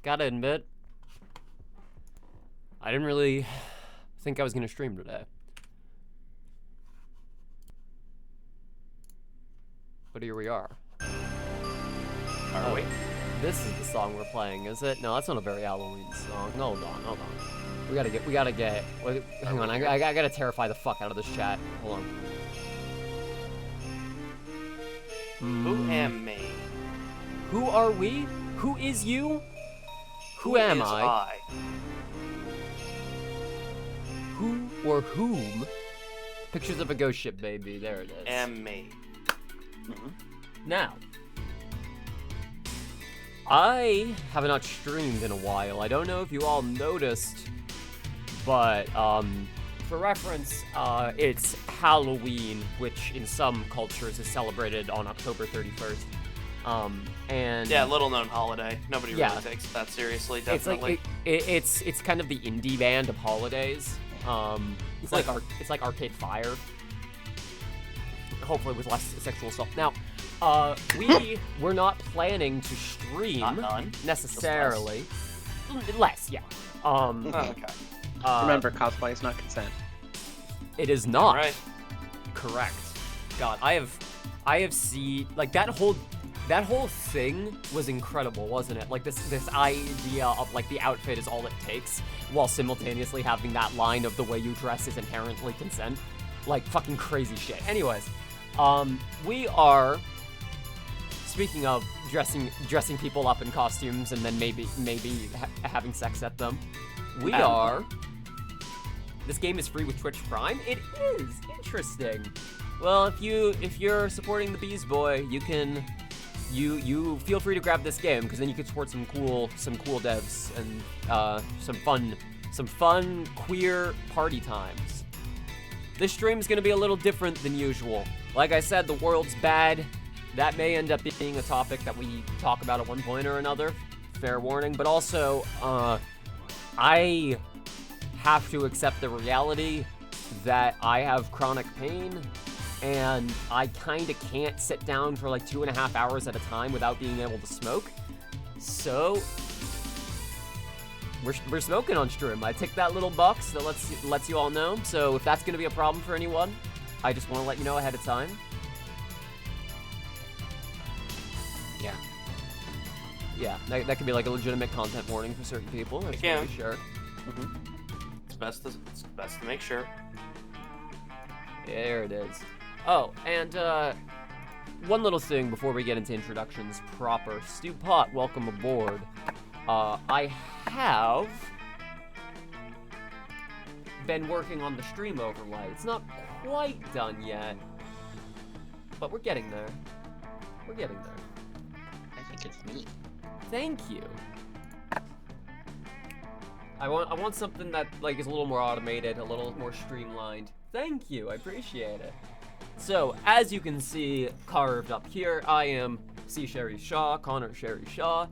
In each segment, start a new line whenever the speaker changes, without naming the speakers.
Gotta admit, I didn't really think I was gonna stream today. But here we are.
Are we?
This is the song we're playing, is it? No, that's not a very Halloween song. Hold on. We gotta get. Hang on, I gotta terrify the fuck out of this chat. Hold on.
Who am me?
Who are we? Who is you? Who am
is I?
Who or whom? Pictures of a ghost ship, baby. There it is.
Am me.
Now, I have not streamed in a while. I don't know if you all noticed, but for reference, it's Halloween, which in some cultures is celebrated on October 31st. And
yeah, little known holiday. Nobody really takes that seriously. Definitely.
It's kind of the indie band of holidays. It's like Arcade Fire. Hopefully with less sexual assault. Now, we're not planning to stream necessarily. Less, yeah.
Okay.
Remember, cosplay is not consent.
It is not.
Right.
Correct. God, I have seen like that whole thing was incredible, wasn't it? Like this idea of like the outfit is all it takes, while simultaneously having that line of the way you dress is inherently consent. Like fucking crazy shit. Anyways, we are, speaking of dressing people up in costumes and then maybe having sex at them, this game is free with Twitch Prime. It is interesting. Well, if you're supporting the Bees Boy, you can you feel free to grab this game, because then you can support some cool devs and some fun queer party times. This stream is going to be a little different than usual. Like I said, the world's bad. That may end up being a topic that we talk about at one point or another. Fair warning. But also, I have to accept the reality that I have chronic pain, and I kind of can't sit down for like 2.5 hours at a time without being able to smoke. So we're smoking on stream. I ticked that little box that lets you all know. So if that's gonna be a problem for anyone, I just want to let you know ahead of time. Yeah, that could be like a legitimate content warning for certain people. I just want to be sure.
It's best to make sure.
There it is. Oh, and one little thing before we get into introductions proper. Stu Pot, welcome aboard. I have been working on the stream overlay. It's not quite done yet, but we're getting there. I
think it's me.
Thank you. I want something that like is a little more automated, a little more streamlined. Thank you, I appreciate it. So, as you can see carved up here, I am C. Sheri Shaw, Connor Sheri Shaw.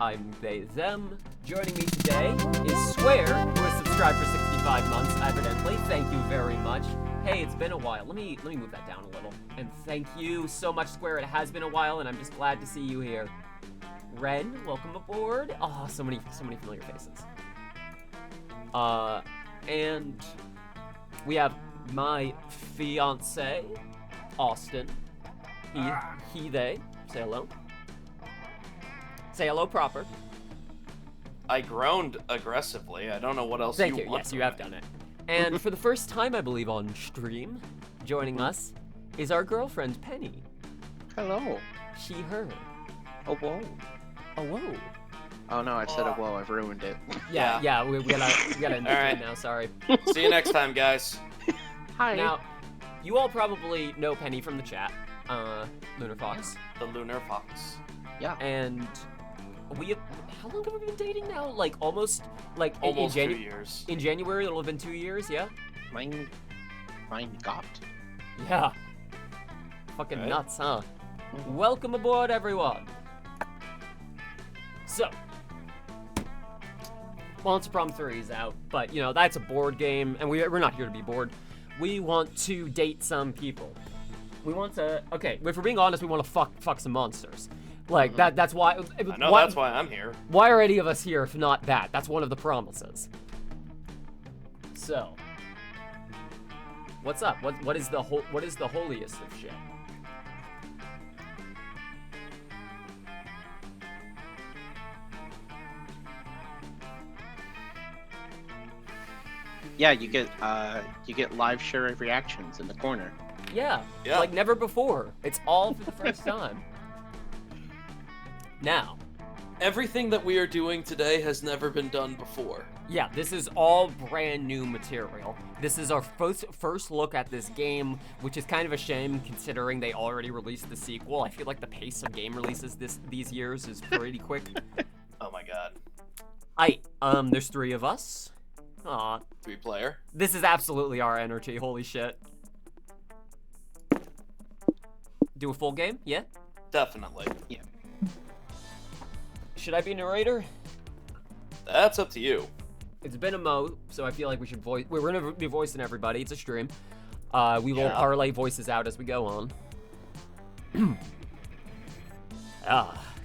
I'm they, them. Joining me today is Swear, who has subscribed for 65 months, evidently. Thank you very much. Hey, it's been a while. Let me move that down a little. And thank you so much, Square. It has been a while, and I'm just glad to see you here. Ren, welcome aboard. Oh, so many familiar faces. And we have my fiance, Austin. He, they. Say hello. Say hello proper.
I groaned aggressively. I don't know what else you want.
Yes, you have done it. And for the first time, I believe, on stream, joining us is our girlfriend, Penny.
Hello.
She, her.
Oh, whoa.
Oh, whoa.
Oh, no, I said a whoa. I've ruined it.
Yeah, we gotta end it now, sorry.
See you next time, guys.
Hi.
Now, you all probably know Penny from the chat, Lunar Fox.
The Lunar Fox.
Yeah.
And how long have we been dating now? Like, almost
2 years.
In January, it'll have been 2 years, yeah?
Mein Gott.
Yeah. Fucking nuts, huh? Welcome aboard, everyone. So, Monster Prom 3 is out, but, you know, that's a board game, and we're not here to be bored. We want to date some people. We want to, okay, if we're being honest, we want to fuck some monsters. Like, that's why...
I know that's why I'm here.
Why are any of us here if not that? That's one of the promises. So... What's up? What is the holiest of shit?
Yeah, you get live Sheri reactions in the corner.
Yeah, like never before. It's all for the first time. Now,
everything that we are doing today has never been done before.
Yeah, this is all brand new material. This is our first look at this game, which is kind of a shame considering they already released the sequel. I feel like the pace of game releases these years is pretty quick.
Oh my god.
There's 3 of us. Aw.
3-player.
This is absolutely our energy, holy shit. Do a full game? Yeah?
Definitely.
Yeah.
Should I be narrator?
That's up to you.
It's been a mo, so I feel like we should voice. We're gonna be voicing everybody. It's a stream. We will parlay voices out as we go on.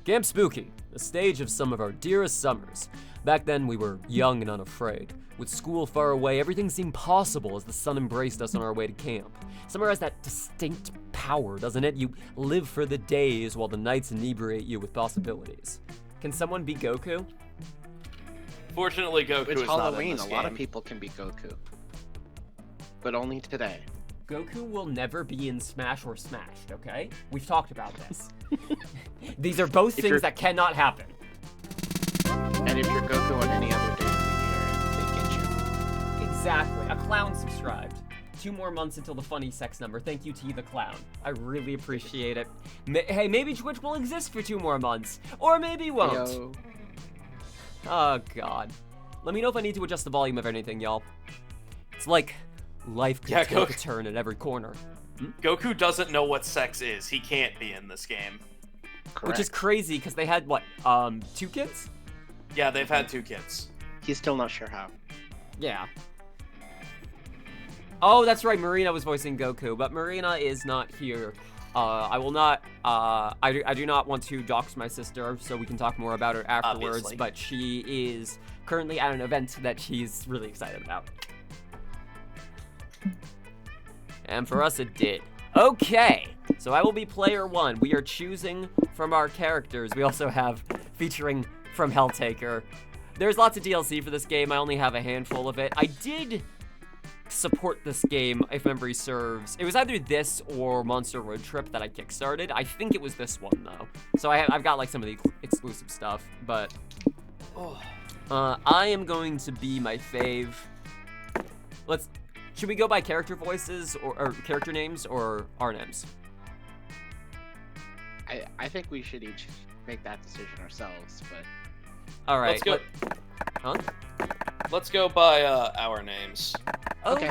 Camp Spooky, the stage of some of our dearest summers. Back then, we were young and unafraid. With school far away, everything seemed possible as the sun embraced us on our way to camp. Summer has that distinct power, doesn't it? You live for the days while the nights inebriate you with possibilities. Can someone be Goku?
Fortunately, Goku
It's
is not in
Halloween.
this
A lot of
game.
people can be Goku, but only today.
Goku will never be in Smash or Smashed, okay? We've talked about this. These are both things that cannot happen.
And if you're Goku on any other day of the year, they get you.
Exactly. A clown subscribed. 2 more months until the funny sex number. Thank you, T the Clown. I really appreciate it. Hey, maybe Twitch will exist for 2 more months. Or maybe won't.
Yo.
Oh, God. Let me know if I need to adjust the volume of anything, y'all. It's like life could take a turn at every corner.
Goku doesn't know what sex is. He can't be in this game.
Correct.
Which is crazy, because they had, what, 2 kids?
Yeah, they've had 2 kids.
He's still not sure how.
Yeah. Oh, that's right, Marina was voicing Goku, but Marina is not here. I will not, I do not want to dox my sister, so we can talk more about her afterwards,
Obviously.
but she is currently at an event that she's really excited about. And for us, it did. Okay, so I will be player 1. We are choosing from our characters. We also have featuring from Helltaker. There's lots of DLC for this game. I only have a handful of it. I did support this game, if memory serves. It was either this or Monster Road Trip that I kickstarted. I think it was this one, though. So I've got, like, some of the exclusive stuff, but... I am going to be my fave. Should we go by character voices, or character names, or our names?
I think we should each make that decision ourselves, but...
Alright.
Let's go. Let's go by our names.
Okay.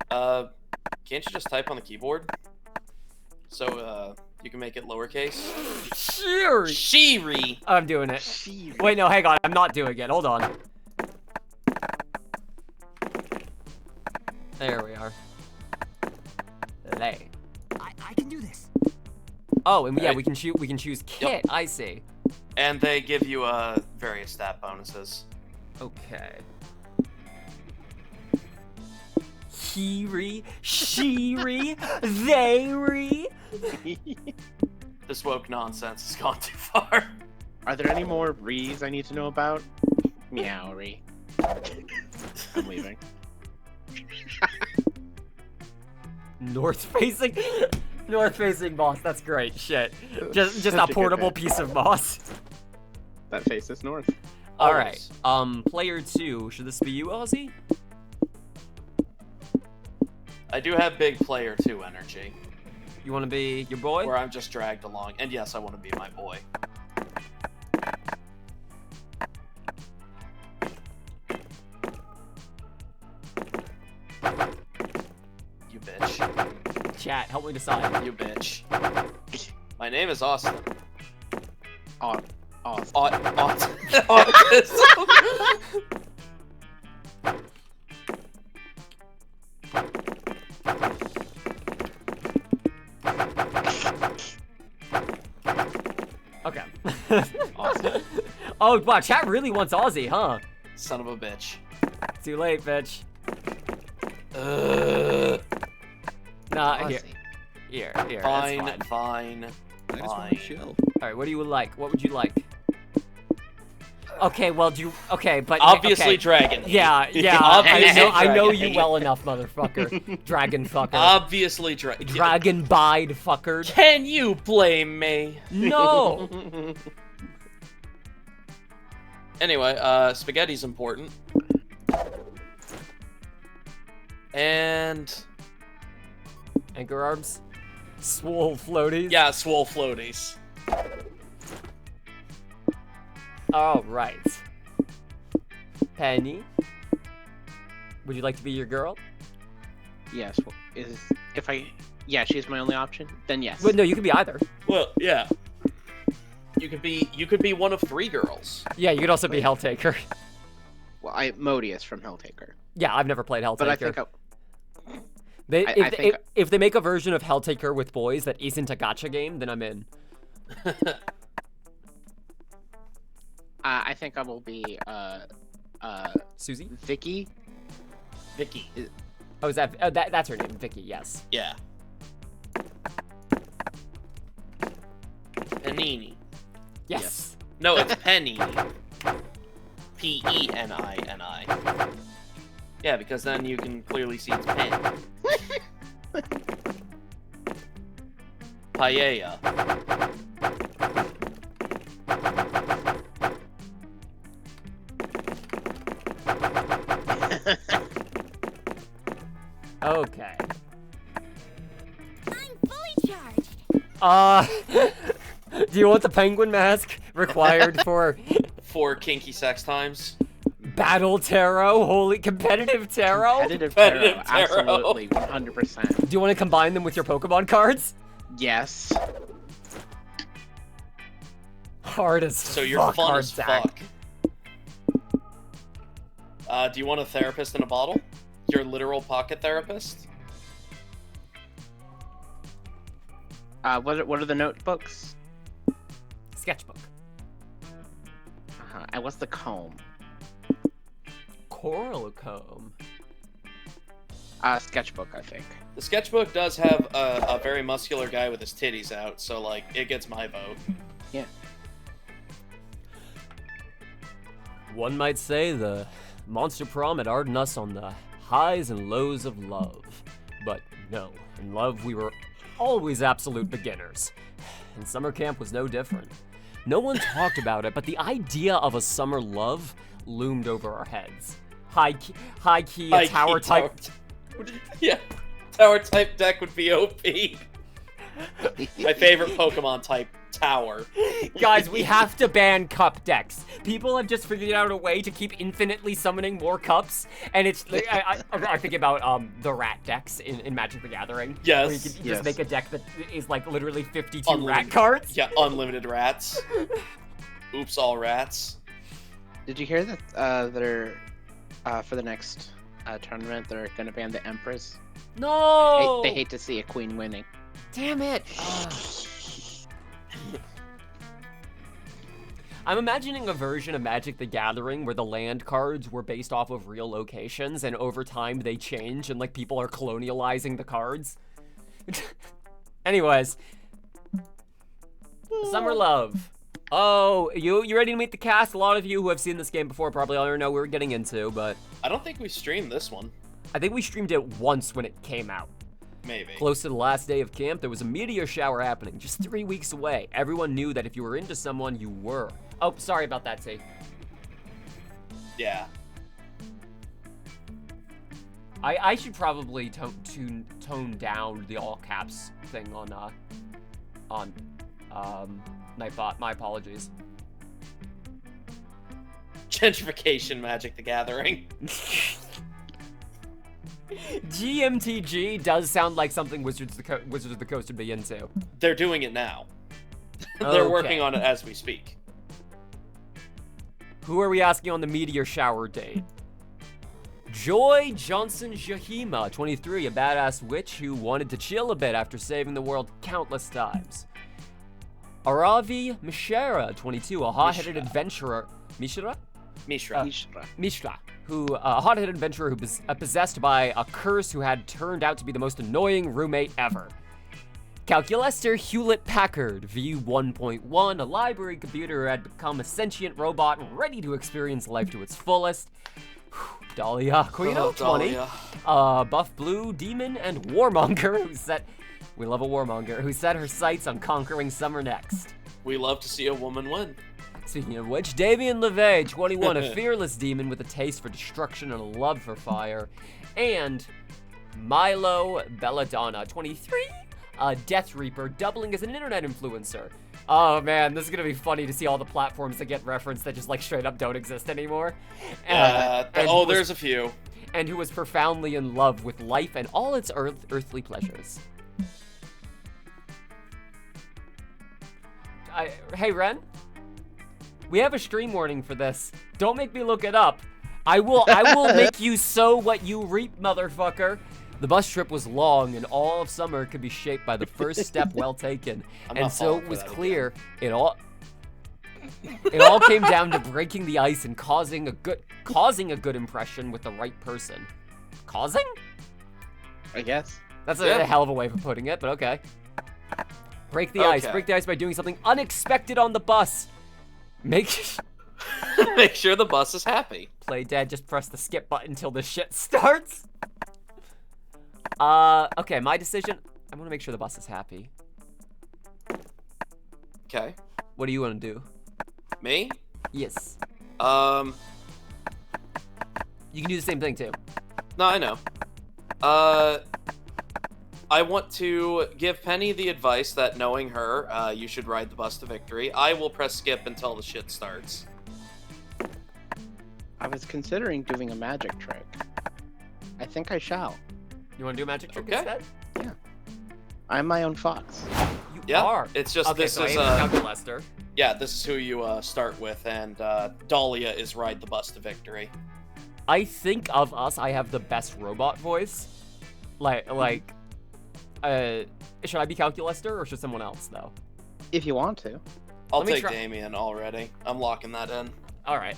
Can't you just type on the keyboard? So, you can make it lowercase?
Sheri!
Sheri!
I'm doing it. Wait, no, hang on. I'm not doing it. Hold on. There we are. Lay.
I can do this.
Oh, and yeah,
Right.
we can choose Kit.
Yep.
I see.
And they give you various stat bonuses.
Okay. Sheri, they-re.
This woke nonsense has gone too far.
Are there any more Rees I need to know about? Meow-re. I'm leaving.
North-facing moss. That's great. Shit. Just
Such
a
a good
portable
bit.
piece of moss.
That faces north.
All right.
Always.
Player 2. Should this be you, Ozzy?
I do have big player 2 energy,
You want to be your boy?
where I'm just dragged along. And yes, I want to be my boy. You bitch.
Chat, help me decide.
You bitch. My name is Austin.
Awesome.
Oh, wow, chat really wants Aussie, huh?
Son of a bitch.
Too late, bitch. Nah, here.
Aussie.
Here, that's
Fine,
fine.
fine.
I just want to chill.
Alright, what do you like? What would you like? Okay, well, but...
Obviously
okay.
dragon.
Yeah,
Obviously
I know
dragon.
you well enough, motherfucker. Dragon fucker.
Obviously dragon.
Dragon bide fucker.
Can you blame me?
No!
Anyway, spaghetti's important. And...
Anchor arms? Swole floaties?
yeah, swole floaties.
All right. Penny, would you like to be your girl?
Yes. Yeah, she's my only option. Then yes.
But no, you can be either.
Well, yeah. You could be one of 3 girls.
Yeah, you could also be Helltaker.
Well, Modius from Helltaker.
Yeah, I've never played Helltaker.
But I think
if they make a version of Helltaker with boys that isn't a gacha game, then I'm in.
I think I will be
Susie?
Vicky.
Vicky.
Oh, is that's her name? Vicky. Yes.
Yeah. Panini.
Yes.
No, it's Penini. Penini. Yeah, because then you can clearly see it's pen. Paella.
Okay.
I'm fully charged.
Do you want the penguin mask required for
For kinky sex times.
Battle Tarot? Holy competitive tarot?
Competitive
Competitive
tarot.
tarot.
Absolutely, 100%.
Do you want to combine them with your Pokemon cards?
Yes.
Hard as
So you're
fuck,
fun
hard
as
sack.
fuck. Do you want a therapist in a bottle? Your literal pocket therapist?
What are the notebooks?
Sketchbook.
And what's the comb?
Coral comb.
Sketchbook, I think.
The sketchbook does have a very muscular guy with his titties out, so like it gets my vote.
Yeah.
One might say the Monster Prom had hardened us on the highs and lows of love. But no, in love we were always absolute beginners. And summer camp was no different. No one talked about it, but the idea of a summer love loomed over our heads. High key, a tower type.
Yeah, tower type deck would be OP. My favorite Pokemon type, tower.
Guys, we have to ban cup decks. People have just figured out a way to keep infinitely summoning more cups, and it's I think about the rat decks in Magic the Gathering.
Yes.
Where you can just
Yes.
make a deck that is like literally 52
Unlimited.
rat cards.
Yeah, unlimited rats. Oops, all rats.
Did you hear that they're for the next tournament they're gonna ban the Empress?
No.
They hate to see a queen winning.
Damn it. I'm imagining a version of Magic the Gathering where the land cards were based off of real locations, and over time they change, and like people are colonializing the cards. Anyways, Summer Love. Oh, you ready to meet the cast? A lot of you who have seen this game before probably already know what we're getting into, but
I don't think we streamed this one.
I think we streamed it once when it came out.
Maybe.
Close to the last day of camp, there was a meteor shower happening, just 3 weeks away. Everyone knew that if you were into someone, you were. Oh, sorry about that, T.
Yeah.
I should probably tone down the all caps thing on Nightbot. My apologies.
Gentrification Magic the Gathering.
GMTG does sound like something Wizards of the Coast would be into.
They're doing it now. They're
Okay.
working on it as we speak.
Who are we asking on the meteor shower date? Joy Johnson Jahima, 23, a badass witch who wanted to chill a bit after saving the world countless times. Aravi Mishra, 22, a hot-headed
Mishra.
adventurer. Mishra?
Mishra.
Mishra, who a hot-headed adventurer who was possessed by a curse who had turned out to be the most annoying roommate ever. Calculester Hewlett Packard V1.1, a library computer who had become a sentient robot ready to experience life to its fullest. Dahlia Aquino, 20.
Dahlia.
Buff Blue Demon and Warmonger, who set... We love a Warmonger, who set her sights on conquering Summer next.
We love to see a woman win.
Speaking of which, Davian LeVay, 21, a fearless demon with a taste for destruction and a love for fire. And Milo Belladonna, 23, a Death Reaper, doubling as an internet influencer. Oh man, this is gonna be funny to see all the platforms that get referenced that just like straight up don't exist anymore.
There's a few.
And who was profoundly in love with life and all its earthly pleasures. Hey Ren, we have a stream warning for this. Don't make me look it up. I will make you sow what you reap, motherfucker. The bus trip was long, and all of summer could be shaped by the first step well taken. And so it was clear it all came down to breaking the ice and causing a good impression with the right person. Causing?
I guess.
That's a hell of a way of putting it, but okay. Break the ice. Break the ice by doing something unexpected on the bus. Make
sure the bus is happy.
Play dead, just press the skip button until the shit starts. Okay, my decision. I want to make sure the bus is happy.
Okay.
What do you want to do?
Me?
Yes.
You
can do the same thing too.
No, I know. I want to give Penny the advice that knowing her, you should ride the bus to victory. I will press skip until the shit starts.
I was considering doing a magic trick. I think I shall.
You want to do a magic trick
Okay.
instead?
Yeah. I'm my own fox.
You are.
It's just
Okay,
this
so
is
Calculester.
yeah, this is who you start with, and Dahlia is ride the bus to victory.
I think of us, I have the best robot voice. Should I be Calculester or should someone else though?
If you want to.
I'll
Let me
take
try-
Damien already. I'm locking that in.
All right.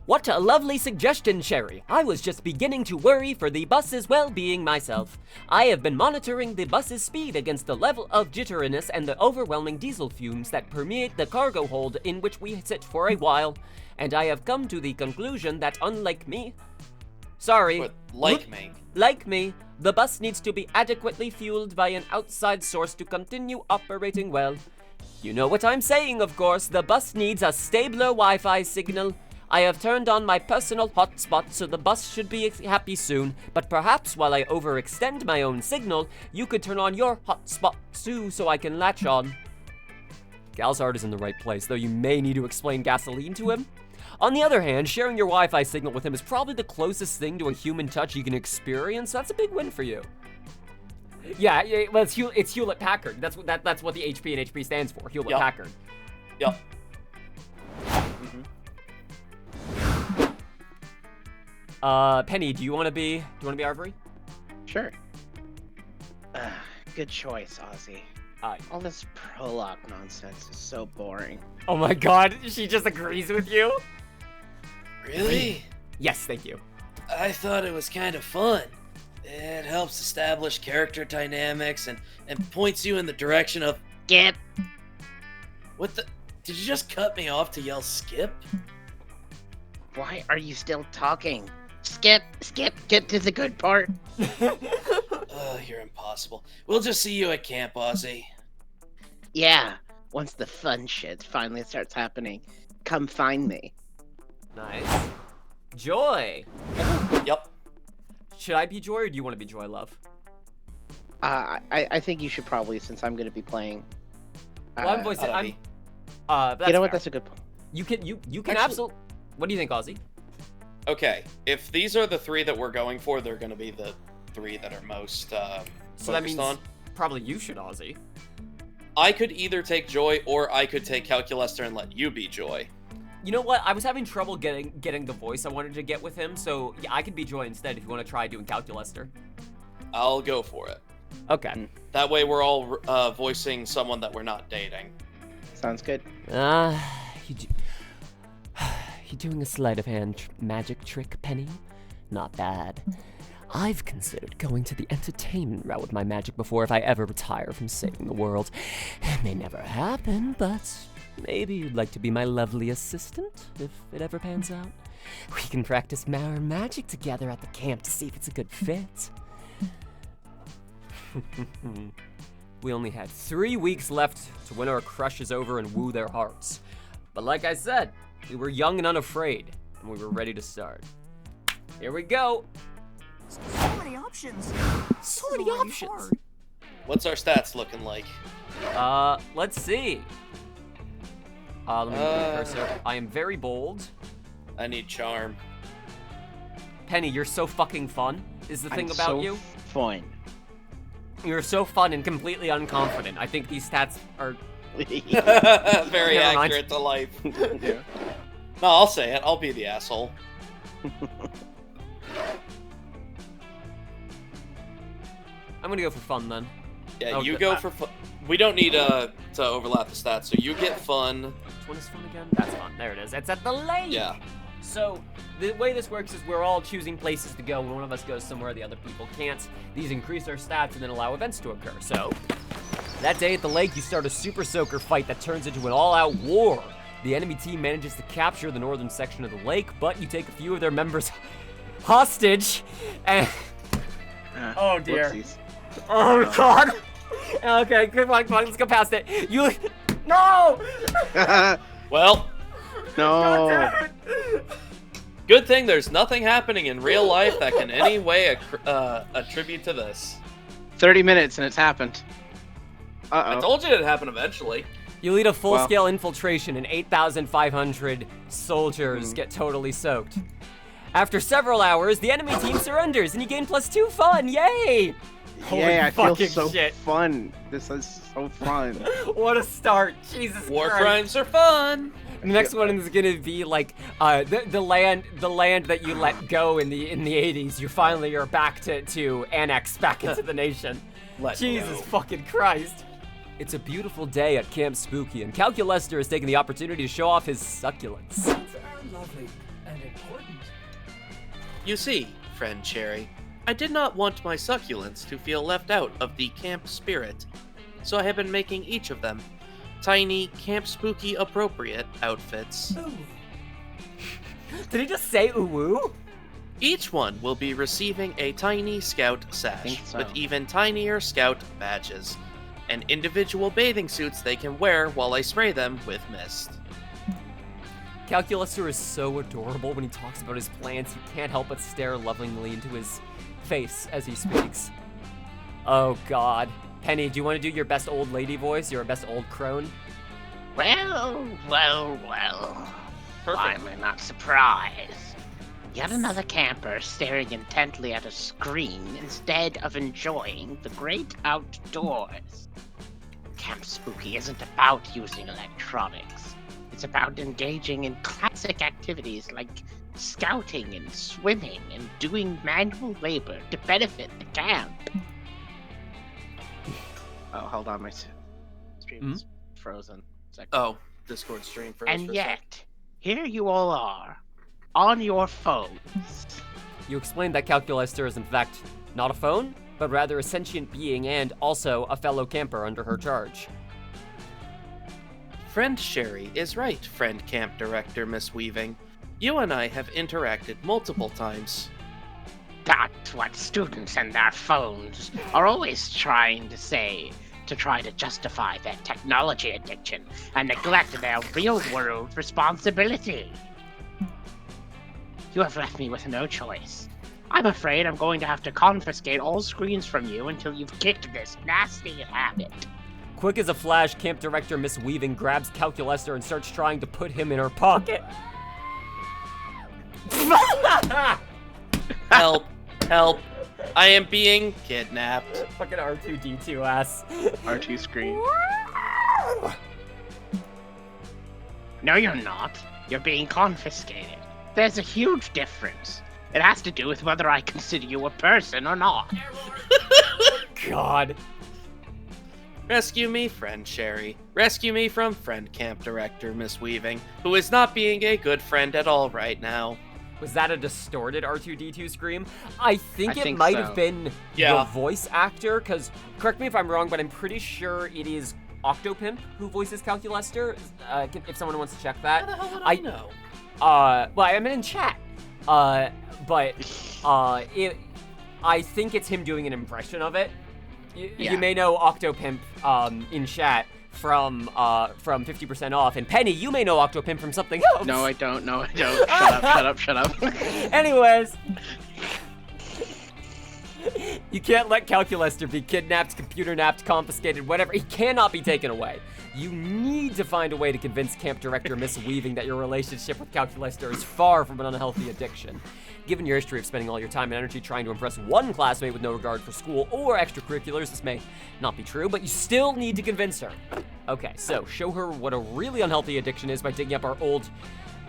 What a lovely suggestion, Sheri. I was just beginning to worry for the bus's well-being myself. I have been monitoring the bus's speed against the level of jitteriness and the overwhelming diesel fumes that permeate the cargo hold in which we sit for a while, and I have come to the conclusion that unlike me... Sorry.
But like me.
Like me, the bus needs to be adequately fueled by an outside source to continue operating well. You know what I'm saying, of course. The bus needs a stabler Wi-Fi signal. I have turned on my personal hotspot, so the bus should be happy soon, but perhaps while I overextend my own signal, you could turn on your hotspot too so I can latch on. Gal's heart is in the right place, though you may need to explain gasoline to him. On the other hand, sharing your Wi-Fi signal with him is probably the closest thing to a human touch you can experience, so that's a big win for you. Yeah, well, it's Hewlett Packard. That's what the HP and HP stands for, Hewlett Packard.
Yep.
Penny, do you want to be Arvery?
Sure. Good choice, Ozzy. All this prologue nonsense is so boring.
Oh my god, she just agrees with you?
Really?
Yes, thank you.
I thought it was kind of fun. It helps establish character dynamics and points you in the direction of...
Skip!
What the... Did you just cut me off to yell skip?
Why are you still talking? Skip! Get to the good part!
Oh, you're impossible. We'll just see you at camp, Ozzy.
Yeah, once the fun shit finally starts happening, come find me.
Nice. Joy!
Yep.
Should I be Joy or do you want to be Joy, love?
I think you should probably, since I'm going to be playing.
Well, I'm voicing.
Ozzy.
That's
you know what?
fair.
That's a good point.
You can
Actually-
absolutely. What do you think, Ozzy?
Okay, if these are the three that we're going for, they're going to be the three that are most
So that
focused
means
on.
probably you should, Ozzy.
I could either take Joy or I could take Calculester and let you be Joy.
You know what? I was having trouble getting the voice I wanted to get with him, so yeah, I could be Joy instead if you want to try doing Calculester.
I'll go for it.
Okay.
That way we're all voicing someone that we're not dating.
Sounds good.
You doing a sleight of hand magic trick, Penny? Not bad. I've considered going to the entertainment route with my magic before if I ever retire from saving the world. It may never happen, but maybe you'd like to be my lovely assistant if it ever pans out. We can practice our magic together at the camp to see if it's a good fit. We only had 3 weeks left to win our crushes over and woo their hearts. But like I said, we were young and unafraid, and we were ready to start. Here we go.
So many options.
So many options.
What's our stats looking like?
Let's see. Let me move the cursor. I am very bold.
I need charm.
Penny, you're so fucking fun, is the thing about you.
Fun.
You're so fun and completely unconfident. I think these stats are...
Very
Never mind.
accurate to life.
Yeah.
No, I'll say it. I'll be the asshole.
I'm gonna go for fun then.
Yeah,
Oh,
you
good.
go for fun. We don't need to overlap the stats, so you get fun.
Which one is fun again? That's fun. There it is. It's at the lake.
Yeah.
So the way this works is we're all choosing places to go. When one of us goes somewhere, the other people can't. These increase our stats and then allow events to occur. So that day at the lake, you start a super soaker fight that turns into an all-out war. The enemy team manages to capture the northern section of the lake, but you take a few of their members hostage. And oh dear.
Whoopsies.
Oh god. Okay, come on, let's go past it. You no.
Well,
No.
good thing there's nothing happening in real life that can any way attribute to this.
30 minutes and it's happened.
I told you it'd happen eventually.
You lead a full-scale infiltration and 8,500 soldiers get totally soaked. After several hours, the enemy team surrenders and you gain +2 fun. Yay! Holy
Yeah, I feel
fucking
so
shit.
fun. This is so fun.
What a start. Jesus
War
Christ.
crimes are fun.
The next one is gonna be like the land that you let go in the 80s. You finally are back to annex back into the nation. Jesus fucking Christ. It's a beautiful day at Camp Spooky, and Calculester is taking the opportunity to show off his succulents.
Lovely and important.
You see, friend Sheri, I did not want my succulents to feel left out of the camp spirit, so I have been making each of them tiny, Camp Spooky appropriate outfits.
Ooh.
Did he just say ooh-woo?
Each one will be receiving a tiny scout sash,
think so.
with even tinier scout badges, and individual bathing suits they can wear while I spray them with mist.
Calculester is so adorable when he talks about his plans. You can't help but stare lovingly into his face as he speaks. Oh god. Penny, do you want to do your best old lady voice? Your best old crone?
Well. Why am I not surprised? Yet another camper staring intently at a screen instead of enjoying the great outdoors. Camp Spooky isn't about using electronics. It's about engaging in classic activities like scouting and swimming and doing manual labor to benefit the camp.
Oh, hold on, my stream is frozen.
Oh, Discord stream first.
And yet, here you all are, on your phones.
You explained that Calculester is in fact not a phone, but rather a sentient being and also a fellow camper under her charge.
Friend Sheri is right, friend camp director Miss Weaving. You and I have interacted multiple times.
That's what students and their phones are always trying to say, to try to justify their technology addiction and neglect their real-world responsibility. You have left me with no choice. I'm afraid I'm going to have to confiscate all screens from you until you've kicked this nasty habit.
Quick as a flash, camp director Miss Weaving grabs Calculester and starts trying to put him in her pocket.
Help! Help! I am being kidnapped.
Fucking R2-D2 ass.
R2 screen.
No, you're not. You're being confiscated. There's a huge difference. It has to do with whether I consider you a person or not.
God.
Rescue me, friend Sheri. Rescue me from friend camp director Miss Weaving, who is not being a good friend at all right now.
Was that a distorted R2-D2 scream? I think
I
it
think
might
so.
have been
Yeah.
the voice actor, because, correct me if I'm wrong, but I'm pretty sure it is Octopimp who voices Calculester, if someone wants to check that.
How the hell would
I
I know?
Well, I'm in chat. I think it's him doing an impression of it.
Yeah.
You may know Octopimp in chat from 50% off, and Penny, you may know Octopimp from something else.
No, I don't. No, I don't. Shut up.
Anyways. You can't let Calculester be kidnapped, computer napped, confiscated, whatever. He cannot be taken away. You need to find a way to convince camp director Miss Weaving that your relationship with Calculester is far from an unhealthy addiction. Given your history of spending all your time and energy trying to impress one classmate with no regard for school or extracurriculars, this may not be true, but you still need to convince her. Okay, so show her what a really unhealthy addiction is by digging up our old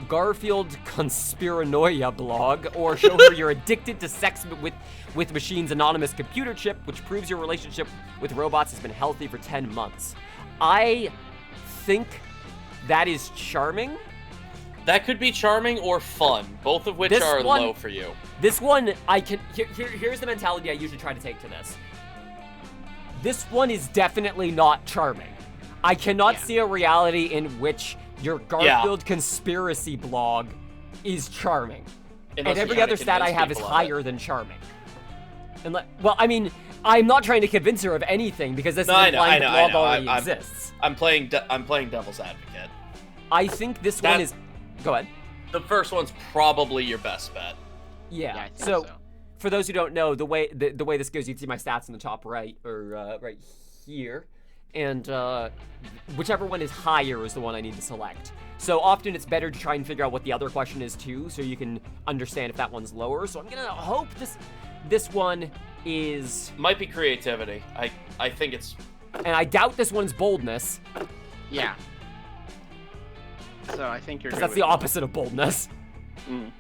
Garfield Conspiranoia blog, or show her you're addicted to sex with Machine's anonymous computer chip, which proves your relationship with robots has been healthy for 10 months. I think that is charming.
That could be charming or fun, both of which
This
are
one-
low for you.
This one, here's the mentality I usually try to take to this. This one is definitely not charming. I cannot see a reality in which your Garfield conspiracy blog is charming.
Unless
And
you're
every
trying
other
to
stat I
convince
have is
people of it.
higher than charming. Well, I mean, I'm not trying to convince her of anything because this is
I
implying
know,
the
I
blog
know.
already
I'm-
exists.
I'm playing devil's advocate.
I think this one is... Go ahead.
The first one's probably your best bet.
Yeah,
I think
so for those who don't know, the way this goes, you can see my stats in the top right, or right here, and whichever one is higher is the one I need to select. So often it's better to try and figure out what the other question is too, so you can understand if that one's lower. So I'm gonna hope this one is...
Might be creativity. I think it's...
And I doubt this one's boldness,
Yeah. So I think you're
because
good
that's the
with-
opposite of boldness.
Mm.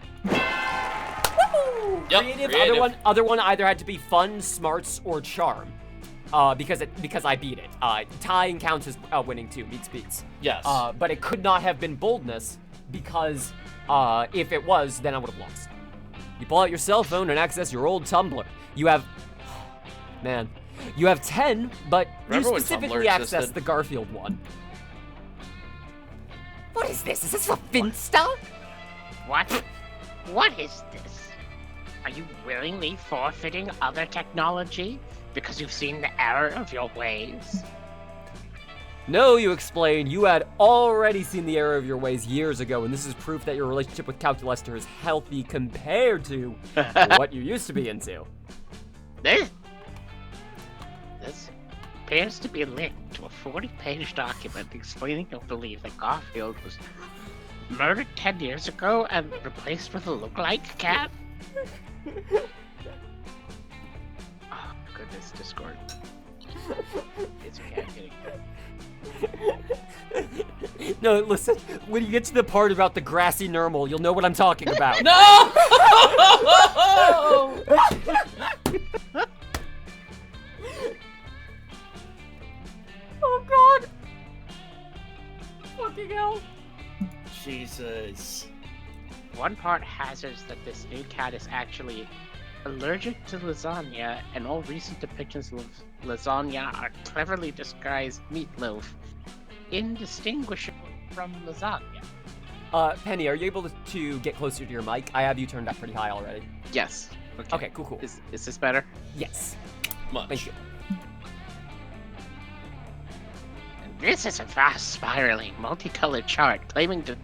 Yep,
Creative. Other one either had to be fun, smarts, or charm. Because I beat it. Tying counts as winning too. Meets beats.
Yes.
But it could not have been boldness because if it was, then I would have lost. You pull out your cell phone and access your old Tumblr. You have, man, you have 10, but
Remember
you
when
specifically
Tumblr
accessed
existed?
the Garfield one. What is this? Is this a Finsta?
What? What is this? Are you willingly forfeiting other technology because you've seen the error of your ways?
No, you explain, you had already seen the error of your ways years ago, and this is proof that your relationship with Calculester is healthy compared to what you used to be into.
This appears to be linked to a 40-page document explaining your belief that Garfield was murdered 10 years ago and replaced with a look-alike cat? Oh, goodness, Discord. It's okay, I'm getting it.
No, listen, when you get to the part about the grassy normal, you'll know what I'm talking about.
No!
Oh god! Fucking hell.
Jesus.
One part hazards that this new cat is actually allergic to lasagna, and all recent depictions of lasagna are cleverly disguised meatloaf, indistinguishable from lasagna.
Penny, are you able to get closer to your mic? I have you turned up pretty high already.
Yes.
Okay, cool.
Is this better?
Yes.
Much.
Thank you.
And this is a vast, spiraling, multicolored chart claiming to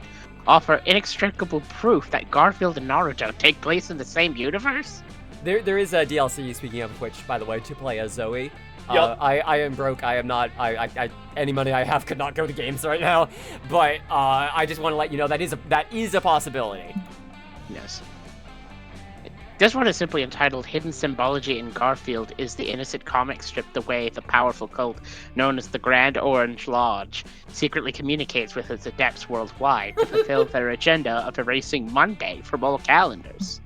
offer inextricable proof that Garfield and Naruto take place in the same universe?
There is a DLC, speaking of which, by the way, to play as Zoe.
Yup.
I am broke. I am not. Any money I have could not go to games right now. But I just want to let you know that is a possibility.
Yes.
This one is simply entitled Hidden Symbology in Garfield is the innocent comic strip the way the powerful cult known as the Grand Orange Lodge secretly communicates with its adepts worldwide to fulfill their agenda of erasing Monday from all calendars.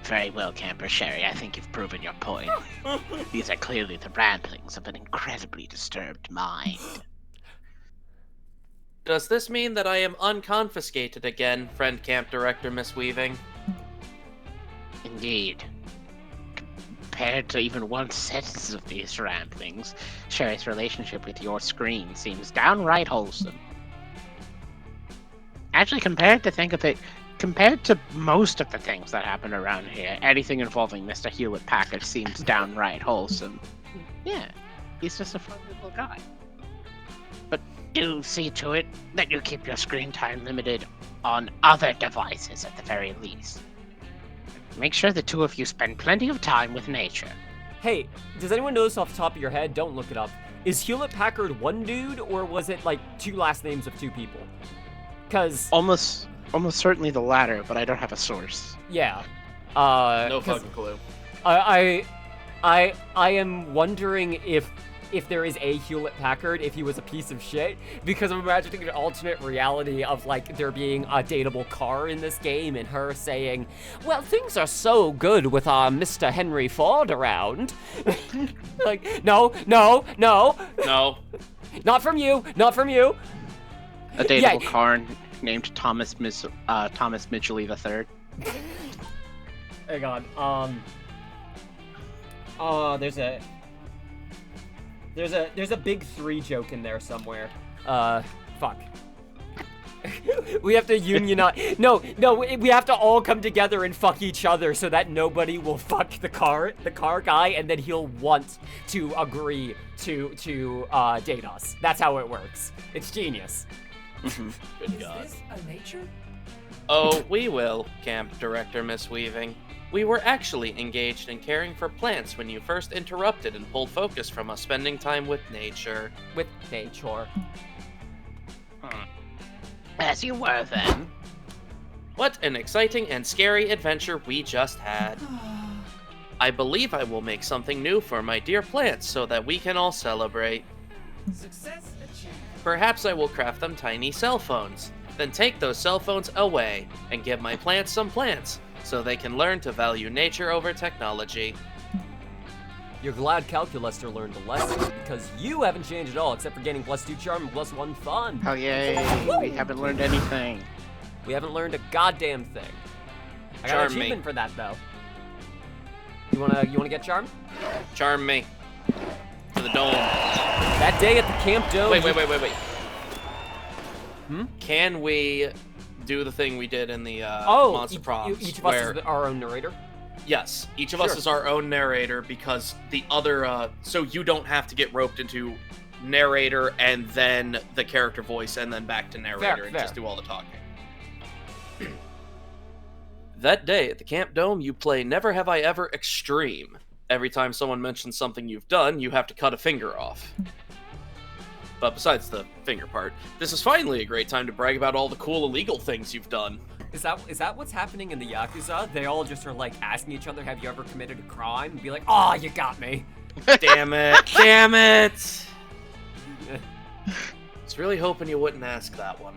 Very well, Camper Sheri. I think you've proven your point. These are clearly the ramblings of an incredibly disturbed mind.
Does this mean that I am unconfiscated again, friend camp director Miss Weaving?
Indeed. Compared to even one sentence of these ramblings, Sheri's relationship with your screen seems downright wholesome. Actually, compared to most of the things that happen around here, anything involving Mr. Hewlett-Packard seems downright wholesome. Yeah, he's just a fun little guy. But do see to it that you keep your screen time limited on other devices at the very least. Make sure the two of you spend plenty of time with nature.
Hey, does anyone know this off the top of your head? Don't look it up. Is Hewlett-Packard one dude, or was it like two last names of two people? Cause
Almost certainly the latter, but I don't have a source.
yeah,
No fucking clue.
I am wondering if there is a Hewlett-Packard, if he was a piece of shit, because I'm imagining an alternate reality of, like, there being a dateable car in this game and her saying, well, things are so good with our Mr. Henry Ford around. Like, no.
No.
Not from you.
A dateable
Yeah.
car named Thomas Midgley III.
Hang on. There's a big 3 joke in there somewhere. Fuck. We have to unionize. No, we have to all come together and fuck each other so that nobody will fuck the car guy, and then he'll want to agree to date us. That's how it works. It's genius.
Good
Is
God.
this a nature?
Oh, we will, camp director Miss Weaving. We were actually engaged in caring for plants when you first interrupted and pulled focus from us spending time with nature.
With nature.
As you were then.
What an exciting and scary adventure we just had. I believe I will make something new for my dear plants so that we can all celebrate.
Success achieved.
Perhaps I will craft them tiny cell phones, then take those cell phones away and give my plants some plants so they can learn to value nature over technology.
You're glad Calculaster learned a lesson because you haven't changed at all except for gaining +2 charm and +1 fun.
Hell yay! We haven't learned anything.
We haven't learned a goddamn thing. I got
Charm
an
me.
achievement for that though. You wanna get charmed?
Charm me. To the dome.
That day at the Camp Dome.
Wait.
Hmm?
Can we do the thing we did in the Monster Proms?
Each of us is our own narrator.
Yes, each of us
Sure.
is our own narrator because the other, so you don't have to get roped into narrator and then the character voice and then back to narrator and
fair.
just do all the talking. That day at the Camp Dome, you play Never Have I Ever Extreme. Every time someone mentions something you've done, you have to cut a finger off. But besides the finger part, this is finally a great time to brag about all the cool illegal things you've done.
Is that what's happening in the Yakuza? They all just are like asking each other, have you ever committed a crime? And be like, oh, you got me.
Damn it. Damn it. Was really hoping you wouldn't ask that one.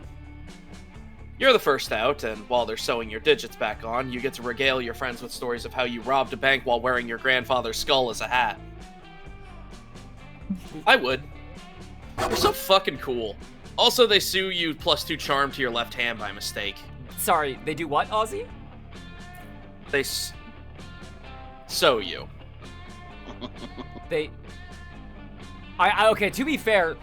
You're the first out, and while they're sewing your digits back on, you get to regale your friends with stories of how you robbed a bank while wearing your grandfather's skull as a hat. I would. You're so fucking cool. Also, they sue you +2 charm to your left hand by mistake.
Sorry, they do what, Ozzy?
They sew you.
Okay, to be fair,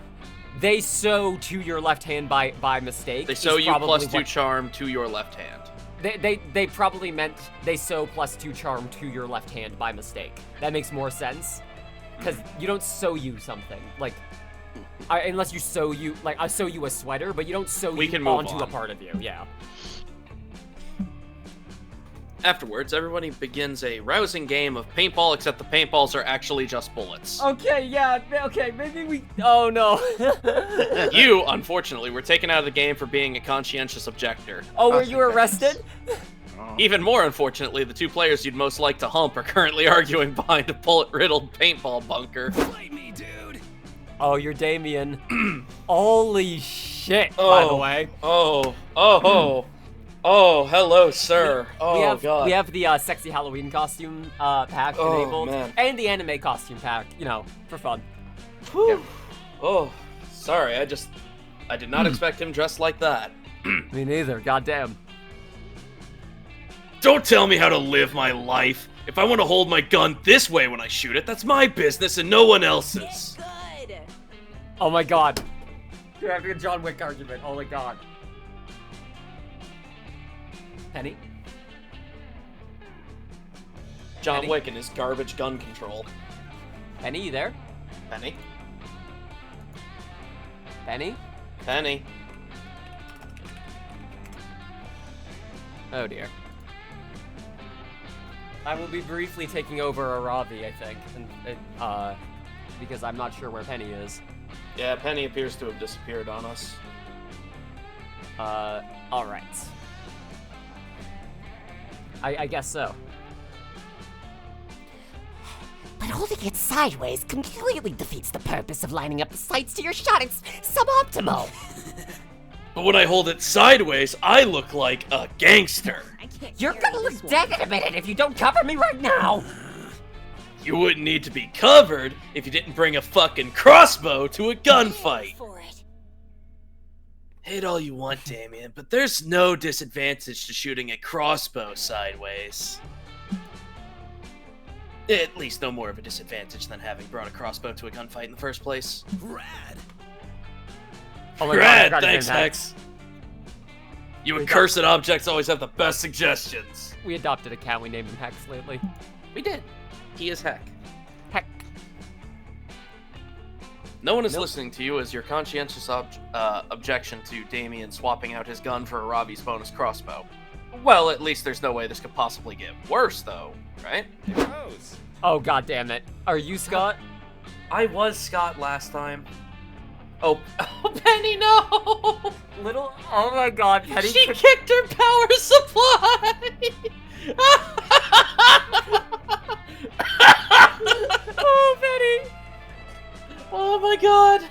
they sew to your left hand by mistake.
They sew
is
you
probably
+2 charm to your left hand.
They probably meant they sew +2 charm to your left hand by mistake. That makes more sense. Because you don't sew you something. Like, unless you sew you, like, I sew you a sweater, but you don't sew
We
you
can move
onto
on.
a part of you, yeah.
Afterwards, everybody begins a rousing game of paintball, except the paintballs are actually just bullets.
Okay, maybe we... Oh, no.
You, unfortunately, were taken out of the game for being a conscientious objector.
Oh, were
Oh,
you
thank
arrested?
Even more unfortunately, the two players you'd most like to hump are currently arguing behind a bullet-riddled paintball bunker.
Play me, dude.
Oh, you're Damien. Holy shit, by the way.
Oh. Oh, hello, sir. Oh, God.
We have the sexy Halloween costume pack enabled,
man.
and the anime costume pack, you know, for fun.
Whew. Oh, sorry. I did not expect him dressed like that.
Me neither, goddamn.
Don't tell me how to live my life. If I want to hold my gun this way when I shoot it, that's my business and no one else's.
Good.
Oh my god. You're having a John Wick argument, oh my god. Penny?
John
Penny?
Wick and his garbage gun control.
Penny, you there?
Penny?
Penny?
Penny?
Oh dear. I will be briefly taking over Aravi, I think, and, because I'm not sure where Penny is.
Yeah, Penny appears to have disappeared on us.
Alright. I guess so.
But holding it sideways completely defeats the purpose of lining up the sights to your shot. It's suboptimal.
But when I hold it sideways, I look like a gangster.
I can't
You're
carry
gonna
this
look
one.
dead in a minute if you don't cover me right now.
You wouldn't need to be covered if you didn't bring a fucking crossbow to a gunfight.
For it.
Hate all you want, Damien, but there's no disadvantage to shooting a crossbow sideways. At least no more of a disadvantage than having brought a crossbow to a gunfight in the first place.
Rad.
Oh my
Rad,
god, I forgot his
thanks,
name,
Hex. You accursed objects always have the best suggestions.
We adopted a cat, we named him Hex lately.
We did. He is Heck.
Heck.
No one is
Nope.
listening to you as your conscientious objection to Damien swapping out his gun for Aravi's bonus crossbow. Well, at least there's no way this could possibly get worse, though, right?
Rose.
Oh god damn it. Are you Scott?
I was Scott last time. Oh, Penny, no!
Little oh my god, Penny.
She kicked her power supply!
Oh Penny!
Oh my god!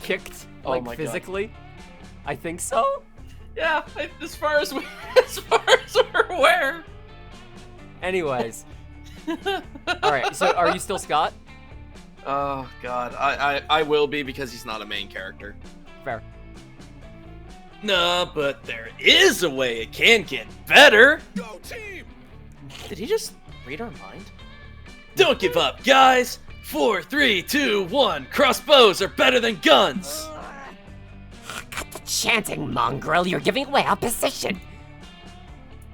Kicked
Oh
like
my God.
physically? I think so?
Yeah, as far as we're aware.
Anyways. Alright, so are you still Scott?
Oh god, I will be because he's not a main character.
Fair.
Nah, but there is a way it can get better.
Go team.
Did he just read our mind? Don't give up, guys. 4, 3, 2, 1. Crossbows are better than guns.
Cut the chanting, mongrel. You're giving away our position.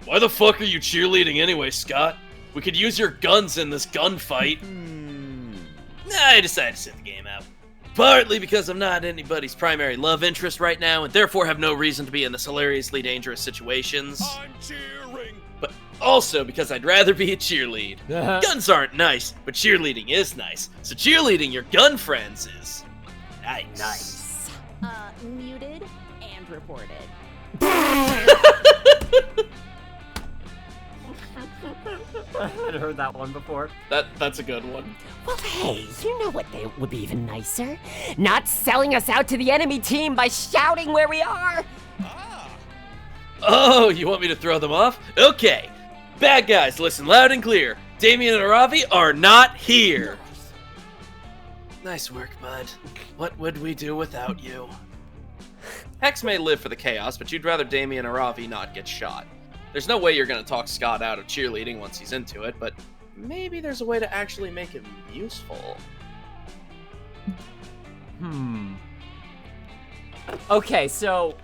Why the fuck are you cheerleading anyway, Scott? We could use your guns in this gunfight. I decided to sit the game out. Partly because I'm not anybody's primary love interest right now, and therefore have no reason to be in this hilariously dangerous situations.
I'm cheering.
But also because I'd rather be a cheerlead. Guns aren't nice, but cheerleading is nice. So cheerleading your gun friends is nice.
Nice.
Muted and reported.
I hadn't heard that one before.
That's a good one.
Well, hey, you know what would be even nicer? Not selling us out to the enemy team by shouting where we are.
Ah.
Oh, you want me to throw them off? Okay. Bad guys, listen loud and clear. Damien and Aravi are not here. Nice work, bud. What would we do without you? Hex may live for the chaos, but you'd rather Damien and Aravi not get shot. There's no way you're gonna talk Scott out of cheerleading once he's into it, but maybe there's a way to actually make him useful.
Okay, so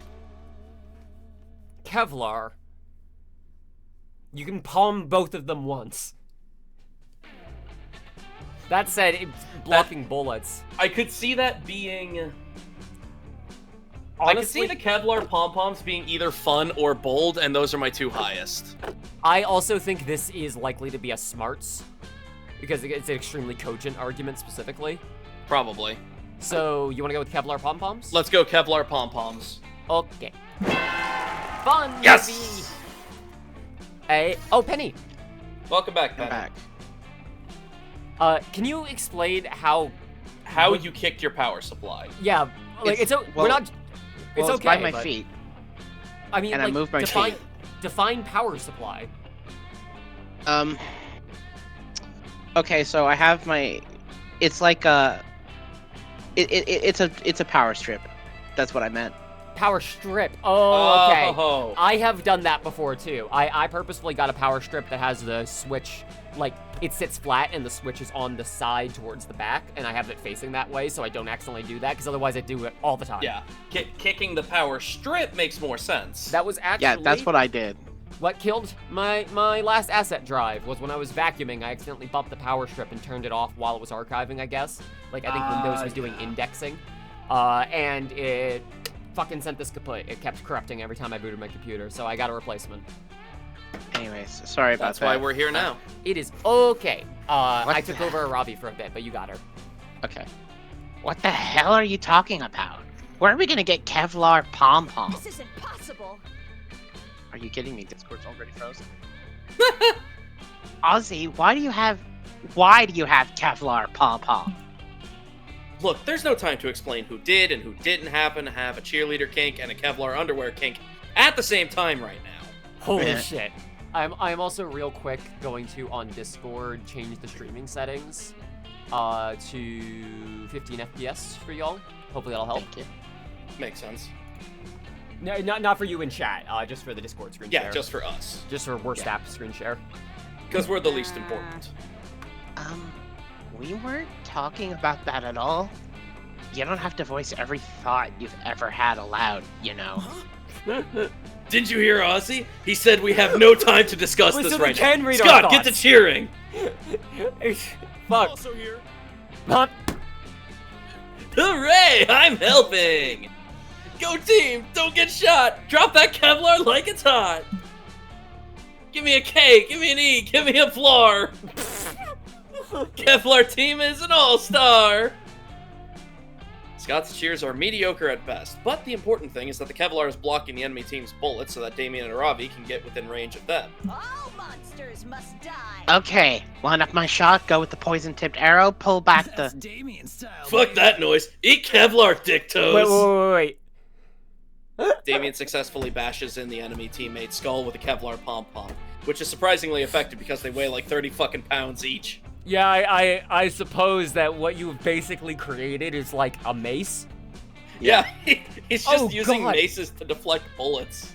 Kevlar. You can palm both of them once. That said, it's blocking bullets.
I could see that being... I could see
Honestly,
the Kevlar pom-poms being either fun or bold, and those are my two highest.
I also think this is likely to be a smarts. Because it's an extremely cogent argument specifically.
Probably.
So, you want to go with Kevlar pom-poms?
Let's go Kevlar pom-poms.
Okay. Fun,
Yes!
Oh, Penny.
Welcome back,
I'm
Penny.
back.
Can you explain how
You kicked your power supply.
Yeah, like we're not. It's
Well,
okay.
by my
but-
feet.
I mean,
and I
like,
moved my feet.
define power supply.
Okay, so I have my. It's like it's a power strip. That's what I meant.
Power strip. Oh, okay.
Oh.
I have done that before too. I purposefully got a power strip that has the switch, like it sits flat and the switch is on the side towards the back, and I have it facing that way so I don't accidentally do that, because otherwise I do it all the time.
Yeah, kicking the power strip makes more sense.
That was actually
Yeah, that's what I did.
what killed my last asset drive, was when I was vacuuming, I accidentally bumped the power strip and turned it off while it was archiving, I guess. Like, I think Windows was doing indexing. And it fucking sent this kaput. It kept corrupting every time I booted my computer, so I got a replacement.
Anyways, sorry about
That's
that.
why we're here now.
It is okay.
What
I took over Aravi for a bit, but you got her.
Okay.
What the hell are you talking about? Where are we gonna get Kevlar pom-poms?
This isn't possible.
Are you kidding me? Discord's already frozen.
Ozzy, why do you have Kevlar pom-pom?
Look, there's no time to explain who did and who didn't happen to have a cheerleader kink and a Kevlar underwear kink at the same time right now.
Holy
Man.
shit. I'm also real quick going to, on Discord, change the streaming settings to 15 FPS for y'all. Hopefully that'll help.
Thank you.
Makes sense.
No, not for you in chat, just for the Discord screen share.
Yeah, just for us.
Just for worst app screen share.
Because we're the least important.
We weren't talking about that at all. You don't have to voice every thought you've ever had aloud, you know.
Didn't you hear Ozzy? He said we have no time to discuss
Listen,
this
we
right
can
now.
read our
Scott, get to
thoughts.
cheering!
Fuck.
Also here.
Huh?
Hooray! I'm helping! Go team! Don't get shot! Drop that Kevlar like it's hot! Give me a K, give me an E, give me a floor! Kevlar team is an all-star! Scott's cheers are mediocre at best, but the important thing is that the Kevlar is blocking the enemy team's bullets so that Damien and Aravi can get within range of them.
All monsters must die.
Okay, line up my shot, go with the poison-tipped arrow, pull back the...
Damien style.
Fuck that noise! Eat Kevlar, dick toes!
Wait.
Damien successfully bashes in the enemy teammate's skull with a Kevlar pom-pom, which is surprisingly effective because they weigh like 30 fucking pounds each.
Yeah, I suppose that what you've basically created is like a mace.
Yeah, he's just
Oh,
using
God.
maces to deflect bullets.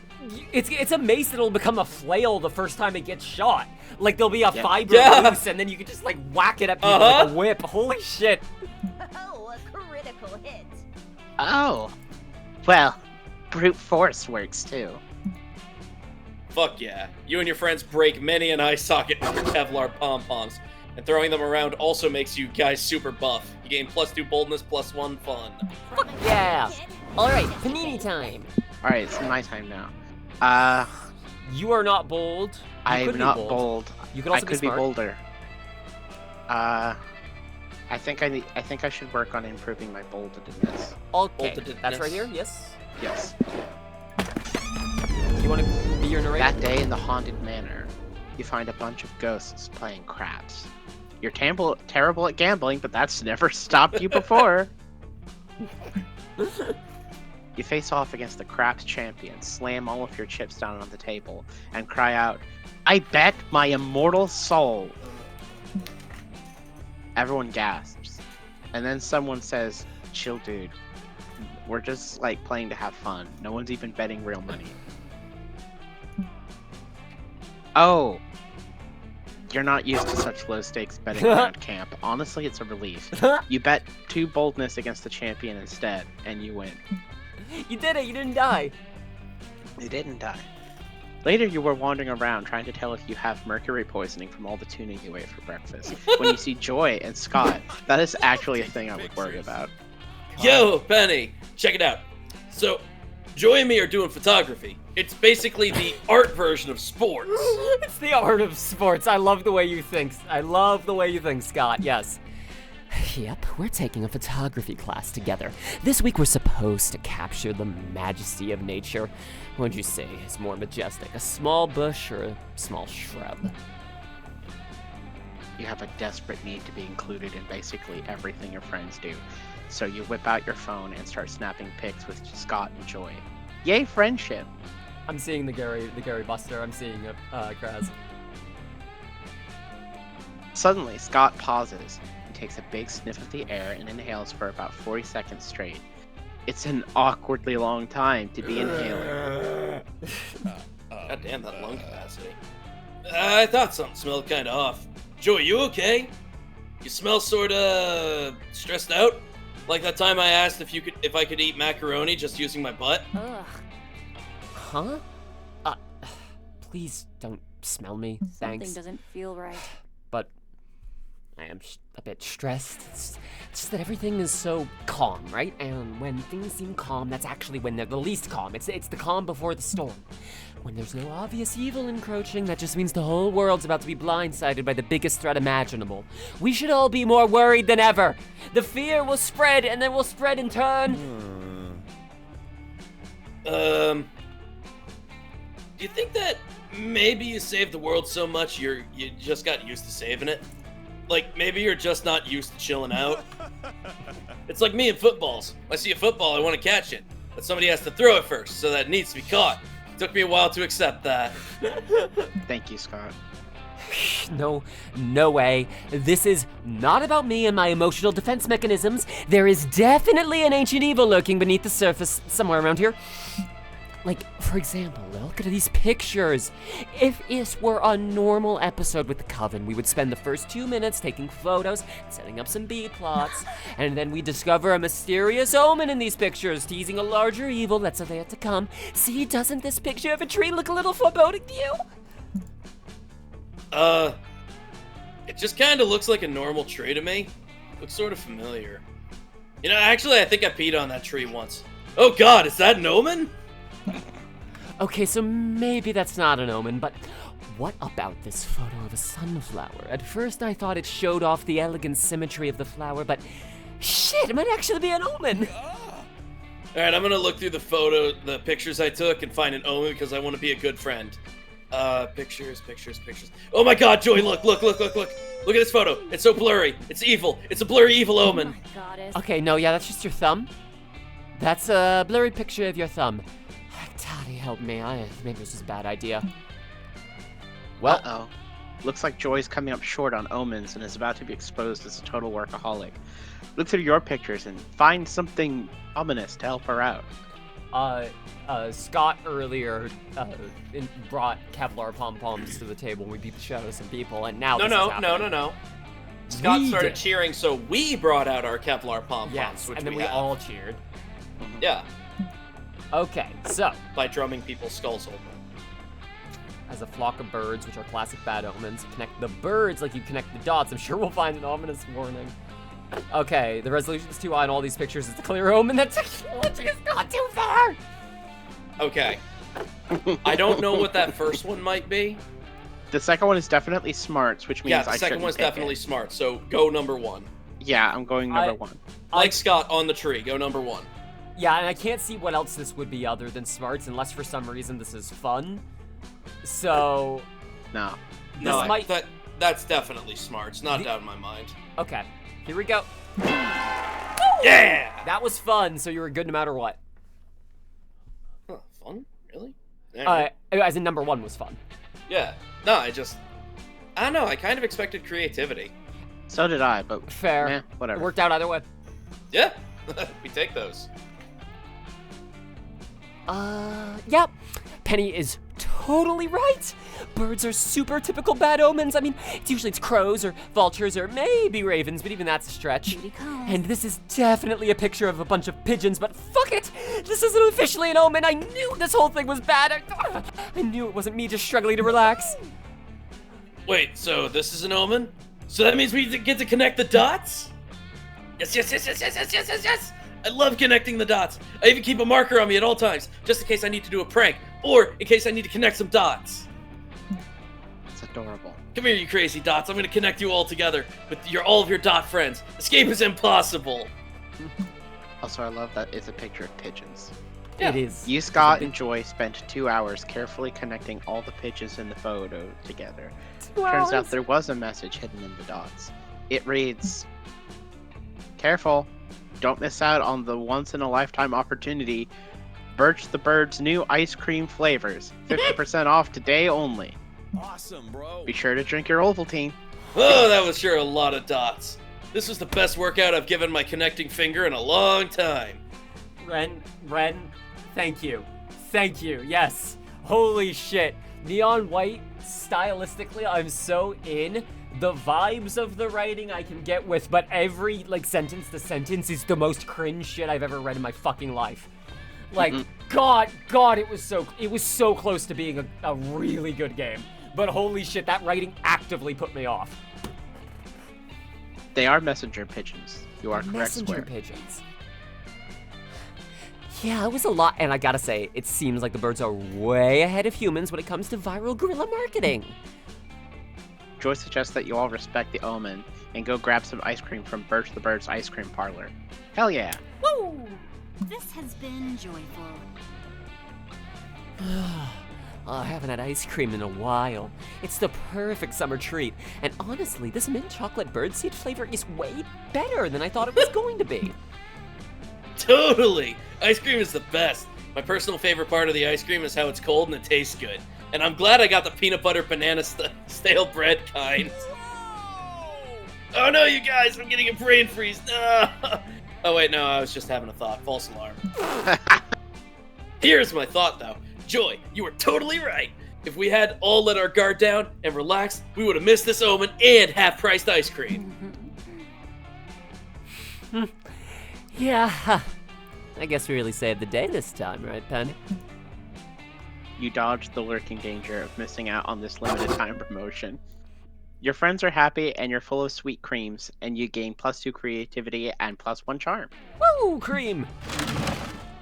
It's a mace that'll become a flail the first time it gets shot. Like there'll be a fiber
Yeah.
loose, and then you can just like whack it at people like a whip. Holy shit!
Oh, a critical hit.
Oh. Well, brute force works too.
Fuck yeah. You and your friends break many an eye socket with your Kevlar pom-poms, and throwing them around also makes you guys super buff. You gain +2 boldness, +1 fun.
Yeah. All right, panini time.
Alright, it's my time now.
You are not bold. You
I'm
could be
not bold.
You could
I
also
could
be
be
smart.
bolder. I think I should work on improving my boldedness.
Okay,
Boldedness.
that's right here. Yes.
Yes.
You want to be your narrator?
That day in the haunted manor, you find a bunch of ghosts playing craps. You're terrible at gambling, but that's never stopped you before. You face off against the craps champion, slam all of your chips down on the table, and cry out, "I bet my immortal soul!" Everyone gasps. And then someone says, "Chill, dude. We're just, like, playing to have fun. No one's even betting real money." Oh. You're not used to such low-stakes betting around camp. Honestly, it's a relief. You bet 2 boldness against the champion instead, and you win.
You did it. You didn't die.
You didn't die. Later, you were wandering around trying to tell if you have mercury poisoning from all the tuna you ate for breakfast. When you see Joy and Scott, that is actually a thing I would worry about.
Yo, Penny, check it out. So, Joy and me are doing photography. It's basically the art version of sports.
It's the art of sports. I love the way you think. I love the way you think, Scott. Yes.
Yep, we're taking a photography class together. This week we're supposed to capture the majesty of nature. What'd you say is more majestic, a small bush or a small shrub?
You have a desperate need to be included in basically everything your friends do. So you whip out your phone and start snapping pics with Scott and Joy. Yay, friendship!
I'm seeing the Gary Buster. I'm seeing Kraz.
Suddenly, Scott pauses and takes a big sniff of the air and inhales for about 40 seconds straight. It's an awkwardly long time to be inhaling.
God damn that lung capacity. I thought something smelled kind of off. Joey, you okay? You smell sorta stressed out? Like that time I asked if I could eat macaroni just using my butt?
Ugh. Huh? Please don't smell me, thanks.
Something doesn't feel right.
But I am a bit stressed. It's just that everything is so calm, right? And when things seem calm, that's actually when they're the least calm. It's the calm before the storm. When there's no obvious evil encroaching, that just means the whole world's about to be blindsided by the biggest threat imaginable. We should all be more worried than ever. The fear will spread, and then will spread in turn.
Do you think that maybe you saved the world so much you just got used to saving it? Like, maybe you're just not used to chilling out? It's like me and footballs. When I see a football, I want to catch it. But somebody has to throw it first, so that it needs to be caught. It took me a while to accept that.
Thank you, Scott.
No way. This is not about me and my emotional defense mechanisms. There is definitely an ancient evil lurking beneath the surface somewhere around here. Like, for example, look at these pictures. If this were a normal episode with the Coven, we would spend the first 2 minutes taking photos, setting up some B-plots, and then we discover a mysterious omen in these pictures, teasing a larger evil that's yet to come. See, doesn't this picture of a tree look a little foreboding to you?
It just kind of looks like a normal tree to me. Looks sort of familiar. You know, actually, I think I peed on that tree once. Oh god, is that an omen?
Okay, so maybe that's not an omen, but what about this photo of a sunflower? At first I thought it showed off the elegant symmetry of the flower, but shit, it might actually be an omen.
Alright, I'm gonna look through the pictures I took and find an omen because I want to be a good friend. Pictures. Oh my god, Joey, look. Look at this photo. It's so blurry. It's evil. It's a blurry evil omen.
Oh my goddess.
Okay, no, yeah, that's just your thumb. That's a blurry picture of your thumb. Daddy, help me. Maybe this is a bad idea. Well,
Uh-oh. Looks like Joy's coming up short on omens and is about to be exposed as a total workaholic. Look through your pictures and find something ominous to help her out.
Scott earlier brought Kevlar pom-poms to the table when we beat the shit out of some people, and now this is happening.
No. Scott
We
started
did.
cheering, so we brought out our Kevlar pom-poms,
Yes,
which
and then we
have.
all cheered.
Yeah,
Okay, so
by drumming people's skulls open.
as a flock of birds, which are classic bad omens, connect the birds like you connect the dots. I'm sure we'll find an ominous warning. Okay, the resolution's too high in all these pictures. It's a clear omen. That technology is not too far.
Okay. I don't know what that first one might be.
The second one is definitely smarts, which means
Yeah, the
I
second
shouldn't
one's
pick
definitely
it.
smart, so go number one.
Yeah, I'm going number one.
Like Scott on the tree, go number one.
Yeah, and I can't see what else this would be other than smarts, unless for some reason this is fun. So,
No.
No,
This might-
that's definitely smarts, not doubt in my mind.
okay, here we go.
Yeah!
That was fun, so you were good no matter what.
Huh, fun? Really? Alright.
As in number one was fun.
Yeah. No, I don't know, I kind of expected creativity.
So did I, but
Fair.
meh,
It
whatever.
worked out either way.
Yeah, we take those.
Yep. Penny is totally right. Birds are super typical bad omens. I mean, it's crows or vultures or maybe ravens, but even that's a stretch.
Here he comes.
And this is definitely a picture of a bunch of pigeons, but fuck it! This isn't officially an omen. I knew this whole thing was bad. I knew it wasn't me just struggling to relax.
Wait, so this is an omen? So that means we get to connect the dots? Yes. I love connecting the dots. I even keep a marker on me at all times, just in case I need to do a prank, or in case I need to connect some dots.
It's adorable.
Come here, you crazy dots. I'm gonna connect you all together with all of your dot friends. Escape is impossible.
Also, I love that it's a picture of pigeons.
Yeah.
It is.
You, Scott, and Joy spent 2 hours carefully connecting all the pigeons in the photo together. Turns out there was a message hidden in the dots. It reads, "Careful, don't miss out on the once-in-a-lifetime opportunity. Birch the Bird's new ice cream flavors. 50% off today only.
Awesome, bro.
Be sure to drink your Ovaltine."
Oh, that was sure a lot of dots. This was the best workout I've given my connecting finger in a long time.
Ren, thank you. Thank you, yes. Holy shit. Neon white, stylistically, I'm so in. The vibes of the writing I can get with, but every, sentence to sentence is the most cringe shit I've ever read in my fucking life. God, it was so close to being a really good game. But holy shit, that writing actively put me off.
They are messenger pigeons. You are correct,
Messenger
Square.
pigeons. Yeah, it was a lot, and I gotta say, it seems like the birds are way ahead of humans when it comes to viral guerrilla marketing.
Joy suggests that you all respect the omen and go grab some ice cream from Birch the Bird's ice cream parlor. Hell yeah.
Woo! This has been joyful.
I haven't had ice cream in a while. It's the perfect summer treat, and honestly, this mint chocolate birdseed flavor is way better than I thought it was going to be.
Totally! Ice cream is the best. My personal favorite part of the ice cream is how it's cold and it tastes good. And I'm glad I got the peanut butter banana stale bread kind. Oh no, you guys, I'm getting a brain freeze. No. Oh wait, no, I was just having a thought. False alarm. Here's my thought though. Joy, you were totally right. If we had all let our guard down and relaxed, we would have missed this omen and half-priced ice cream.
Yeah, I guess we really saved the day this time, right, Pen?
You dodged the lurking danger of missing out on this limited time promotion. Your friends are happy and you're full of sweet creams, and you gain +2 creativity and +1 charm.
Woo, cream!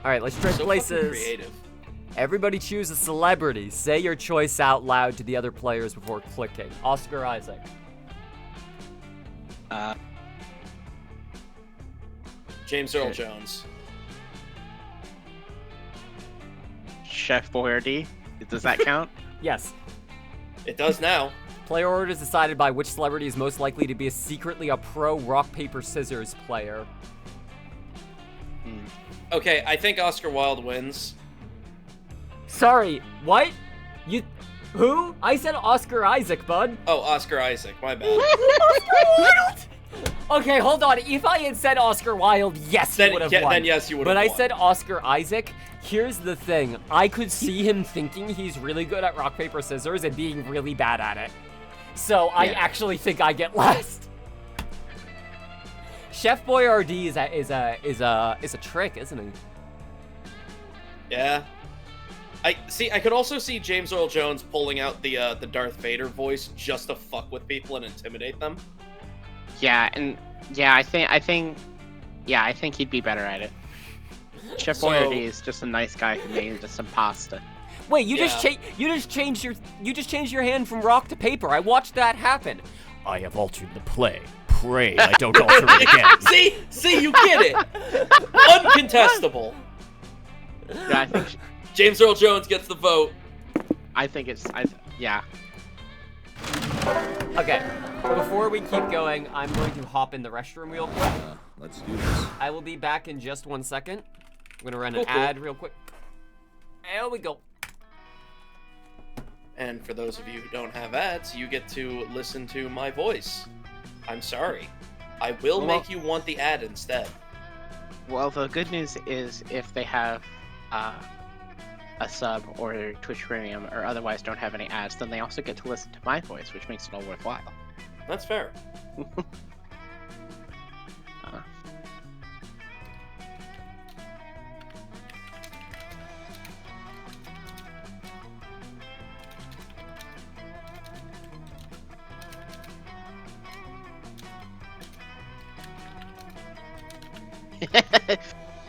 Alright, let's trade
So
places.
fucking creative.
Everybody choose a celebrity. Say your choice out loud to the other players before clicking. Oscar Isaac.
James Earl Jones.
Chef Boyardee, does that count?
Yes.
It does now.
Player order is decided by which celebrity is most likely to be secretly a pro rock, paper, scissors player.
Okay, I think Oscar Wilde wins.
Sorry, what? Who? I said Oscar Isaac, bud.
Oh, Oscar Isaac, my bad.
Okay, hold on. If I had said Oscar Wilde, yes, he would have won.
Then yes, you would have
But
won.
I said Oscar Isaac. Here's the thing. I could see him thinking he's really good at rock, paper, scissors and being really bad at it. So I actually think I get last. Chef Boyardee is a trick, isn't he?
Yeah. I could also see James Earl Jones pulling out the Darth Vader voice just to fuck with people and intimidate them.
Yeah, and I think he'd be better at it. Chef
So-
Boyardee is just a nice guy who made us some pasta.
Wait, you just changed your hand from rock to paper. I watched that happen. I have altered the play. Pray I don't alter it again.
See, you get it. Uncontestable.
Yeah, I think
James Earl Jones gets the vote.
yeah.
Okay, before we keep going, I'm going to hop in the restroom real quick.
Let's do this.
I will be back in just 1 second. I'm gonna run an
Cool.
ad real quick. There we go.
And for those of you who don't have ads, you get to listen to my voice. I'm sorry. I will
Well-
make you want the ad instead.
Well, the good news is if they have a sub or Twitch Premium or otherwise don't have any ads, then they also get to listen to my voice, which makes it all worthwhile.
That's fair.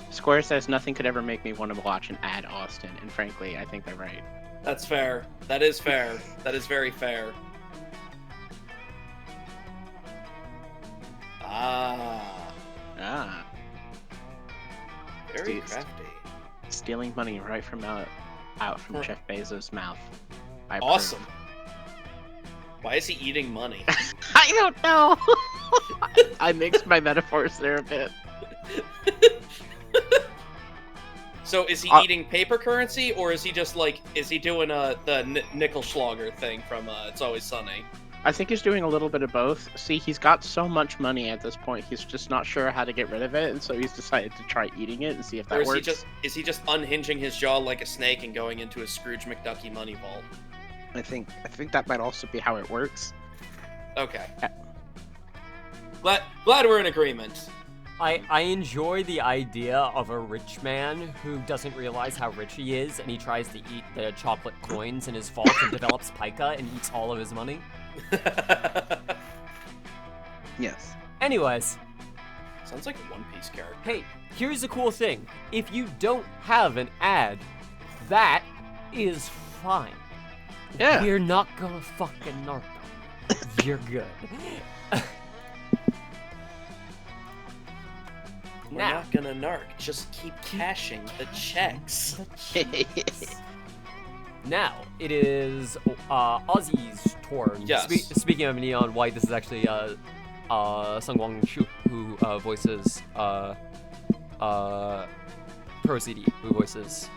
Square says nothing could ever make me want to watch an ad Austin, and frankly, I think they're right.
That's fair. That is fair. That is very fair. Ah, very
Dude.
crafty.
Stealing money right from out from Jeff Bezos' mouth. I approve.
Awesome. Why is he eating money?
I don't know. I mixed my metaphors there a bit.
So is he eating paper currency, or is he just like, is he doing the nickel schlager thing from It's Always Sunny?
I think he's doing a little bit of both. See, he's got so much money at this point, he's just not sure how to get rid of it, and so he's decided to try eating it and see if that
Or is
works.
is he just unhinging his jaw like a snake and going into a Scrooge McDucky money vault?
I think that might also be how it works.
Okay.
Yeah.
Glad we're in agreement.
I enjoy the idea of a rich man who doesn't realize how rich he is, and he tries to eat the chocolate coins in his vault and develops pica and eats all of his money.
Yes.
Anyways,
Sounds like a One Piece character.
hey, here's the cool thing. If you don't have an ad, that is fine.
Yeah.
We're not gonna fucking narc them. You're good.
We're
Now.
not gonna narc. Just keep cashing the checks.
Now, it is Ozzy's turn.
Yes.
Speaking of Neon White, this is actually Sungwon Shu, who voices Pro CD, who voices...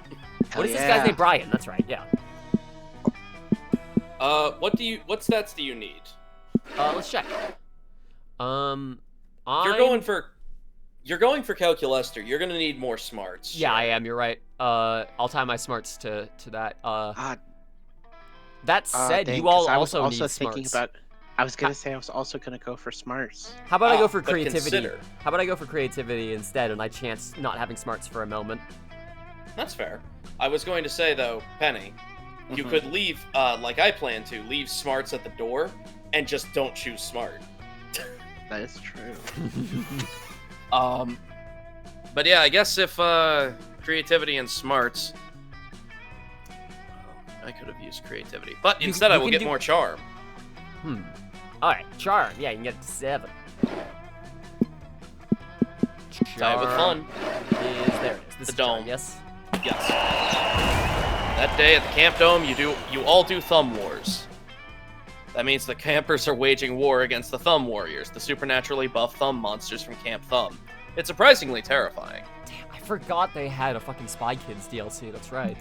What is this guy's name? Brian, that's right, yeah.
What stats do you need?
Let's check.
You're going for Calculester. You're gonna need more smarts.
Yeah, I am, you're right. I'll tie my smarts to that. That said,
dang,
you all
'cause I was
also need
thinking
smarts.
about. I was gonna say I was also gonna go for smarts.
How about I go for
but
creativity?
consider.
How about I go for creativity instead, and I chance not having smarts for a moment?
That's fair. I was going to say though, Penny, you could leave, like I plan to, leave smarts at the door, and just don't choose smart.
That is true.
But yeah, I guess if creativity and smarts, I could have used creativity, but instead I will get more charm.
Alright, charm. Yeah, you can get 7.
Tie it with fun.
There it is. This
The
is charm,
dome.
yes?
Yes. That day at the Camp Dome, you all do Thumb Wars. That means the campers are waging war against the Thumb Warriors, the supernaturally buff thumb monsters from Camp Thumb. It's surprisingly terrifying.
Damn, I forgot they had a fucking Spy Kids DLC, that's right.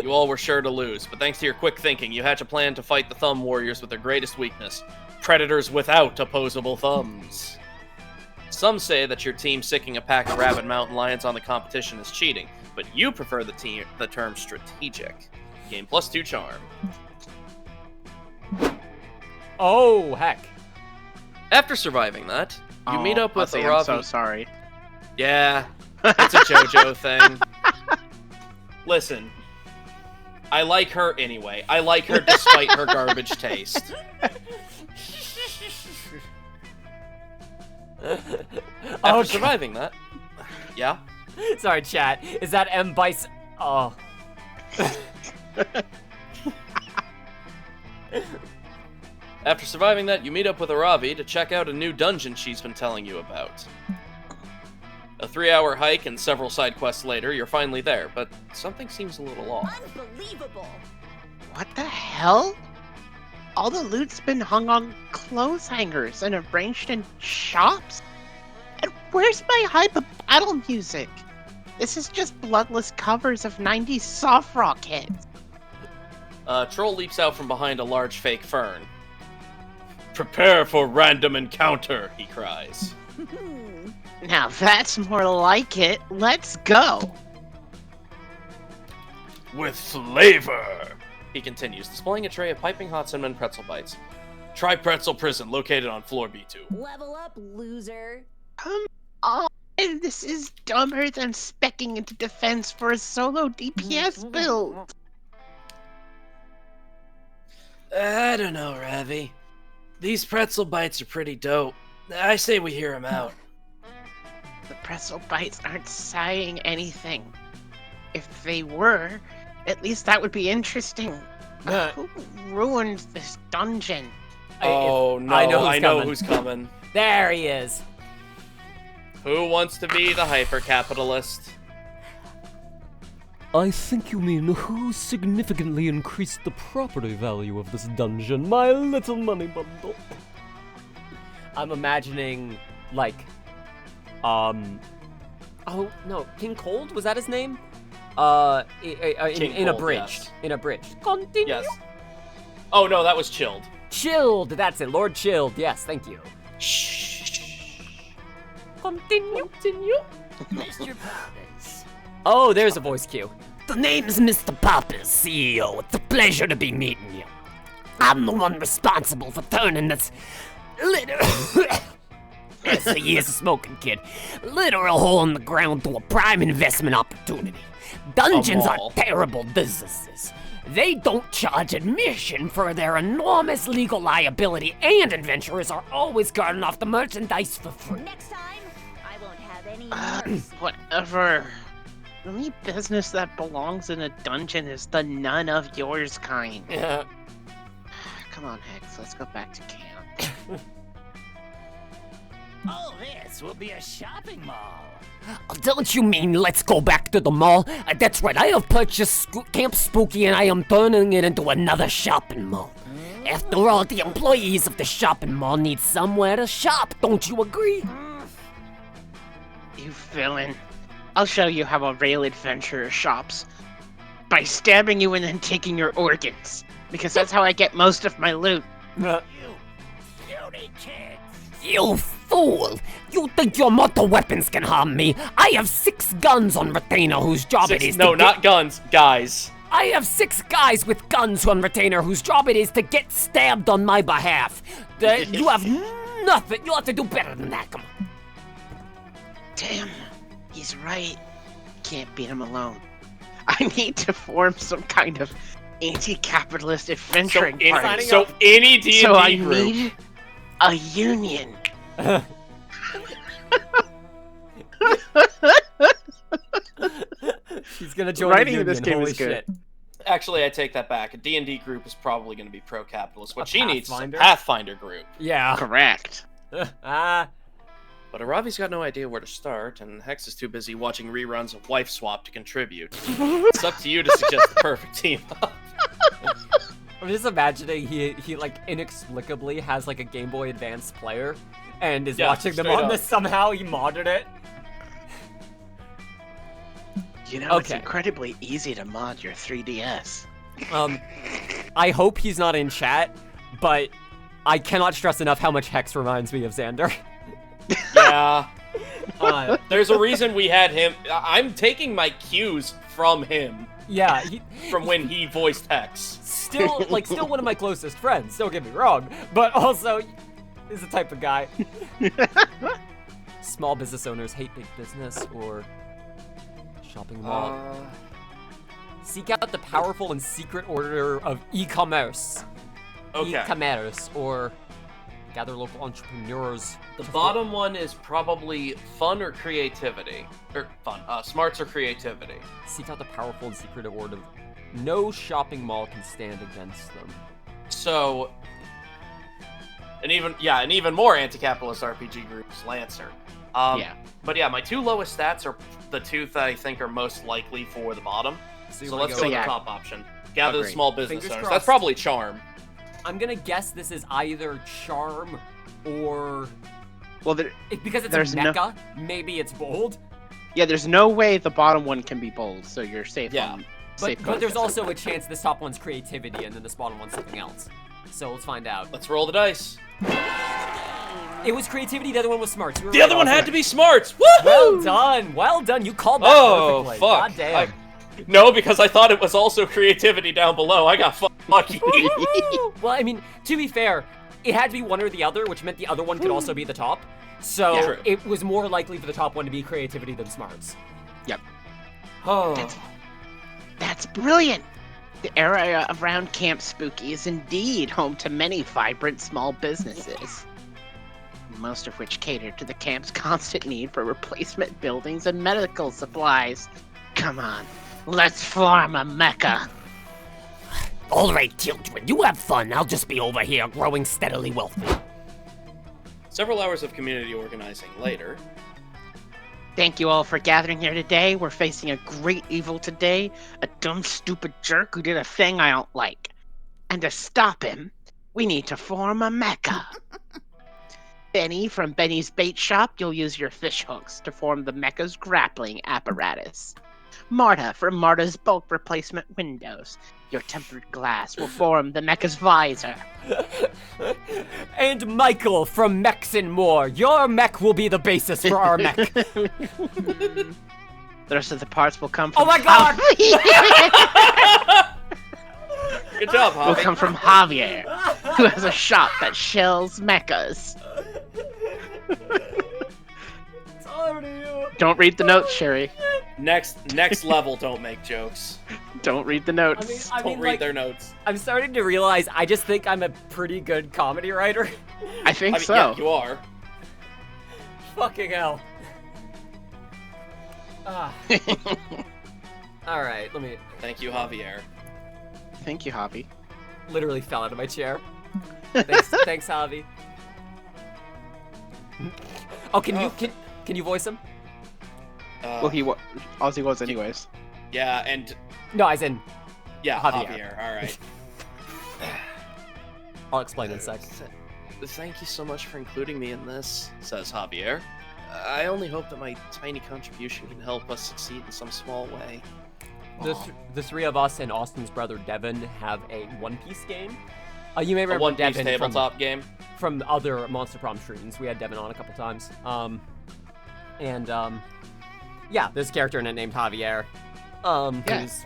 You all were sure to lose, but thanks to your quick thinking, you hatch a plan to fight the Thumb Warriors with their greatest weakness: predators without opposable thumbs. Some say that your team sicking a pack of rabid mountain lions on the competition is cheating, but you prefer the term strategic. Game +2 charm.
Oh, heck.
After surviving that, you meet up with
Ozzy,
Aravi.
I'm so sorry.
Yeah, it's a JoJo thing. Listen, I like her anyway. I like her despite her garbage taste. After surviving that, yeah.
Sorry, chat. Is that M. Bice? Oh.
After surviving that, you meet up with Aravi to check out a new dungeon she's been telling you about. A 3-hour hike and several side quests later, you're finally there, but something seems a little off.
Unbelievable.
What the hell? All the loot's been hung on clothes hangers and arranged in shops? And where's my hype battle music? This is just bloodless covers of 90s soft rock hits.
Troll leaps out from behind a large fake fern. Prepare for random encounter, he cries.
Now that's more like it. Let's go.
With flavor, he continues, displaying a tray of piping hot cinnamon pretzel bites. Try Pretzel Prison, located on floor B2.
Level up, loser.
Come on. This is dumber than speccing into defense for a solo DPS build.
I don't know, Ravi. These pretzel bites are pretty dope. I say we hear him out.
The pretzel bites aren't saying anything. If they were, at least that would be interesting. Who ruined this dungeon?
Oh no,
I know
who's coming.
There he is.
Who wants to be the hyper-capitalist?
I think you mean who significantly increased the property value of this dungeon, my little money bundle.
I'm imagining, like, oh no, King Cold, was that his name? In a
Cold,
bridge.
yes.
In a bridge. Continue.
Yes. Oh no, that was Chilled.
Chilled, that's it, Lord Chilled. Yes, thank you.
Shh.
Continue.
Mr. Poppins.
Oh, there's a voice cue.
The name's Mr. Poppins, CEO. It's a pleasure to be meeting you. I'm the one responsible for turning this That's the years of smoking, kid. Literal hole in the ground to a prime investment opportunity. Dungeons are
mall.
terrible businesses. They don't charge admission for their enormous legal liability, and adventurers are always carting off the merchandise for free.
Next time, I won't have any nerves.
Whatever. The only business that belongs in a dungeon is the none of yours kind. Come on, Hex, let's go back to camp.
Oh, this will be a shopping mall.
Don't you mean let's go back to the mall? That's right, I have purchased Camp Spooky and I am turning it into another shopping mall. After all, the employees of the shopping mall need somewhere to shop, don't you agree?
You villain. I'll show you how a real adventurer shops. By stabbing you and then taking your organs. Because that's how I get most of my loot.
Cutie kids.
You fool! You think your mortal weapons can harm me? I have 6 guns on retainer whose job it is
No,
to
not guns, guys.
I have 6 guys with guns on retainer whose job it is to get stabbed on my behalf. You have nothing. You'll have to do better than that. Come on.
Damn, he's right. Can't beat him alone. I need to form some kind of anti-capitalist adventuring party.
So any D&D
So I
group.
need a union.
He's gonna join
Writing
the
in this
union,
game
holy
is good.
shit.
Actually, I take that back. A D&D group is probably going to be pro-capitalist. What
A
she needs is a
Pathfinder?
Pathfinder group.
Yeah.
Correct.
Ah.
But Aravi's got no idea where to start, and Hex is too busy watching reruns of Wife Swap to contribute. It's up to you to suggest the perfect team up.
I'm just imagining he like inexplicably has like a Game Boy Advance player and is
Yeah,
watching them
straight
on
up.
this somehow. He modded it.
You know, it's
Okay.
incredibly easy to mod your 3DS.
I hope he's not in chat, but I cannot stress enough how much Hex reminds me of Xander.
Yeah.
Uh,
There's a reason we had him. I'm taking my cues from him,
yeah,
from when he voiced Hex.
still one of my closest friends. Don't get me wrong, but also is the type of guy. Small business owners hate big business or shopping mall. Seek out the powerful and secret order of e-commerce.
Okay.
E-commerce, or gather local entrepreneurs.
The bottom one is probably fun or creativity. Or fun. Smarts or creativity.
Seek out the powerful and secret order. No shopping mall can stand against them.
So, an even more anti-capitalist RPG group is Lancer.
Yeah.
But yeah, my 2 lowest stats are the 2 that I think are most likely for the bottom.
you
So
wanna
let's go with
yeah.
the top option. Gather the
Agreed.
small business
Fingers
owners.
crossed.
That's probably Charm.
I'm gonna guess this is either Charm or
Well,
because it's
There's
a
no-
mecha. Maybe it's bold.
there's no way the bottom one can be bold, so you're safe
Yeah.
on.
But,
safe
but there's
on-
also a chance this top one's creativity and then this bottom one's something else. So let's find out.
Let's roll the dice.
It was creativity. The other one was smarts. You were
The
right,
other one
Oscar.
had to be Smarts. Woohoo!
Well done. Well done. You called that
Oh,
perfectly.
fuck.
God damn.
No, because I thought it was also creativity down below. I got fucking lucky.
Well, I mean, to be fair, it had to be one or the other, which meant the other one could also be the top. So
Yeah. True.
it was more likely for the top one to be creativity than smarts.
Oh.
That's brilliant! The area around Camp Spooky is indeed home to many vibrant small businesses, most of which cater to the camp's constant need for replacement buildings and medical supplies. Come on, let's form a mecca.
All right, children, you have fun. I'll just be over here growing steadily wealthy.
Several hours of community organizing later.
Thank you all for gathering here today. We're facing a great evil today, a dumb, stupid jerk who did a thing I don't like. And to stop him, we need to form a mecha. Benny from Benny's Bait Shop, you'll use your fish hooks to form the mecha's grappling apparatus. Marta from Marta's bulk replacement windows, your tempered glass will form the mecha's visor.
And Michael from Mechs and More, your mech will be the basis for our mech.
The rest of the parts will come from
Oh my god!
Good job,
will
Javi.
come from Javier, who has a shop that shells mechas.
It's all to you.
Don't read the notes, Sheri.
Next level, don't make jokes.
Don't read the notes.
Don't read their notes.
I'm starting to realize I just think I'm a pretty good comedy writer.
I think
I mean,
so.
yeah, you are.
Fucking hell. Ah. Alright, let me...
Thank you, Javier.
Thank you, Javi.
Literally fell out of my chair. Thanks, Javi. Oh, can you voice him?
Well, Ozzy was anyways.
Yeah, and
No, as in,
yeah,
Javier.
Javier. All right.
I'll explain in a sec.
Thank you so much for including me in this, says Javier. I only hope that my tiny contribution can help us succeed in some small way.
The three of us and Austin's brother Devin have a One Piece game. You may
A
remember
One Piece
Devin
tabletop game.
from other Monster Prom streams. We had Devin on a couple times. Yeah, there's a character in it named Javier. Who's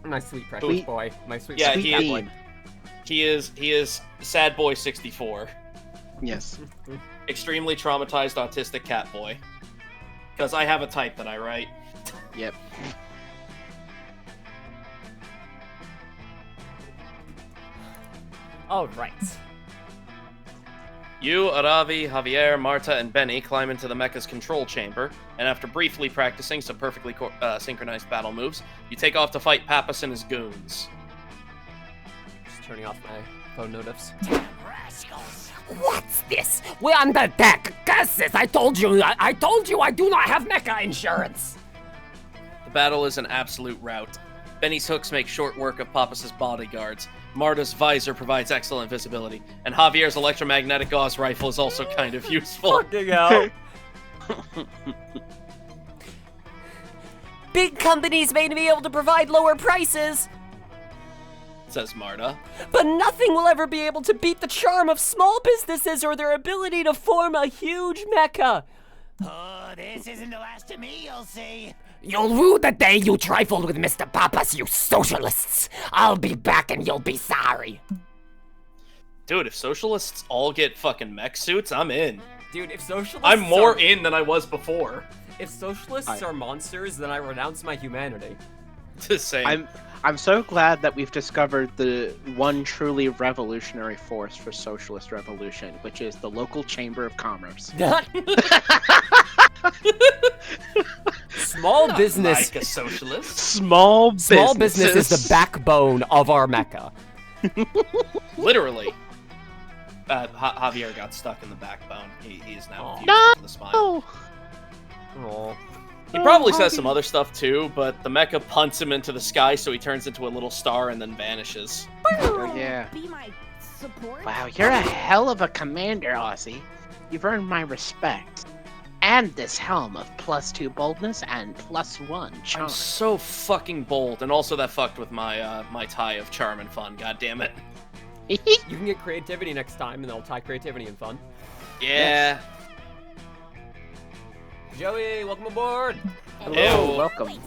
my sweet precious boy. My sweet
Yeah,
precious cat boy.
He is Sad Boy 64.
Yes.
Extremely traumatized autistic cat boy. Because I have a type that I write.
Yep.
All right.
You, Aravi, Javier, Marta, and Benny climb into the mecha's control chamber, and after briefly practicing some perfectly synchronized battle moves, you take off to fight Pappas and his goons.
Just turning off my phone notifs.
What's this? We're under attack. Curses! I told you I do not have mecha insurance.
The battle is an absolute rout. Benny's hooks make short work of Pappas' bodyguards. Marta's visor provides excellent visibility, and Javier's electromagnetic gauze rifle is also kind of useful.
Fucking hell.
Big companies may be able to provide lower prices,
Says Marta.
but nothing will ever be able to beat the charm of small businesses or their ability to form a huge mecha.
Oh, this isn't the last of me, you'll see.
You'll rue the day you trifled with Mr. Pappas, you socialists. I'll be back and you'll be sorry.
Dude, if socialists all get fucking mech suits, I'm in.
Dude, if socialists
I'm more in than I was before.
If socialists are monsters, then I renounce my humanity.
Just saying.
I'm so glad that we've discovered the one truly revolutionary force for socialist revolution, which is the local chamber of commerce.
Small business.
Like a socialist.
Small
Business is the backbone of our mecha.
Literally. Javier got stuck in the backbone. He is now fused to the spine.
Aw.
He probably says some other stuff too, but the mecha punts him into the sky, so he turns into a little star and then vanishes.
Oh, yeah.
Be my support.
Wow, you're a hell of a commander, Ozzy. You've earned my respect. And this helm of +2 boldness and +1 charm.
I'm so fucking bold, and also that fucked with my my tie of charm and fun. God damn it.
You can get creativity next time, and they'll tie creativity and fun.
Yeah.
Joey, welcome aboard.
Hello.
Welcome.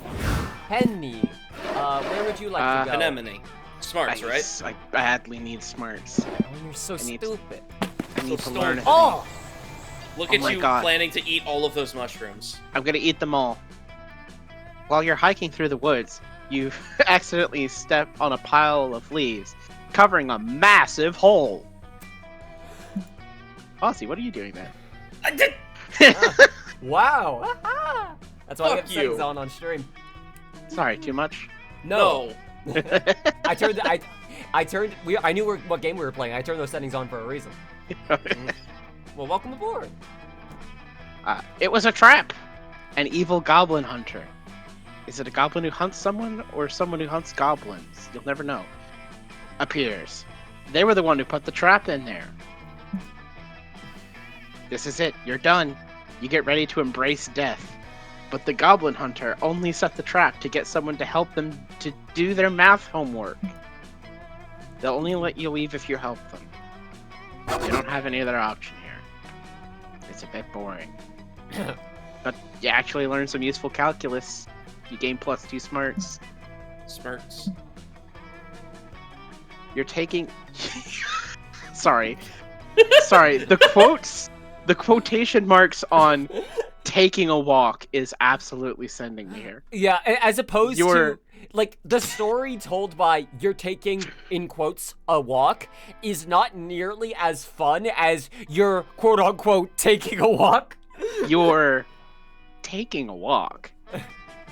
Penny, where would you like to go?
Anemone. Smarts, right?
I badly need smarts.
Oh, you're so
I need-
stupid.
I need to
stupid.
learn.
Oh!
Look
Oh
at
my
you
God.
planning to eat all of those mushrooms.
I'm gonna eat them all. While you're hiking through the woods, you accidentally step on a pile of leaves, covering a massive hole. Ozzy, what are you doing there?
I did.
Wow! That's why I
Fuck
have settings
you.
on stream.
Sorry, too much?
No.
I turned I knew what game we were playing. I turned those settings on for a reason. Well, welcome aboard.
It was a trap. An evil goblin hunter. Is it a goblin who hunts someone or someone who hunts goblins? You'll never know. Appears. They were the one who put the trap in there. This is it. You're done. You get ready to embrace death. But the goblin hunter only set the trap to get someone to help them to do their math homework. They'll only let you leave if you help them. You don't have any other option here. It's a bit boring. But you actually learn some useful calculus. You gain +2 smarts.
Smirks.
You're taking... Sorry. The quotation marks on taking a walk is absolutely sending me here.
Yeah, as opposed to, like, the story told by you're taking, in quotes, a walk is not nearly as fun as you're, quote-unquote, taking a walk.
You're taking a walk,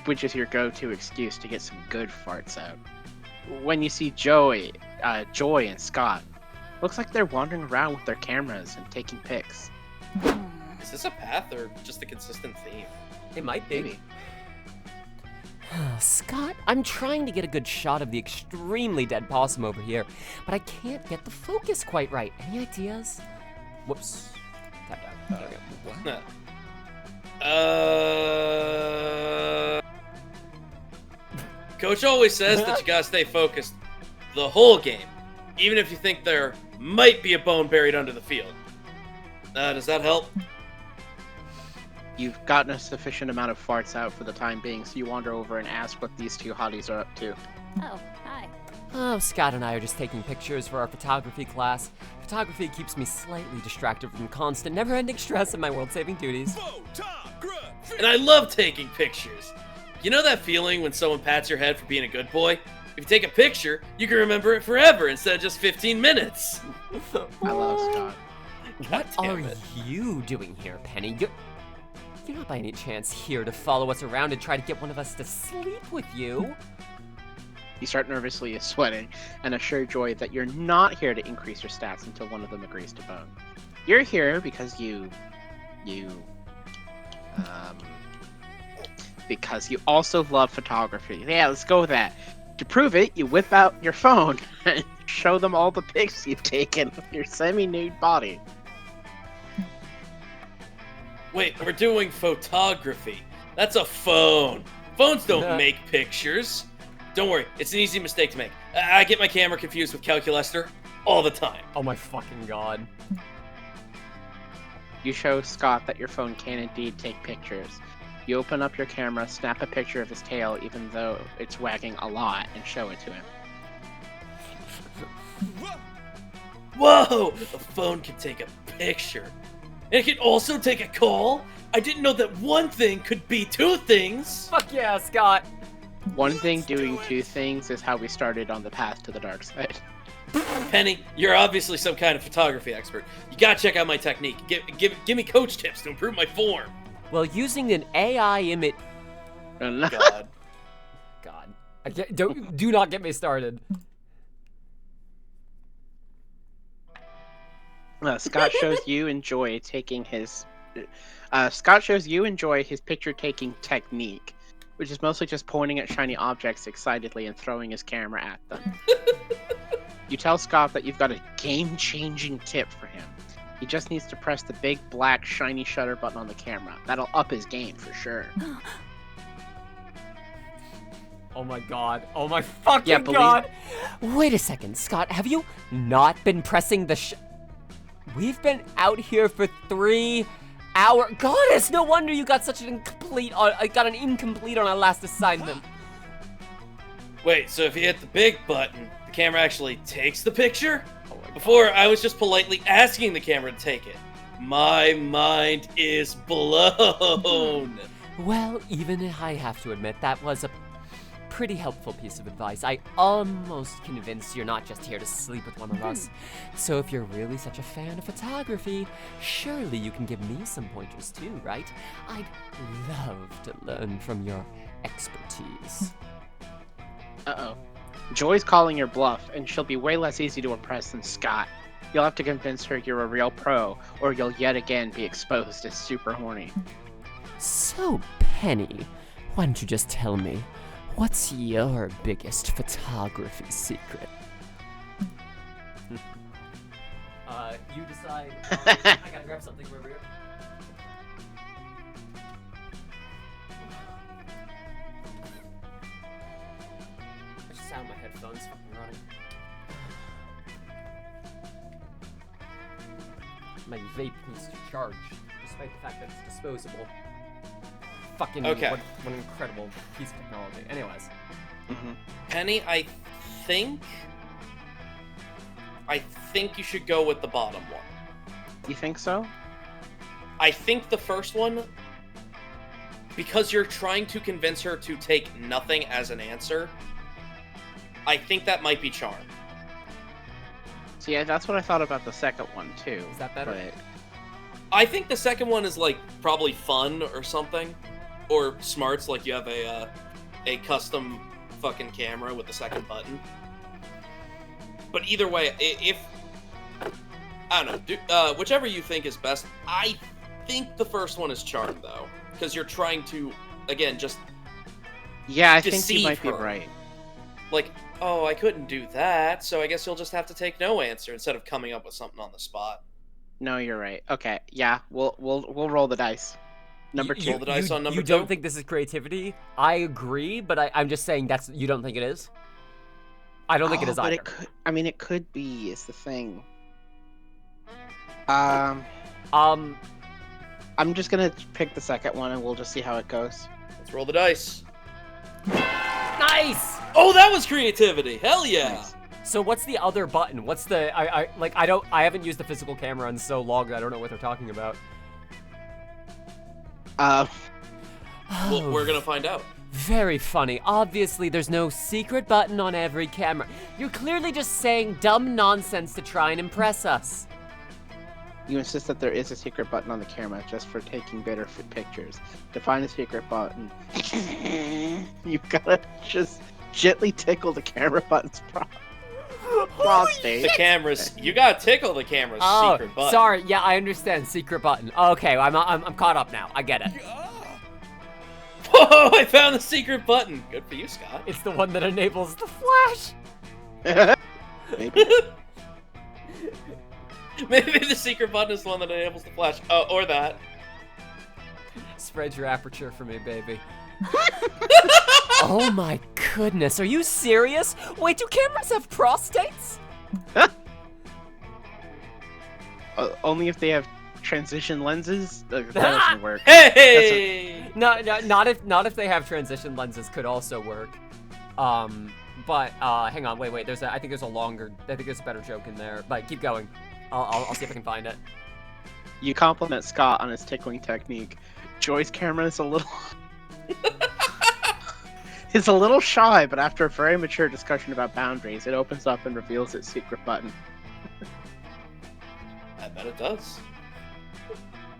which is your go-to excuse to get some good farts out. When you see Joy and Scott, looks like they're wandering around with their cameras and taking pics.
Is this a path or just a consistent theme?
It might be.
Maybe.
Scott, I'm trying to get a good shot of the extremely dead possum over here, but I can't get the focus quite right. Any ideas? Whoops. Tap down. There we go.
Coach always says that you gotta stay focused the whole game, even if you think there might be a bone buried under the field. Does that help?
You've gotten a sufficient amount of farts out for the time being, so you wander over and ask what these two hotties are up to.
Oh, hi.
Oh, Scott and I are just taking pictures for our photography class. Photography keeps me slightly distracted from constant, never-ending stress of my world-saving duties.
And I love taking pictures. You know that feeling when someone pats your head for being a good boy? If you take a picture, you can remember it forever instead of just 15 minutes.
I love Scott.
What
damn
are
it.
you doing here, Penny? You're not by any chance here to follow us around and try to get one of us to sleep with you.
You start nervously sweating and assure Joy that you're not here to increase your stats until one of them agrees to bone. You're here because because you also love photography. Yeah, let's go with that. To prove it, you whip out your phone and show them all the pics you've taken of your semi-nude body.
Wait, we're doing photography. That's a phone. Phones don't make pictures. Don't worry, it's an easy mistake to make. I get my camera confused with Calculaster all the time.
Oh my fucking god.
You show Scott that your phone can indeed take pictures. You open up your camera, snap a picture of his tail even though it's wagging a lot, and show it to him.
Whoa! A phone can take a picture. And it can also take a call? I didn't know that one thing could be two things!
Fuck yeah, Scott!
One thing doing two things is how we started on the path to the dark side.
Penny, you're obviously some kind of photography expert. You gotta check out my technique. Give me coach tips to improve my form.
Well, using an AI image...
God.
God. Do not get me started.
Scott shows you and Joy taking his... Scott shows you and Joy his picture-taking technique, which is mostly just pointing at shiny objects excitedly and throwing his camera at them. You tell Scott that you've got a game-changing tip for him. He just needs to press the big, black, shiny shutter button on the camera. That'll up his game for sure.
Oh my god. Oh my fucking god. Wait a second, Scott. Have you not been pressing the We've been out here for 3 hours. Goddess, no wonder you got such an incomplete on our last assignment.
Wait, so if you hit the big button, the camera actually takes the picture? Before, I was just politely asking the camera to take it. My mind is blown.
Well, even if I have to admit, that was a pretty helpful piece of advice. I almost convinced you're not just here to sleep with one of us. So if you're really such a fan of photography, surely you can give me some pointers too, right? I'd love to learn from your expertise.
Uh-oh. Joy's calling your bluff, and she'll be way less easy to impress than Scott. You'll have to convince her you're a real pro, or you'll yet again be exposed as super horny.
So, Penny, why don't you just tell me, what's your biggest photography secret?
You decide. I gotta grab something from over here. I just sound my headphones fucking running. My vape needs to charge, despite the fact that it's disposable. Fucking
Okay.
what an incredible piece of technology. Anyways.
Penny, I think you should go with the bottom one.
You think so?
I think the first one, because you're trying to convince her to take nothing as an answer, I think that might be charm.
So yeah, that's what I thought about the second one too.
Is that better?
But
I think the second one is like probably fun or something, or smarts, like you have a custom fucking camera with the second button. But either way, if I don't know, whichever you think is best. I think the first one is charm though, because you're trying to again just
yeah, I think you
deceive
might be
her.
right.
Like, oh, I couldn't do that, so I guess you'll just have to take no answer instead of coming up with something on the spot.
No, you're right. Okay, yeah, we'll roll the dice. Number two.
Roll the dice on number
You
two?
don't think this is creativity? I agree, but I'm just saying you don't think it is? I don't think it is
but
either.
it could be. Is the thing.
Um,
I'm just gonna pick the second one, and we'll just see how it goes.
Let's roll the dice.
Nice!
Oh, that was creativity! Hell yeah!
Nice.
So what's the other button? What's the I haven't used the physical camera in so long that I don't know what they're talking about.
Well, we're gonna find out.
Very funny. Obviously, there's no secret button on every camera. You're clearly just saying dumb nonsense to try and impress us.
You insist that there is a secret button on the camera just for taking better pictures. To find the secret button, you've gotta just gently tickle the camera button's prostate.
The cameras. You gotta tickle the camera's
Oh,
secret button.
sorry. Yeah, I understand. Secret button. Okay, I'm caught up now. I get it.
Whoa! I found the secret button. Good for you, Scott.
It's the one that enables the flash.
Maybe.
Maybe the secret button is the one that enables the flash. Oh, or that.
Spread your aperture for me, baby. Oh my goodness, are you serious? Wait, do cameras have prostates?
Only if they have transition lenses. That doesn't work.
Hey!
No, not if they have transition lenses could also work. But hang on, wait. I think there's a better joke in there. But keep going. I'll see if I can find it.
You compliment Scott on his tickling technique. Joy's camera is a little... It's a little shy, but after a very mature discussion about boundaries, it opens up and reveals its secret button.
I bet it does.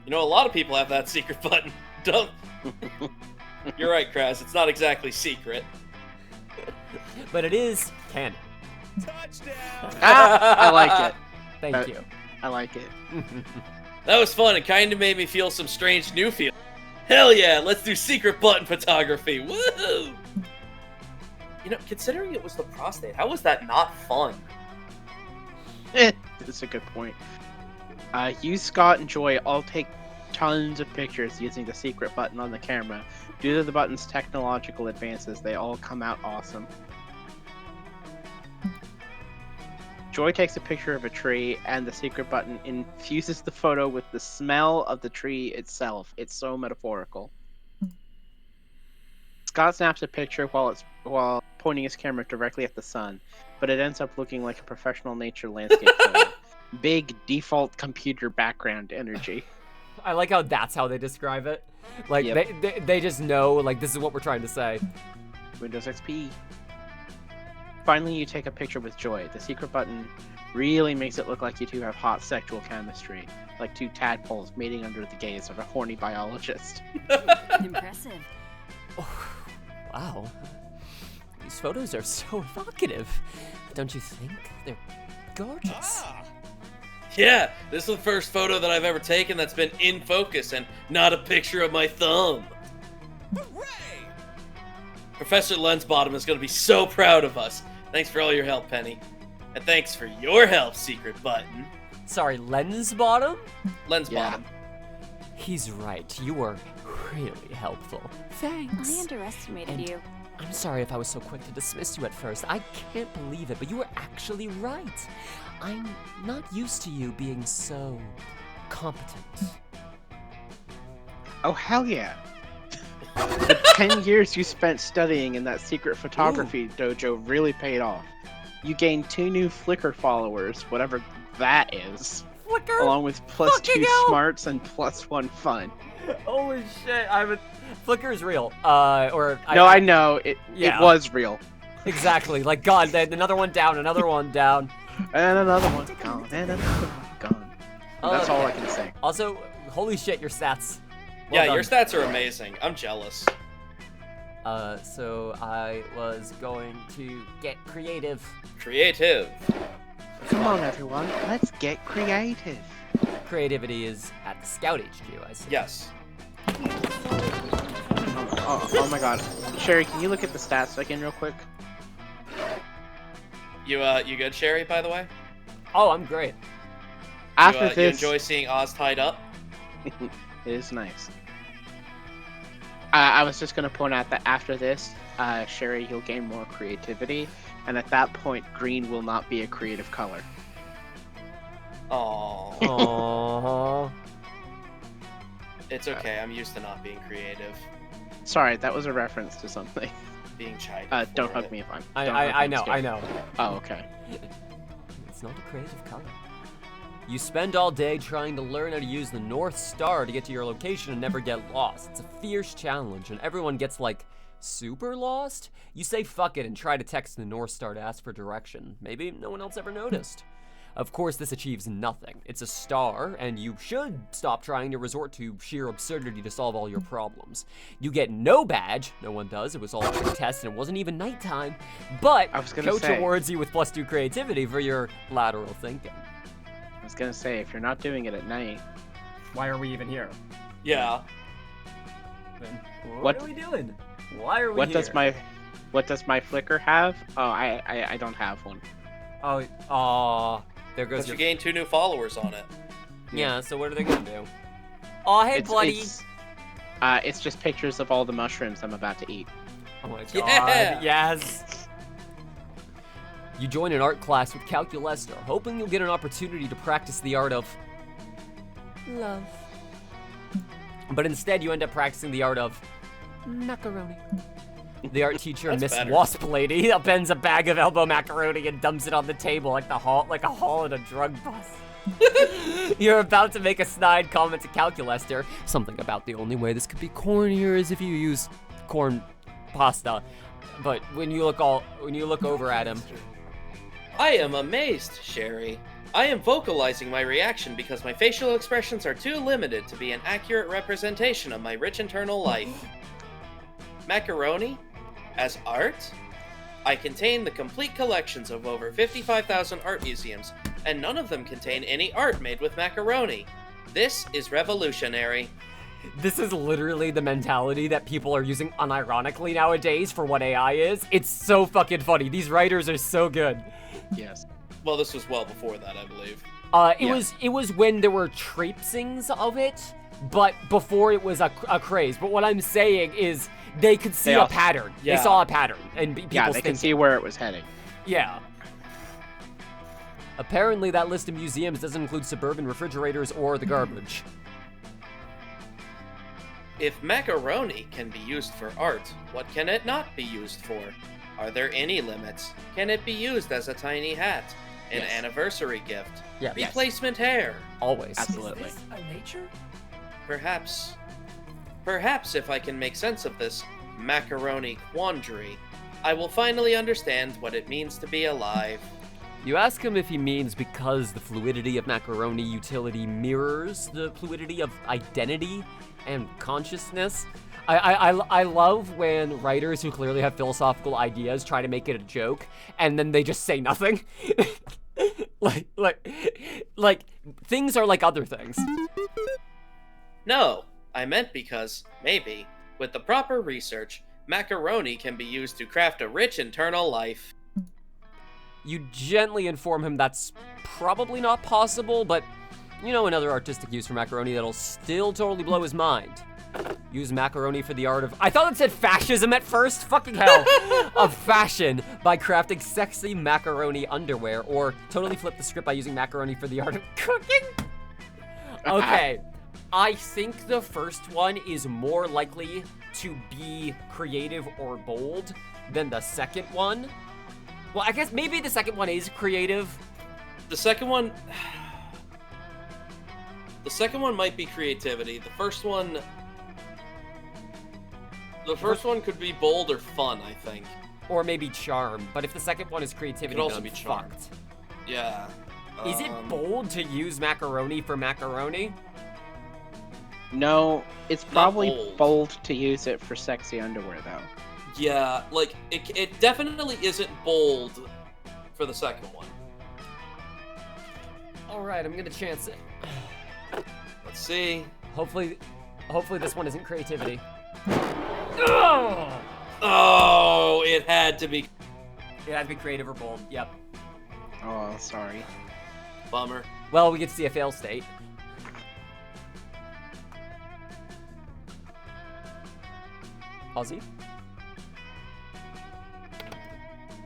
You know, a lot of people have that secret button. Don't. You're right, Kraz. It's not exactly secret.
But it is canon.
Touchdown!
I like it.
Thank you.
I like it.
That was fun. It kind of made me feel some strange new feel. Hell yeah, let's do secret button photography. Woohoo! You know, considering it was the prostate, how was that not fun?
That's a good point. You, Scott, and Joy all take tons of pictures using the secret button on the camera. Due to the button's technological advances, they all come out awesome. Joy takes a picture of a tree, and the secret button infuses the photo with the smell of the tree itself. It's so metaphorical. Scott snaps a picture while pointing his camera directly at the sun, but it ends up looking like a professional nature landscape photo. Big default computer background energy.
I like how that's how they describe it. Like
Yep.
they just know like this is what we're trying to say.
Windows XP. Finally, you take a picture with Joy. The secret button really makes it look like you two have hot sexual chemistry, like two tadpoles mating under the gaze of a horny biologist.
Impressive.
Wow. These
These photos are so evocative. Don't you think? They're gorgeous.
Yeah, this is the first photo that I've ever taken that's been in focus and not a picture of my thumb.
Hooray!
Professor Lensbottom is going to be so proud of us. Thanks for all your help, Penny. And thanks for your help, Secret Button.
Sorry, Lens Bottom?
Lensbottom.
He's right. You were really helpful. Thanks.
I underestimated you.
I'm sorry if I was so quick to dismiss you at first. I can't believe it, but you were actually right. I'm not used to you being so competent.
Oh, hell yeah. The 10 years you spent studying in that secret photography dojo really paid off. You gained 2 new Flickr followers, whatever that is,
Flickr?
along with plus
Fucking
2
hell!
smarts and plus 1 fun.
Holy shit! Flickr is real.
I know, it was real.
Exactly. Like, God, another one down, another one down.
And another one gone, and another one gone. That's all I can say.
Also, holy shit, your stats. Well
Yeah,
done.
your stats are amazing. I'm jealous.
So I was going to get creative.
Creative.
Come on, everyone, let's get creative.
Creativity is at the Scout HQ, I see.
Yes.
Oh my god. Sheri, can you look at the stats again real quick?
You good, Sheri, by the way?
Oh, I'm great.
After
You
this,
enjoy seeing Oz tied up?
it is nice. I was just going to point out that after this, Sheri, you'll gain more creativity, and at that point, green will not be a creative color.
Aww.
Aww.
It's okay, I'm used to not being creative.
Sorry, that was a reference to something.
Being chided
Don't
for
hug
it.
me if I'm.
I know.
Oh, okay.
It's not a creative color. You spend all day trying to learn how to use the North Star to get to your location and never get lost. It's a fierce challenge, and everyone gets, like, super lost. You say fuck it and try to text the North Star to ask for direction. Maybe no one else ever noticed. Of course, this achieves nothing. It's a star, and you should stop trying to resort to sheer absurdity to solve all your problems. You get no badge. No one does. It was all a trick test, and it wasn't even nighttime. But
I was gonna
Coach
say.
awards you with +2 creativity for your lateral thinking.
I was going to say, if you're not doing it at night,
Why are we even here?
Yeah.
What
What-
are we doing? Why are we
what
here?
does my Flickr have? Oh, I don't have one.
Oh, there goes
Because you
your...
gained 2 new followers on it.
Yeah, so what are they gonna do? Oh, hey, buddy!
It's just pictures of all the mushrooms I'm about to eat.
Oh my god,
Yeah!
yes! You join an art class with Calculester, hoping you'll get an opportunity to practice the art of... love. But instead, you end up practicing the art of... macaroni. The art teacher,
That's
Miss
better.
Wasp Lady, upends a bag of elbow macaroni and dumps it on the table like a haul in a drug bus. You're about to make a snide comment to Calculester, something about the only way this could be cornier is if you use corn pasta. But when you look over at him,
I am amazed, Sheri. I am vocalizing my reaction because my facial expressions are too limited to be an accurate representation of my rich internal life. Macaroni? As art? I contain the complete collections of over 55,000 art museums, and none of them contain any art made with macaroni. This is revolutionary.
this is literally the mentality that people are using unironically nowadays for what AI is. It's so fucking funny. These writers are so good.
Yes.
Well, this was well before that, I believe.
It was when there were traipsings of it, but before it was a craze. But what I'm saying is they could see a pattern.
Yeah.
They saw a pattern, and people
Yeah, they can see where it was heading.
Yeah. Apparently, that list of museums doesn't include suburban refrigerators or the garbage.
If macaroni can be used for art, what can it not be used for? Are there any limits? Can it be used as a tiny hat? An
Yes.
anniversary gift?
Yeah,
Replacement hair?
always.
Absolutely.
A nature?
Perhaps. Perhaps if I can make sense of this macaroni quandary, I will finally understand what it means to be alive.
You ask him if he means because the fluidity of macaroni utility mirrors the fluidity of identity and consciousness. I love when writers who clearly have philosophical ideas try to make it a joke, and then they just say nothing. like things are like other things.
No, I meant because, maybe, with the proper research, macaroni can be used to craft a rich internal life.
You gently inform him that's probably not possible, but you know another artistic use for macaroni that'll still totally blow his mind. Use macaroni for the art of— I thought it said fascism at first, fucking hell, of fashion by crafting sexy macaroni underwear, or totally flip the script by using macaroni for the art of cooking. Okay, I think the first one is more likely to be creative or bold than the second one. Well, I guess maybe the second one is creative.
The second one might be creativity. The first one could be bold or fun, I think.
Or maybe charm. But if the second one is creativity,
It could also
then
be
I'm
charm.
fucked.
Yeah.
Is it bold to use macaroni for macaroni?
No, it's
Not
probably
bold.
bold to use it for sexy underwear, though.
Yeah, like, it definitely isn't bold for the second one.
Alright, I'm gonna chance it.
Let's see.
Hopefully this one isn't creativity.
Oh, it had to be.
It had to be creative or bold, yep.
Oh, sorry.
Bummer.
Well, we get to see a fail state. Ozzy?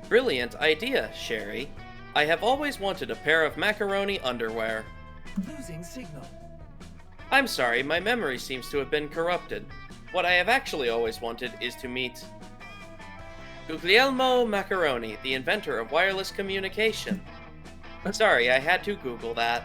Brilliant idea, Sheri. I have always wanted a pair of macaroni underwear.
Losing signal.
I'm sorry, my memory seems to have been corrupted. What I have actually always wanted is to meet Guglielmo Macaroni, the inventor of wireless communication. Sorry, I had to Google that.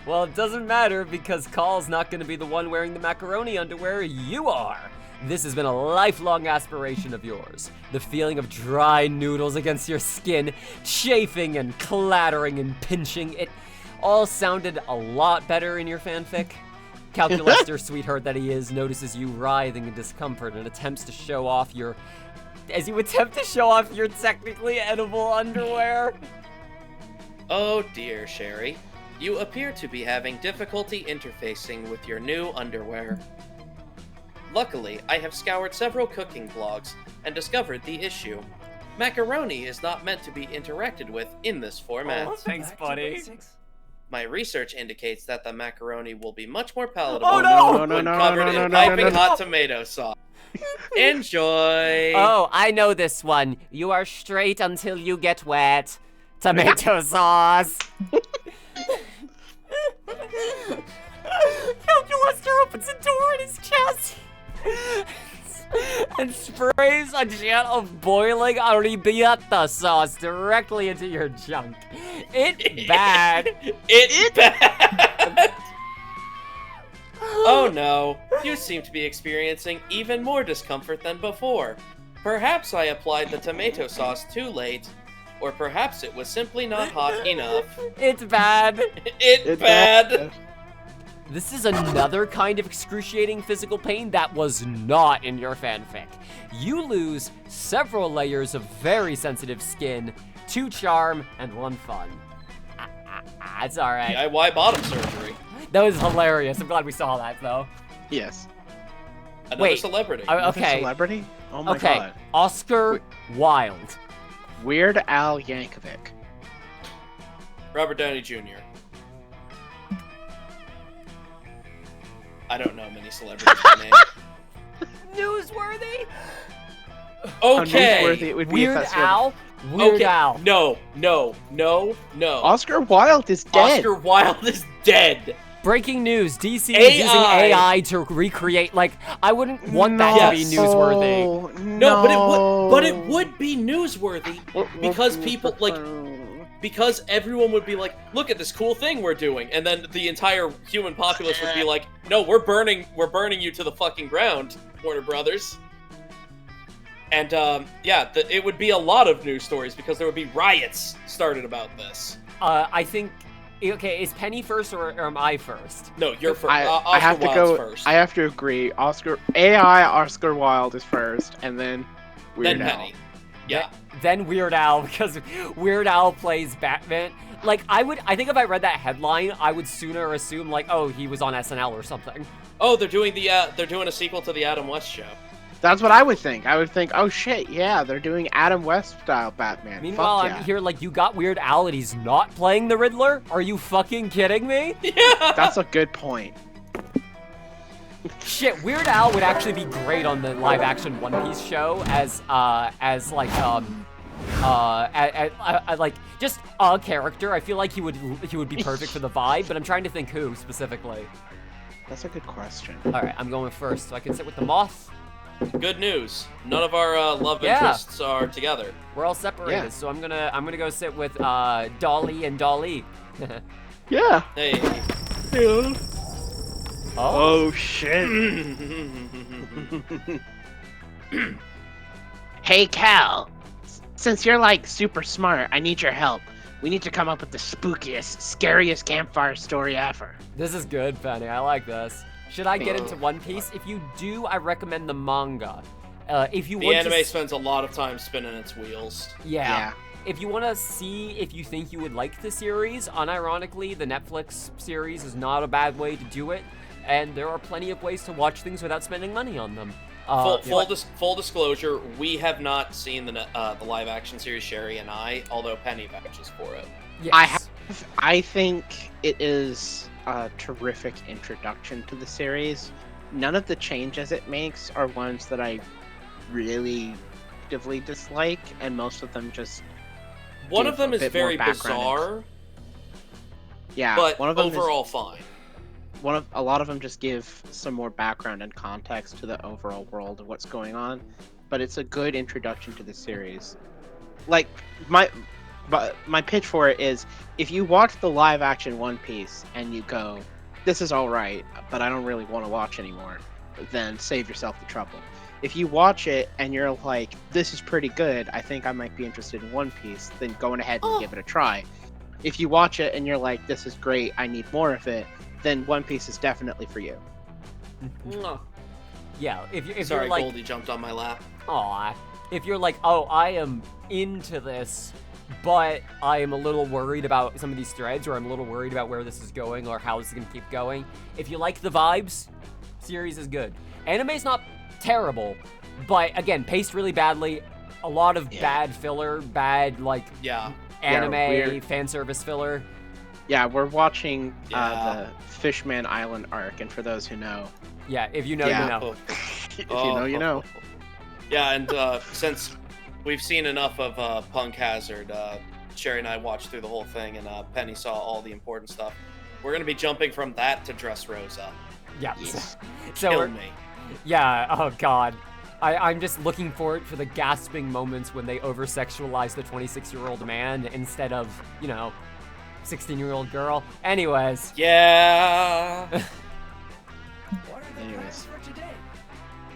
Well, it doesn't matter because Call's not gonna be the one wearing the macaroni underwear, you are! This has been a lifelong aspiration of yours. The feeling of dry noodles against your skin, chafing and clattering and pinching, it all sounded a lot better in your fanfic. Calculaster sweetheart that he is notices you writhing in discomfort and attempts to show off your— as you attempt to show off your technically edible underwear.
Oh dear, Sheri. You appear to be having difficulty interfacing with your new underwear. Luckily, I have scoured several cooking blogs and discovered the issue. Macaroni is not meant to be interacted with in this format.
Oh, thanks, buddy.
My research indicates that the macaroni will be much more palatable
Oh, no!
when covered in piping hot tomato sauce. Enjoy!
Oh, I know this one. You are straight until you get wet. Tomato sauce. Calculaster opens a door in his chest and sprays a jet of boiling arrabbiata sauce directly into your junk. It's bad.
It's bad! Oh no, you seem to be experiencing even more discomfort than before. Perhaps I applied the tomato sauce too late, or perhaps it was simply not hot enough.
It's bad.
It's bad!
This is another kind of excruciating physical pain that was not in your fanfic. You lose several layers of very sensitive skin, 2 charm, and 1 fun. It's alright.
DIY bottom surgery.
That was hilarious. I'm glad we saw that, though.
Yes.
Another
Wait,
celebrity.
Okay.
Celebrity? Oh my
Okay.
god.
Oscar Wilde.
Weird Al Yankovic.
Robert Downey Jr. I don't know many celebrities by name.
Newsworthy?
How newsworthy
Okay.
it would be
Weird
if that's what-
Al? Weird
Okay.
Al.
No.
Oscar Wilde is dead.
Oscar Wilde is dead.
Breaking news, DC is
AI.
using AI to recreate, like, I wouldn't want that to be newsworthy.
No, but it would be newsworthy because people like because everyone would be like, look at this cool thing we're doing, and then the entire human populace would be like, no, we're burning you to the fucking ground, Warner Brothers. And yeah, it would be a lot of news stories because there would be riots started about this.
I think
Okay, is Penny first or am I first?
No, you're first.
I have to
Wilde's
go.
first.
I have to agree. Oscar Wilde is first, and then Weird
then
Al.
Penny. Yeah.
Then Weird Al, because Weird Al plays Batman. Like, I think if I read that headline, I would sooner assume, like, oh, he was on SNL or something.
Oh, they're doing a sequel to the Adam West show.
That's what I would think. I would think, oh shit, yeah, they're doing Adam West style Batman.
Meanwhile,
Fuck yeah.
I'm here like, you got Weird Al and he's not playing the Riddler? Are you fucking kidding me?
Yeah.
That's a good point.
Shit, Weird Al would actually be great on the live-action One Piece show as like just a character. I feel like he would be perfect for the vibe, but I'm trying to think who specifically.
That's a good question.
All right, I'm going first, so I can sit with the moth.
Good news. None of our love interests are together.
We're all separated,
Yeah.
so I'm gonna go sit with Dolly and Dolly.
Yeah.
Hey.
Oh shit.
Hey, Cal. Since you're like super smart, I need your help. We need to come up with the spookiest, scariest campfire story ever.
This is good, Penny. I like this. Should I get into One Piece? If you do, I recommend the manga. If you
The
want
anime
to
spends a lot of time spinning its wheels.
Yeah. If you want to see if you think you would like the series, unironically, the Netflix series is not a bad way to do it. And there are plenty of ways to watch things without spending money on them.
Full disclosure, we have not seen the live action series, Sheri and I, although Penny vouches for it.
Yes.
I think it is a terrific introduction to the series. None of the changes it makes are ones that I really actively dislike, and most of them just
One
give
of them
a
is
bit more
very
background.
bizarre,
Yeah,
but
one of them
overall fine.
a lot of them just give some more background and context to the overall world of what's going on, but it's a good introduction to the series. Like my pitch for it is, if you watch the live action One Piece and you go, this is all right, but I don't really want to watch anymore, then save yourself the trouble. If you watch it and you're like, this is pretty good, I think I might be interested in One Piece, then go ahead and give it a try. If you watch it and you're like, this is great, I need more of it, then One Piece is definitely for you.
Mwah.
Yeah, if
Sorry,
you're like,
Goldie jumped on my lap.
aw, if you're like, oh, I am into this, but I am a little worried about some of these threads, or I'm a little worried about where this is going, or how this is gonna keep going. If you like the vibes, series is good. Anime's not terrible, but again, paced really badly. A lot of bad filler, bad
Yeah.
anime
weird.
fan service filler.
Yeah, we're watching
Yeah.
the Fishman Island arc, and for those who know,
Yeah, if you know,
Yeah.
you know.
if you know, you know.
Yeah, and since we've seen enough of Punk Hazard, Sheri and I watched through the whole thing, and Penny saw all the important stuff. We're gonna be jumping from that to Dressrosa.
Yeah.
Yes.
So
Kill
we're,
me.
yeah. Oh God. I'm just looking forward for the gasping moments when they over-sexualize the 26-year-old man instead of, 16-year-old girl. Anyways.
Yeah.
What are the
Anyways.
plans for today?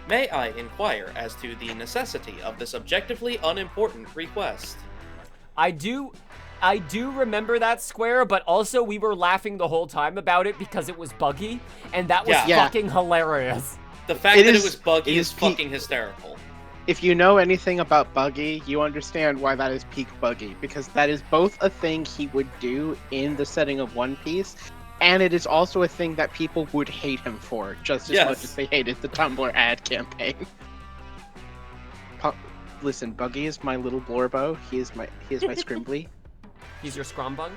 May I inquire as to the necessity of this objectively unimportant request?
I do remember that square, but also we were laughing the whole time about it because it was buggy, and that was
Yeah.
fucking hilarious.
The fact
It
that
is-
it was buggy
it
is
is peak-
fucking hysterical.
If you know anything about Buggy, you understand why that is peak Buggy, because that is both a thing he would do in the setting of One Piece, and it is also a thing that people would hate him for, just as
Yes.
much as they hated the Tumblr ad campaign. Listen, Buggy is my little Blorbo. He is my Scrimbly.
He's your scrumbug,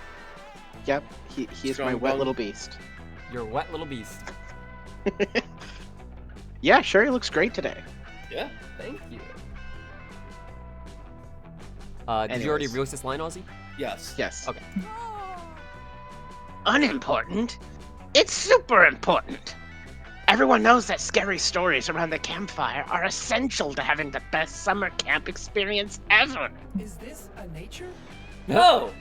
Yep, he is my wet
Scrumbug.
little beast.
your wet little beast.
Yeah, Sheri looks great today.
Yeah.
Thank you. Did you already
Anyways.
release this line, Ozzy?
Yes.
Yes.
Okay.
Unimportant? It's super important. Everyone knows that scary stories around the campfire are essential to having the best summer camp experience ever.
Is this a nature?
Oh,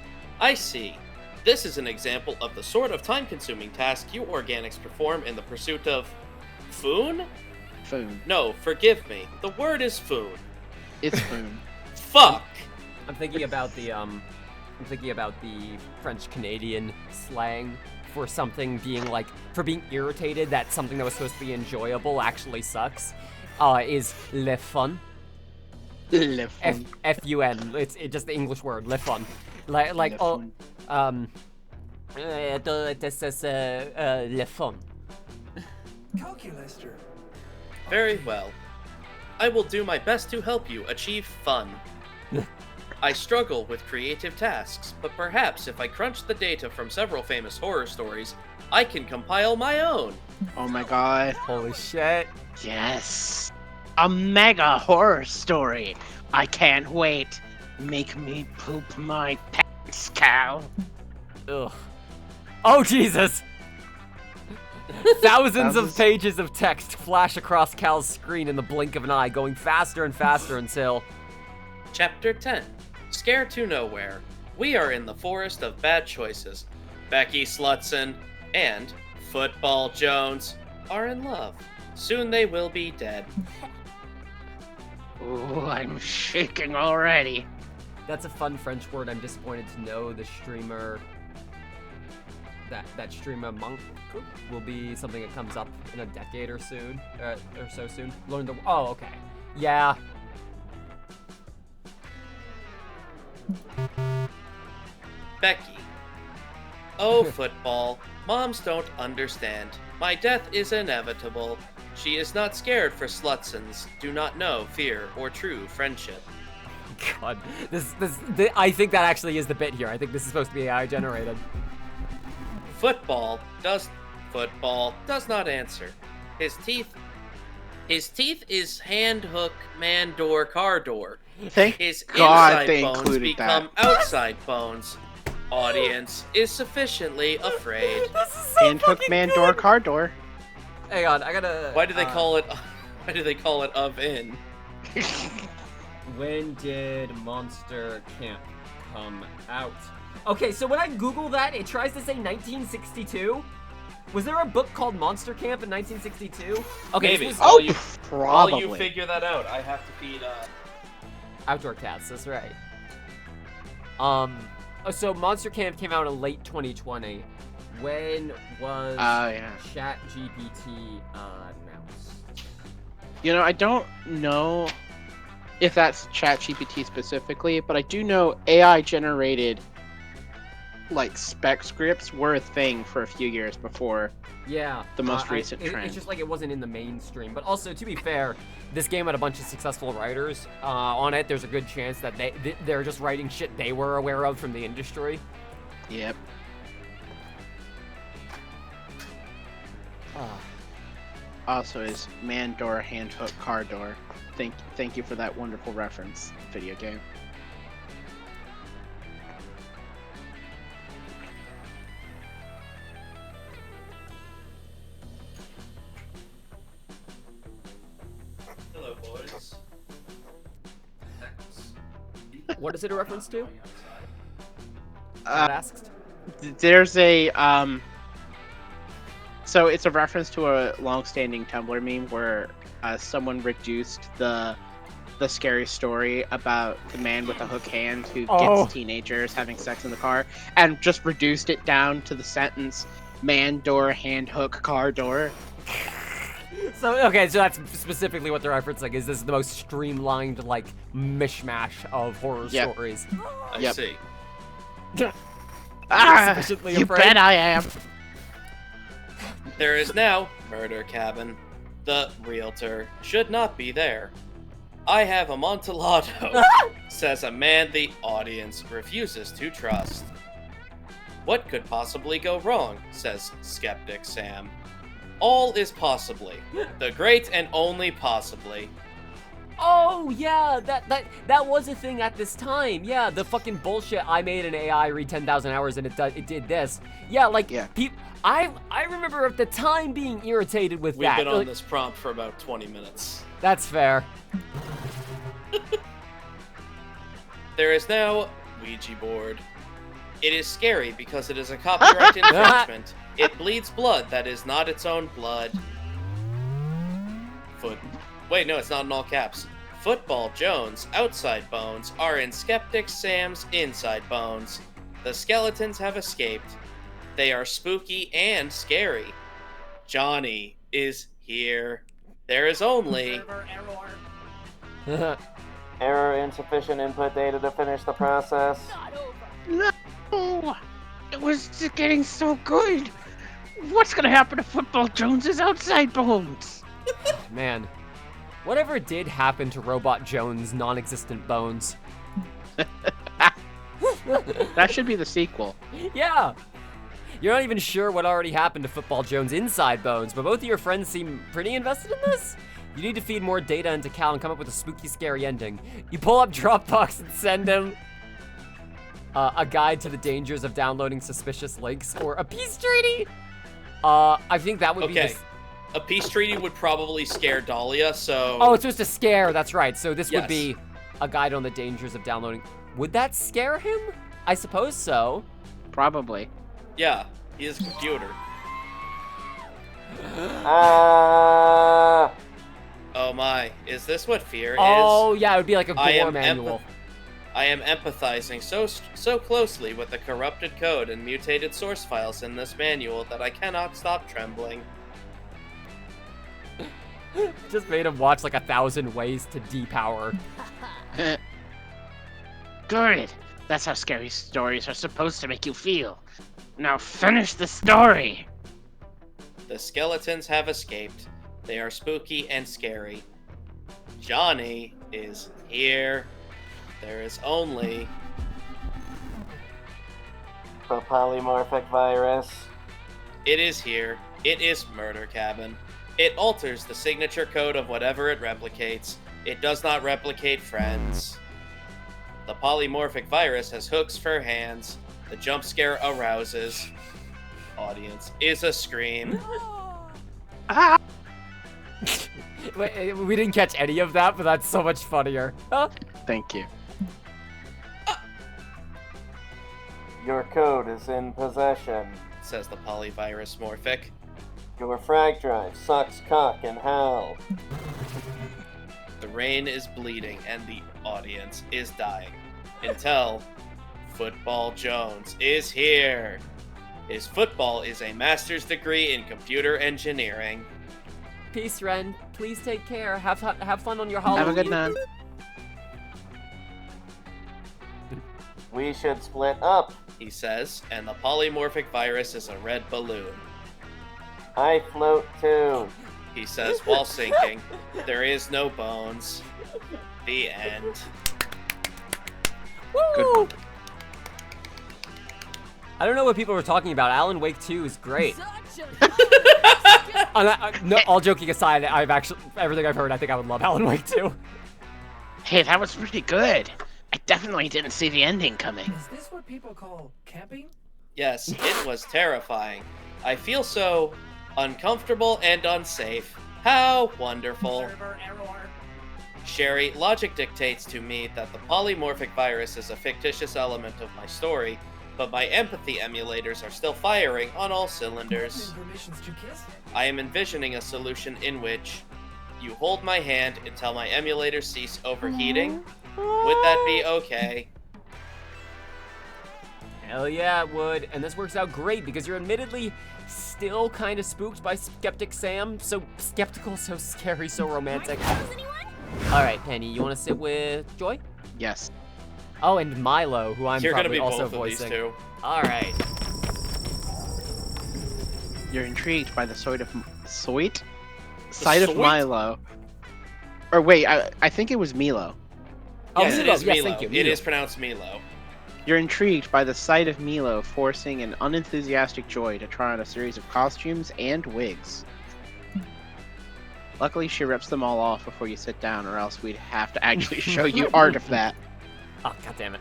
I see. This is an example of the sort of time-consuming task you organics perform in the pursuit of... Foon?
Foon.
No, forgive me. The word is foon.
It's Foon.
Fuck!
I'm thinking about the I'm thinking about the French-Canadian slang for something being like, for being irritated that something that was supposed to be enjoyable actually sucks, is le fun.
Le fun.
F-U-N. It's just the English word, le fun. Like,
Le fun.
this is le fun.
Calculator.
Very well. I will do my best to help you achieve fun. I struggle with creative tasks, but perhaps if I crunch the data from several famous horror stories, I can compile my own.
Oh my god.
Holy shit.
Yes. A mega horror story. I can't wait. Make me poop my pants, Cal.
Ugh. Oh, Jesus! Thousands of pages of text flash across Cal's screen in the blink of an eye, going faster and faster until...
Chapter 10. Scare to Nowhere. We are in the forest of bad choices. Becky Slutson and Football Jones are in love. Soon they will be dead.
Ooh, I'm shaking already.
That's a fun French word. I'm disappointed to know the streamer... That streamer monk will be something that comes up in a decade or soon, or so soon. Learn the... Oh, okay. Yeah.
Becky. Oh, football. Moms don't understand. My death is inevitable. She is not scared for Slutsons. Do not know fear or true friendship.
God, I think that actually is the bit here. I think this is supposed to be AI generated.
Football does not answer. His teeth is hand hook, man door, car door.
Thank
His
God
inside
they
bones
included
become
that.
outside bones. Audience is sufficiently afraid.
This is so
Hand hook,
fucking
man,
good.
door, car door.
Hang on, I gotta...
Why do they call it? Why do they call it of in?
When did Monster Camp come out? Okay, so when I Google that, it tries to say 1962. Was there a book called Monster Camp in 1962? Okay,
Maybe.
this was
While you
Probably.
figure that out, I have to feed.
Outdoor Cats, that's right. So Monster Camp came out in late 2020. When was
yeah.
ChatGPT announced?
You know, I don't know if that's ChatGPT specifically, but I do know AI generated like spec scripts were a thing for a few years before
Yeah.
the most recent trend.
It's just like it wasn't in the mainstream. But also, to be fair, this game had a bunch of successful writers on it. There's a good chance that they're just writing shit they were aware of from the industry.
Yep. Also is man door, hand hook, car door. Thank you for that wonderful reference, video game.
Hello, boys.
What is it a reference to?
Uh,
Asked.
There's a so it's a reference to a long-standing Tumblr meme where someone reduced the scary story about the man with a hook hand who gets teenagers having sex in the car, and just reduced it down to the sentence man door, hand hook, car door.
So okay, so that's specifically what they're referencing. Is this is the most streamlined like mishmash of horror
Yep.
stories?
I
Yep.
see.
Sufficiently
You
afraid?
bet I am.
There is now Murder Cabin. The realtor should not be there. I have Amontillado, says a man the audience refuses to trust. What could possibly go wrong, says Skeptic Sam. All is possibly. The great and only possibly.
Oh yeah, that was a thing at this time. Yeah, the fucking bullshit. I made an AI read 10,000 hours and it did this. Yeah, like
Yeah.
I remember at the time being irritated with
We've
that.
been on
Like,
this prompt for about 20 minutes.
That's fair.
There is now Ouija board. It is scary because it is a copyright infringement. It bleeds blood that is not its own blood. Wait, no, it's not in all caps. Football Jones' outside bones are in Skeptic Sam's inside bones. The skeletons have escaped. They are spooky and scary. Johnny is here. There is only...
Error, insufficient input data to finish the process.
No! It was just getting so good! What's gonna happen to Football Jones's outside bones?
Man, whatever did happen to Robot Jones' non-existent bones?
That should be the sequel.
Yeah! You're not even sure what already happened to Football Jones' inside bones, but both of your friends seem pretty invested in this? You need to feed more data into Cal and come up with a spooky, scary ending. You pull up Dropbox and send him a guide to the dangers of downloading suspicious links or a peace treaty? I think that would be
Okay. A peace treaty would probably scare Dahlia, so...
Oh, it's supposed to scare, that's right. So this would
Yes.
be a guide on the dangers of downloading. Would that scare him? I suppose so.
Probably.
Yeah, he is a computer. Oh my, is this what fear
Oh,
is?
yeah, it would be like a
I
gore
am
manual.
I am empathizing so closely with the corrupted code and mutated source files in this manual that I cannot stop trembling.
Just made him watch like 1,000 ways to depower.
Good. That's how scary stories are supposed to make you feel. Now finish the story.
The skeletons have escaped. They are spooky and scary. Johnny is here. There is only...
The polymorphic virus.
It is here. It is Murder Cabin. It alters the signature code of whatever it replicates. It does not replicate friends. The polymorphic virus has hooks for hands. The jump scare arouses. Audience is a scream.
Wait, we didn't catch any of that, but that's so much funnier. Huh?
Thank you.
Your code is in possession.
Says the polyvirus morphic.
Your frag drive sucks cock in hell.
The rain is bleeding and the audience is dying. Until Football Jones is here. His football is a master's degree in computer engineering.
Peace, Ren. Please take care. Have fun on your Halloween.
Have a good night.
We should split up.
He says, and the polymorphic virus is a red balloon.
I float too.
He says while sinking. There is no bones. The end.
Good one.
I don't know what people were talking about. Alan Wake 2 is great. No, all joking aside, everything I've heard, I think I would love Alan Wake 2.
Hey, that was pretty good. I definitely didn't see the ending coming.
Is this what people call camping?
Yes, it was terrifying. I feel so uncomfortable and unsafe. How wonderful.
Server error.
Sheri, logic dictates to me that the polymorphic virus is a fictitious element of my story, but my empathy emulators are still firing on all cylinders.
Permissions to kiss?
I am envisioning a solution in which you hold my hand until my emulators cease overheating. Would that be okay?
Hell yeah, it would. And this works out great because you're admittedly still kind of spooked by Skeptic Sam. So skeptical, so scary, so romantic. All right, Penny, you want to sit with Joy?
Yes.
Oh, and Milo, who I'm
You're gonna
probably
be
also
both of these
voicing.
two.
All right.
You're intrigued by the sight of
Soit?
Milo. Or wait, I think it was Milo.
Oh,
Yes, it
Milo.
is
Yes,
Milo.
thank you.
It
Milo.
is pronounced Milo.
You're intrigued by the sight of Milo forcing an unenthusiastic Joy to try on a series of costumes and wigs. Luckily, she rips them all off before you sit down, or else we'd have to actually show you art of that.
Oh, God damn it.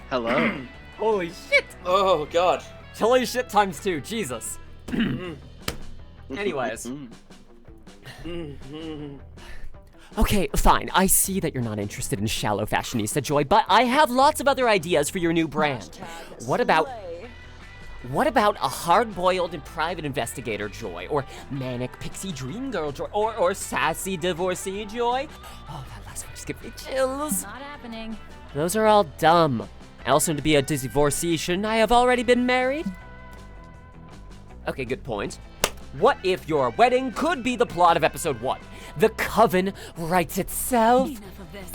Hello.
Holy shit.
Oh, God.
Holy shit times 2. Jesus. Anyways. Okay, fine. I see that you're not interested in shallow fashionista Joy, but I have lots of other ideas for your new brand. What about What about a hard-boiled and private investigator Joy, or manic pixie dream girl Joy, or sassy divorcee Joy? Oh, that last one just gives me chills.
Not happening.
Those are all dumb. Also, to be a divorcee, shouldn't I have already been married? Okay, good point. What if your wedding could be the plot of episode 1? The coven writes itself.
Enough of this.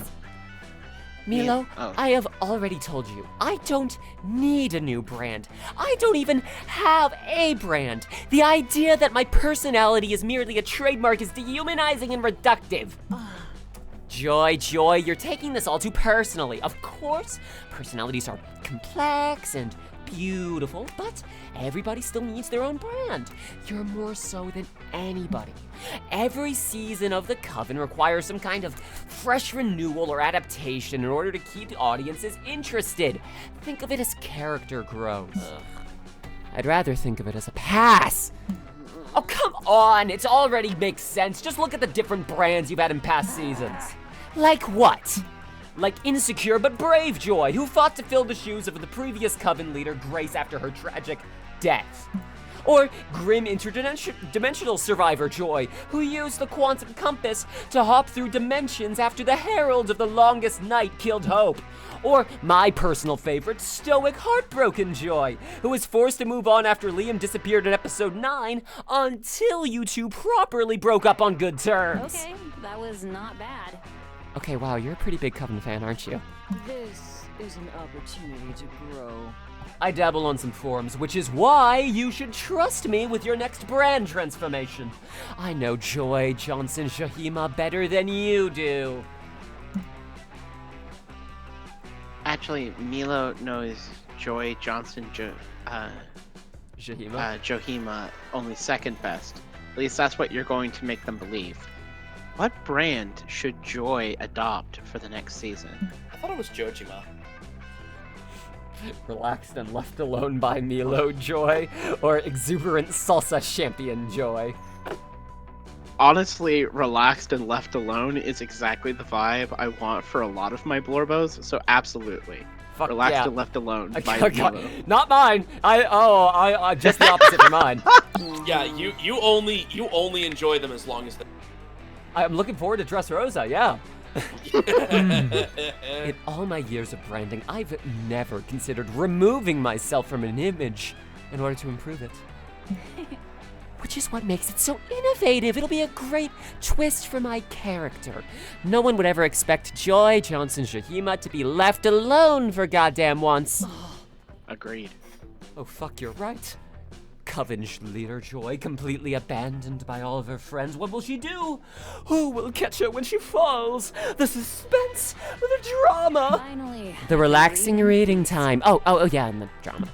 Milo,
Oh.
I have already told you, I don't need a new brand. I don't even have a brand. The idea that my personality is merely a trademark is dehumanizing and reductive. Joy, you're taking this all too personally. Of course, personalities are complex and beautiful, but everybody still needs their own brand. You're more so than anybody. Every season of The Coven requires some kind of fresh renewal or adaptation in order to keep the audiences interested. Think of it as character growth. I'd rather think of it as a pass. Oh, come on, it already makes sense. Just look at the different brands you've had in past seasons. Like what? Like Insecure but Brave Joy, who fought to fill the shoes of the previous Coven leader, Grace, after her tragic death. Or Grim Interdimensional Survivor Joy, who used the quantum compass to hop through dimensions after the Herald of the Longest Night killed Hope. Or my personal favorite, Stoic Heartbroken Joy, who was forced to move on after Liam disappeared in episode 9 until you two properly broke up on good terms.
Okay, that was not bad.
Okay, wow, you're a pretty big Coven fan, aren't you?
This is an opportunity to grow.
I dabble on some forums, which is why you should trust me with your next brand transformation. I know Joy Johnson Shahima better than you do.
Actually, Milo knows Joy Johnson
Shahima?
Johima only second best. At least that's what you're going to make them believe. What brand should Joy adopt for the next season?
I thought it was Jojima.
Relaxed and left alone by Milo Joy, or exuberant salsa champion Joy?
Honestly, relaxed and left alone is exactly the vibe I want for a lot of my Blorbos, so absolutely.
Fuck
Relaxed
yeah.
and left alone by
Okay,
Milo.
not mine. I just the opposite for mine.
Yeah, you only enjoy them as long as they.
I'm looking forward to Dressrosa, yeah. In all my years of branding, I've never considered removing myself from an image in order to improve it. Which is what makes it so innovative. It'll be a great twist for my character. No one would ever expect Joy Johnson Shahima to be left alone for goddamn once.
Agreed.
Oh fuck, you're right. Coven leader Joy, completely abandoned by all of her friends. What will she do? Who will catch her when she falls? The suspense, the drama.
Finally.
The relaxing reading time. Oh yeah, and the drama.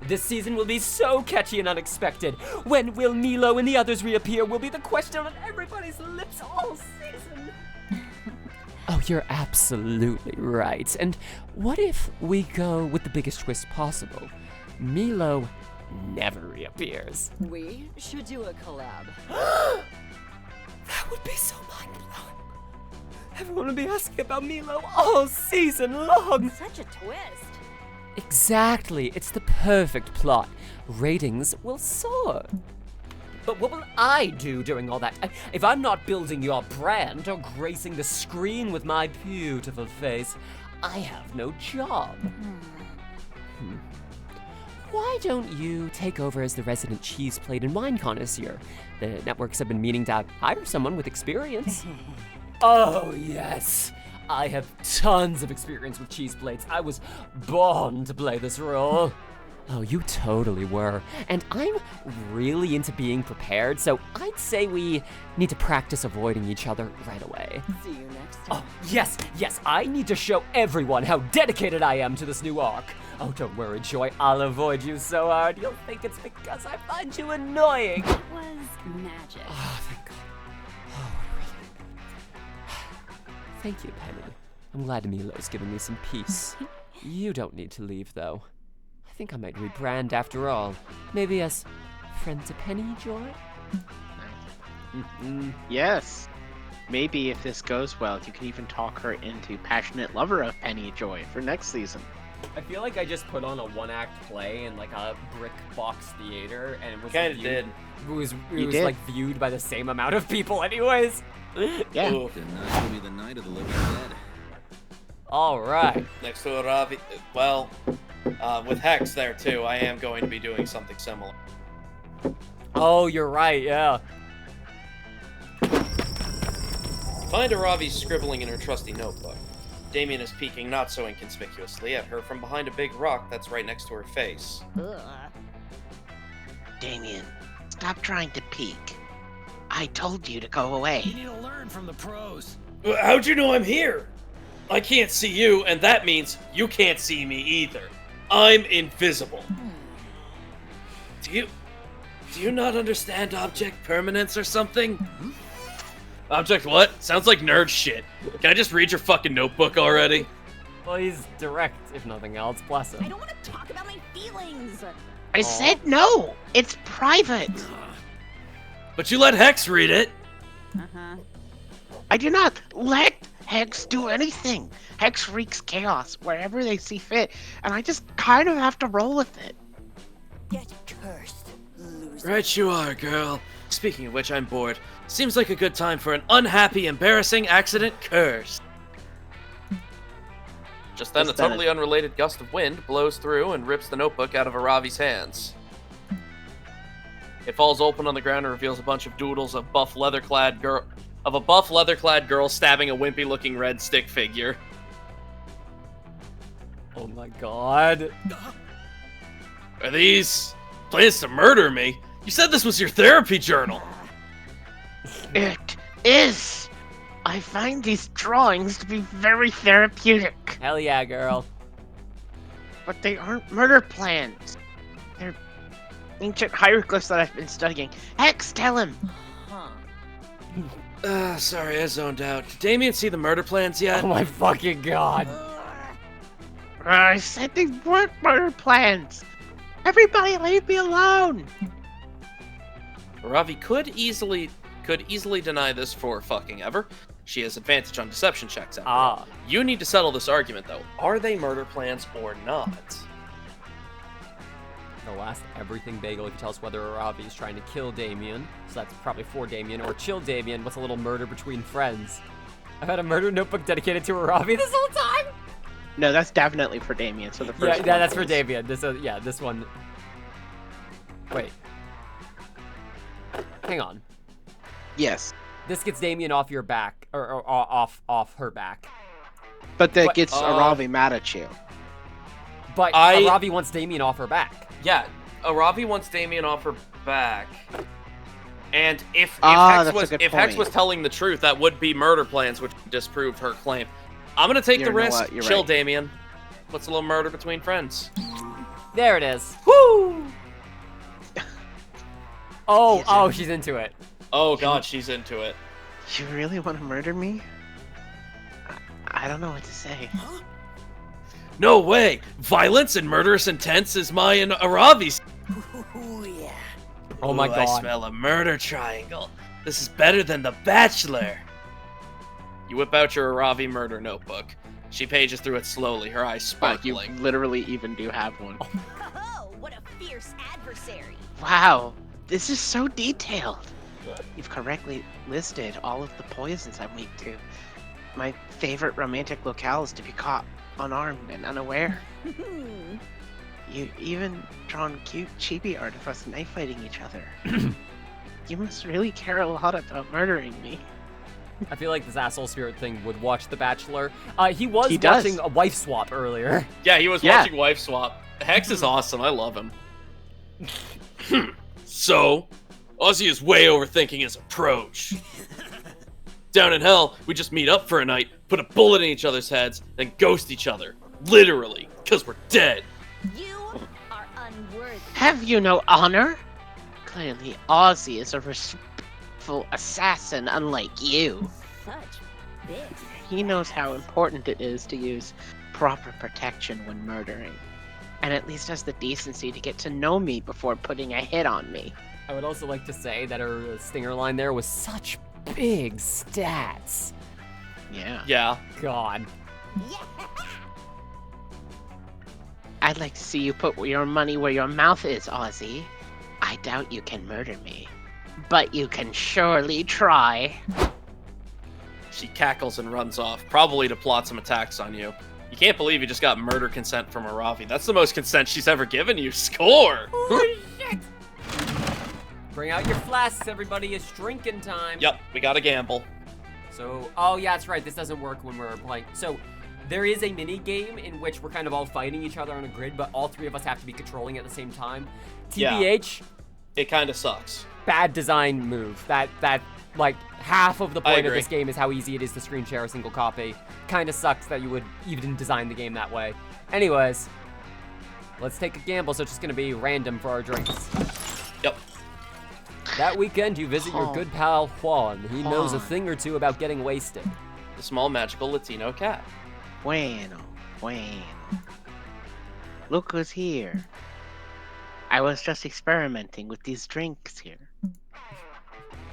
This season will be so catchy and unexpected. When will Milo and the others reappear will be the question on everybody's lips all season. Oh, you're absolutely right. And what if we go with the biggest twist possible? Milo never reappears.
We should do a collab.
That would be so mind-blowing. Everyone would be asking about Milo all season long.
Such a twist.
Exactly, it's the perfect plot. Ratings will soar. But what will I do during all that? If I'm not building your brand or gracing the screen with my beautiful face, I have no job. Why don't you take over as the resident cheese plate and wine connoisseur? The networks have been meaning to hire someone with experience. Oh, yes. I have tons of experience with cheese plates. I was born to play this role. Oh, you totally were. And I'm really into being prepared, so I'd say we need to practice avoiding each other right away.
See you next time.
Oh, yes, I need to show everyone how dedicated I am to this new arc. Oh, don't worry, Joy, I'll avoid you so hard. You'll think it's because I find you annoying.
It was magic.
Oh, thank God. Oh, what a relief. Thank you, Penny. I'm glad Milo's given me some peace. You don't need to leave, though. I think I might rebrand after all. Maybe as friend to Penny, Joy?
Yes. Maybe if this goes well, you can even talk her into passionate lover of Penny Joy for next season.
I feel like I just put on a one-act play in like a brick box theater, and it was
Kinda
viewed-
did.
It was
did.
like viewed by the same amount of people, anyways.
Yeah.
Oof.
Tonight will be the night of the living dead.
All right.
Next to Aravi, well, with Hex there too, I am going to be doing something similar.
Oh, you're right. Yeah.
Find Aravi scribbling in her trusty notebook. Damien is peeking not so inconspicuously at her from behind a big rock that's right next to her face.
Damien, stop trying to peek. I told you to go away.
You need to learn from the pros.
How'd you know I'm here? I can't see you, and that means you can't see me either. I'm invisible. Do you not understand object permanence or something? Object what? Sounds like nerd shit. Can I just read your fucking notebook already?
Well, he's direct, if nothing else. Bless him.
I don't want to talk about my feelings.
I said no! It's private!
But you let Hex read it.
Uh-huh.
I do not let Hex do anything. Hex wreaks chaos wherever they see fit, and I just kind of have to roll with it.
Get cursed, loser.
Right you are, girl. Speaking of which, I'm bored. Seems like a good time for an unhappy, embarrassing accident curse. Just then, a
Just then.
totally unrelated gust of wind blows through and rips the notebook out of Aravi's hands. It falls open on the ground and reveals a bunch of doodles of a buff leather-clad girl stabbing a wimpy-looking red stick figure.
Oh my god.
Are these plans to murder me? You said this was your therapy journal.
It is! I find these drawings to be very therapeutic,
Hell yeah, girl.
but they aren't murder plans. They're ancient hieroglyphs that I've been studying. Hex, tell him!
Huh.
Sorry, I zoned out. Did Damien see the murder plans yet?
Oh my fucking god.
I said they weren't murder plans! Everybody leave me alone!
Ravi could easily deny this for fucking ever. She has advantage on deception checks after all.
Ah.
You need to settle this argument, though. Are they murder plans or not?
The last everything bagel, you can tell us whether Aravi is trying to kill Damien. So that's probably for Damien. Or chill Damien. What's a little murder between friends? I've had a murder notebook dedicated to Aravi this whole time?
No, that's definitely for Damien. So the first
Yeah,
one
that's for
is-
Damien. This one. Wait. Hang on.
Yes,
This gets Damien off your back, or off her back.
but that
But-
gets Aravi mad at you.
But
I-
Aravi wants Damien off her back.
Yeah, Ravi wants Damien off her back. And if
that's a good
Hex
point.
was telling the truth, that would be murder plans, which would disprove her claim. I'm gonna take
You
the
know
risk.
what, you're
Chill,
right.
Damien. What's a little murder between friends?
There it is.
Woo!
Oh, she's into it.
Oh god, she's into it.
You really want to murder me? I don't know what to say.
No way! Violence and murderous intents is my and Aravi's.
Ooh, yeah.
Oh my
Ooh,
god.
I smell a murder triangle. This is better than The Bachelor. You whip out your Aravi murder notebook. She pages through it slowly, her eyes
But you
sparkling.
literally even do have one.
Oh, what a fierce adversary.
Wow, this is so detailed. You've correctly listed all of the poisons I'm weak to. My favorite romantic locale is to be caught unarmed and unaware. You even drawn cute chibi art of us knife fighting each other. You must really care a lot about murdering me.
I feel like this asshole spirit thing would watch The Bachelor. He was
He does.
watching a wife swap earlier.
Yeah, he was
Yeah.
watching Wife Swap. Hex is awesome. I love him. So, Ozzy is way overthinking his approach. Down in hell, we just meet up for a night, put a bullet in each other's heads, then ghost each other. Literally, because we're dead.
You are unworthy.
Have you no honor? Clearly, Ozzy is a respectful assassin unlike you.
Such bitch.
He knows how important it is to use proper protection when murdering. And at least has the decency to get to know me before putting a hit on me.
I would also like to say that her stinger line there was such big stats.
Yeah.
Yeah.
God.
I'd like to see you put your money where your mouth is, Ozzy. I doubt you can murder me, but you can surely try.
She cackles and runs off, probably to plot some attacks on you. You can't believe you just got murder consent from Aravi. That's the most consent she's ever given you. Score!
Holy shit! Bring out your flasks, everybody. It's drinking time.
Yep, we gotta gamble.
So, oh yeah, that's right. This doesn't work when we're playing. So, there is a mini game in which we're kind of all fighting each other on a grid, but all three of us have to be controlling at the same time. TBH,
It kind of sucks.
bad design move. That like half of the point of
agree.
this game is how easy it is to screen share a single copy. Kind of sucks that you would even design the game that way. Anyways, let's take a gamble. So it's just gonna be random for our drinks.
Yep.
That weekend, you visit your good pal Juan. He knows a
Juan.
thing or two about getting wasted.
The small magical Latino cat.
Bueno. Look who's here. I was just experimenting with these drinks here.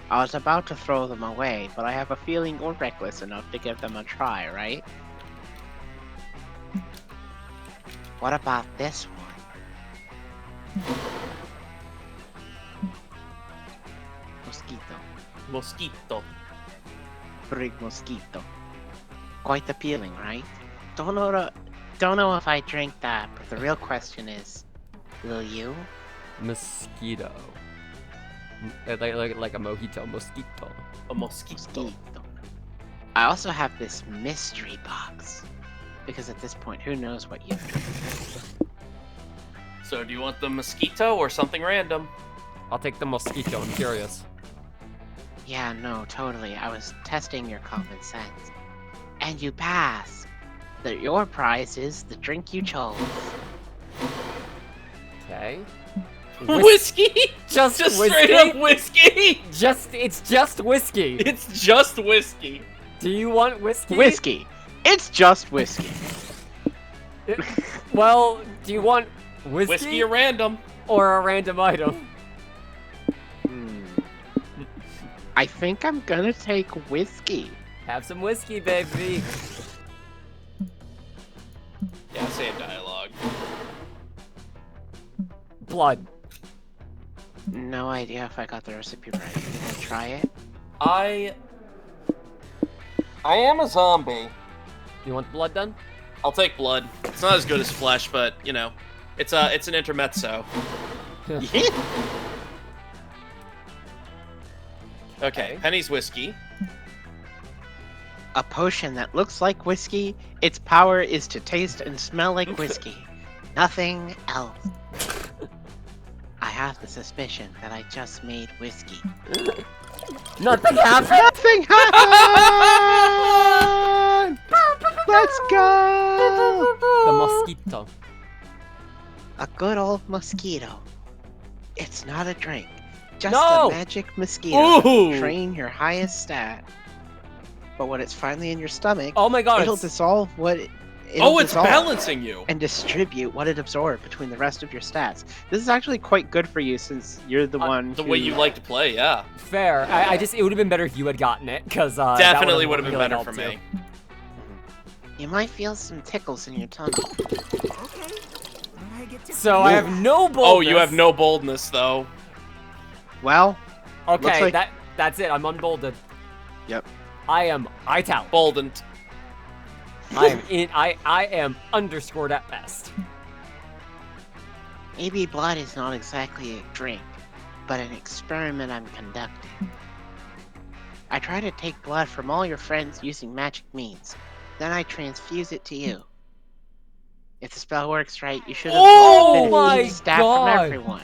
I was about to throw them away, but I have a feeling we're reckless enough to give them a try, right? What about this one?
Mosquito.
Big mosquito. Quite appealing, right? Don't know if I drink that, but the real question is, will you?
Mosquito. Like a mojito. Mosquito.
A mosquito.
I also have this mystery box. Because at this point, who knows what you've drank?
So do you want the mosquito or something random?
I'll take the mosquito. I'm curious.
Yeah, no, totally. I was testing your common sense. And you passed. Your prize is the drink you chose.
Okay.
Whiskey?
Just whiskey?
straight up whiskey?
It's just whiskey.
It's just whiskey.
Do you want whiskey?
Whiskey. It's just whiskey.
Well, do you want whiskey?
Whiskey or random?
Or a random item?
I think I'm gonna take whiskey.
Have some whiskey, baby.
Yeah, say a dialogue.
Blood.
No idea if I got the recipe right. Can I try it?
I am a zombie.
You want blood done?
I'll take blood. It's not as good as flesh, but you know, it's an intermezzo. Okay, Penny's whiskey.
A potion that looks like whiskey. Its power is to taste and smell like whiskey. Nothing else. I have the suspicion that I just made whiskey.
Nothing happened.
Nothing happened. Let's go.
The mosquito.
A good old mosquito. It's not a drink. Just
No!
a magic mosquito
Ooh!
to train your highest stat. But when it's finally in your stomach,
Oh my god.
it'll
It's,
dissolve what it.
Oh, it's balancing you.
And distribute what it absorbed between the rest of your stats. This is actually quite good for you since you're the one
The
who...
way you like to play, yeah.
fair. I just, it would have been better if you had gotten it, because
Definitely would have been better for me.
You might feel some tickles in your tummy.
So I have no boldness.
Oh, you have no boldness though.
Well,
Okay,
looks like-
that's it. I'm unbolded.
Yep.
I am ital.
Boldened.
I am underscored at best.
Maybe blood is not exactly a drink, but an experiment I'm conducting. I try to take blood from all your friends using magic means. Then I transfuse it to you. If the spell works right, you should have
Oh my
each stat
God.
from everyone.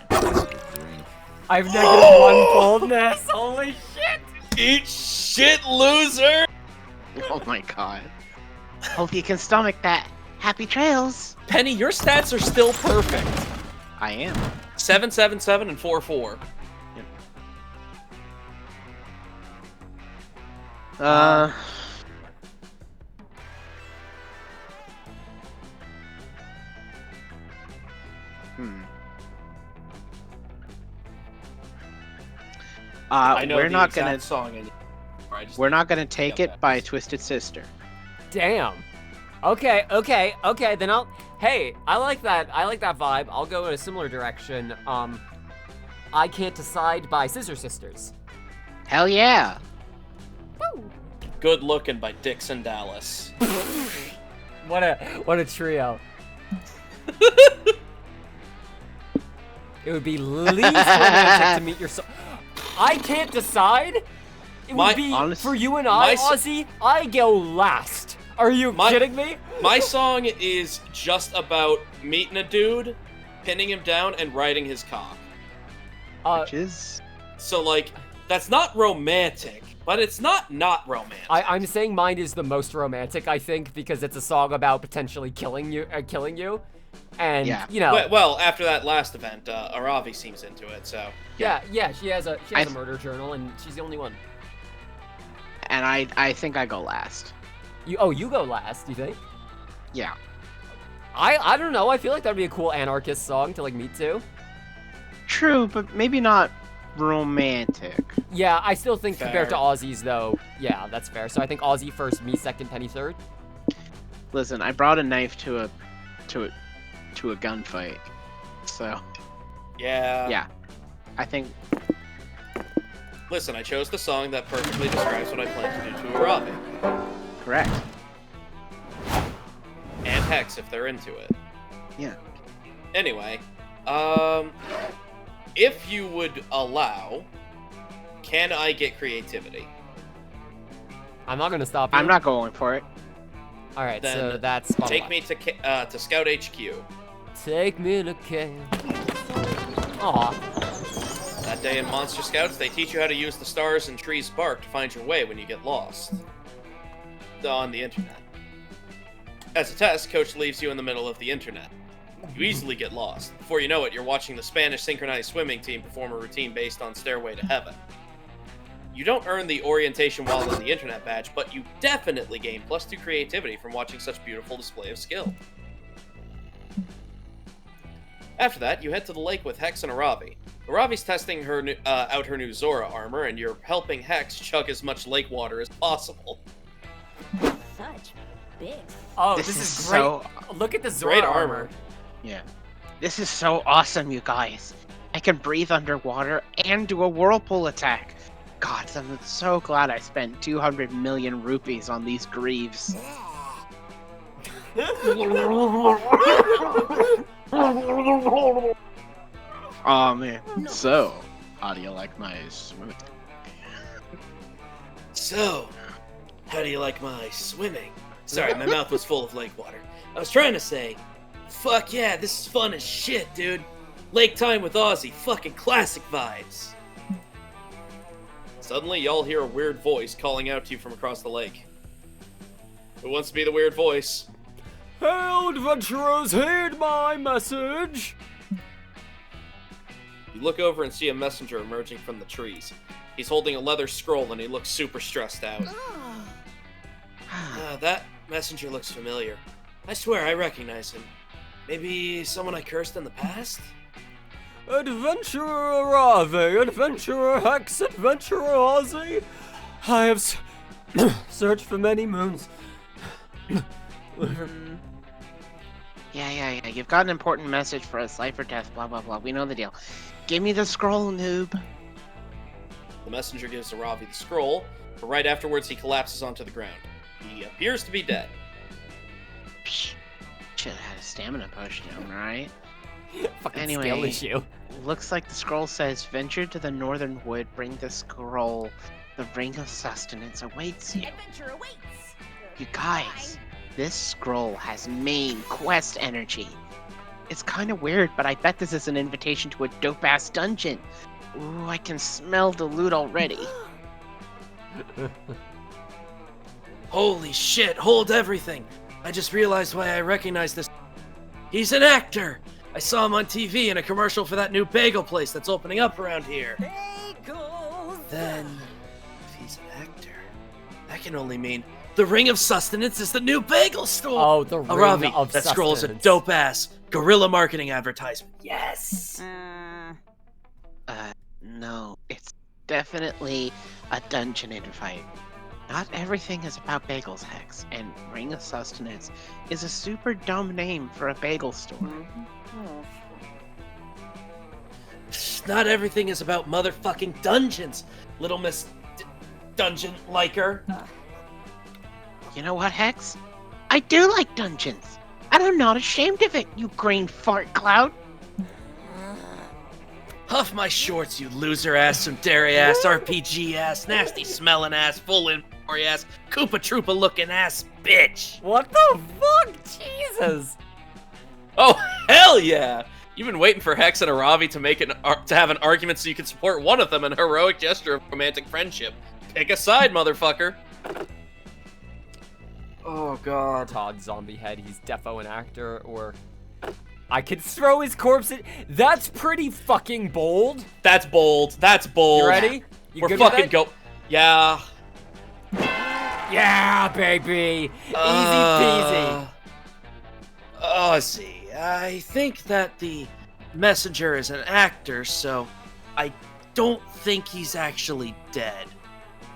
I have -1 boldness. Holy shit!
Eat shit, loser!
Oh my god.
Hope you can stomach that. Happy trails.
Penny, your stats are still perfect.
I am.
7, 7, 7, and 4, 4. I know
We're
the
not
exact
gonna
song. And I just
we're not gonna take
Yep,
it by Twisted Sister.
Damn. Okay. Then Hey, I like that vibe. I'll go in a similar direction. I Can't Decide by Scissor Sisters.
Hell yeah.
Good Looking by Dixon Dallas.
What a trio. It would be least romantic to meet your soul. I Can't Decide? It would be, for you and I, Ozzy, I go last. Are you kidding me?
My song is just about meeting a dude, pinning him down, and riding his cock.
Which is...
So, like, that's not romantic, but it's not romantic.
I'm saying mine is the most romantic, I think, because it's a song about potentially killing you. And, you know...
Well, after that last event, Aravi seems into it, so...
Yeah, she has a murder journal, and she's the only one.
And I think I go last.
You go last, you think?
Yeah.
I don't know, I feel like that would be a cool anarchist song to, like, meet to.
True, but maybe not romantic.
Yeah, I still think
Fair.
compared to Ozzy's, though, yeah, that's fair. So I think Ozzy first, me second, Penny third.
Listen, I brought a knife to a gunfight, so... Yeah, I think...
Listen, I chose the song that perfectly describes what I plan to do to Aravi.
Correct.
And Hex, if they're into it.
Yeah.
Anyway, if you would allow, can I get creativity?
I'm not gonna stop you.
I'm not going for it.
Alright,
Then
so that's...
take me to Scout HQ.
Take me to camp. Aw.
That day in Monster Scouts, they teach you how to use the stars and trees' bark to find your way when you get lost. On the internet. As a test, Coach leaves you in the middle of the internet. You easily get lost. Before you know it, you're watching the Spanish synchronized swimming team perform a routine based on Stairway to Heaven. You don't earn the orientation while on the internet badge, but you definitely gain +2 creativity from watching such beautiful display of skill. After that, you head to the lake with Hex and Aravi. Aravi's testing out her new Zora armor, and you're helping Hex chug as much lake water as possible.
Such big.
Oh, this is great.
So...
Look at the Zora
Great
armor.
armor.
Yeah. This is so awesome, you guys. I can breathe underwater and do a whirlpool attack. God, I'm so glad I spent 200 million rupees on these greaves. Oh man. So, how do you like my swimming?
So, how do you like my swimming? Sorry, my mouth was full of lake water. I was trying to say, fuck yeah, this is fun as shit, dude. Lake time with Ozzy, fucking classic vibes. Suddenly, y'all hear a weird voice calling out to you from across the lake. Who wants to be the weird voice?
Hey, adventurers, heed my message!
You look over and see a messenger emerging from the trees. He's holding a leather scroll and he looks super stressed out. That messenger looks familiar. I swear I recognize him. Maybe someone I cursed in the past?
Adventurer Aravi, Adventurer Hex, Adventurer Ozzy. I have searched for many moons.
Yeah. You've got an important message for us. Life or death, blah, blah, blah. We know the deal. Give me the scroll, noob.
The messenger gives Aravi the scroll, but right afterwards he collapses onto the ground. He appears to be dead.
Psh, should have had a stamina potion, right?
Fucking
Anyway,
skill issue.
Looks like the scroll says, venture to the northern wood, bring the scroll. The ring of sustenance awaits you.
Adventure awaits.
You guys, this scroll has main quest energy. It's kind of weird, but I bet this is an invitation to a dope-ass dungeon. Ooh, I can smell the loot already.
Holy shit, hold everything! I just realized why I recognize this. He's an actor! I saw him on TV in a commercial for that new bagel place that's opening up around here.
Bagels.
Then, if he's an actor, that can only mean the Ring of Sustenance is the new bagel store!
Oh, the Ring
Aravi,
of
that scroll is a
Sustenance.
dope-ass guerrilla marketing advertisement. Yes!
No, it's definitely a dungeon invite. Not everything is about bagels, Hex, and Ring of Sustenance is a super dumb name for a bagel store.
Not everything is about motherfucking dungeons, little Miss Dungeon Liker.
You know what, Hex? I do like dungeons, and I'm not ashamed of it, you green fart cloud.
Huff my shorts, you loser ass, tsundere ass, RPG ass, nasty smelling ass, full inventory ass, Koopa Troopa looking ass bitch.
What the fuck? Jesus.
Oh, hell yeah! You've been waiting for Hex and Aravi to have an argument so you can support one of them in a heroic gesture of romantic friendship. Pick a side, motherfucker.
Oh god. Todd Zombie Head, he's defo an actor, or I could throw his corpse in. That's pretty fucking bold.
That's bold. That's bold.
You ready? You
We're
good with
fucking
it?
go. Yeah.
Yeah, baby. Easy peasy.
Oh, see. I think that the messenger is an actor, so I don't think he's actually dead.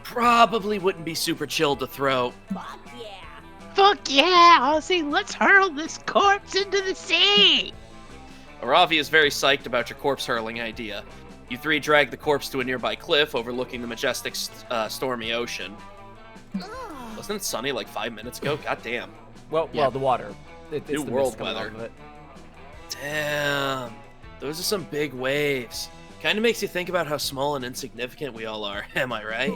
Probably wouldn't be super chill to throw.
Fuck yeah.
Fuck yeah, Ozzy, let's hurl this corpse into the sea!
Aravi is very psyched about your corpse hurling idea. You three drag the corpse to a nearby cliff overlooking the majestic, stormy ocean. Wasn't it sunny like 5 minutes ago? God damn.
Well, the water. It's
New
the
world
mist coming
weather.
off of it.
Damn. Those are some big waves. Kind of makes you think about how small and insignificant we all are. Am I right?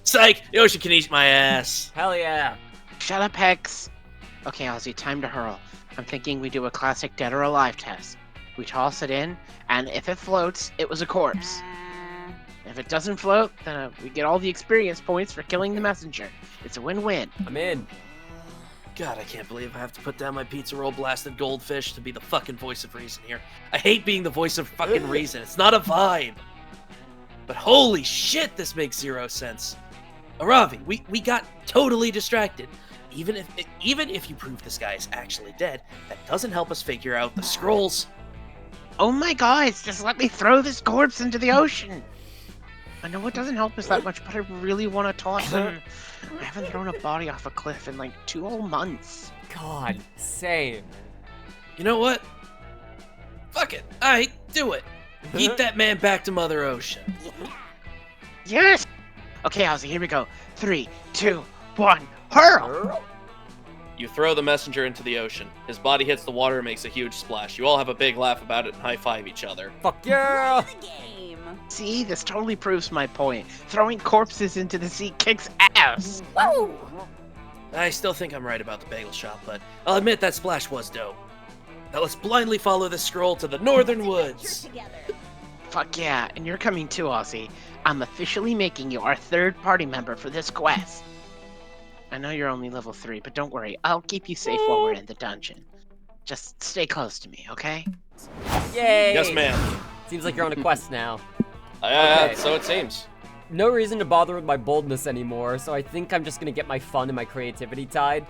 Psych! The ocean can eat my ass.
Hell yeah.
Shut up, Hex. Okay, Ozzy, time to hurl. I'm thinking we do a classic dead or alive test. We toss it in, and if it floats, it was a corpse. If it doesn't float, then we get all the experience points for killing the messenger. It's a win-win.
I'm in.
God, I can't believe I have to put down my pizza roll blasted goldfish to be the fucking voice of reason here. I hate being the voice of fucking reason. It's not a vibe. But holy shit, this makes zero sense. Aravi, we got totally distracted. Even if you prove this guy is actually dead, that doesn't help us figure out the scrolls.
Oh my guys, just let me throw this corpse into the ocean. I know it doesn't help us that much, but I really want to toss him. I haven't thrown a body off a cliff in like 2 whole months.
God, same.
You know what? Fuck it. Alright, do it. Eat that man back to Mother Ocean.
Yes! Okay, Ozzy, here we go. 3, 2, 1, hurl!
You throw the messenger into the ocean. His body hits the water and makes a huge splash. You all have a big laugh about it and high-five each other.
Fuck yeah!
The game.
See, this totally proves my point. Throwing corpses into the sea kicks ass.
Woo!
I still think I'm right about the bagel shop, but I'll admit that splash was dope. Now let's blindly follow this scroll to the northern woods.
Together.
Fuck yeah, and you're coming too, Ozzy. I'm officially making you our third party member for this quest. I know you're only level 3, but don't worry, I'll keep you safe while we're in the dungeon. Just stay close to me, okay?
Yay!
Yes, ma'am.
Seems like you're on a quest now.
Yeah,
Okay.
so it seems.
No reason to bother with my boldness anymore, so I think I'm just gonna get my fun and my creativity tied.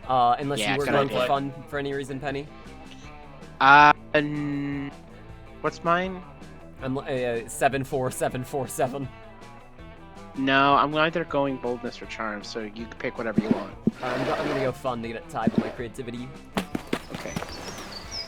Unless
Yeah,
you were
good
going for
idea.
fun for any reason, Penny.
What's mine?
I'm 74747.
No, I'm either going boldness or charm, so you can pick whatever you want.
I'm gonna go fun to get it tied with my creativity.
Okay.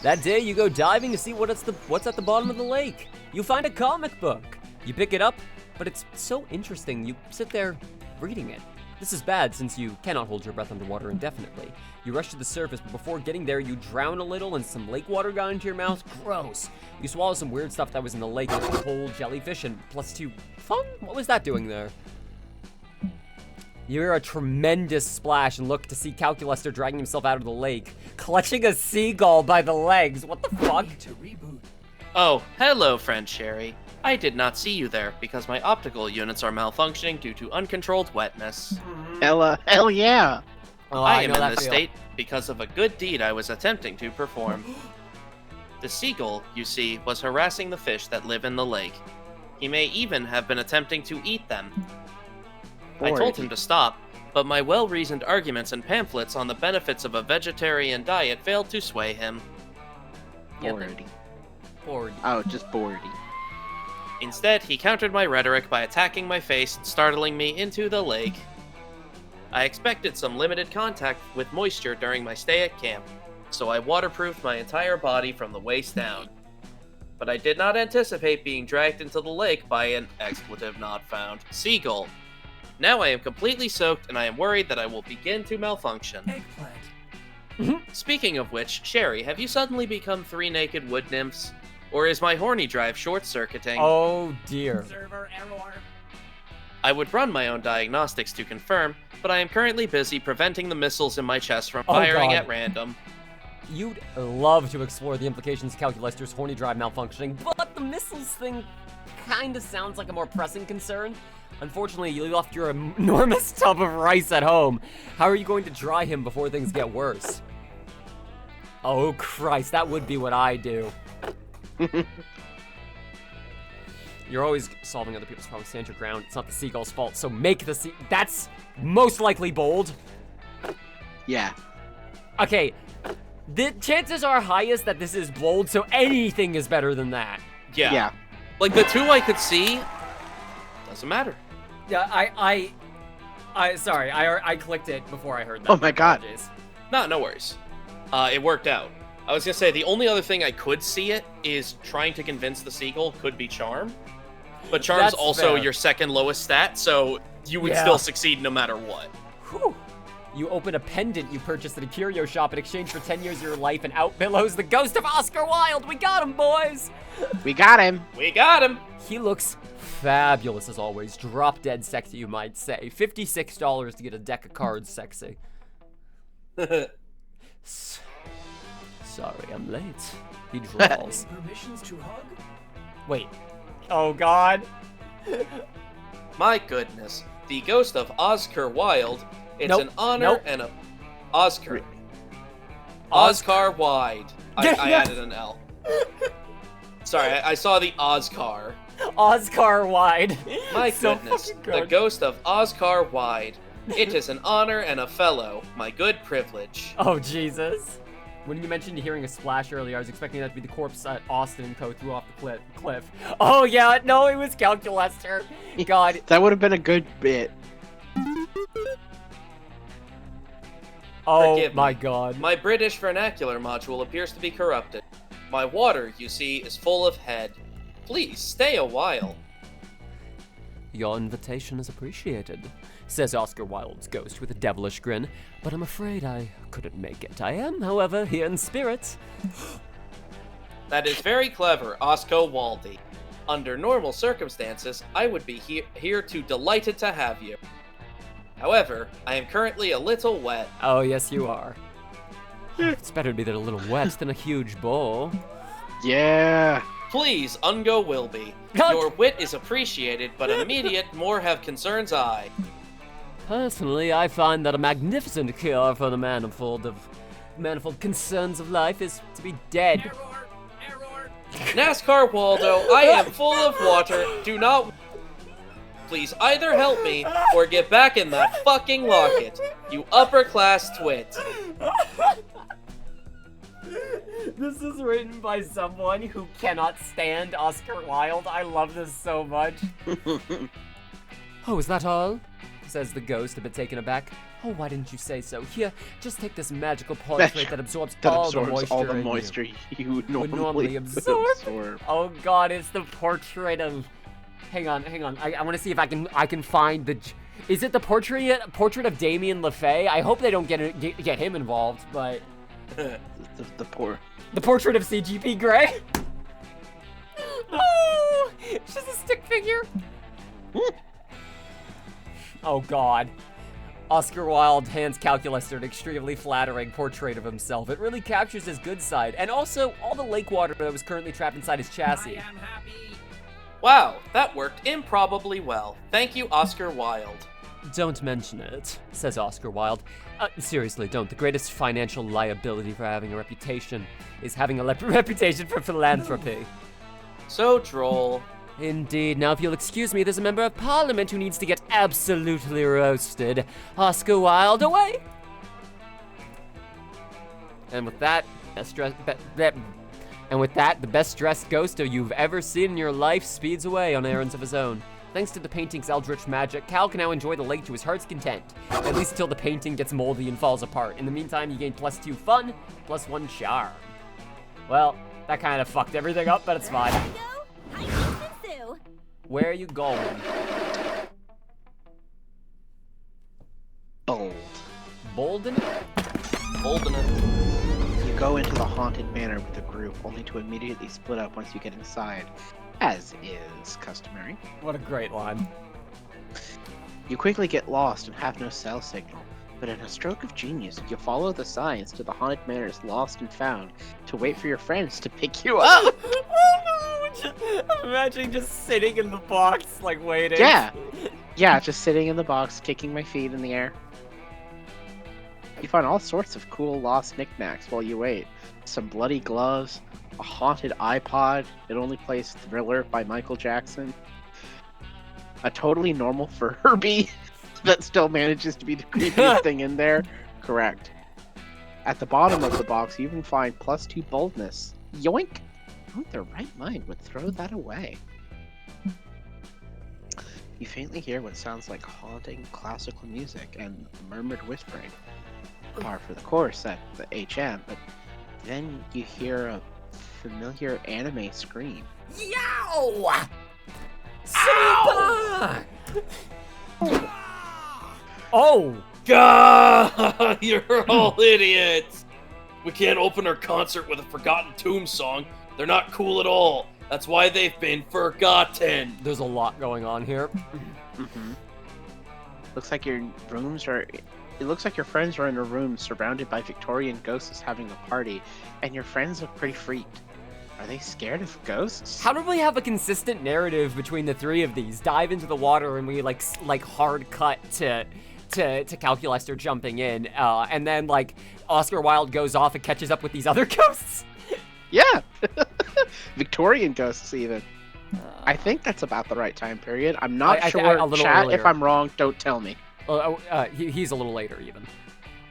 That day, you go diving to see what's at the bottom of the lake. You find a comic book. You pick it up, but it's so interesting. You sit there reading it. This is bad since you cannot hold your breath underwater indefinitely. You rush to the surface, but before getting there, you drown a little and some lake water got into your mouth. Gross. You swallow some weird stuff that was in the lake, like a whole jellyfish and +2 fun? What was that doing there? You hear a tremendous splash and look to see Calculaster dragging himself out of the lake, clutching a seagull by the legs. What the fuck?
Oh, hello, friend Sheri. I did not see you there because my optical units are malfunctioning due to uncontrolled wetness.
Hell yeah!
Oh,
I am
know
in
that
this
feel.
state because of a good deed I was attempting to perform. The seagull, you see, was harassing the fish that live in the lake. He may even have been attempting to eat them. I told him to stop, but my well-reasoned arguments and pamphlets on the benefits of a vegetarian diet failed to sway him.
Bordy.
Bored.
Oh, just bordy.
Instead, he countered my rhetoric by attacking my face and startling me into the lake. I expected some limited contact with moisture during my stay at camp, so I waterproofed my entire body from the waist down. But I did not anticipate being dragged into the lake by an expletive not found seagull. Now I am completely soaked and I am worried that I will begin to malfunction.
Eggplant.
Speaking of which, Sheri, have you suddenly become 3 naked wood nymphs? Or is my horny drive short-circuiting?
Oh dear.
Server error.
I would run my own diagnostics to confirm, but I am currently busy preventing the missiles in my chest from firing
God.
at random.
You'd love to explore the implications of Calculester's horny drive malfunctioning, but the missiles thing kinda sounds like a more pressing concern. Unfortunately, you left your enormous tub of rice at home. How are you going to dry him before things get worse? Oh Christ, that would be what I do. You're always solving other people's problems. Stand your ground. It's not the seagull's fault, so make the That's most likely bold.
Yeah.
Okay, the chances are highest that this is bold, so anything is better than that.
Yeah.
Yeah.
Like, the 2 I could see, doesn't matter.
Yeah, sorry, I clicked it before I heard that.
Oh my God.
Apologies.
No worries. It worked out. I was gonna say, the only other thing I could see it is trying to convince the seagull could be Charm. But Charm's
That's
also
fair.
your second lowest stat, so you would
Yeah.
still succeed no matter what.
Whew. You open a pendant you purchased at a curio shop in exchange for 10 years of your life, and out billows the ghost of Oscar Wilde. We got him, boys!
We got him.
We got him!
He looks fabulous as always. Drop dead sexy, you might say. $56 to get a deck of cards sexy. Sorry, I'm late. He draws.
Permissions to hug?
Wait. Oh God.
My goodness. The ghost of Oscar Wilde. It's
Nope.
an honor
Nope.
and a... Oscar. Oscar Wide. I added an L. Sorry, I saw the Oscar.
Oscar Wide.
My
So
goodness.
fucking
The
good.
ghost of Oscar Wide. It is an honor and a fellow. My good privilege.
Oh, Jesus. When you mentioned hearing a splash earlier, I was expecting that to be the corpse that Austin and Co. threw off the cliff. Oh, yeah, no, it was Calculester. God.
That would have been a good bit.
Oh,
Forgive
my
me.
God.
My British vernacular module appears to be corrupted. My water, you see, is full of head. Please, stay a while.
Your invitation is appreciated, says Oscar Wilde's ghost with a devilish grin, but I'm afraid I couldn't make it. I am, however, here in spirit.
That is very clever, Oscar Waldy. Under normal circumstances, I would be here to delighted to have you. However, I am currently a little wet.
Oh, yes, you are. It's better to be a little wet than a huge bowl.
Yeah.
Please, Ungo Wilby. Your wit is appreciated, but immediate more have concerns I.
Personally, I find that a magnificent cure for the manifold concerns of life is to be dead.
Error.
NASCAR Waldo, I am full of water. Do not... Please either help me or get back in that fucking locket, you upper-class twit.
This is written by someone who cannot stand Oscar Wilde. I love this so much. Oh, is that all? Says the ghost, a bit taken aback. Oh, why didn't you say so? Here, just take this magical portrait that absorbs all the moisture
you
would normally
normally
absorb. Oh God, it's the portrait of... Hang on. I want to see if I can find the... Is it the portrait of Damien LaFay? I hope they don't get him involved, but...
The poor.
The portrait of CGP Grey? Oh, it's just a stick figure. Oh God. Oscar Wilde hands Calculester an extremely flattering portrait of himself. It really captures his good side, and also all the lake water that was currently trapped inside his chassis.
I am happy.
Wow, that worked improbably well. Thank you, Oscar Wilde.
Don't mention it, says Oscar Wilde. Seriously, don't. The greatest financial liability for having a reputation is having a reputation for philanthropy.
So droll.
Indeed. Now, if you'll excuse me, there's a member of parliament who needs to get absolutely roasted. Oscar Wilde, away!
And with that, the best-dressed ghost you've ever seen in your life speeds away on errands of his own. Thanks to the painting's eldritch magic, Cal can now enjoy the lake to his heart's content. At least until the painting gets moldy and falls apart. In the meantime, you gain +2 fun, +1 charm. Well, that kind of fucked everything up, but it's fine. Where are you going?
Bold.
Bolden?
Holding it.
You go into the haunted manor with the group, only to immediately split up once you get inside, as is customary.
What a great line.
You quickly get lost and have no cell signal, but in a stroke of genius, you follow the signs to the haunted manor's lost and found to wait for your friends to pick you up.
Imagine just sitting in the box, like waiting.
Yeah, just sitting in the box, kicking my feet in the air. You find all sorts of cool lost knickknacks while you wait. Some bloody gloves, a haunted iPod, it only plays Thriller by Michael Jackson. A totally normal Furby that still manages to be the creepiest thing in there. Correct. At the bottom of the box, you even find +2 boldness. Yoink! Who in their right mind would throw that away? You faintly hear what sounds like haunting classical music and murmured whispering. Par for the course at the HM, but then you hear a familiar anime scream.
Yow! Super! Oh!
God, you're all idiots! We can't open our concert with a Forgotten Tomb song. They're not cool at all. That's why they've been forgotten.
There's a lot going on here.
Looks like your rooms are... It looks like your friends are in a room surrounded by Victorian ghosts having a party, and your friends look pretty freaked. Are they scared of ghosts?
How do we have a consistent narrative between the three of these? Dive into the water and we like hard cut to Calculester jumping in, and then like Oscar Wilde goes off and catches up with these other ghosts.
Yeah, Victorian ghosts even. I think that's about the right time period. I'm not sure. Chat,
earlier.
if I'm wrong, don't tell me.
He's a little later even.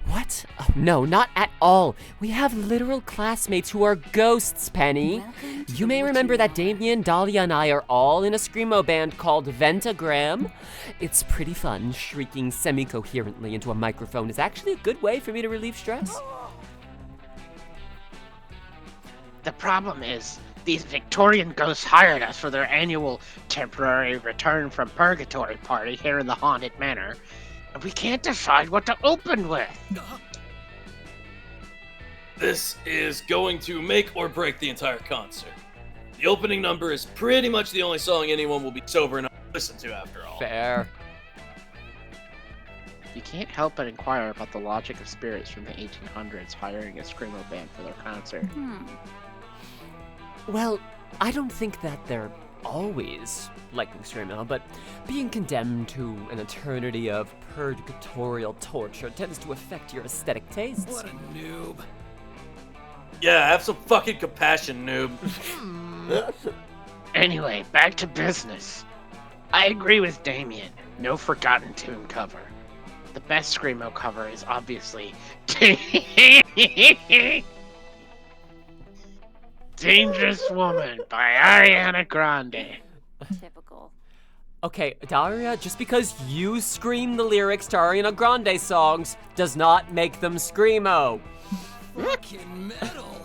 What? Oh, no, not at all. We have literal classmates who are ghosts, Penny. You may remember that Damien, Dahlia, and I are all in a screamo band called Ventagram. It's pretty fun. Shrieking semi-coherently into a microphone is actually a good way for me to relieve stress.
The problem is, these Victorian ghosts hired us for their annual temporary return from purgatory party here in the haunted manor, and we can't decide what to open with.
This is going to make or break the entire concert. The opening number is pretty much the only song anyone will be sober enough to listen to after all.
Fair.
You can't help but inquire about the logic of spirits from the 1800s hiring a screamo band for their concert.
Well, I don't think that they're always liking screamo, but being condemned to an eternity of purgatorial torture tends to affect your aesthetic tastes.
What a noob. Yeah, have some fucking compassion, noob.
Anyway, back to business. I agree with Damien. No Forgotten Tomb cover. The best screamo cover is obviously Dangerous Woman by Ariana Grande.
Typical.
Okay, Daria, just because you scream the lyrics to Ariana Grande songs does not make them screamo.
Fucking metal.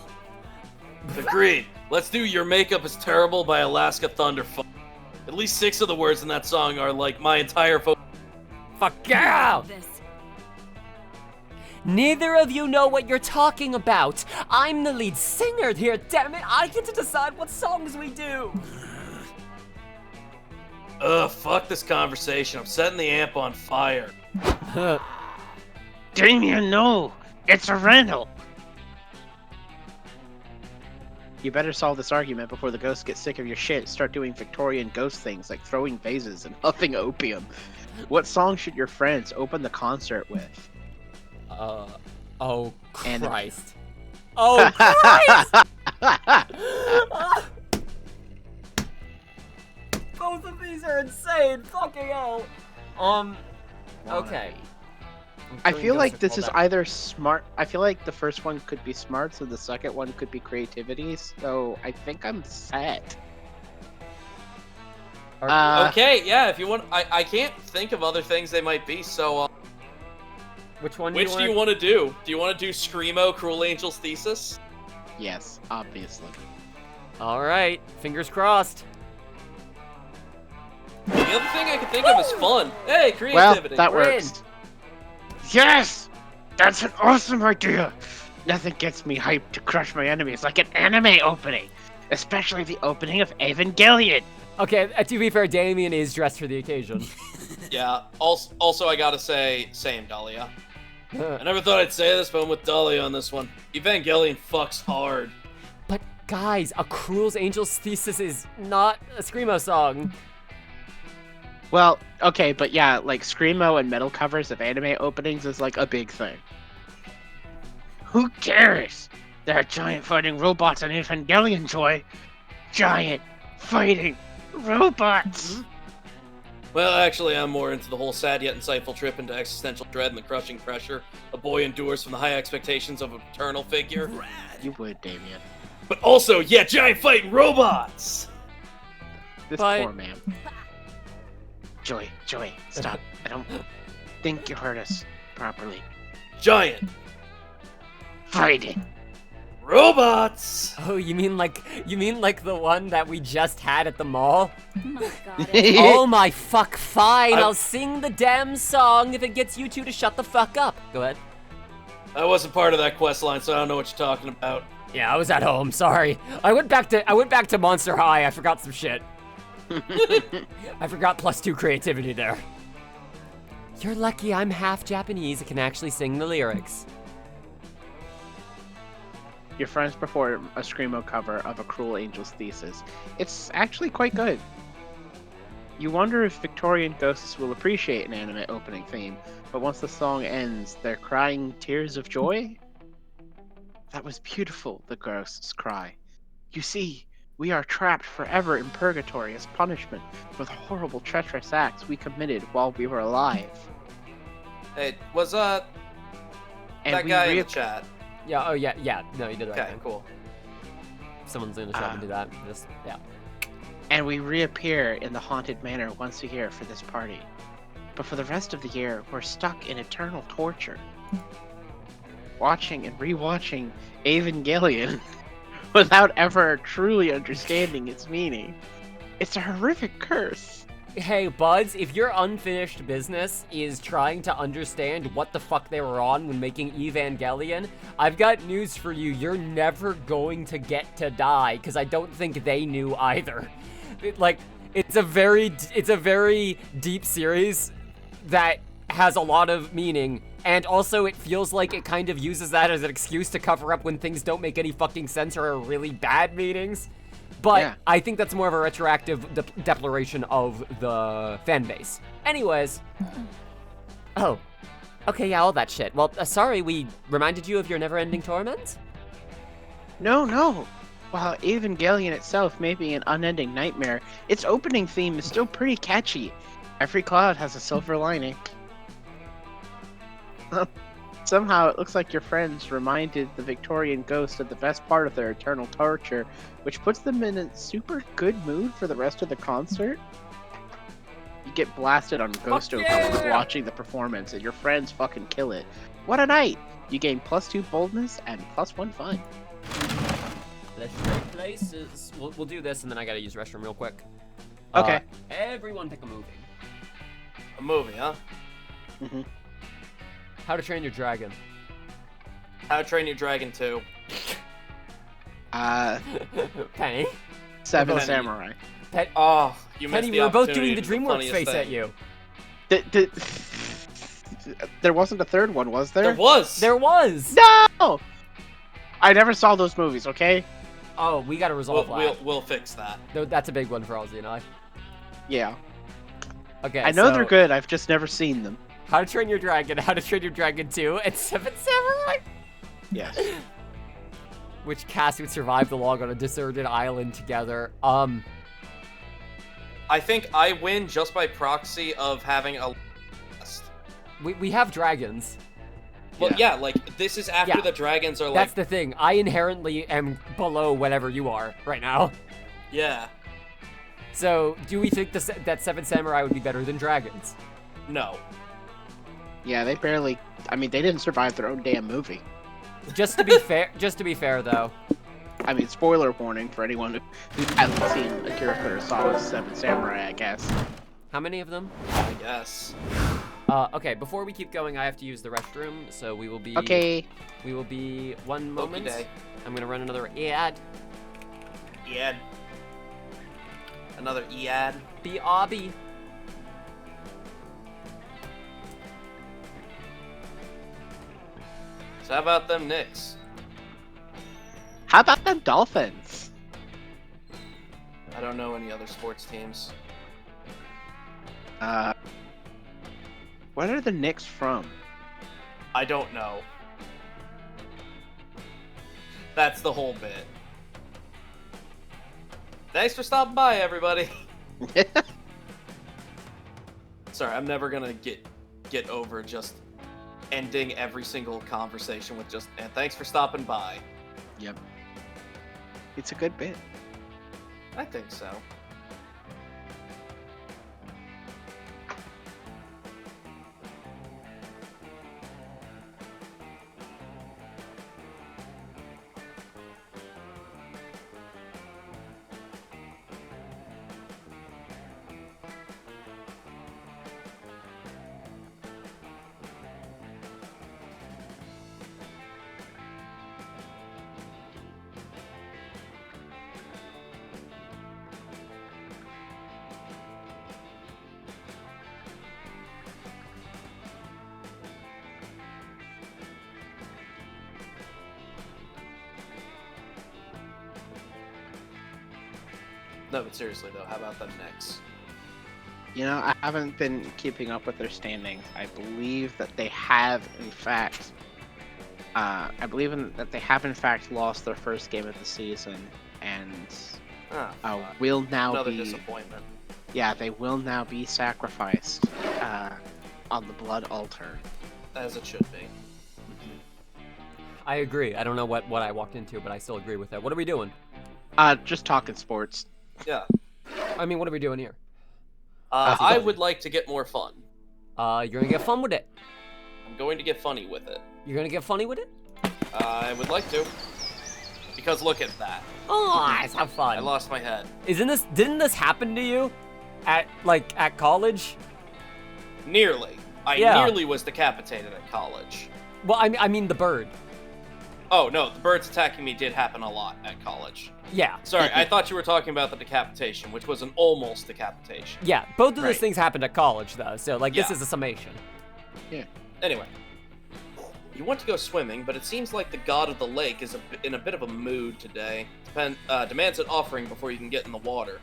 Agreed. Let's do Your Makeup is Terrible by Alaska Thunderfuck. At least 6 of the words in that song are like my entire
Fuck yeah! Neither of you know what you're talking about. I'm the lead singer here, damn it. I get to decide what songs we do.
Fuck this conversation. I'm setting the amp on fire.
Damien, no! It's a rental!
You better solve this argument before the ghosts get sick of your shit and start doing Victorian ghost things like throwing vases and huffing opium. What song should your friends open the concert with?
Oh Christ. Oh Christ! Both of these are insane, fucking hell. Okay.
I feel like this is either smart. I feel like the first one could be smart, so the second one could be creativity. So I think I'm set.
Okay, yeah. If you want, I can't think of other things they might be. So,
which one?
Which do you want to do? Do you want to do Screamo, Cruel Angel's Thesis?
Yes, obviously.
All right, fingers crossed.
The other thing I can think of is fun. Hey, creativity.
Well, that works. Yes! That's an awesome idea! Nothing gets me hyped to crush my enemies like an anime opening, especially the opening of Evangelion.
Okay, to be fair, Damien is dressed for the occasion.
Yeah, also I gotta say, same, Dahlia. I never thought I'd say this, but I'm with Dahlia on this one. Evangelion fucks hard.
But guys, A Cruel Angel's Thesis is not a Screamo song.
Well, okay, but yeah, like Screamo and metal covers of anime openings is like a big thing. Who cares? There are giant fighting robots in Evangelion, Joy. Giant fighting robots.
Well, actually, I'm more into the whole sad yet insightful trip into existential dread and the crushing pressure a boy endures from the high expectations of a paternal figure.
You would, Damien.
But also, yeah, giant fighting robots!
This poor man. Joy, stop. I don't think you heard us properly.
Giant
fighting
robots!
Oh, you mean like the one that we just had at the mall?
My God.
Oh my fuck, fine. I'll sing the damn song if it gets you two to shut the fuck up. Go ahead.
I wasn't part of that quest line, so I don't know what you're talking about.
Yeah, I was at home, sorry. I went back to Monster High, I forgot some shit. I forgot +2 creativity there. You're lucky I'm half Japanese and can actually sing the lyrics.
Your friends perform a Screamo cover of A Cruel Angel's Thesis. It's actually quite good. You wonder if Victorian ghosts will appreciate an anime opening theme, but once the song ends, they're crying tears of joy? That was beautiful, the ghosts cry. You see, we are trapped forever in purgatory as punishment for the horrible treacherous acts we committed while we were alive.
Hey, was that guy in the chat?
Yeah, oh yeah, no, you did right.
Okay, cool.
Someone's in the chat and do that. Just, yeah.
And we reappear in the haunted manor once a year for this party. But for the rest of the year, we're stuck in eternal torture. Watching and rewatching Evangelion without ever truly understanding its meaning. It's a horrific curse.
Hey, buds, if your unfinished business is trying to understand what the fuck they were on when making Evangelion, I've got news for you. You're never going to get to die, because I don't think they knew either. It's a very deep series that has a lot of meaning, and also it feels like it kind of uses that as an excuse to cover up when things don't make any fucking sense or are really bad meanings. But yeah. I think that's more of a retroactive declaration of the fan base. Anyways. Oh. Okay, yeah, all that shit. Well, sorry we reminded you of your never-ending torment?
No. While Evangelion itself may be an unending nightmare, its opening theme is still pretty catchy. Every cloud has a silver lining. Somehow it looks like your friends reminded the Victorian ghost of the best part of their eternal torture, which puts them in a super good mood for the rest of the concert. You get blasted on Ghost Open watching the performance, and your friends fucking kill it. What a night! You gain +2 boldness and +1 fun.
Let's trade places. We'll do this, and then I gotta use restroom real quick.
Okay.
Everyone pick a movie.
A movie, huh?
Mm-hmm.
How to Train Your Dragon.
How to Train Your Dragon 2.
Penny.
Seven Samurai.
Oh, you missed
Penny,
the
we were both
opportunity
doing the
to do
DreamWorks face
funniest
at
thing.
you.
There wasn't a third one, was there?
There was!
There was!
No! I never saw those movies, okay?
Oh, we gotta resolve that.
We'll fix that.
No, that's a big one for Ozzy and I.
Yeah.
Okay,
I know they're good, I've just never seen them.
How to Train Your Dragon, How to Train Your Dragon 2, and Seven Samurai?
Yes.
Which cast would survive the log on a deserted island together?
I think I win just by proxy of having a list.
We have dragons.
Well, yeah, like, this is after
Yeah.
the dragons are like...
That's the thing. I inherently am below whatever you are right now.
Yeah.
So, do we think that Seven Samurai would be better than dragons?
No.
Yeah, they barely. I mean, they didn't survive their own damn movie.
Just to be fair, though.
I mean, spoiler warning for anyone who hasn't seen Akira Kurosawa's Seven Samurai, I guess.
How many of them?
I guess.
Okay, before we keep going, I have to use the restroom, so we will be...
Okay.
We will be one moment.
Okey-day.
I'm gonna run another ad.
Ead. Another Ead.
Be obby.
So how about them Knicks?
How about them Dolphins?
I don't know any other sports teams.
What are the Knicks from?
I don't know. That's the whole bit. Thanks for stopping by, everybody. Sorry, I'm never gonna get over just ending every single conversation with just, and thanks for stopping by.
Yep. It's a good bit.
I think so. No, but seriously though, how about them Knicks?
You know, I haven't been keeping up with their standings. I believe that they have, in fact, lost their first game of the season, and will now
Another
be.
disappointment.
Yeah, they will now be sacrificed on the blood altar.
As it should be.
I agree. I don't know what I walked into, but I still agree with that. What are we doing?
Just talking sports.
Yeah.
I mean, what are we doing here?
I would like to get more fun.
You're gonna get fun with it.
I'm going to get funny with it.
You're gonna get funny with it?
I would like to. Because look at that.
Oh, let's have fun.
I lost my head.
Didn't this happen to you? At college?
Nearly. I
Yeah.
nearly was decapitated at college.
Well, I mean the bird.
Oh, no, the birds attacking me did happen a lot at college.
Yeah.
Sorry, I thought you were talking about the decapitation, which was an almost decapitation.
Yeah, both of those
Right.
things happened at college, though, so, this
Yeah.
is a summation.
Anyway. You want to go swimming, but it seems like the god of the lake is in a bit of a mood today. Demands an offering before you can get in the water.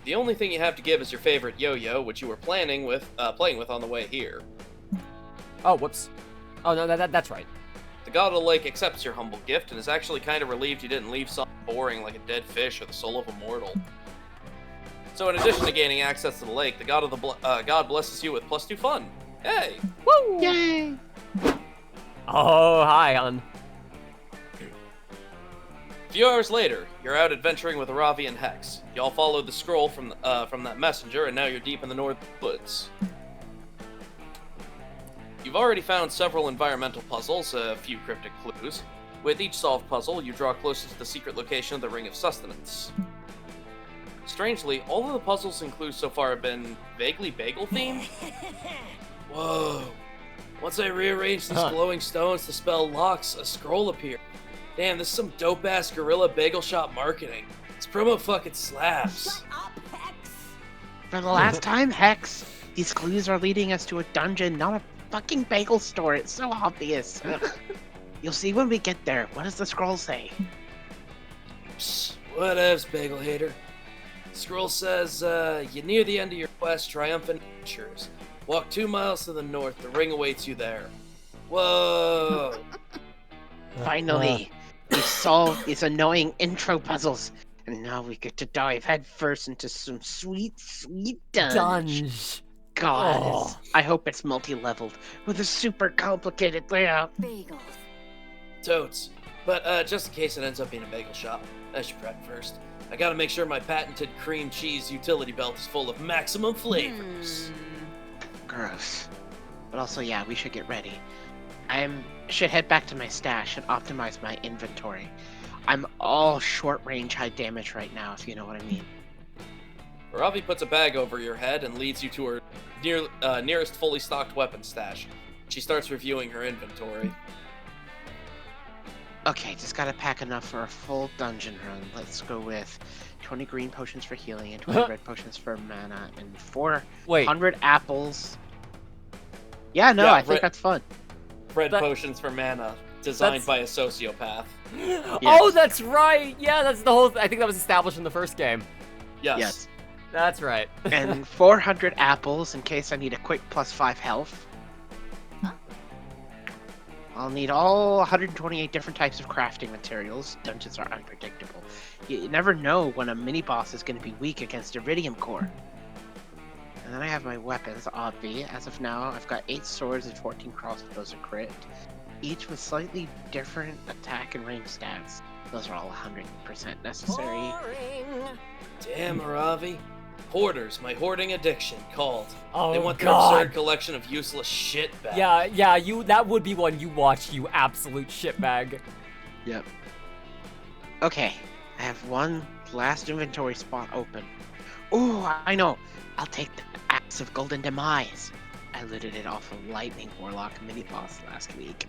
The only thing you have to give is your favorite yo-yo, which you were playing with on the way here.
Oh, whoops. Oh, no, that's right.
The god of the lake accepts your humble gift and is actually kind of relieved you didn't leave something boring like a dead fish or the soul of a mortal. So in addition to gaining access to the lake, the god of the god blesses you with +2 fun. Hey!
Woo!
Yay!
Oh, hi, hon.
A few hours later, you're out adventuring with Aravi and Hex. Y'all followed the scroll from that messenger, and now you're deep in the north woods. You've already found several environmental puzzles, a few cryptic clues. With each solved puzzle, you draw closer to the secret location of the Ring of Sustenance. Strangely, all of the puzzles and clues so far have been vaguely bagel-themed. Whoa. Once I rearranged these glowing stones to spell locks, a scroll appeared. Damn, this is some dope-ass guerrilla bagel shop marketing. This promo fucking slaps.
Shut up, Hex!
For the last time, Hex, these clues are leading us to a dungeon, not a fucking bagel store. It's so obvious. You'll see when we get there. What does the scroll say?
Psst, whatevs, bagel hater. The scroll says, you're near the end of your quest, triumphant adventures. Walk 2 miles to the north, the ring awaits you there. Whoa!
Finally, we solved these annoying intro puzzles,
And now we get to dive headfirst into some sweet, sweet dunge.
Dunge.
God,
Oh.
I hope it's multi-leveled with a super complicated layout.
Bagels.
Totes. But just in case it ends up being a bagel shop, I should prep first. I gotta make sure my patented cream cheese utility belt is full of maximum flavors.
Gross. But also, yeah, we should get ready. Should head back to my stash and optimize my inventory. I'm all short range, high damage right now, if you know what I mean.
Ravi puts a bag over your head and leads you to her nearest fully stocked weapon stash. She starts reviewing her inventory.
Okay, just gotta pack enough for a full dungeon run. Let's go with 20 green potions for healing and 20 red potions for mana and 400 apples. Yeah, no, I think that's fun.
Red potions for mana, designed by a sociopath.
Yes.
Oh, that's right. Yeah, that's the whole. I think that was established in the first game.
Yes.
That's right.
And 400 apples in case I need a quick +5 health. I'll need all 128 different types of crafting materials. Dungeons are unpredictable. You never know when a mini-boss is going to be weak against Iridium Core. And then I have my weapons, obvi. As of now, I've got 8 swords and 14 crossbows equipped, each with slightly different attack and range stats. Those are all 100% necessary.
Damn, Ravi. Hoarders, my hoarding addiction, called.
Oh,
they want their
God.
absurd collection of useless shit back.
Yeah, that would be one you watch, you absolute shitbag.
Yep. Okay, I have one last inventory spot open. Ooh, I know. I'll take the Axe of Golden Demise. I looted it off of Lightning Warlock mini-boss last week.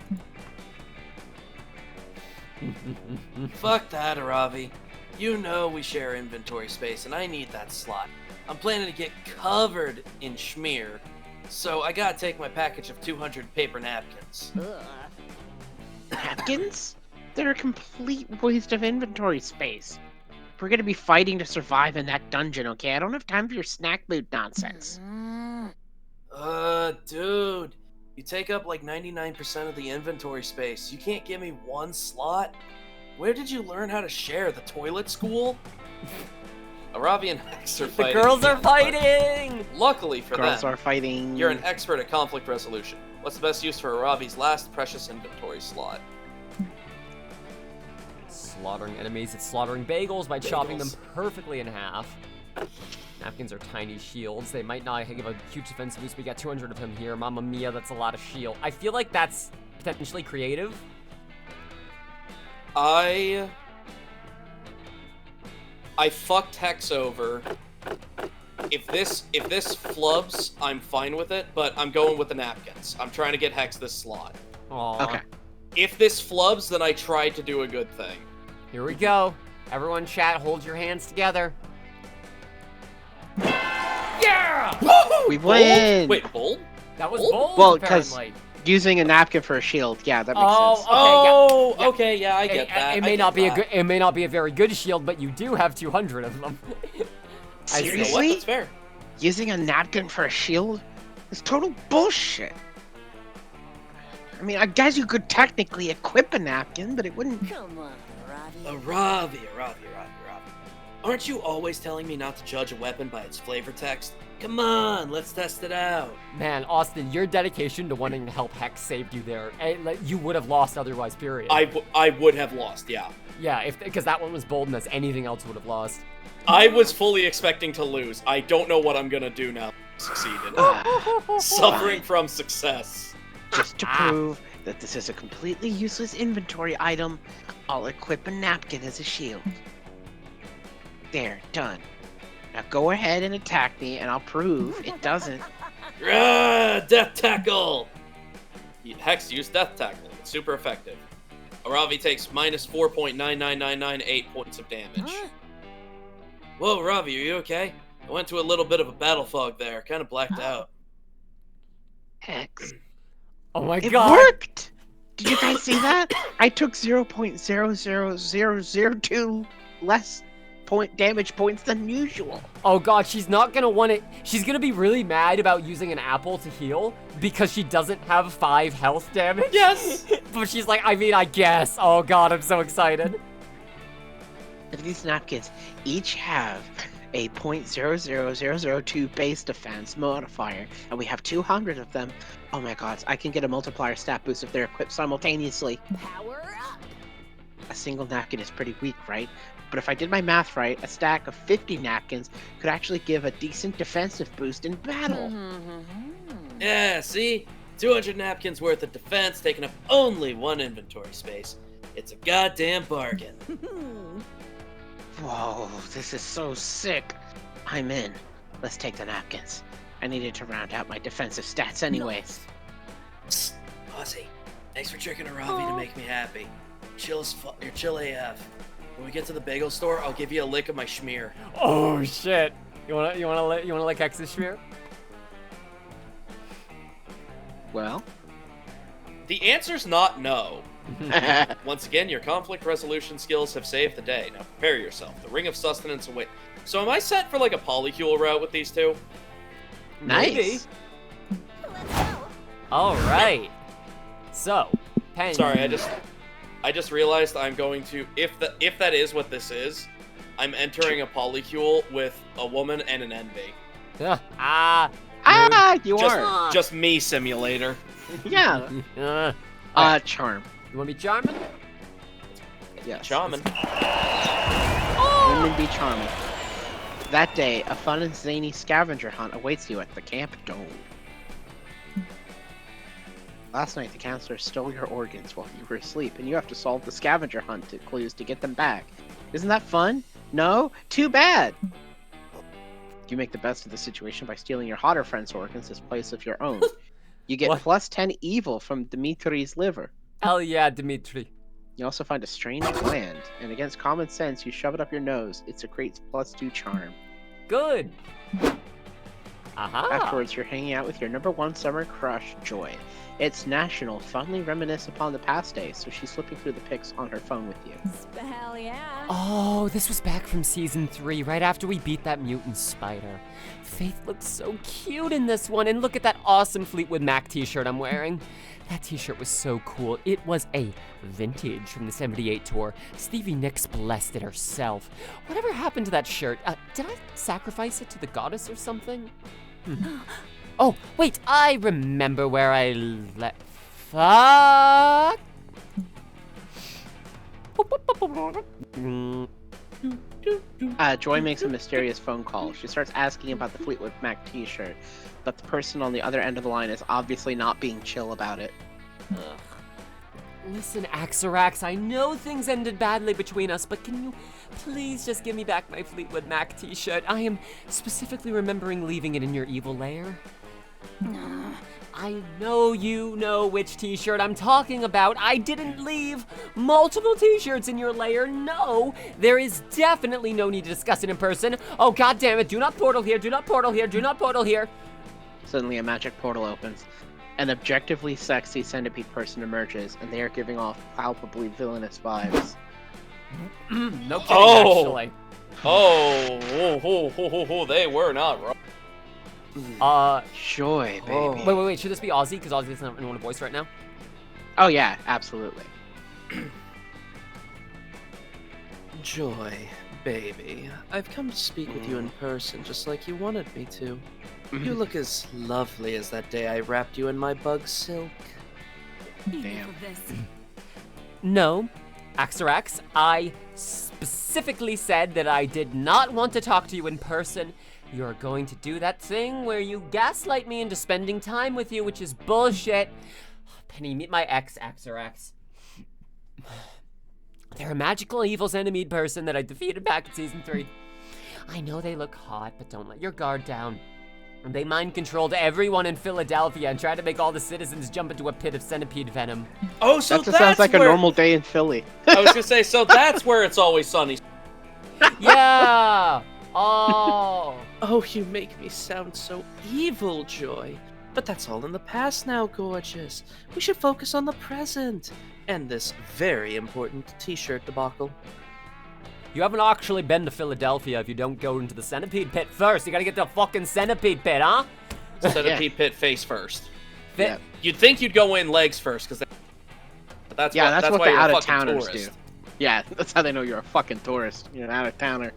Fuck that, Ravi. You know we share inventory space, and I need that slot. I'm planning to get covered in schmear, so I gotta take my package of 200 paper napkins.
Napkins? They're a complete waste of inventory space. We're gonna be fighting to survive in that dungeon, okay? I don't have time for your snack food nonsense.
Dude. You take up like 99% of the inventory space. You can't give me one slot? Where did you learn how to share? The toilet school? Aravi and Hex are
The
fighting.
girls are fighting!
Luckily for
Girls
them,
are fighting.
you're an expert at conflict resolution. What's the best use for Aravi's last precious inventory slot?
Slaughtering enemies, it's slaughtering bagels by chopping them perfectly in half. Napkins are tiny shields. They might not give a huge defense boost. We got 200 of them here. Mamma mia, that's a lot of shield. I feel like that's potentially creative.
I fucked Hex over. If this flubs, I'm fine with it, but I'm going with the napkins. I'm trying to get Hex this slot.
Aww.
Okay.
If this flubs, then I tried to do a good thing.
Here we go. Everyone chat, hold your hands together. Yeah!
We win!
Wait, bold?
That was
Bold?
bold,
Well, 'cause
apparently.
Using a napkin for a shield, yeah, that makes sense.
Okay, yeah, I get that.
It may not be a good. It may not be a very good shield, but you do have 200 of them. I see.
You know what?
Seriously?
That's fair.
Using a napkin for a shield is total bullshit. I mean, I guess you could technically equip a napkin, but it wouldn't.
Come on, Ravi.
Ravi. Aren't you always telling me not to judge a weapon by its flavor text? Come on, let's test it out.
Man, Austin, your dedication to wanting to help Hex saved you there. You would have lost otherwise, period.
I would have lost, yeah.
Yeah, because that one was bold and as anything else would have lost.
I was fully expecting to lose. I don't know what I'm gonna do now. Succeeded. Suffering from success.
Just to prove that this is a completely useless inventory item, I'll equip a napkin as a shield. There, done. Now go ahead and attack me, and I'll prove it doesn't.
Death Tackle! Hex used Death Tackle. It's super effective. Aravi takes minus 4.99998 points of damage. Whoa, Ravi, are you okay? I went to a little bit of a battle fog there. Kind of blacked out.
Hex.
Oh my
It
god!
worked! Did you guys see that? I took 0.00002 less damage points than usual.
Oh god, she's not gonna want it. She's gonna be really mad about using an apple to heal because she doesn't have 5 health damage.
Yes!
But she's like, I mean, I guess. Oh god, I'm so excited.
If these napkins each have a .00002 base defense modifier, and we have 200 of them, oh my god, I can get a multiplier stat boost if they're equipped simultaneously.
Power up.
A single napkin is pretty weak, right? But if I did my math right, a stack of 50 napkins could actually give a decent defensive boost in battle.
Yeah, see? 200 napkins worth of defense taking up only 1 inventory space. It's a goddamn bargain.
Whoa, this is so sick. I'm in. Let's take the napkins. I needed to round out my defensive stats anyways.
Psst, Ozzy. Thanks for tricking a Ravi to make me happy. You're chill AF. When we get to the bagel store, I'll give you a lick of my schmear.
Oh shit! You wanna lick X's schmear?
Well?
The answer's not no. Once again, your conflict resolution skills have saved the day. Now prepare yourself. The Ring of Sustenance await. So am I set for like a polycule route with these two?
Nice.
Let's go.
All right. So, Penny.
Sorry, I just realized I'm going to if that is what this is, I'm entering a polycule with a woman and an envy.
You are.
Just me simulator.
Yeah. Charm.
You wanna be charming?
Yes.
Charming.
Women be charming. That day, a fun and zany scavenger hunt awaits you at the Camp Dome. Last night, the counselor stole your organs while you were asleep, and you have to solve the scavenger hunt clues to get them back. Isn't that fun? No? Too bad! You make the best of the situation by stealing your hotter friend's organs as place of your own. You get
What?
plus 10 evil from Dimitri's liver.
Hell yeah, Dimitri.
You also find a strange gland, and against common sense, you shove it up your nose. It secretes plus 2 charm.
Good. Aha.
Afterwards, you're hanging out with your #1 summer crush, Joy. It's National Fondly Reminisce upon the past days, so she's flipping through the pics on her phone with you.
Hell yeah.
Oh, this was back from season 3, right after we beat that mutant spider. Faith looks so cute in this one, and look at that awesome Fleetwood Mac t-shirt I'm wearing. That t-shirt was so cool. It was a vintage from the 78 tour. Stevie Nicks blessed it herself. Whatever happened to that shirt? Did I sacrifice it to the goddess or something? Oh, wait, I remember where I fuck.
Joy makes a mysterious phone call. She starts asking about the Fleetwood Mac t-shirt, but the person on the other end of the line is obviously not being chill about it.
Listen, Axorax, I know things ended badly between us, but can you please just give me back my Fleetwood Mac t-shirt? I am specifically remembering leaving it in your evil lair. I know you know which t-shirt I'm talking about. I didn't leave multiple t-shirts in your lair. No, there is definitely no need to discuss it in person. Oh, god damn it, do not portal here, do not portal here, do not portal here.
Suddenly, a magic portal opens. An objectively sexy centipede person emerges, and they are giving off palpably villainous vibes.
No kidding, actually.
They were not wrong.
Joy, baby.
Wait, should this be Ozzy? Because Ozzy doesn't want a voice right now.
Oh yeah, absolutely.
Joy, baby, I've come to speak with you in person just like you wanted me to. You look as lovely as that day I wrapped you in my bug silk.
Damn.
No, Axorax, I specifically said that I did not want to talk to you in person. You're going to do that thing where you gaslight me into spending time with you, which is bullshit. Penny, meet my ex, Axorax. They're a magical evil centipede person that I defeated back in season 3. I know they look hot, but don't let your guard down. They mind-controlled everyone in Philadelphia and tried to make all the citizens jump into a pit of centipede venom.
Oh, so
That just sounds like a normal day in Philly.
I was gonna say, so that's where it's always sunny.
Yeah! Oh!
Oh, you make me sound so evil, Joy. But that's all in the past now, gorgeous. We should focus on the present. And this very important t-shirt debacle.
You haven't actually been to Philadelphia if you don't go into the centipede pit first. You gotta get to the fucking centipede pit, huh?
Centipede pit face first.
Fit.
Yeah.
You'd think you'd go in legs first, because that's
what
why
the
you're a fucking
out-of-towners
tourist.
do. Yeah, that's how they know you're a fucking tourist. You're an out-of-towner.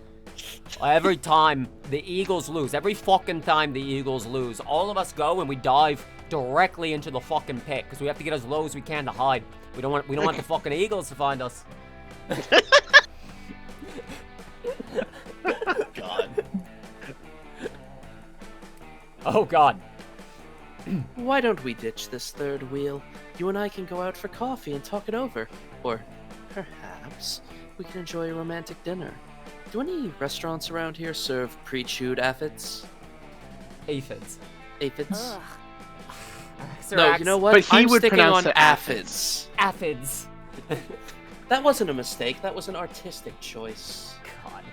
Every time the Eagles lose, every fucking time the Eagles lose, all of us go and we dive directly into the fucking pit because we have to get as low as we can to hide. We don't want the fucking Eagles to find us.
God.
Oh God.
Why don't we ditch this third wheel? You and I can go out for coffee and talk it over. Or perhaps we can enjoy a romantic dinner. Do any restaurants around here serve pre-chewed aphids?
Aphids.
Aphids?
Ugh.
No, you know what?
But he
I'm
would
sticking
pronounce
on
it
aphids.
Aphids.
That wasn't a mistake. That was an artistic choice.
God.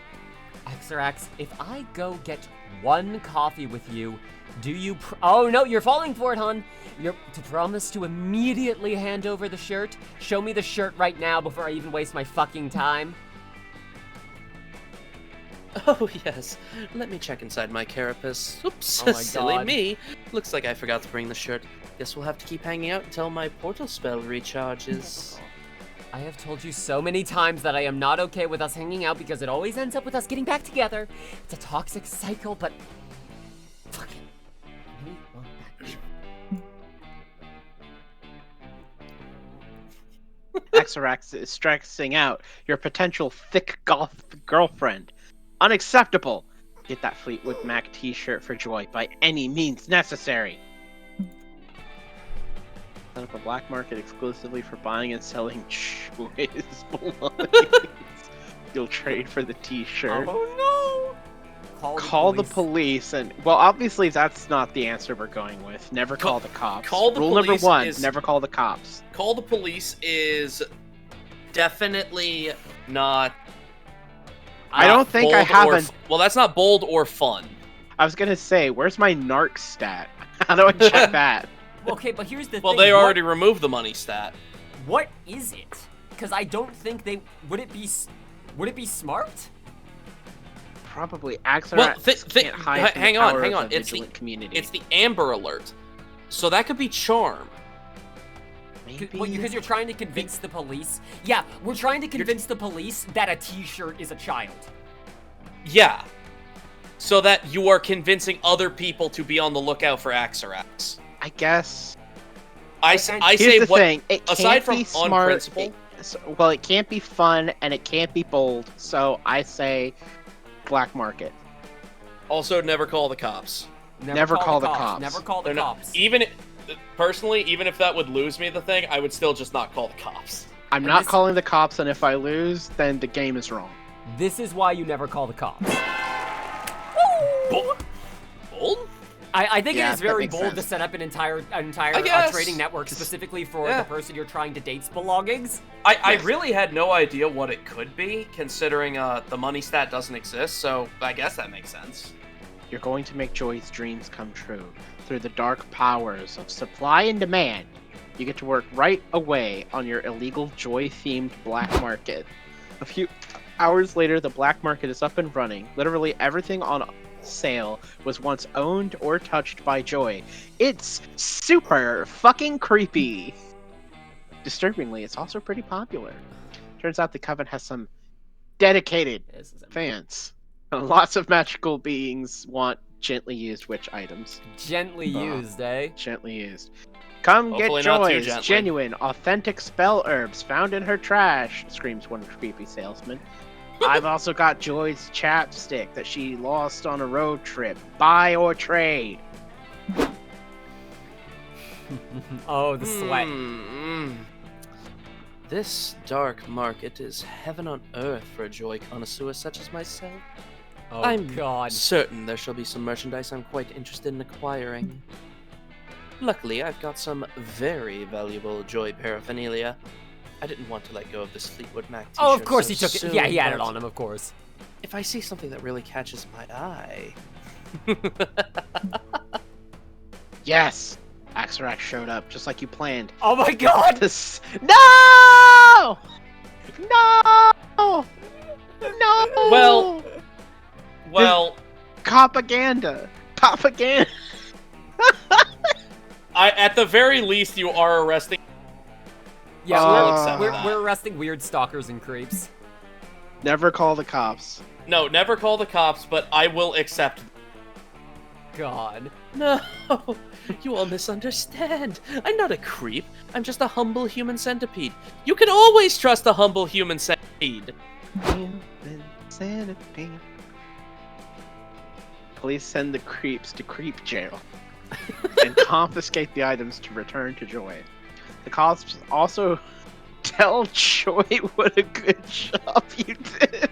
Xerax, if I go get one coffee with you, do you oh no, you're falling for it, hon. You're to promise to immediately hand over the shirt? Show me the shirt right now before I even waste my fucking time.
Oh, yes. Let me check inside my carapace. Oops,
Oh my
silly
God.
me. Looks like I forgot to bring the shirt. Guess we'll have to keep hanging out until my portal spell recharges.
I have told you so many times that I am not okay with us hanging out because it always ends up with us getting back together. It's a toxic cycle, but fuck it. I really want that shirt.
Xerax is stressing out your potential thick goth girlfriend. Unacceptable! Get that Fleetwood Mac t-shirt for Joy by any means necessary. Set up a black market exclusively for buying and selling Joy's belongings. You'll trade for the t-shirt.
Oh no!
Call the police and well, obviously that's not the answer we're going with. Never call the cops.
call the
Rule number
police
1:
is-
never call the cops.
Call the police is definitely not.
I don't think I
bold
have
or
an-
well, that's not bold or fun.
I was gonna say, where's my narc stat? How do I check that?
Okay, but here's the
Well,
thing.
they already removed the money stat.
What is it? Because I don't think they would it be smart?
Probably Axel.
Well,
can't hide from
hang
the
on,
power
hang
of
on.
the
It's
vigilant community.
It's the Amber Alert, so that could be charm.
Maybe.
Well, because you're trying to convince the police. Yeah, we're trying to convince the police that a T-shirt is a child.
Yeah, so that you are convincing other people to be on the lookout for Axerax.
I guess.
I
Here's
say
the
what.
thing. It can't
aside from
be
on
smart.
principle-
Well, it can't be fun and it can't be bold. So I say black market.
Also, never call the cops.
Never call the cops.
Never call the
They're not,
cops.
personally, even if that would lose me the thing, I would still just not call the cops.
I'm
And
not
this-
calling the cops, and if I lose, then the game is wrong.
This is why you never call the cops.
Bold?
I think
Yeah,
it is
that
very
makes
bold to
sense.
set up an entire
I guess.
trading network specifically for
Yeah.
the person you're trying to date's belongings.
I really had no idea what it could be, considering the money stat doesn't exist, so I guess that makes sense.
You're going to make Joy's dreams come true through the dark powers of supply and demand. You get to work right away on your illegal Joy-themed black market. A few hours later, the black market is up and running. Literally everything on sale was once owned or touched by Joy. It's super fucking creepy. Disturbingly, it's also pretty popular. Turns out the Coven has some dedicated
This is
fans. Lots of magical beings want gently used witch items.
gently used, eh?
Gently used. Come
Hopefully
get
not too
Joy's
gently.
genuine, authentic spell herbs found in her trash, screams one creepy salesman. I've also got Joy's chapstick that she lost on a road trip. Buy or trade.
Oh, the sweat.
This dark market is heaven on earth for a joy connoisseur such as myself.
Oh
I'm
God.
certain there shall be some merchandise I'm quite interested in acquiring. Luckily, I've got some very valuable joy paraphernalia. I didn't want to let go of this Fleetwood Mac t-shirt
Oh, of course
so
he took it.
soon,
Yeah, he had it
but
on him, of course.
If I see something that really catches my eye...
Yes! Axerax showed up just like you planned.
Oh my God!
This... No! No! No!
Well,
Propaganda! Propaganda!
at the very least, you are arresting
Yeah,
I'll accept
we're,
that.
we're arresting weird stalkers and creeps.
Never call the cops.
No, never call the cops, but I will accept.
God.
No, you all misunderstand. I'm not a creep. I'm just a humble human centipede. You can always trust a humble human centipede.
Human centipede. Police send the creeps to creep jail and confiscate the items to return to Joy. The cops also tell Joy what a good job you did,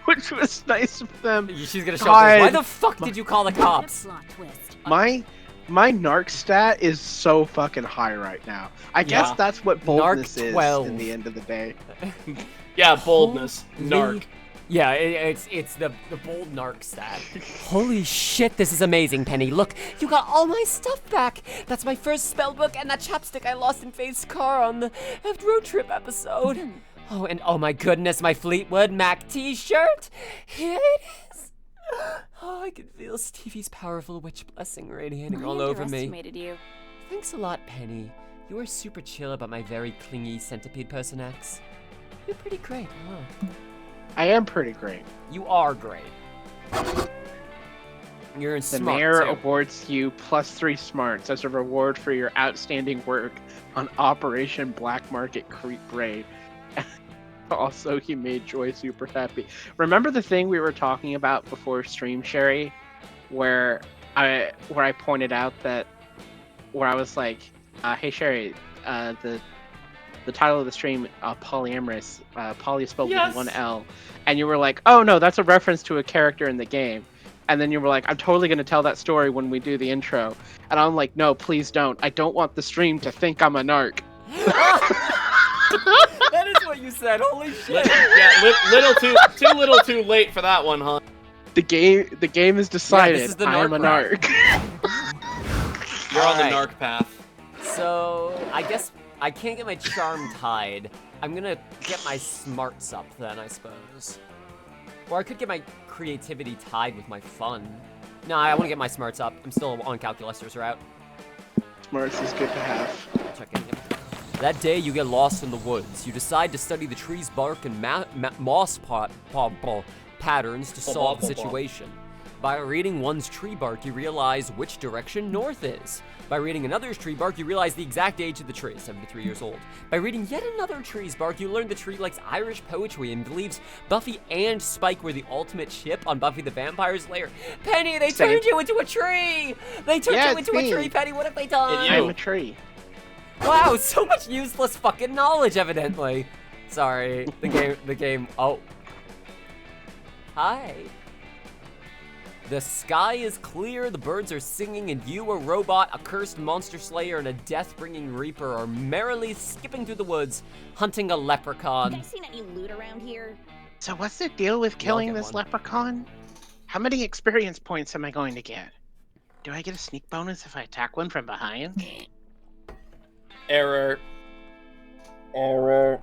which was nice of them.
She's gonna show up. Why
God.
the fuck did you call the cops?
Plot twist.
My narc stat is so fucking high right now. I guess
Yeah.
that's what boldness
Narc
is
12.
in the end of the day.
Yeah, boldness.
Holy-
Narc.
Yeah, it's the bold narc stat. Holy shit, this is amazing, Penny. Look, you got all my stuff back. That's my first spell book and that chapstick I lost in Faith's car on the road trip episode. Oh, and oh my goodness, my Fleetwood Mac t-shirt. Here it is. Oh, I can feel Stevie's powerful witch blessing radiating all over me.
I underestimated you.
Thanks a lot, Penny. You were super chill about my very clingy centipede person X. You're pretty great, huh?
I am pretty great.
You are great. You're
The
smart,
mayor
too.
awards you +3 smarts as a reward for your outstanding work on Operation Black Market Creep Raid. Also, he made Joy super happy. Remember the thing we were talking about before stream, Sheri, where I pointed out that where I was like, "Hey Sheri, the title of the stream, polyamorous, poly is spelled
Yes.
with one L," and you were like, "Oh no, that's a reference to a character in the game." And then you were like, "I'm totally going to tell that story when we do the intro." And I'm like, "No, please don't. I don't want the stream to think I'm a narc."
That is what you said. Holy shit.
Too little too late for that one, huh?
The game is decided.
is the
I am a
narc
narc.
You're on the
Alright.
narc path.
So, I guess I can't get my charm tied. I'm gonna get my smarts up then, I suppose. Or I could get my creativity tied with my fun. No, I want to get my smarts up. I'm still on calculus route.
Smarts is good to have.
Check in. That day, you get lost in the woods. You decide to study the tree's bark and moss patterns to solve the situation. By reading one's tree bark, you realize which direction north is. By reading another's tree bark, you realize the exact age of the tree, 73 years old. By reading yet another tree's bark, you learn the tree likes Irish poetry and believes Buffy and Spike were the ultimate ship on Buffy the Vampire Slayer. Penny, they
Same.
turned you into a tree! They turned
Yeah,
you
it's
into a
me.
tree, Penny, what have they done?
And you.
I'm a tree.
Wow, so much useless fucking knowledge, evidently. Sorry, the game, oh. Hi. The sky is clear, the birds are singing, and you, a robot, a cursed monster slayer, and a death-bringing reaper are merrily skipping through the woods, hunting a
You
leprechaun.
guys seen any loot around here?
So what's the deal with killing
get
this
one.
leprechaun? How many experience points am I going to get? Do I get a sneak bonus if I attack one from behind?
Error.
Error.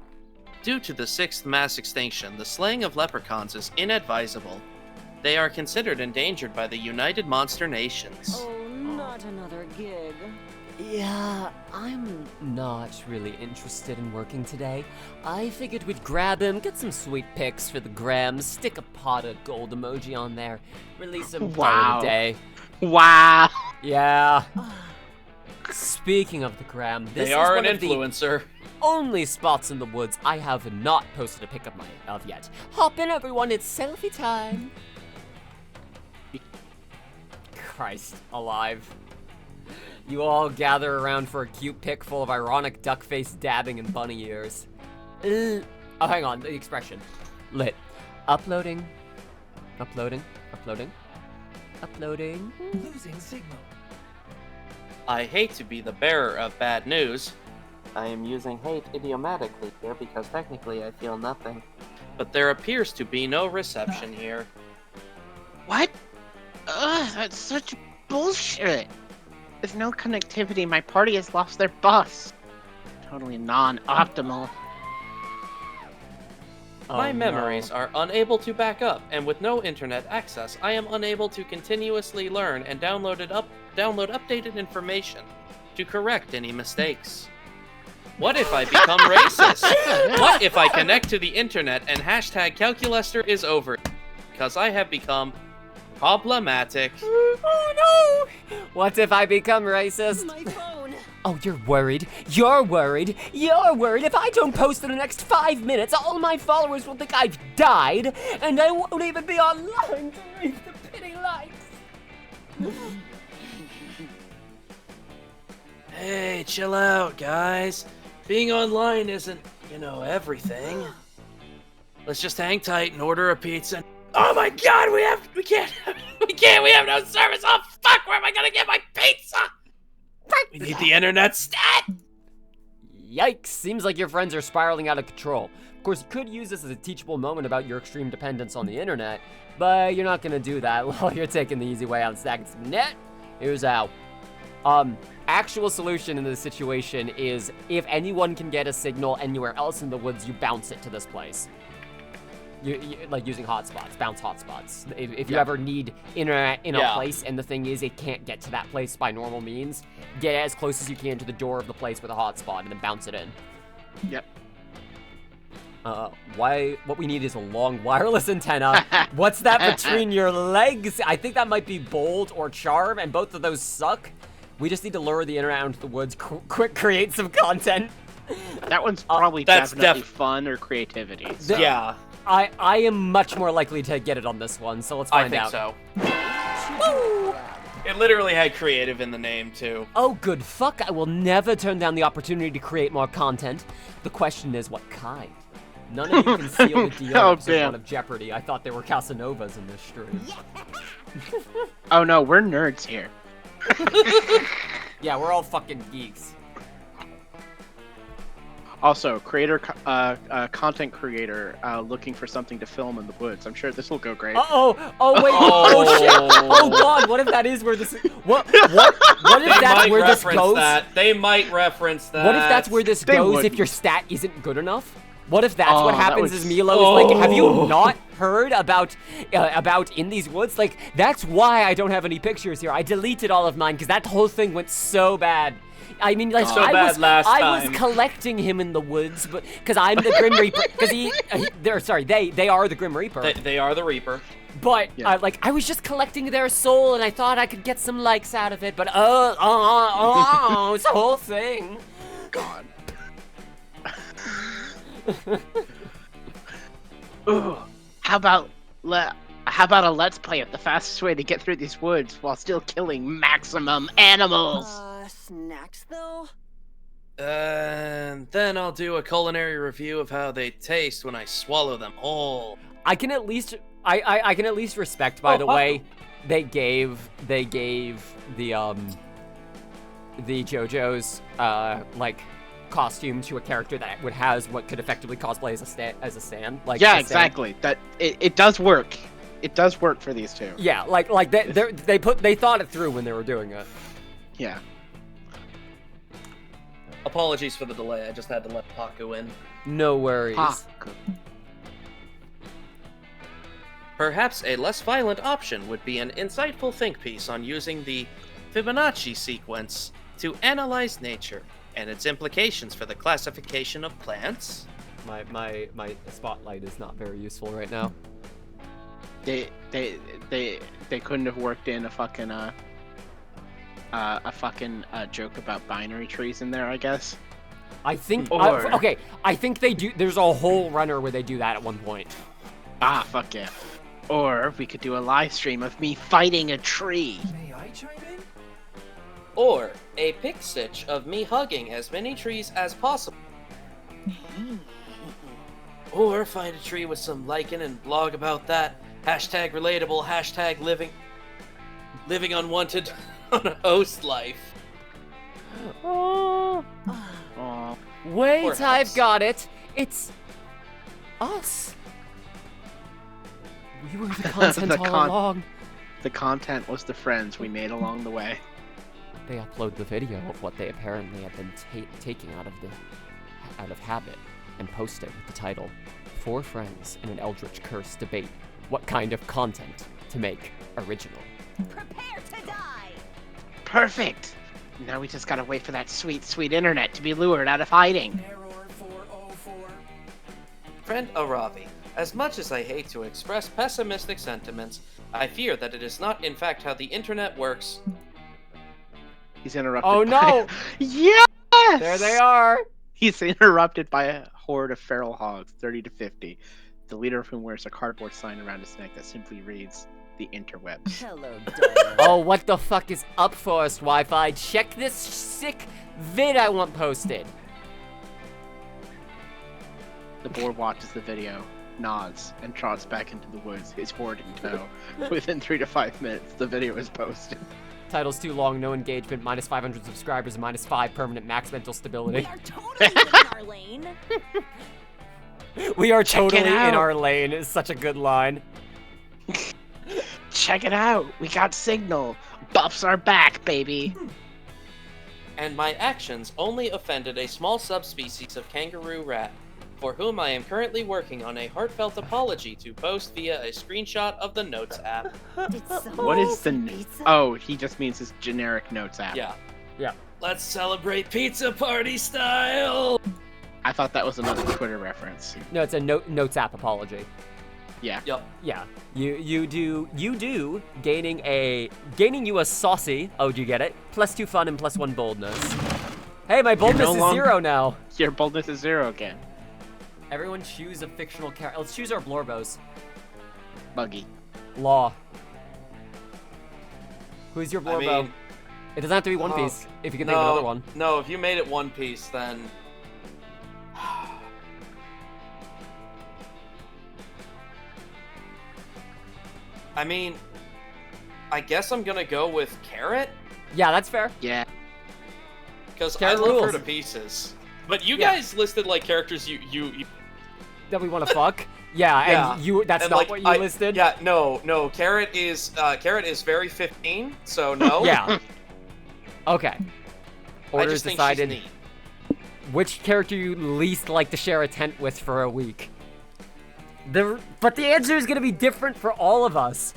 Due to the 6th mass extinction, the slaying of leprechauns is inadvisable. They are considered endangered by the United Monster Nations.
Oh, not another gig.
Yeah, I'm not really interested in working today. I figured we'd grab him, get some sweet pics for the gram, stick a pot of gold emoji on there, release him call it
Wow.
a day.
Wow!
Yeah. Speaking of the gram, this
They
is
are
one
an
of the
influencer.
only spots in the woods I have not posted a pic of yet. Hop in, everyone, it's selfie time. Christ alive. You all gather around for a cute pic full of ironic duck face dabbing and bunny ears. Oh, hang on, the expression. Lit. Uploading. Uploading. Uploading. Uploading.
Losing signal.
I hate to be the bearer of bad news,
I am using hate idiomatically here because technically I feel nothing.
but there appears to be no reception here.
What? Ugh, that's such bullshit. There's no connectivity. My party has lost their bus. Totally non-optimal.
My
Oh,
memories
no.
are unable to back up, and with no internet access, I am unable to continuously learn and download updated information to correct any mistakes. What if I become racist? What if I connect to the internet and hashtag Calculester is over? Because I have become problematic.
Oh no! What if I become racist?
My phone.
Oh, you're worried. You're worried. You're worried. If I don't post in the next 5 minutes, all my followers will think I've died, and I won't even be online to read the pity likes.
Hey, chill out, guys. Being online isn't, everything. Let's just hang tight and order a pizza. Oh my god, we can't, we have no service. Oh fuck, where am I gonna get my pizza? We need the internet stat.
Yikes, seems like your friends are spiraling out of control. Of course, you could use this as a teachable moment about your extreme dependence on the internet, but you're not gonna do that while you're taking the easy way out and stacking some net. Here's how. Actual solution in this situation is if anyone can get a signal anywhere else in the woods, you bounce it to this place. You like using hotspots, bounce hotspots. If you ever need internet in a place and the thing is it can't get to that place by normal means, get as close as you can to the door of the place with a hotspot and then bounce it in.
Yep.
What we need is a long wireless antenna. What's that between your legs? I think that might be Bold or Charm, and both of those suck. We just need to lure the internet out into the woods, quick create some content.
That one's probably definitely fun or creativity. So.
Yeah.
I am much more likely to get it on this one, so let's find out.
I think so. It literally had creative in the name, too.
Oh, good fuck. I will never turn down the opportunity to create more content. The question is, what kind? None of you can seal the deal one of Jeopardy. I thought there were Casanovas in this stream.
Oh no, we're nerds here.
Yeah, we're all fucking geeks.
Also, content creator looking for something to film in the woods. I'm sure this will go great.
Oh wait, oh shit, oh god, what if that is where this, what if that's where this goes?
They might reference that.
What if that's where this goes if your stat isn't good enough? What if that's what happens is Milo is like, have you not heard about in these woods? Like, that's why I don't have any pictures here. I deleted all of mine because that whole thing went so bad. I mean, like, I was collecting him in the woods, but because I'm the Grim Reaper. Because they are the Grim Reaper.
They are the Reaper.
But I was just collecting their soul, and I thought I could get some likes out of it. But it's a whole thing.
God. Ooh, how about a let's play of the fastest way to get through these woods while still killing maximum animals?
Snacks though?
And then I'll do a culinary review of how they taste when I swallow them whole.
I can at least respect, by the way, they gave the JoJo's like costume to a character that has what could effectively cosplay as a Stan. Like,
yeah, exactly. That it does work. It does work for these two.
Yeah, like they thought it through when they were doing it.
Yeah.
Apologies for the delay. I just had to let Paku in.
No worries.
Paku.
Perhaps a less violent option would be an insightful think piece on using the Fibonacci sequence to analyze nature and its implications for the classification of plants.
My spotlight is not very useful right now.
They couldn't have worked in a fucking joke about binary trees in there, I guess.
I think I think they do. There's a whole runner where they do that at one point.
Ah, fuck yeah. Or we could do a live stream of me fighting a tree.
May I chime in?
Or a pic stitch of me hugging as many trees as possible. Or find a tree with some lichen and blog about that. Hashtag relatable, hashtag living unwanted on a host life.
Oh.
Aw.
Wait,
Perhaps.
I've got it. It's us. We were the content all along.
The content was the friends we made along the way.
They upload the video of what they apparently have been taking out of habit and post it with the title, 4 Friends and an Eldritch Curse Debate what kind of content to make original.
Prepare to die!
Perfect! Now we just gotta wait for that sweet, sweet internet to be lured out of hiding.
Error 404.
Friend Aravi, as much as I hate to express pessimistic sentiments, I fear that it is not in fact how the internet works.
He's interrupted.
Oh no!
Yes!
There they are!
He's interrupted by a horde of feral hogs, 30 to 50, the leader of whom wears a cardboard sign around his neck that simply reads, the interwebs.
Hello, darling.
Oh, what the fuck is up, Forest Wi-Fi? Check this sick vid I want posted.
The boar watches the video, nods, and trots back into the woods, his horde in tow. Within 3 to 5 minutes, the video is posted.
Title's too long, no engagement, minus 500 subscribers, and minus 5 permanent max mental stability.
We are totally in our lane.
We are
Check it
totally in
out.
our lane is such a good line.
Check it out, we got signal. Buffs are back, baby.
And my actions only offended a small subspecies of kangaroo rat, for whom I am currently working on a heartfelt apology to post via a screenshot of the Notes app.
What is the... Oh, he just means his generic notes app.
Yeah.
Yeah.
Let's celebrate pizza party style!
I thought that was another Twitter reference.
No, it's a Notes app apology.
Yeah.
Yup.
Yeah. You do gaining you a saucy. Oh, do you get it? +2 fun and +1 boldness. Hey, my boldness
no
is
longer-
0 now.
Your boldness is 0 again.
Everyone choose a fictional character. Let's choose our Blorbos.
Buggy.
Law. Who's your Blorbo?
I mean,
it doesn't have to be One
oh,
Piece. If you can think of another one.
No, if you made it One Piece, then... I mean, I guess I'm gonna go with Carrot,
Yeah, that's fair.
Yeah.
because I
Carrot
love her
rules.
to pieces. But you
Yeah.
guys listed like characters you
That we want to fuck. Yeah,
Yeah.
and you. That's
and
not
like,
what you listed.
Yeah, no. Carrot is very 15, so no.
Yeah. Okay.
I
Orders
just think
decided.
she's neat.
Which character you least like to share a tent with for a week? But the answer is gonna be different for all of us.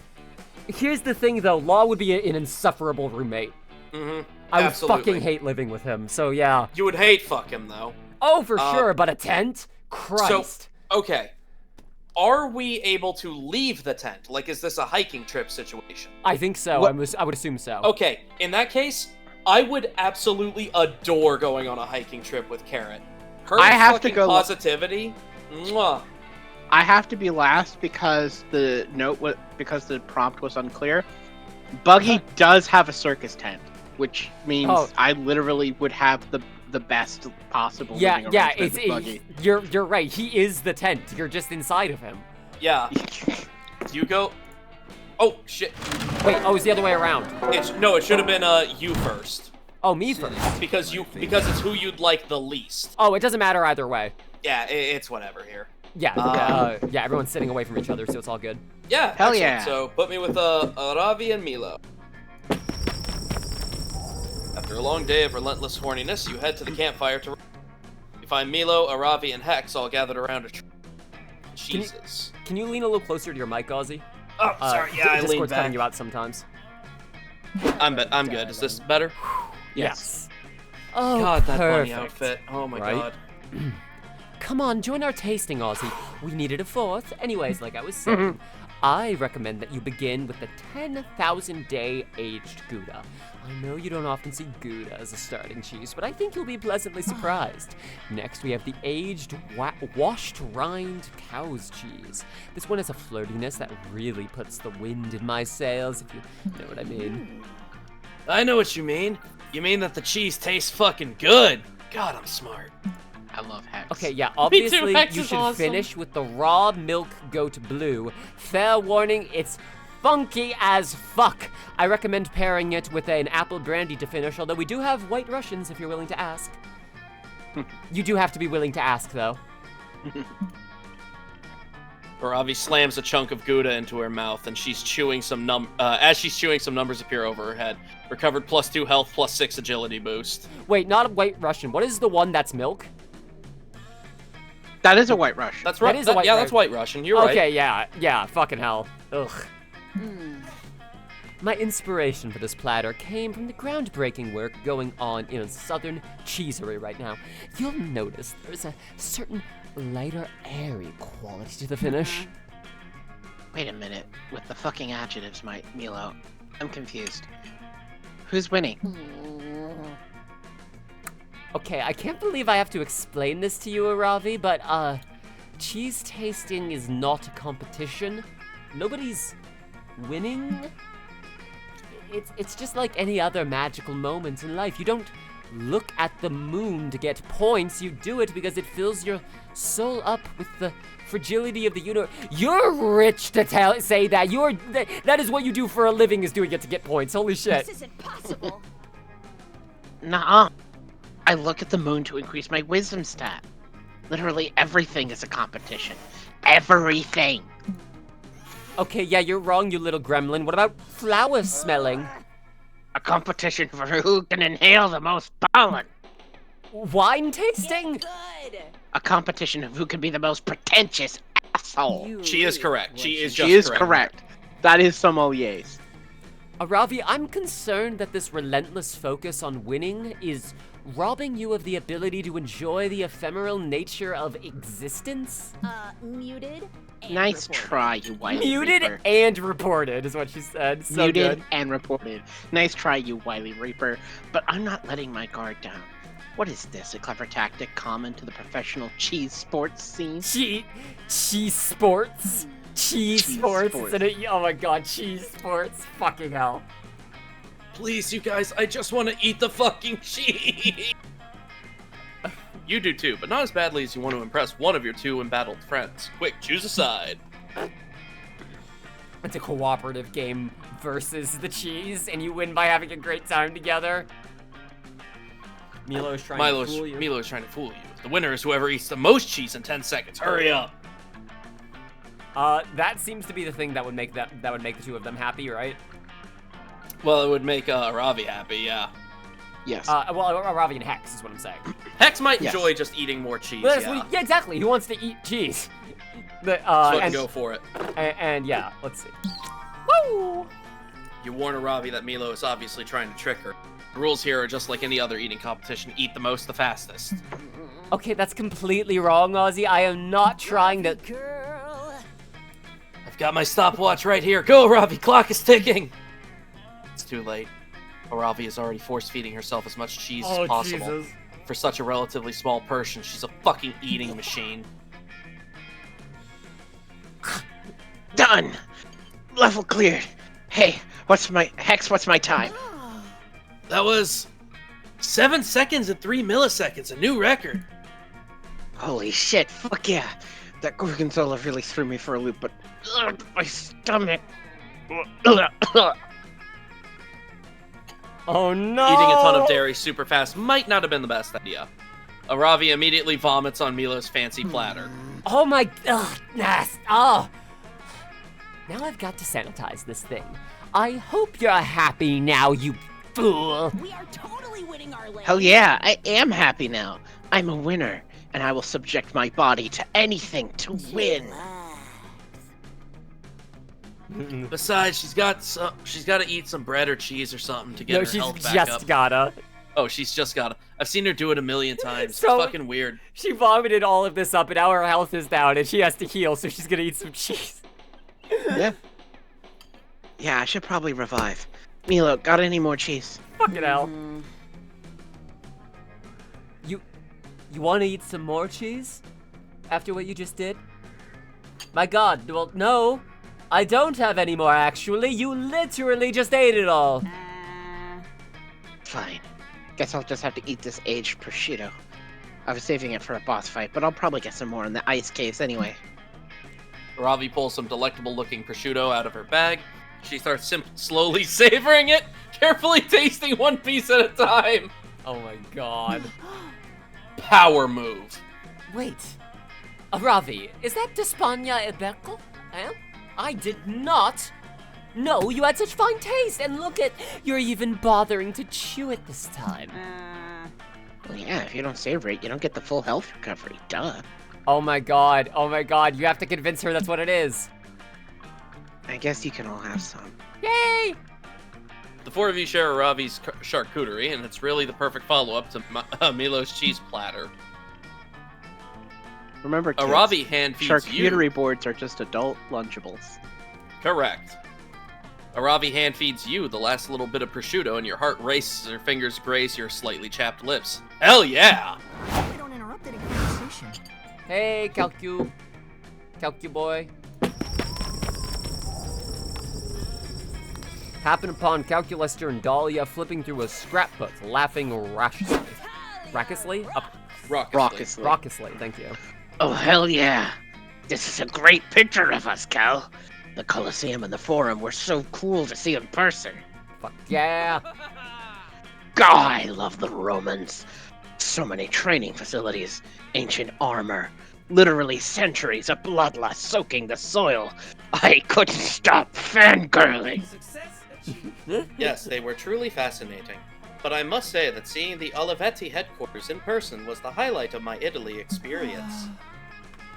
Here's the thing, though. Law would be an insufferable roommate.
Mm-hmm.
I would
Absolutely.
fucking hate living with him. So yeah.
You would hate fuck him though.
Oh, for sure. But a tent? Christ.
So, okay. Are we able to leave the tent? Like, is this a hiking trip situation?
I think so.
What-
I would assume so.
Okay, in that case, I would absolutely adore going on a hiking trip with Carrot. Her
I have to
fucking
go-
positivity. Mwah.
I have to be last because the prompt was unclear. Buggy does have a circus tent, which means
Oh.
I literally would have the best possible
Yeah,
living
yeah.
arrangement with Buggy.
You're right. He is the tent. You're just inside of him.
Yeah. You go. Oh shit.
Wait. Oh, it's the other way around.
It should have been you first
Oh, me first.
because it's who you'd like the least.
Oh, it doesn't matter either way.
Yeah, it's whatever here.
Yeah. Yeah. Everyone's sitting away from each other, so it's all good.
Yeah.
Hell
excellent.
yeah.
So put me with Ravi and Milo. After a long day of relentless horniness, you head to the campfire to. You find Milo, Aravi, and Hex all gathered around a tree. Jesus.
Can you lean a little closer to your mic, Ozzy?
Oh, sorry. Yeah, I leaned
Discord's
back.
cutting you out sometimes.
I'm good. Is this better?
Yes. Oh,
God, that
perfect.
bunny outfit. Oh my
Right?
god.
Come on, join our tasting, Ozzy. We needed a fourth. Anyways, like I was saying, I recommend that you begin with the 10,000 day aged Gouda. I know you don't often see Gouda as a starting cheese, but I think you'll be pleasantly surprised. Next, we have the aged washed rind cow's cheese. This one has a flirtiness that really puts the wind in my sails, if you know what I mean.
I know what you mean. You mean that the cheese tastes fucking good. God, I'm smart.
I love Hex.
Okay, yeah,
Me
obviously
too, Hex
you
is
should
awesome.
finish with the raw milk goat blue. Fair warning, it's funky as fuck. I recommend pairing it with an apple brandy to finish, although we do have white Russians if you're willing to ask. You do have to be willing to ask, though.
Aravi slams a chunk of Gouda into her mouth, and she's chewing some as she's chewing, some numbers appear over her head. Recovered +2 health, +6 agility boost.
Wait, not a white Russian. What is the one that's milk?
That is a White Russian.
That's right.
That is a white
yeah,
Russian.
that's White Russian. You're right.
Okay, yeah, fucking hell. Ugh. My inspiration for this platter came from the groundbreaking work going on in a southern cheesery right now. You'll notice there's a certain lighter, airy quality to the finish.
Wait a minute. With the fucking adjectives, Milo. I'm confused. Who's winning?
Okay, I can't believe I have to explain this to you, Aravi, but, cheese tasting is not a competition. Nobody's winning. It's just like any other magical moment in life. You don't look at the moon to get points. You do it because it fills your soul up with the fragility of the universe. You're rich to say that. That is what you do for a living, is doing it to get points. Holy shit.
This isn't possible.
Nuh-uh. I look at the moon to increase my wisdom stat. Literally everything is a competition. Everything.
Okay, yeah, you're wrong, you little gremlin. What about flower smelling?
A competition for who can inhale the most pollen.
Wine tasting?
Good.
A competition of who can be the most pretentious asshole.
She is correct. She is
correct. That is sommeliers.
Aravi, I'm concerned that this relentless focus on winning is robbing you of the ability to enjoy the ephemeral nature of existence?
Muted. And
Nice
reported.
try, you wily
Muted
reaper.
and reported is what she said. So
Muted
good.
and reported. Nice try, you wily reaper. But I'm not letting my guard down. What is this, a clever tactic common to the professional cheese sports scene?
Cheese sports? Cheese sports?
sports.
Oh my god, cheese sports. Fucking hell.
Please, you guys, I just want to eat the fucking cheese. You do too, but not as badly as you want to impress one of your two embattled friends. Quick, choose a side.
It's a cooperative game versus the cheese, and you win by having a great time together. Milo's trying to fool you.
Milo's trying to fool you. The winner is whoever eats the most cheese in 10 seconds. Hurry up.
That seems to be the thing that would make the two of them happy, right?
Well, it would make Ravi happy, yeah.
Yes.
Well, Ravi and Hex is what I'm saying.
Hex might
Yes.
enjoy just eating more cheese,
Well, that's
yeah.
what yeah, exactly. Who wants to eat cheese?
So go for it.
And yeah, let's see. Woo!
You warn Ravi that Milo is obviously trying to trick her. The rules here are just like any other eating competition. Eat the most, the fastest.
Okay, that's completely wrong, Ozzy. I am not trying to...
Girl.
I've got my stopwatch right here. Go, Ravi, clock is ticking. It's too late. Ravi is already force-feeding herself as much cheese as possible.
Jesus.
For such a relatively small person, she's a fucking eating machine.
Done! Level cleared. Hey, what's my time?
That was 7 seconds and 3 milliseconds, a new record.
Holy shit, fuck yeah. That gorgonzola really threw me for a loop, but my stomach.
Oh no!
Eating a ton of dairy super fast might not have been the best idea. Ravi immediately vomits on Milo's fancy platter.
Oh my... Ugh, nasty. Oh. Now I've got to sanitize this thing. I hope you're happy now, you fool.
We are totally winning our lane.
Hell yeah, I am happy now. I'm a winner, and I will subject my body to anything to win.
Besides, she's got to eat some bread or cheese or something to get her health back
just
up.
gotta.
Oh, she's just gotta. I've seen her do it a million times.
So-
It's fucking weird.
She vomited all of this up, and now her health is down, and she has to heal, so she's gonna eat some cheese.
Yeah. Yeah, I should probably revive. Milo, got any more cheese?
Fucking hell. You want to eat some more cheese? After what you just did? My god, well, no. I don't have any more, actually. You literally just ate it all.
Fine. Guess I'll just have to eat this aged prosciutto. I was saving it for a boss fight, but I'll probably get some more in the ice case anyway.
Ravi pulls some delectable-looking prosciutto out of her bag. She starts slowly savoring it, carefully tasting one piece at a time.
Oh my god.
Power move.
Wait. Ravi, is that Despagna Eberkel? Eh? I did not know you had such fine taste, and look at, you're even bothering to chew it this time.
Well, yeah, if you don't savor it, you don't get the full health recovery. Duh.
Oh my god, you have to convince her that's what it is.
I guess you can all have some.
Yay!
The four of you share Aravi's charcuterie, and it's really the perfect follow-up to Milo's cheese platter.
Remember, kids,
Aravi hand feeds
charcuterie
you.
boards are just adult Lunchables.
Correct. Aravi hand feeds you the last little bit of prosciutto, and your heart races, your fingers graze your slightly chapped lips. Hell yeah!
We don't interrupt any conversation.
Hey, Calcu boy. Happen upon Calculester and Dahlia flipping through a scrapbook, laughing raucously. Raucously?
Raucously.
Raucously, thank you.
Oh, hell yeah. This is a great picture of us, Cal. The Colosseum and the Forum were so cool to see in person.
Fuck yeah.
God, I love the Romans. So many training facilities, ancient armor, literally centuries of bloodlust soaking the soil. I couldn't stop fangirling.
Yes, they were truly fascinating. But I must say that seeing the Olivetti headquarters in person was the highlight of my Italy experience.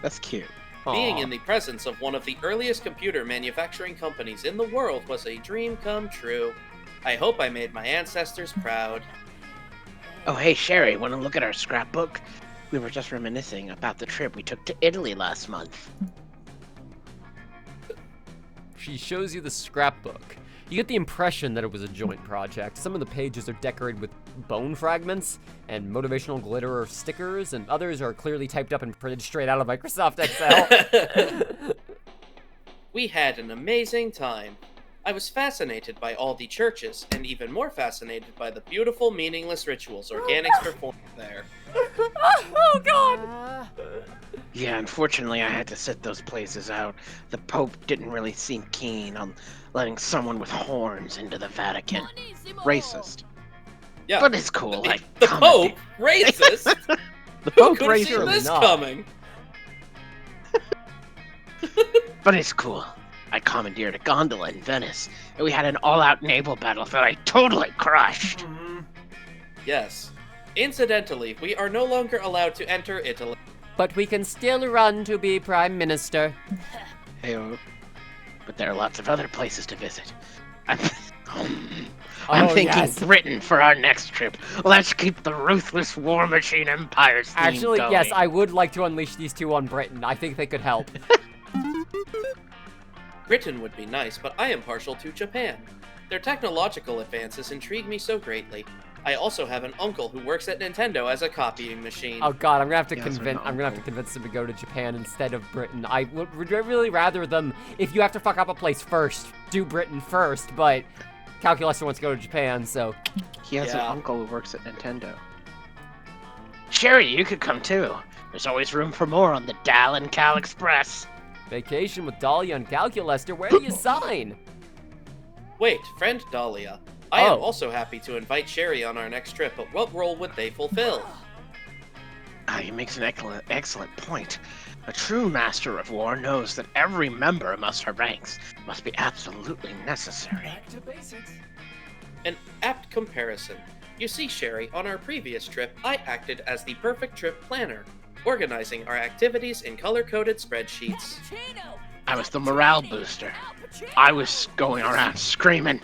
That's cute.
Being in the presence of one of the earliest computer manufacturing companies in the world was a dream come true. I hope I made my ancestors proud.
Oh, hey, Sheri, want to look at our scrapbook? We were just reminiscing about the trip we took to Italy last month.
She shows you the scrapbook. You get the impression that it was a joint project. Some of the pages are decorated with bone fragments and motivational glitter or stickers, and others are clearly typed up and printed straight out of Microsoft Excel.
We had an amazing time. I was fascinated by all the churches, and even more fascinated by the beautiful, meaningless rituals organics performed there.
Oh, God!
Yeah, unfortunately, I had to sit those places out. The Pope didn't really seem keen on letting someone with horns into the Vatican.
Racist.
Yeah,
But it's cool.
the,
I
the
commented-
Pope, racist.
The
Who
Pope
could have seen
racist.
this
not.
coming?
But it's cool. I commandeered a gondola in Venice, and we had an all-out naval battle that I totally crushed.
Yes. Incidentally, we are no longer allowed to enter Italy.
But we can still run to be Prime Minister.
Hey-oh. But there are lots of other places to visit. I'm
Oh,
thinking
yes.
Britain for our next trip. Let's keep the ruthless war machine empires theme
Actually,
going.
yes, I would like to unleash these two on Britain. I think they could help.
Britain would be nice, but I am partial to Japan. Their technological advances intrigue me so greatly. I also have an uncle who works at Nintendo as a copying machine.
Oh God, I'm gonna have to
Yes,
convince.
an
I'm gonna have to
uncle.
convince them to go to Japan instead of Britain. I would really rather them. If you have to fuck up a place first, do Britain first. But Calculester wants to go to Japan, so
He has
Yeah.
an uncle who works at Nintendo.
Sherry, you could come too. There's always room for more on the Dal and Cal Express.
vacation with Dahlia and Calculester. Where do you sign?
Wait, friend Dahlia. I am
Oh.
also happy to invite Sheri on our next trip, but what role would they fulfill?
He makes an excellent point. A true master of war knows that every member amongst her ranks must be absolutely necessary.
Back to basics.
An apt comparison. You see, Sheri, on our previous trip, I acted as the perfect trip planner, organizing our activities in color-coded spreadsheets.
I was the morale booster. I was going around screaming,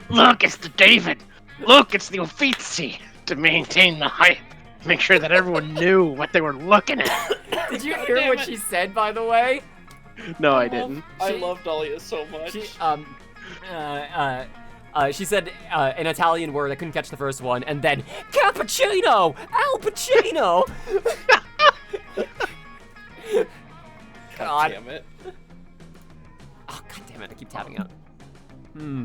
"Look, it's the David! Look, it's the Uffizi!" to maintain the hype. Make sure that everyone knew what they were looking at.
Did you
God
hear
damn
what
it.
she said, by the way?
No, I didn't.
I
She-
love Dahlia so much.
She said an Italian word. I couldn't catch the first one, and then cappuccino, Al Pacino. God.
damn it.
Oh, God damn it, I keep tapping out.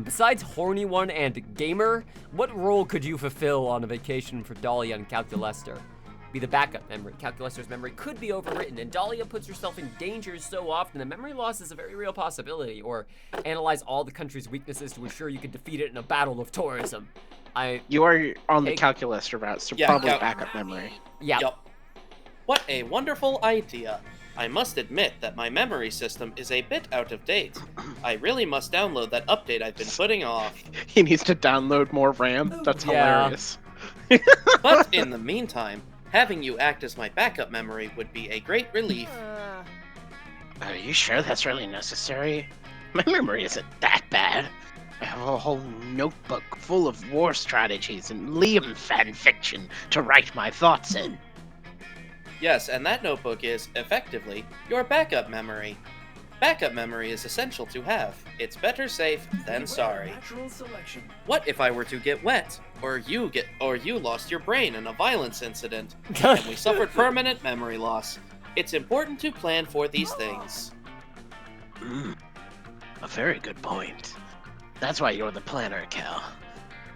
Besides Horny One and Gamer, what role could you fulfill on a vacation for Dahlia and Calculester? Be the backup memory. Calculester's memory could be overwritten, and Dahlia puts herself in danger so often that memory loss is a very real possibility. Or analyze all the country's weaknesses to ensure you can defeat it in a battle of tourism.
You are on the
Hey.
calculator route, so
Yeah,
probably
cal-
backup memory.
Yeah.
Yup. What a wonderful idea. I must admit that my memory system is a bit out of date. I really must download that update I've been putting off.
He needs to download more RAM. That's
Yeah.
hilarious.
But in the meantime, having you act as my backup memory would be a great relief.
Are you sure that's really necessary? My memory isn't that bad. I have a whole notebook full of war strategies and Liam fan fiction to write my thoughts in.
Yes, and that notebook is, effectively, your backup memory. Backup memory is essential to have. It's better safe than sorry. What if I were to get wet? Or you lost your brain in a violence incident, and we suffered permanent memory loss. It's important to plan for these things.
A very good point. That's why you're the planner, Cal.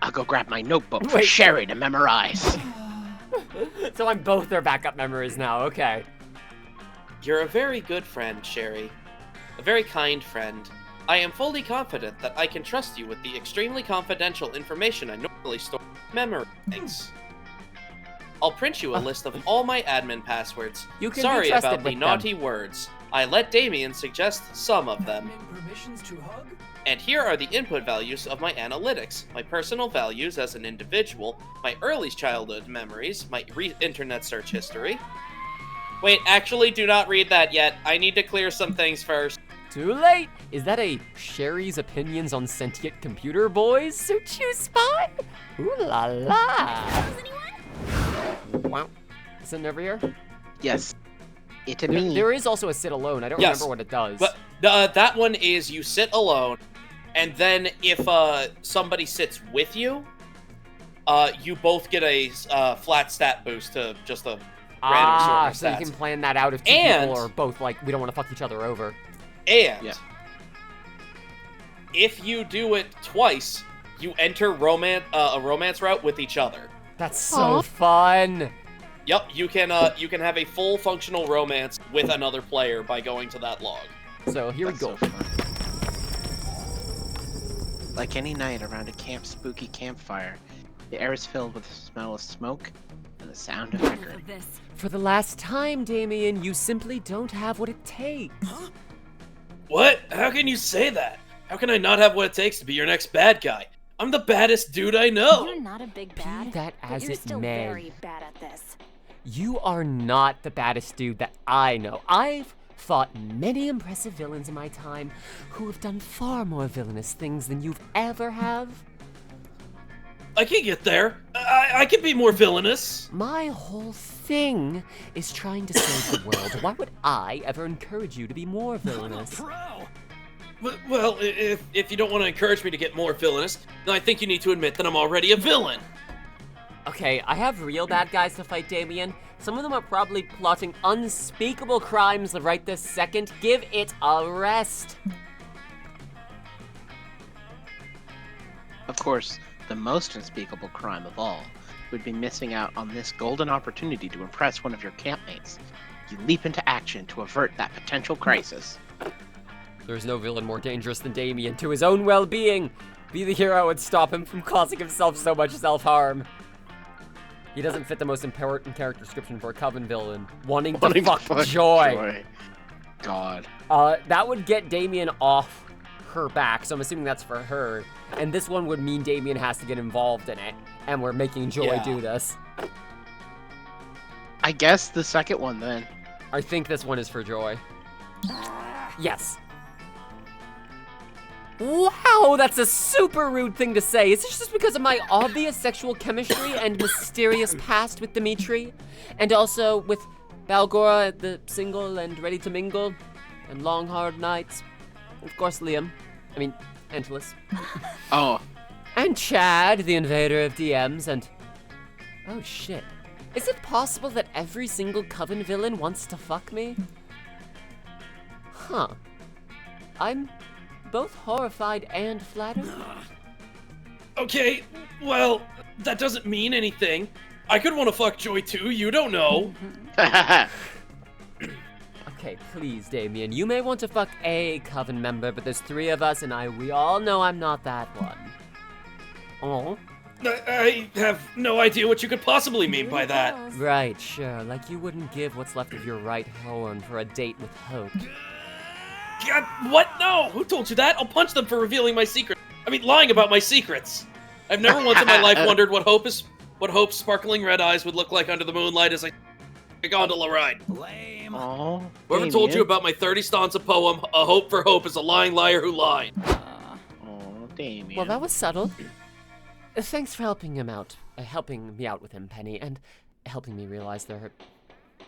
I'll go grab my notebook for
Wait.
Sheri to memorize.
So I'm both their backup memories now, okay.
You're a very good friend, Sheri. A very kind friend. I am fully confident that I can trust you with the extremely confidential information I normally store in memory banks. I'll print you a list of all my admin passwords.
You can be
Sorry
trusted
about the
with
naughty words. I let Damien suggest some of them.
Permissions to hug?
And here are the input values of my analytics, my personal values as an individual, my early childhood memories, my internet search history. Wait, actually, do not read that yet. I need to clear some things first.
Too late! Is that a Sheri's opinions on sentient computer boys suit you spot? Ooh la la! Wow. Sitting over here?
Yes. It and me.
There is also a sit alone. I don't
Yes.
remember what it does.
But that one is you sit alone, and then if somebody sits with you, you both get a flat stat boost to just a random sort of
so you
stats.
can plan that out if two
And-
people are both like, we don't want to fuck each other over.
And
Yeah.
if you do it twice, you enter a romance route with each other.
That's so fun!
Yep, you can have a full functional romance with another player by going to that log.
So here
That's
we go.
so fun. Like any night around a spooky campfire, the air is filled with the smell of smoke and the sound of bickering.
For the last time, Damien, you simply don't have what it takes.
What? How can you say that? How can I not have what it takes to be your next bad guy? I'm the baddest dude I know.
You're not a big bad,
that
but
as
you're
it
still
may.
very bad at this.
You are not the baddest dude that I know. I've fought many impressive villains in my time who have done far more villainous things than you've ever have.
I can get there. I can be more villainous.
My whole thing is trying to save the world. Why would I ever encourage you to be more villainous?
Pro!
Well, if you don't want to encourage me to get more villainous, then I think you need to admit that I'm already a villain.
Okay, I have real bad guys to fight, Damien. Some of them are probably plotting unspeakable crimes right this second. Give it a rest.
Of course, the most unspeakable crime of all would be missing out on this golden opportunity to impress one of your campmates. You leap into action to avert that potential crisis.
There's no villain more dangerous than Damien to his own well-being. Be the hero and stop him from causing himself so much self-harm. He doesn't fit the most important character description for a Coven villain. Wanting to fuck Joy.
God.
That would get Damien off her back, so I'm assuming that's for her. And this one would mean Damien has to get involved in it. And we're making Joy do this.
I guess the second one then.
I think this one is for Joy. Yes. Wow, that's a super rude thing to say. Is this just because of my obvious sexual chemistry and mysterious past with Dimitri? And also with Balgora, the single and ready to mingle? And long, hard nights? Of course, Liam. I mean, Angelus.
Oh.
And Chad, the invader of DMs, and... Oh, shit. Is it possible that every single Coven villain wants to fuck me? Huh. I'm both horrified and flattered.
Okay, well, that doesn't mean anything. I could want to fuck Joy too, you don't know.
Okay, please, Damien. You may want to fuck a Coven member, but there's 3 of us, and we all know I'm not that one. Oh?
I have no idea what you could possibly mean by that.
Right, sure. Like you wouldn't give what's left of your right horn for a date with Hope.
God, what? No! Who told you that? I'll punch them for revealing my secret. I mean, lying about my secrets. I've never once in my life wondered what Hope's sparkling red eyes would look like under the moonlight as I a gondola ride.
Lame.
Oh,
Whoever told you about my 30 stanza poem, "A Hope for Hope is a lying liar who lied."
Oh,
Damien.
Well, that was subtle. Thanks for helping me out with him, Penny, and helping me realize there are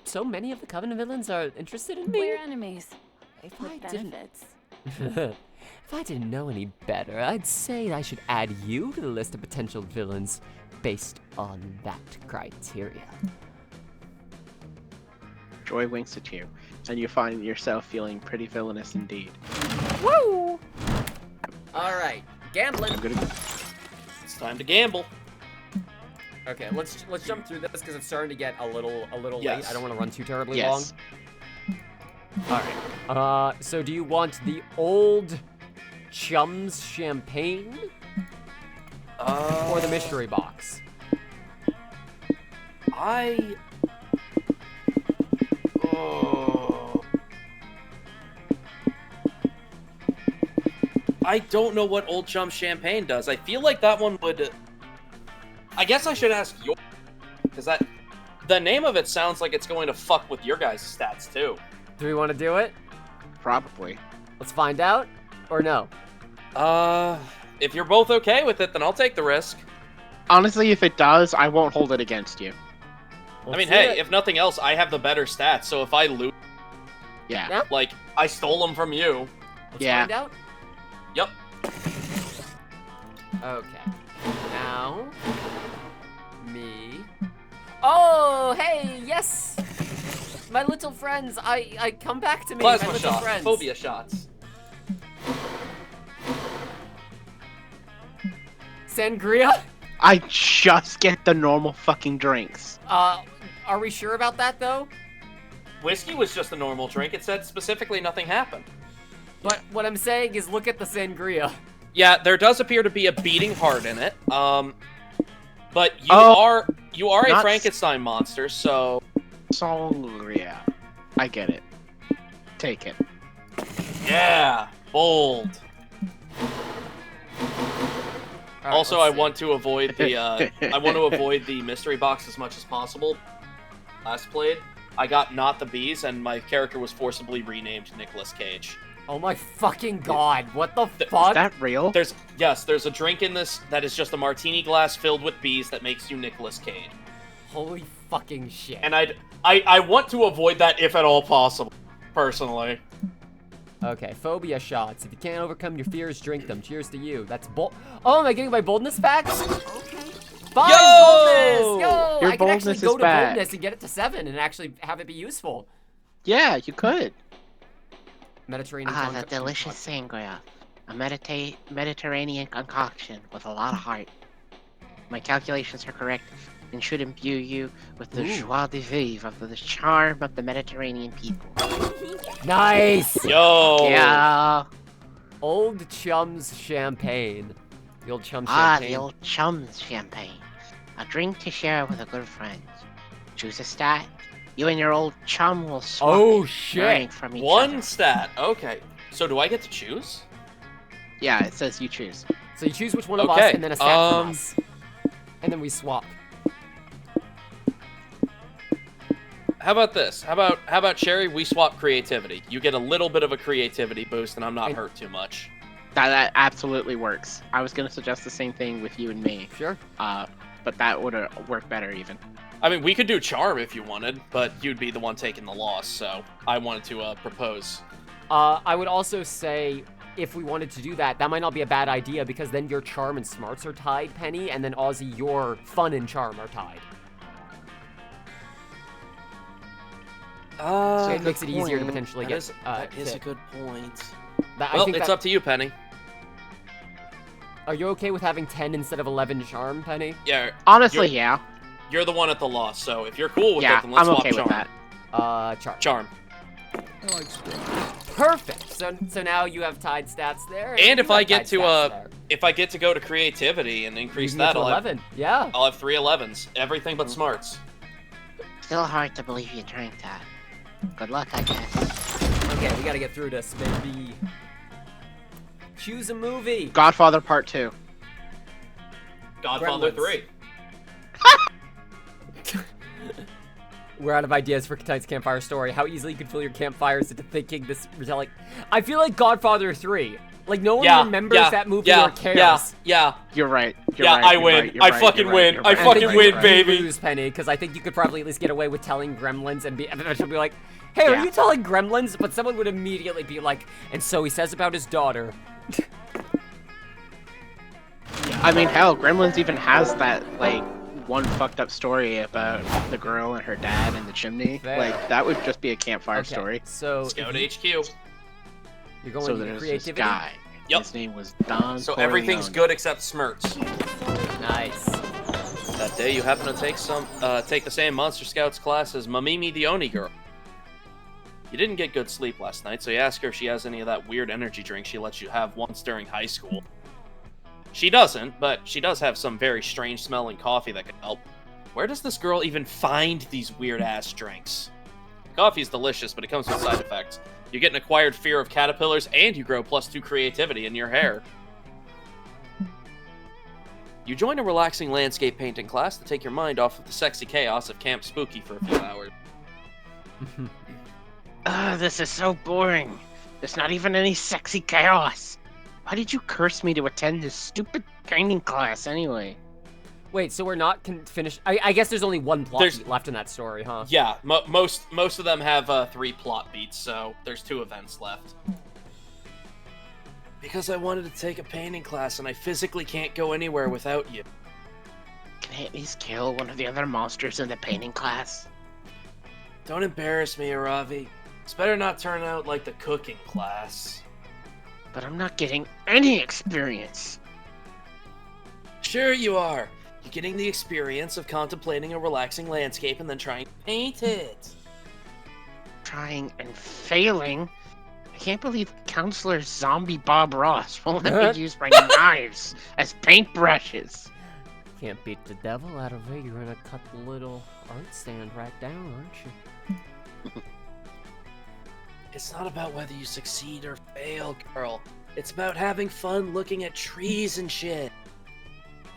so many of the Covenant villains are interested in me.
We're enemies.
If
With
I didn't,
benefits.
if I didn't know any better, I'd say I should add you to the list of potential villains based on that criteria.
Joy winks at you, and you find yourself feeling pretty villainous indeed.
Woo! All right, gambling.
I'm gonna.
It's time to gamble.
Okay, let's jump through this because it's starting to get a little
Yes.
late. I don't want to run too terribly
Yes.
long. All right. So do you want the old Chums champagne or the mystery box?
I don't know what Old Chum Champagne does. I feel like that one would... I guess I should ask your... Because the name of it sounds like it's going to fuck with your guys' stats, too.
Do we want to do it?
Probably.
Let's find out, or no?
If you're both okay with it, then I'll take the risk.
Honestly, if it does, I won't hold it against you.
I mean, hey, if nothing else, I have the better stats, so if I lose,
Yeah.
like, I stole them from you.
Let's
Yeah.
find out.
Yep.
Okay. Now, me. Oh, hey, yes. My little friends, I come back to me.
Plasma
my little
shots,
friends.
phobia shots.
Sangria.
I just get the normal fucking drinks.
Are we sure about that though?
Whiskey was just a normal drink. It said specifically nothing happened.
But what I'm saying is, look at the sangria.
Yeah, there does appear to be a beating heart in it. But you
Oh,
are a
not
Frankenstein monster, so
Sangria. I get it. Take it.
yeah, bold.
All right,
Also,
let's
I
see.
want to avoid the I want to avoid the mystery box as much as possible. Last played, I got not the bees, and my character was forcibly renamed Nicolas Cage.
Oh my fucking god! What the
Is
fuck?
that real?
There's a drink in this that is just a martini glass filled with bees that makes you Nicolas Cage.
Holy fucking shit!
And I want to avoid that if at all possible, personally.
Okay, phobia shots. If you can't overcome your fears, drink them. Cheers to you. That's bold. Oh, am I getting my boldness back? Okay. 5
Yo!
boldness! Yo!
Your
I can actually
boldness
go
is
to
back.
boldness and get it to 7 and actually have it be useful.
Yeah, you could.
Mediterranean.
Ah, the delicious sangria. A Mediterranean concoction with a lot of heart. My calculations are correct and should imbue you with the joie de vivre of the charm of the Mediterranean people.
Nice!
Yo!
Yeah.
Old Chums champagne. The old Chums
Ah,
champagne.
the old chums champagne. A drink to share with a good friend. Choose a stat. You and your old chum will swap
Oh
it,
shit!
learning from each
One
other.
stat. Okay. So do I get to choose?
Yeah, it says you choose.
So you choose which one of us
Okay,
and then a stat from us. And then we swap.
How about this? How about Sheri? We swap creativity. You get a little bit of a creativity boost, and I'm not hurt too much.
That absolutely works. I was gonna suggest the same thing with you and me.
Sure.
But that would work better even.
I mean, we could do charm if you wanted, but you'd be the one taking the loss. So I wanted to propose.
I would also say, if we wanted to do that, that might not be a bad idea because then your charm and smarts are tied, Penny, and then Ozzy, your fun and charm are tied. So it makes it easier to potentially get.
That is a
hit.
good point.
I
Well,
think
it's
that-
up to you, Penny.
Are you okay with having 10 instead of 11 charm, Penny?
Yeah.
Honestly, yeah.
You're the one at the loss, so if you're cool with
Yeah,
it, then let's
I'm
swap
okay
charm.
with that.
Charm.
Charm.
Perfect. So now you have tied stats there.
And
you
if I
have
get
tied
to
stats there.
if I get to go to creativity and
You
increase
can get
that,
to
I'll
11. Yeah.
I'll have 3 11s. Everything but smarts.
Still hard to believe you drank that. Good luck, I guess.
Okay, we gotta get through this, baby. Choose a movie.
Godfather Part 2.
Godfather
Gremlins.
3.
We're out of ideas for tonight's campfire story. How easily you could fill your campfires into thinking this retelling. I feel like Godfather 3. Like, no one
Yeah,
remembers
yeah,
that movie
yeah,
or cares.
Yeah.
You're right. You're
Yeah,
right.
I
you're
win.
right, you're
I
right,
fucking
you're
win.
right,
I
you're right.
fucking
think
win,
you
baby.
lose, Penny, because I think you could probably at least get away with telling Gremlins and eventually be like, hey, are
Yeah.
you telling Gremlins? But someone would immediately be like, and so he says about his daughter.
I mean, hell, Gremlins even has that, like, one fucked up story about the girl and her dad in the chimney.
Fair.
Like, that would just be a campfire
Okay,
story.
So
Scout
if
HQ.
you're going
So
to
there's
creativity.
this guy.
Yep.
His name was Don
So everything's
Corleone.
good except smirks.
Nice.
That day, you happen to take the same Monster Scouts class as Mamimi the Oni girl. You didn't get good sleep last night, so you ask her if she has any of that weird energy drink she lets you have once during high school. She doesn't, but she does have some very strange smelling coffee that can help. Where does this girl even find these weird-ass drinks? Coffee's delicious, but it comes with side effects. You get an acquired fear of caterpillars, and you grow +2 creativity in your hair. You join a relaxing landscape painting class to take your mind off of the sexy chaos of Camp Spooky for a few hours.
This is so boring. There's not even any sexy chaos. Why did you curse me to attend this stupid painting class anyway?
Wait, so we're not finished? I guess there's only one plot
There's-
beat left in that story, huh?
Yeah, most of them have 3 plot beats, so there's 2 events left. Because I wanted to take a painting class, and I physically can't go anywhere without you.
Can I at least kill one of the other monsters in the painting class?
Don't embarrass me, Aravi. It's better not turn out like the cooking class.
But I'm not getting any experience.
Sure you are. You're getting the experience of contemplating a relaxing landscape and then trying to paint it.
Trying and failing. I can't believe Counselor Zombie Bob Ross won't let me use my knives as paintbrushes.
Can't beat the devil out of it. You're gonna cut the little art stand right down, aren't you?
It's not about whether you succeed or fail, girl. It's about having fun looking at trees and shit.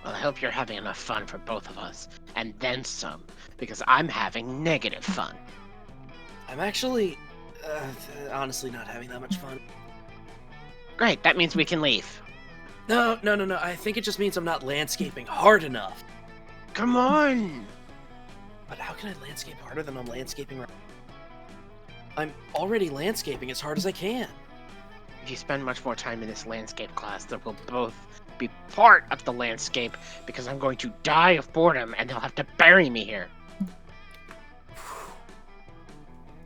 Well, I hope you're having enough fun for both of us, and then some, because I'm having negative fun.
I'm actually, honestly not having that much fun.
Great, that means we can leave.
No. I think it just means I'm not landscaping hard enough.
Come on!
But how can I landscape harder than I'm landscaping right now? I'm already landscaping as hard as I can.
If you spend much more time in this landscape class, then we'll both be part of the landscape, because I'm going to die of boredom and they'll have to bury me here.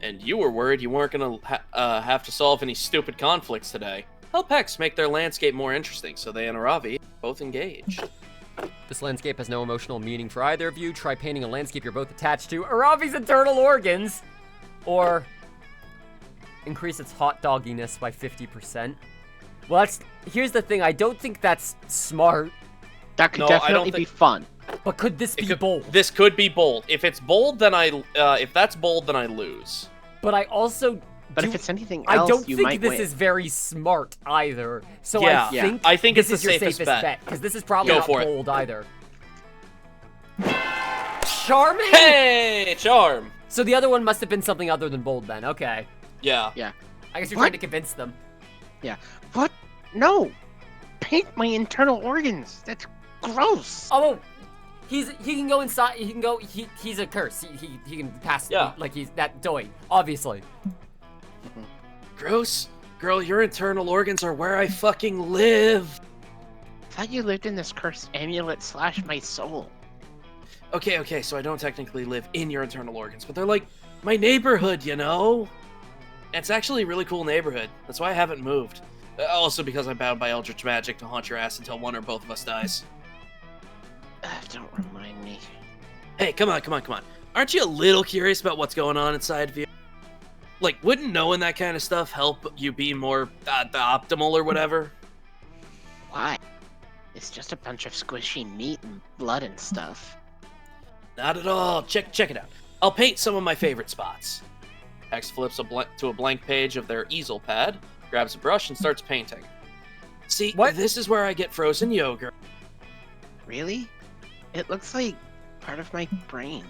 And you were worried you weren't gonna have to solve any stupid conflicts today. Help Hex make their landscape more interesting so they and Aravi both engage.
This landscape has no emotional meaning for either of you. Try painting a landscape you're both attached to. Aravi's internal organs! Or increase its hot dogginess by 50%. Well, here's the thing. I don't think that's smart.
That could
No, I don't
definitely be
think-
fun.
But could this be bold?
This could be bold. If it's bold, then if that's bold, then I lose.
But I also
But
do-
if it's anything
I
else,
don't
you
think
might
this
win.
is very smart either. So
Yeah.
I
I think
this
it's
is
the
your
safest bet.
because this is probably
Go
not
for it.
bold either. Charming.
Hey, charm.
So the other one must have been something other than bold then. Okay.
Yeah.
I guess you're
What?
trying to convince them.
What? No! Paint my internal organs! That's gross!
Oh, he can go inside. He can go. He's a curse. He can pass.
Yeah.
Like he's that doy. Obviously.
Gross. Girl, your internal organs are where I fucking live.
I thought you lived in this cursed amulet / my soul.
Okay, so I don't technically live in your internal organs, but they're like my neighborhood, you know? And it's actually a really cool neighborhood. That's why I haven't moved. Also because I'm bound by eldritch magic to haunt your ass until one or both of us dies.
Don't remind me.
Hey, come on. Aren't you a little curious about what's going on inside of you? Like, wouldn't knowing that kind of stuff help you be more optimal or whatever?
Why? It's just a bunch of squishy meat and blood and stuff.
Not at all. Check it out. I'll paint some of my favorite spots. X flips to a blank page of their easel pad, grabs a brush, and starts painting. See,
What?
This is where I get frozen yogurt.
Really? It looks like part of my brain.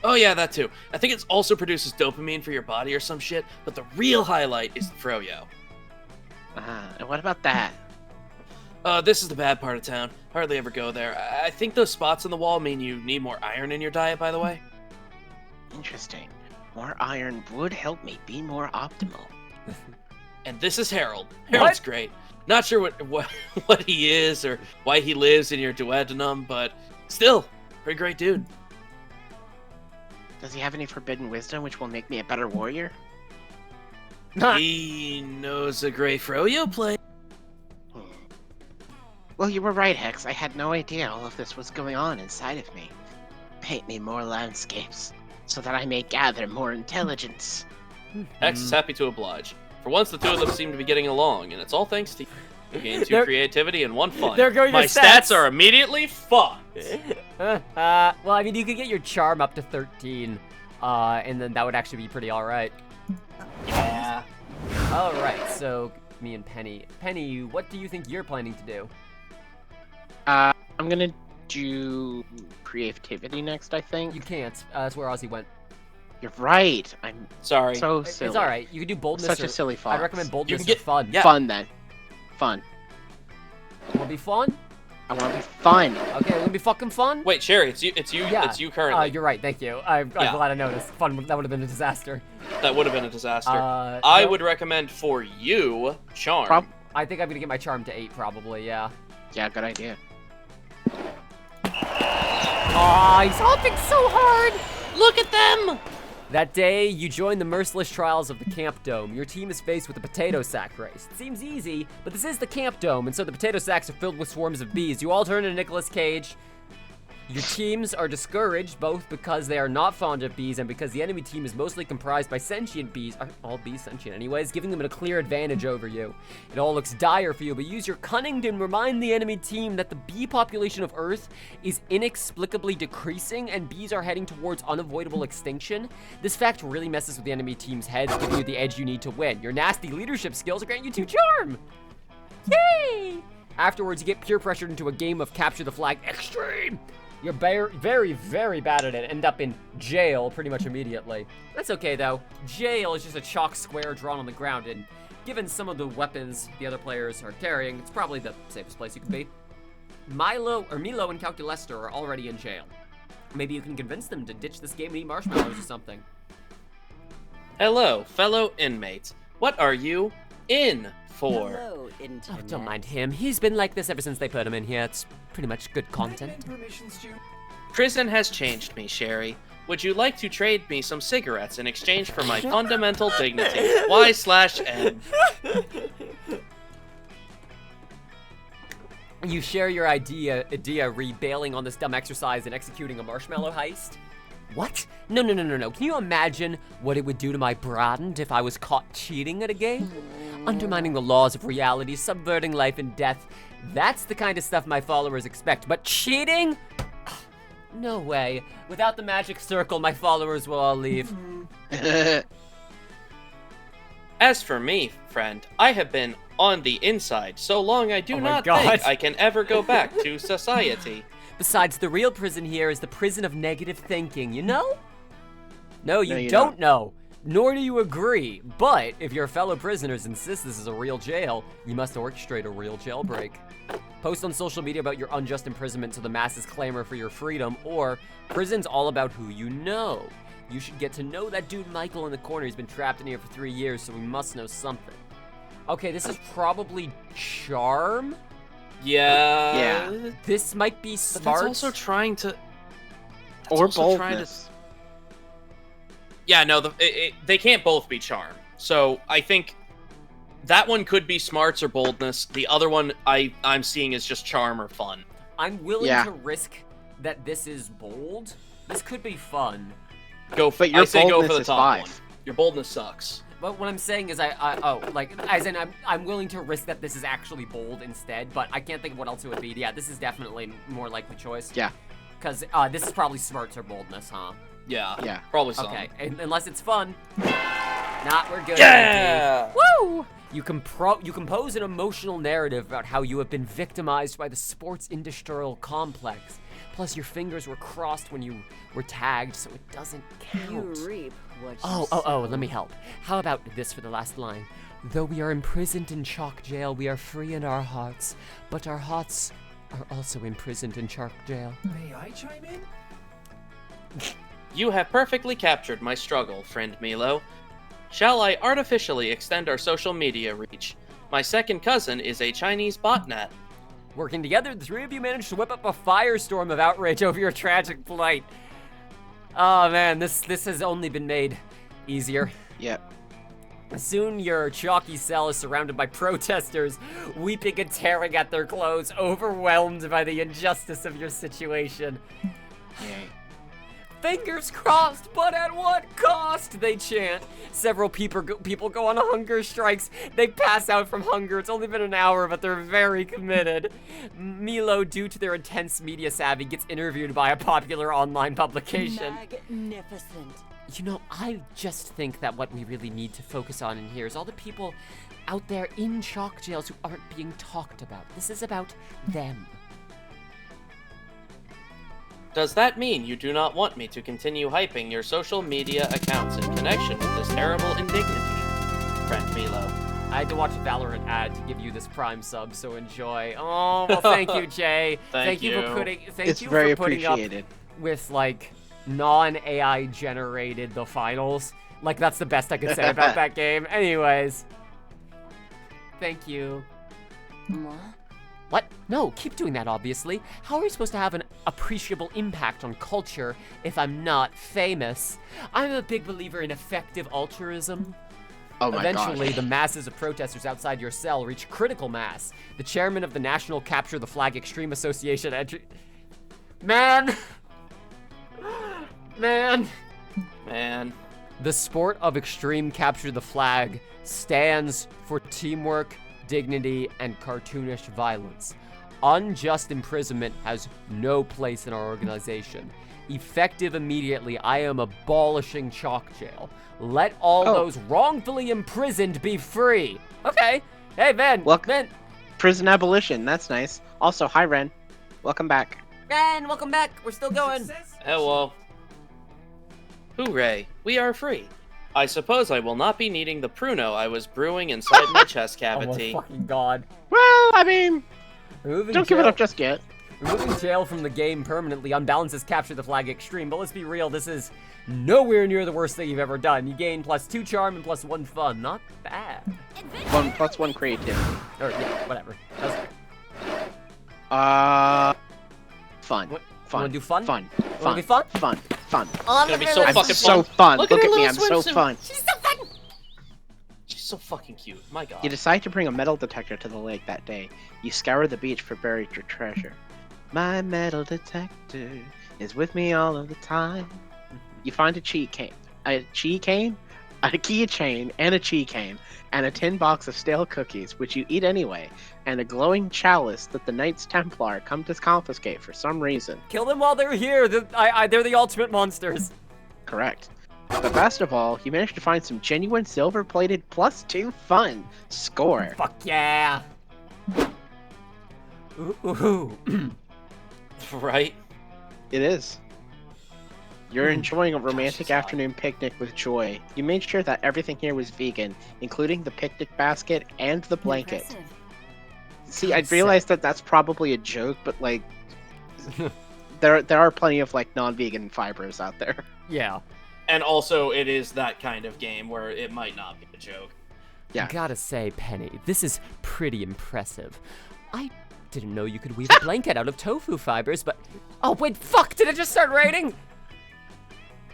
Oh yeah, that too. I think it also produces dopamine for your body or some shit, but the real highlight is the froyo.
And what about that?
This is the bad part of town. Hardly ever go there. I think those spots on the wall mean you need more iron in your diet, by the way.
Interesting. More iron would help me be more optimal.
And this is Harold. Harold's great. Not sure what he is or why he lives in your duodenum, but still, pretty great dude.
Does he have any forbidden wisdom which will make me a better warrior?
He knows a great froyo play.
Well, you were right, Hex. I had no idea all of this was going on inside of me. Paint me more landscapes, so that I may gather more intelligence.
Hex is happy to oblige. For once, the two of them seem to be getting along, and it's all thanks to you. You gain 2 creativity and 1 fun.
There go your
My stats are immediately fucked.
Well, I mean, you could get your charm up to 13, and then that would actually be pretty alright.
Yeah.
Alright, so me and Penny. Penny, what do you think you're planning to do?
I'm gonna do creativity next, I think.
You can't. That's where Ozzy went.
You're right. I'm
Sorry.
so silly.
It's alright. You could do boldness.
Such a silly fox.
I'd recommend boldness
You can get-
or fun.
yeah.
Fun then. Fun.
Wanna be fun?
I want to be fun.
Okay, wanna be fucking fun?
Wait, Sherry, it's you
Yeah.
it's you currently.
You're right, thank you. I'm
Yeah.
glad I noticed. Fun, that would have been a disaster.
That would have been a disaster.
I
would recommend for you charm.
I think I'm gonna get my charm to 8, probably, yeah.
Yeah, good idea.
Aw, he's hopping so hard!
Look at them!
That day, you join the merciless trials of the Camp Dome. Your team is faced with a potato sack race. It seems easy, but this is the Camp Dome, and so the potato sacks are filled with swarms of bees. You all turn into Nicolas Cage. Your teams are discouraged, both because they are not fond of bees and because the enemy team is mostly comprised by sentient bees. Are all bees sentient anyways? Giving them a clear advantage over you. It all looks dire for you, but use your cunning to remind the enemy team that the bee population of Earth is inexplicably decreasing and bees are heading towards unavoidable extinction. This fact really messes with the enemy team's heads, giving you the edge you need to win. Your nasty leadership skills grant you 2 charm! Yay! Afterwards, you get peer pressured into a game of capture the flag extreme! You're very, very bad at it. End up in jail pretty much immediately. That's okay though. Jail is just a chalk square drawn on the ground, and given some of the weapons the other players are carrying, it's probably the safest place you could be. Milo and Calculester are already in jail. Maybe you can convince them to ditch this game and eat marshmallows or something.
Hello, fellow inmates. What are you in for?
Hello, Internet.
Oh, don't mind him. He's been like this ever since they put him in here. It's pretty much good content.
Prison has changed me, Sherry. Would you like to trade me some cigarettes in exchange for my fundamental dignity? Y/N.
You share your idea re-bailing on this dumb exercise and executing a marshmallow heist? What? No. Can you imagine what it would do to my brand if I was caught cheating at a game? Undermining the laws of reality, subverting life and death. That's the kind of stuff my followers expect. But cheating? No way. Without the magic circle, my followers will all leave.
As for me, friend, I have been on the inside so long I do not
God.
think I can ever go back to society.
Besides, the real prison here is the prison of negative thinking, you know? No, you,
you
don't know. Nor do you agree. But if your fellow prisoners insist this is a real jail, you must orchestrate a real jailbreak. Post on social media about your unjust imprisonment so the masses clamor for your freedom, or prison's all about who you know. You should get to know that dude Michael in the corner. He's been trapped in here for 3 years, so we must know something. Okay, this is probably charm.
Yeah.
This might be
But
smart.
that's also trying to...
Or
also trying to-
boldness.
Yeah, no, they can't both be charm. So I think that one could be smarts or boldness. The other one I'm seeing is just charm or fun.
I'm willing
Yeah.
to risk that this is bold. This could be fun.
But your
I say go
boldness
for the
is
top
5.
one. Your boldness sucks.
But what I'm saying is I'm willing to risk that this is actually bold instead, but I can't think of what else it would be. Yeah, this is definitely more likely choice.
Yeah.
Because this is probably smarts or boldness, huh?
Yeah.
Yeah.
Probably some.
Okay, unless it's fun. Nah, we're good.
Yeah!
Woo! You compose an emotional narrative about how you have been victimized by the sports industrial complex. Plus, your fingers were crossed when you were tagged, so it doesn't count.
You reap what you
Oh,
sow.
let me help. How about this for the last line? Though we are imprisoned in chalk jail, we are free in our hearts, but our hearts are also imprisoned in chalk jail.
May I chime in?
You have perfectly captured my struggle, friend Milo. Shall I artificially extend our social media reach? My second cousin is a Chinese botnet.
Working together, the three of you managed to whip up a firestorm of outrage over your tragic plight. Oh man, this has only been made easier.
Yep.
Soon your chalky cell is surrounded by protesters, weeping and tearing at their clothes, overwhelmed by the injustice of your situation.
Yay.
Fingers crossed, but at what cost? They chant. Several people go on hunger strikes. They pass out from hunger. It's only been an hour, but they're very committed. Milo, due to their intense media savvy, gets interviewed by a popular online publication.
Magnificent.
You know, I just think that what we really need to focus on in here is all the people out there in chalk jails who aren't being talked about. This is about them.
Does that mean you do not want me to continue hyping your social media accounts in connection with this terrible indignity, friend Milo?
I had to watch a Valorant ad to give you this Prime sub, so enjoy. Oh, well, thank you, Jay.
Thank
you for
you.
putting.
It's very appreciated.
With like non-AI generated the finals. Like that's the best I could say about that game. Anyways, thank you. What? No, keep doing that, obviously. How are we supposed to have an appreciable impact on culture if I'm not famous? I'm a big believer in effective altruism.
Oh my
Eventually,
gosh.
the masses of protesters outside your cell reach critical mass. The chairman of the National Capture the Flag Extreme Association Man! The sport of extreme capture the flag stands for teamwork, dignity, and cartoonish violence. Unjust imprisonment has no place in our organization. Effective immediately, I am abolishing chalk jail. Let all those wrongfully imprisoned be free. Okay. Hey, Ven. Ven.
Prison abolition. That's nice. Also, hi, Ren. Welcome back.
Ren, welcome back. We're still going.
Hello. Hooray, we are free. I suppose I will not be needing the pruno I was brewing inside my chest cavity.
Oh my fucking god.
Well, I mean,
Removing
don't give it up just yet.
Removing jail from the game permanently unbalances Capture the Flag Extreme, but let's be real, this is nowhere near the worst thing you've ever done. You gain +2 charm and +1 fun. Not bad.
1+1 creativity.
Or, yeah, whatever.
Fun.
You wanna do fun?
Fun.
Wanna be fun?
Fun.
Oh,
It's gonna be so
I'm
fucking
so
fun.
fun.
Look
Look
at
at
her
me, I'm
little
so
swimsuit.
fun.
She's so fun!
She's so fucking cute. My god.
You decide to bring a metal detector to the lake that day. You scour the beach for buried treasure. My metal detector is with me all of the time. You find a keychain, and a keychain, and a tin box of stale cookies, which you eat anyway, and a glowing chalice that the Knights Templar come to confiscate for some reason.
Kill them while they're here. They're the ultimate monsters.
Correct. But best of all, you managed to find some genuine silver-plated +2 fun. Score.
Fuck yeah. Ooh.
Right?
It is. You're enjoying a romantic afternoon picnic with Joy. You made sure that everything here was vegan, including the picnic basket and the blanket.
Impressive.
See, I realized that that's probably a joke, but like, there are plenty of like non-vegan fibers out there.
Yeah.
And also, it is that kind of game where it might not be a joke.
Yeah.
Gotta say, Penny, this is pretty impressive. I didn't know you could weave a blanket out of tofu fibers, but... Oh, wait, fuck! Did it just start raining?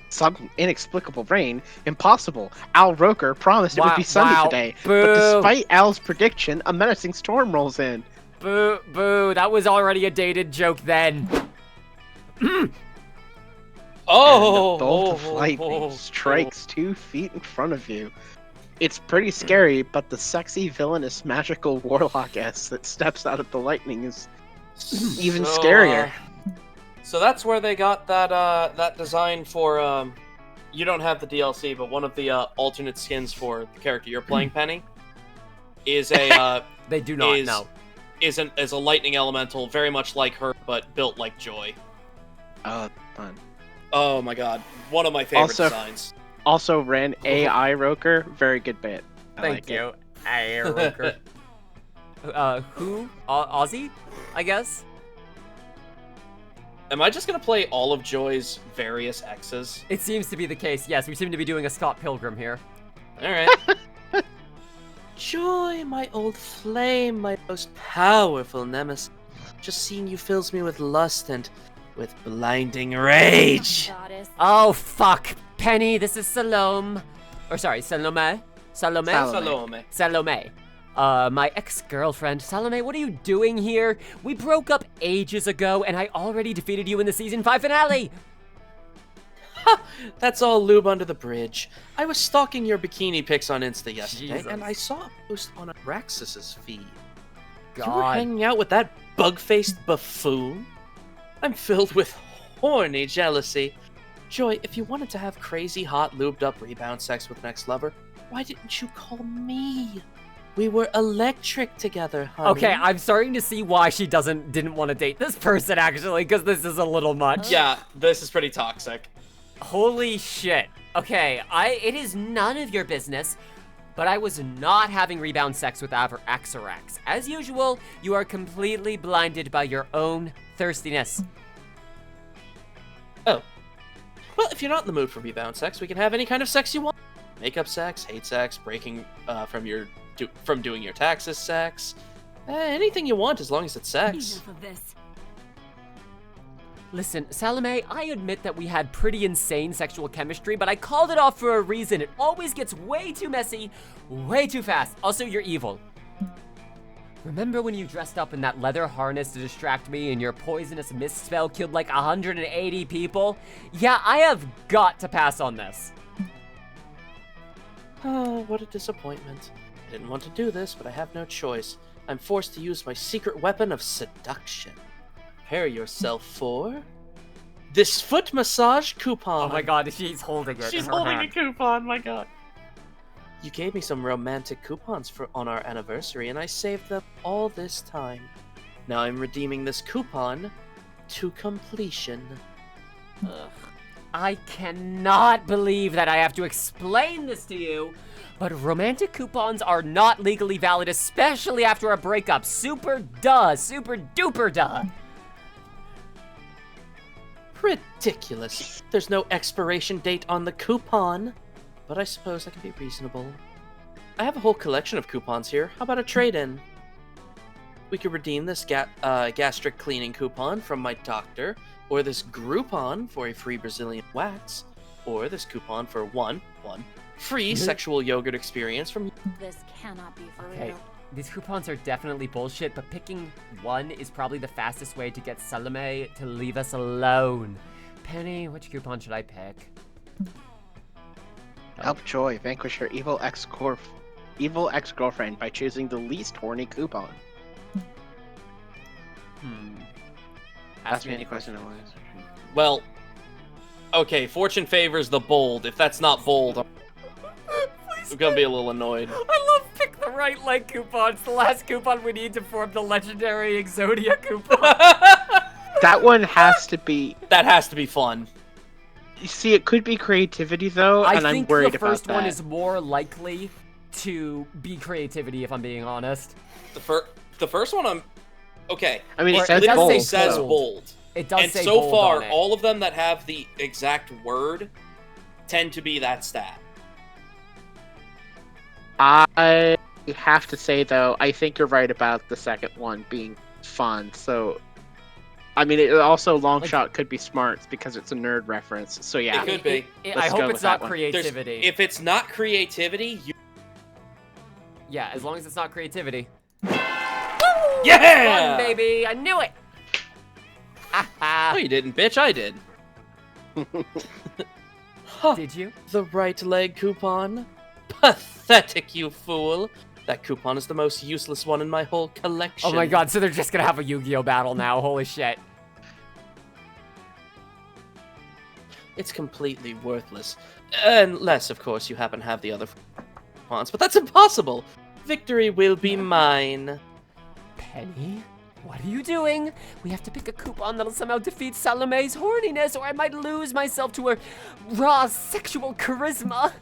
Some inexplicable rain. Impossible. Al Roker promised it would be sunny today, but
Boo.
despite Al's prediction, a menacing storm rolls in.
Boo, boo, that was already a dated joke then.
And a bolt of lightning strikes 2 feet in front of you. It's pretty scary, but the sexy, villainous, magical warlock-ess that steps out of the lightning is even scarier.
So that's where they got that design for, you don't have the DLC, but one of the alternate skins for the character you're playing, Penny, is a,
They do not, no.
Is a lightning elemental, very much like her, but built like Joy.
Oh, fun.
Oh my god, one of my favorite designs.
Also, Ren AI Roker, very good bit. I
Thank
like
you.
It.
Hey, worker. Who? Ozzy? I guess?
Am I just gonna play all of Joy's various exes?
It seems to be the case, yes. We seem to be doing a Scott Pilgrim here.
Alright. Joy, my old flame, my most powerful nemesis. Just seeing you fills me with lust and with blinding rage.
Goddess.
Oh, fuck. Penny, this is Salome. Or sorry, Salome? Salome?
Salome.
Salome. My ex-girlfriend. Salome, what are you doing here? We broke up ages ago, and I already defeated you in the season 5 finale!
That's all lube under the bridge. I was stalking your bikini pics on Insta yesterday,
Jesus.
and I saw a post on Araxis's feed. You were
God.
hanging out with that bug-faced buffoon? I'm filled with horny jealousy. Joy, if you wanted to have crazy, hot, lubed-up rebound sex with an ex-lover, why didn't you call me? We were electric together, honey.
Okay, I'm starting to see why she didn't want to date this person, actually, because this is a little much.
Yeah, this is pretty toxic.
Holy shit. Okay, it is none of your business, but I was not having rebound sex with Axorax. As usual, you are completely blinded by your own thirstiness.
Oh. Well, if you're not in the mood for rebound sex, we can have any kind of sex you want. Makeup sex, hate sex, breaking from doing your taxes sex. Anything you want as long as it's sex.
Enough of this.
Listen, Salome, I admit that we had pretty insane sexual chemistry, but I called it off for a reason. It always gets way too messy, way too fast. Also, you're evil. Remember when you dressed up in that leather harness to distract me and your poisonous mist spell killed like 180 people? Yeah, I have got to pass on this.
Oh, what a disappointment. I didn't want to do this, but I have no choice. I'm forced to use my secret weapon of seduction. Prepare yourself for this foot massage coupon.
Oh my god, she's holding it.
She's
in her
holding a
hand.
coupon, my god. You gave me some romantic coupons on our anniversary, and I saved them all this time. Now I'm redeeming this coupon to completion.
Ugh. I cannot believe that I have to explain this to you, but romantic coupons are not legally valid, especially after a breakup. Super duper duh.
Ridiculous. There's no expiration date on the coupon, but I suppose I can be reasonable. I have a whole collection of coupons here. How about a trade-in? We could redeem this gastric cleaning coupon from my doctor, or this Groupon for a free Brazilian wax, or this coupon for one free sexual yogurt experience from...
This cannot be for
Okay,
real.
these coupons are definitely bullshit, but picking one is probably the fastest way to get Salome to leave us alone. Penny, which coupon should I pick?
Help Joy vanquish her evil ex-girlfriend by choosing the least horny coupon.
Ask me any question.
Well, okay, fortune favors the bold. If that's not bold, I'm gonna be a little annoyed.
I love pick the right leg coupons. The last coupon we need to form the legendary Exodia coupon.
That one has to be...
That has to be fun.
You see, it could be creativity, though, and I'm worried
the first
about
one
that.
is more likely to be creativity, if I'm being honest.
The first one, I'm... Okay.
I mean,
Or
it says
it does
bold.
say
It says
bold.
bold.
It does
And
say
so
bold
far,
on it.
all of them that have the exact word tend to be that stat.
I have to say, though, I think you're right about the second one being fun, so... I mean, it also, long shot could be smarts because it's a nerd reference, so yeah.
It could be.
I
Let's
hope
go
it's
with
not
that one.
creativity.
If it's not creativity, you...
Yeah, as long as it's not creativity.
Yeah!
Fun, baby! I knew it!
No, you didn't, bitch. I did.
Did you?
The right leg coupon? Pathetic, you fool. That coupon is the most useless one in my whole collection.
Oh my god, so they're just gonna have a Yu-Gi-Oh battle now, holy shit.
It's completely worthless. Unless, of course, you happen to have the other coupons, but that's impossible. Victory will be mine.
Penny? What are you doing? We have to pick a coupon that'll somehow defeat Salome's horniness, or I might lose myself to her raw sexual charisma.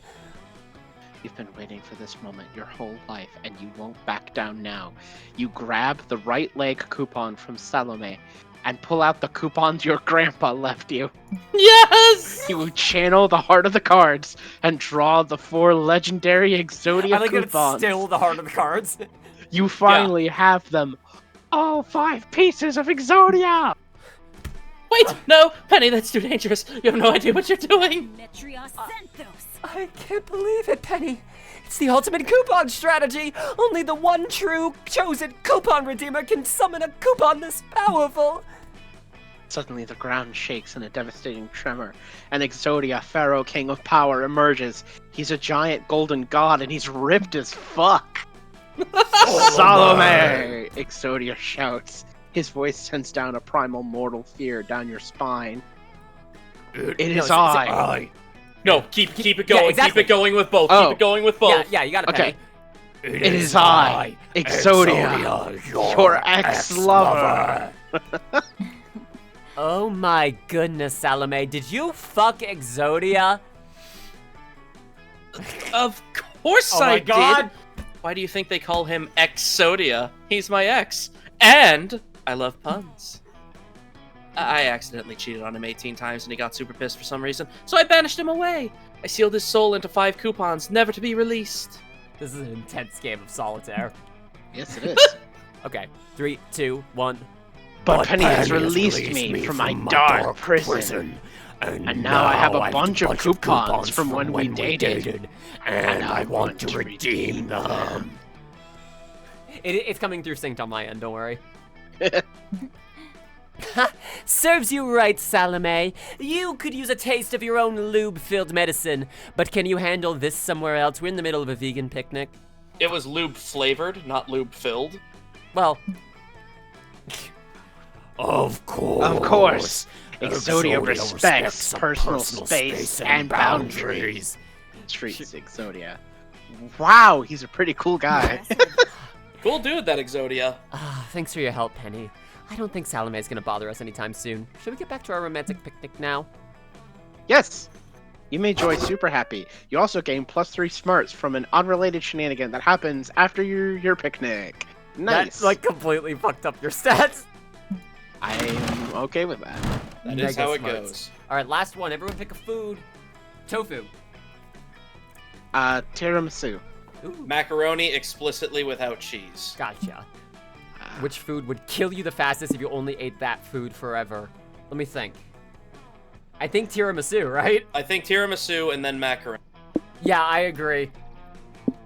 You've been waiting for this moment your whole life, and you won't back down now. You grab the right leg coupon from Salome and pull out the coupons your grandpa left you.
Yes!
You channel the heart of the cards and draw the 4 legendary Exodia
I like that it's
coupons.
still the heart of the cards.
You finally have them. All 5 pieces of Exodia!
Wait, no, Penny, that's too dangerous. You have no idea what you're doing.
Demetrius sent those.
I can't believe it, Penny. It's the ultimate coupon strategy. Only the one true chosen coupon redeemer can summon a coupon this powerful.
Suddenly the ground shakes in a devastating tremor, and Exodia, Pharaoh King of Power, emerges. He's a giant golden god, and he's ripped as fuck. Salome! Exodia shouts. His voice sends down a primal mortal fear down your spine. It is I.
No, keep it going.
exactly.
Keep it going with both.
Oh.
Keep it going with both.
Yeah, you got it,
Okay.
Penny.
It is I, Exodia, your ex-lover.
Oh my goodness, Salome, did you fuck Exodia?
Of course
Oh
I
my God.
did. Why do you think they call him Exodia? He's my ex. And I love puns. I accidentally cheated on him 18 times and he got super pissed for some reason, so I banished him away. I sealed his soul into 5 coupons, never to be released.
This is an intense game of solitaire.
Yes, it is.
Okay, 3, 2, 1.
But Penny has released me from my dark prison. And now I have a bunch of coupons from when we dated. And I want to redeem them.
It's coming through synced on my end, don't worry.
Serves you right, Salome. You could use a taste of your own lube-filled medicine, but can you handle this somewhere else? We're in the middle of a vegan picnic.
It was lube flavored, not lube filled.
Well,
Of course.
Of course. Exodia
Exodia
respects
some
personal space and
boundaries.
Treats Exodia. Wow, he's a pretty cool guy.
Cool dude, that Exodia.
thanks for your help, Penny. I don't think Salome's gonna bother us anytime soon. Should we get back to our romantic picnic now?
Yes. You made Joy super happy. You also gain +3 smarts from an unrelated shenanigan that happens after your picnic. Nice.
That, like, completely fucked up your stats.
I'm okay with that.
That
Mega
is how it
smarts.
goes.
All right, last one. Everyone pick a food. Tofu.
Tiramisu.
Ooh,
Macaroni explicitly without cheese.
gotcha. Which food would kill you the fastest if you only ate that food forever? Let me think. I think tiramisu, right?
I think tiramisu and then macaroni.
Yeah, I agree.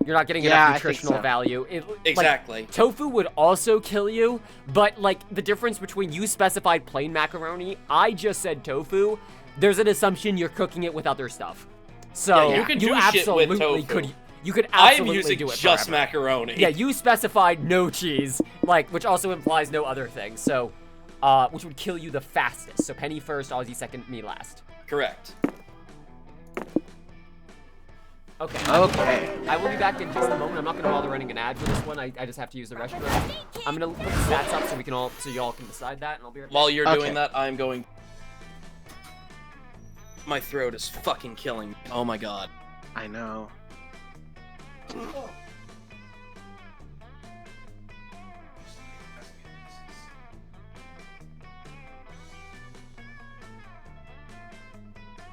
You're not getting
Yeah,
enough
I think
nutritional
so.
value.
Exactly.
Like, tofu would also kill you, but like the difference between you specified plain macaroni, I just said tofu. There's an assumption you're cooking it with other stuff. So
Yeah, you can do shit with
absolutely
tofu.
could. You could
I'm
absolutely
using
do it
just
forever.
macaroni.
Yeah, you specified no cheese, like, which also implies no other thing. So, which would kill you the fastest. So Penny first, Ozzy second, me last.
Correct.
Okay.
Okay.
I will be back in just a moment. I'm not gonna bother running an ad for this one. I just have to use the restroom. I'm gonna put the stats up so we can all, so y'all can decide that, and I'll be right back.
While you're
Okay.
doing that, I'm going... My throat is fucking killing me. Oh my god.
I know.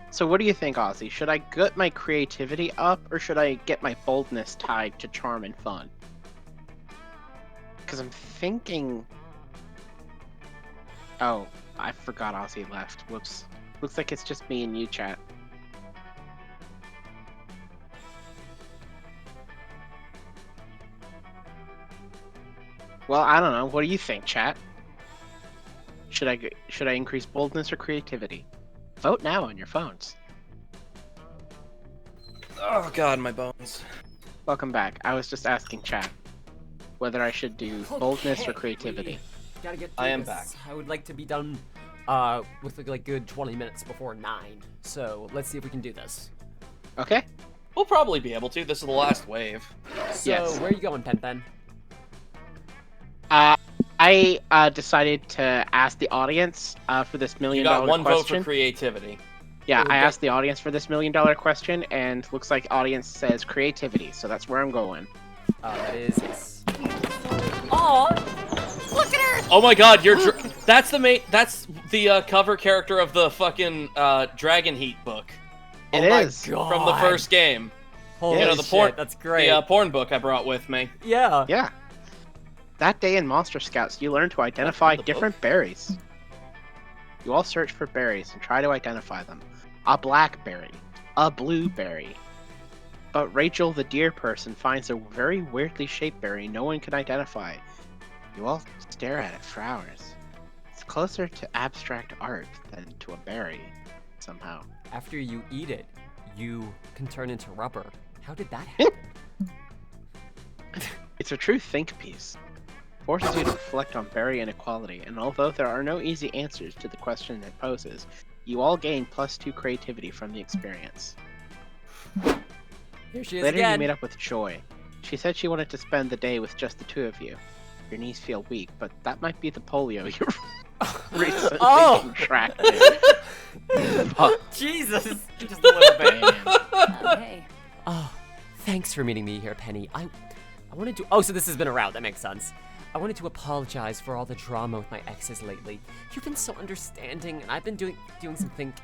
So what do you think, Ozzy? Should I get my creativity up, or should I get my boldness tied to charm and fun? Because I'm thinking... Oh, I forgot Ozzy left. Whoops. Looks like it's just me and you, chat. Well, I don't know. What do you think, chat? Should I increase boldness or creativity? Vote now on your phones.
Oh god, my bones.
Welcome back. I was just asking chat whether I should do boldness or creativity.
Gotta get
I
through
am
this.
back.
I would like to be done with like good 20 minutes before 9. So let's see if we can do this.
Okay.
We'll probably be able to. This is the last wave.
So
Yes.
where are you going, Pen?
I decided to ask the audience for this $1
You
million
got one vote
question.
for creativity.
Yeah, I
Okay.
asked the audience for this $1 million question, and looks like audience says creativity, so that's where I'm going.
That is yes. Aw! Look at her!
Oh my god, that's the cover character of the fucking Dragon Heat book
It
my
is.
God.
from the first game.
Holy
You know,
the
shit,
porn-
that's great.
The porn book I brought with me.
Yeah.
Yeah. That day in Monster Scouts, you learned to identify
the
different berries. You all search for berries and try to identify them. A blackberry, a blueberry. But Rachel, the deer person, finds a very weirdly shaped berry no one can identify. You all stare at it for hours. It's closer to abstract art than to a berry, somehow.
After you eat it, you can turn into rubber. How did that happen?
It's a true think piece. Forces you to reflect on berry inequality, and although there are no easy answers to the question it poses, you all gain +2 creativity from the experience.
Here she is
Later,
again.
you meet up with Joy. She said she wanted to spend the day with just the two of you. Your knees feel weak, but that might be the polio you recently contracted.
Jesus! Just a little bit.
Hey.
Oh, thanks for meeting me here, Penny. I wanted to. Oh, so this has been a route. That makes sense. I wanted to apologize for all the drama with my exes lately. You've been so understanding, and I've been doing some think.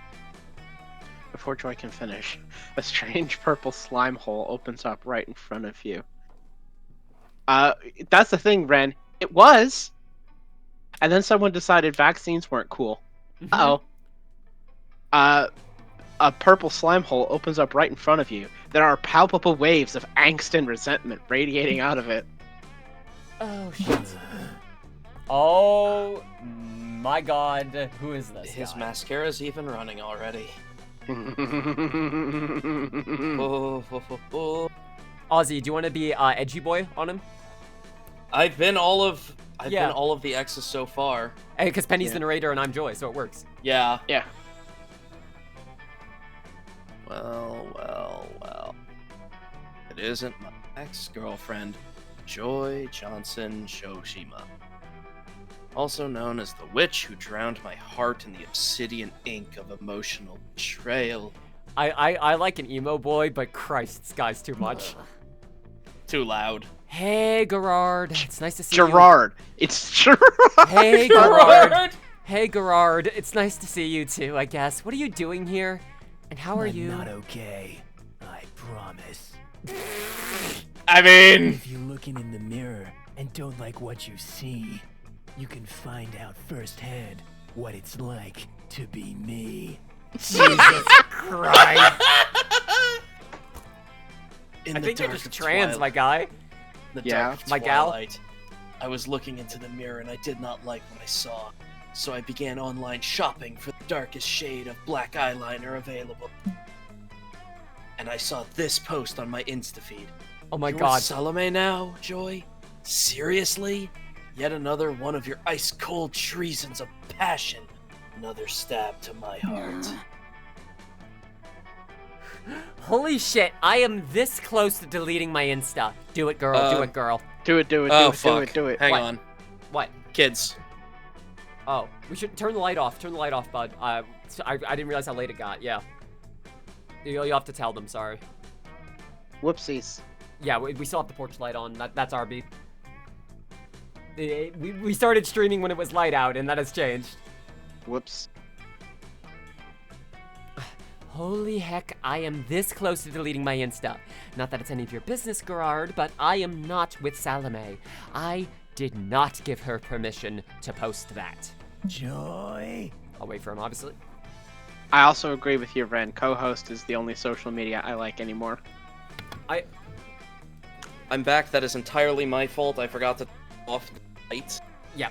Before Joy can finish, a strange purple slime hole opens up right in front of you. That's the thing, Ren. It was! And then someone decided vaccines weren't cool. Uh-oh. A purple slime hole opens up right in front of you. There are palpable waves of angst and resentment radiating out of it.
Oh shit. Oh my God, who is this?
His
guy?
mascara's even running already.
Ozzy, do you want to be edgy boy on him?
I've been all of
Yeah.
the X's so far.
Hey, because Penny's
Yeah.
the narrator and I'm Joy, so it works.
Yeah.
Yeah.
Well. It isn't my ex-girlfriend, Joy Johnson Shoshima. Also known as the witch who drowned my heart in the obsidian ink of emotional betrayal.
I like an emo boy, but Christ, this guy's too much.
Too loud.
Hey, Gerard. It's nice to see you.
Gerard. It's Gerard.
Hey, Gerard. Hey, Gerard. It's nice to see you too, I guess. What are you doing here? And how are
I'm
you?
not okay. I promise.
I mean,
If you're looking in the mirror and don't like what you see, you can find out firsthand what it's like to be me.
Jesus Christ.
in
I
the
think you're
dark
just
of
trans,
twilight,
my guy.
the
Yeah.
dark of
My gal.
twilight, I was looking into the mirror and I did not like what I saw. So I began online shopping for the darkest shade of black eyeliner available. And I saw this post on my Insta feed.
Oh my
You're
God.
Salome now, Joy? Seriously? Yet another one of your ice-cold treasons of passion. Another stab to my heart.
Holy shit, I am this close to deleting my Insta. Do it, girl. Do it, girl.
Do it, do it, do
Oh,
it,
fuck.
do it, do it.
Hang
What?
on.
What?
Kids.
Oh, we should turn the light off. Turn the light off, bud. I didn't realize how late it got. Yeah. You'll have to tell them, sorry.
Whoopsies.
Yeah, we still have the porch light on. That's our beat. We started streaming when it was light out, and that has changed.
Whoops.
Holy heck, I am this close to deleting my Insta. Not that it's any of your business, Gerard, but I am not with Salome. I did not give her permission to post that.
Joy.
I'll wait for him, obviously.
I also agree with you, Ren. Co-host is the only social media I like anymore.
I'm back. That is entirely my fault. I forgot to off the light.
Yeah.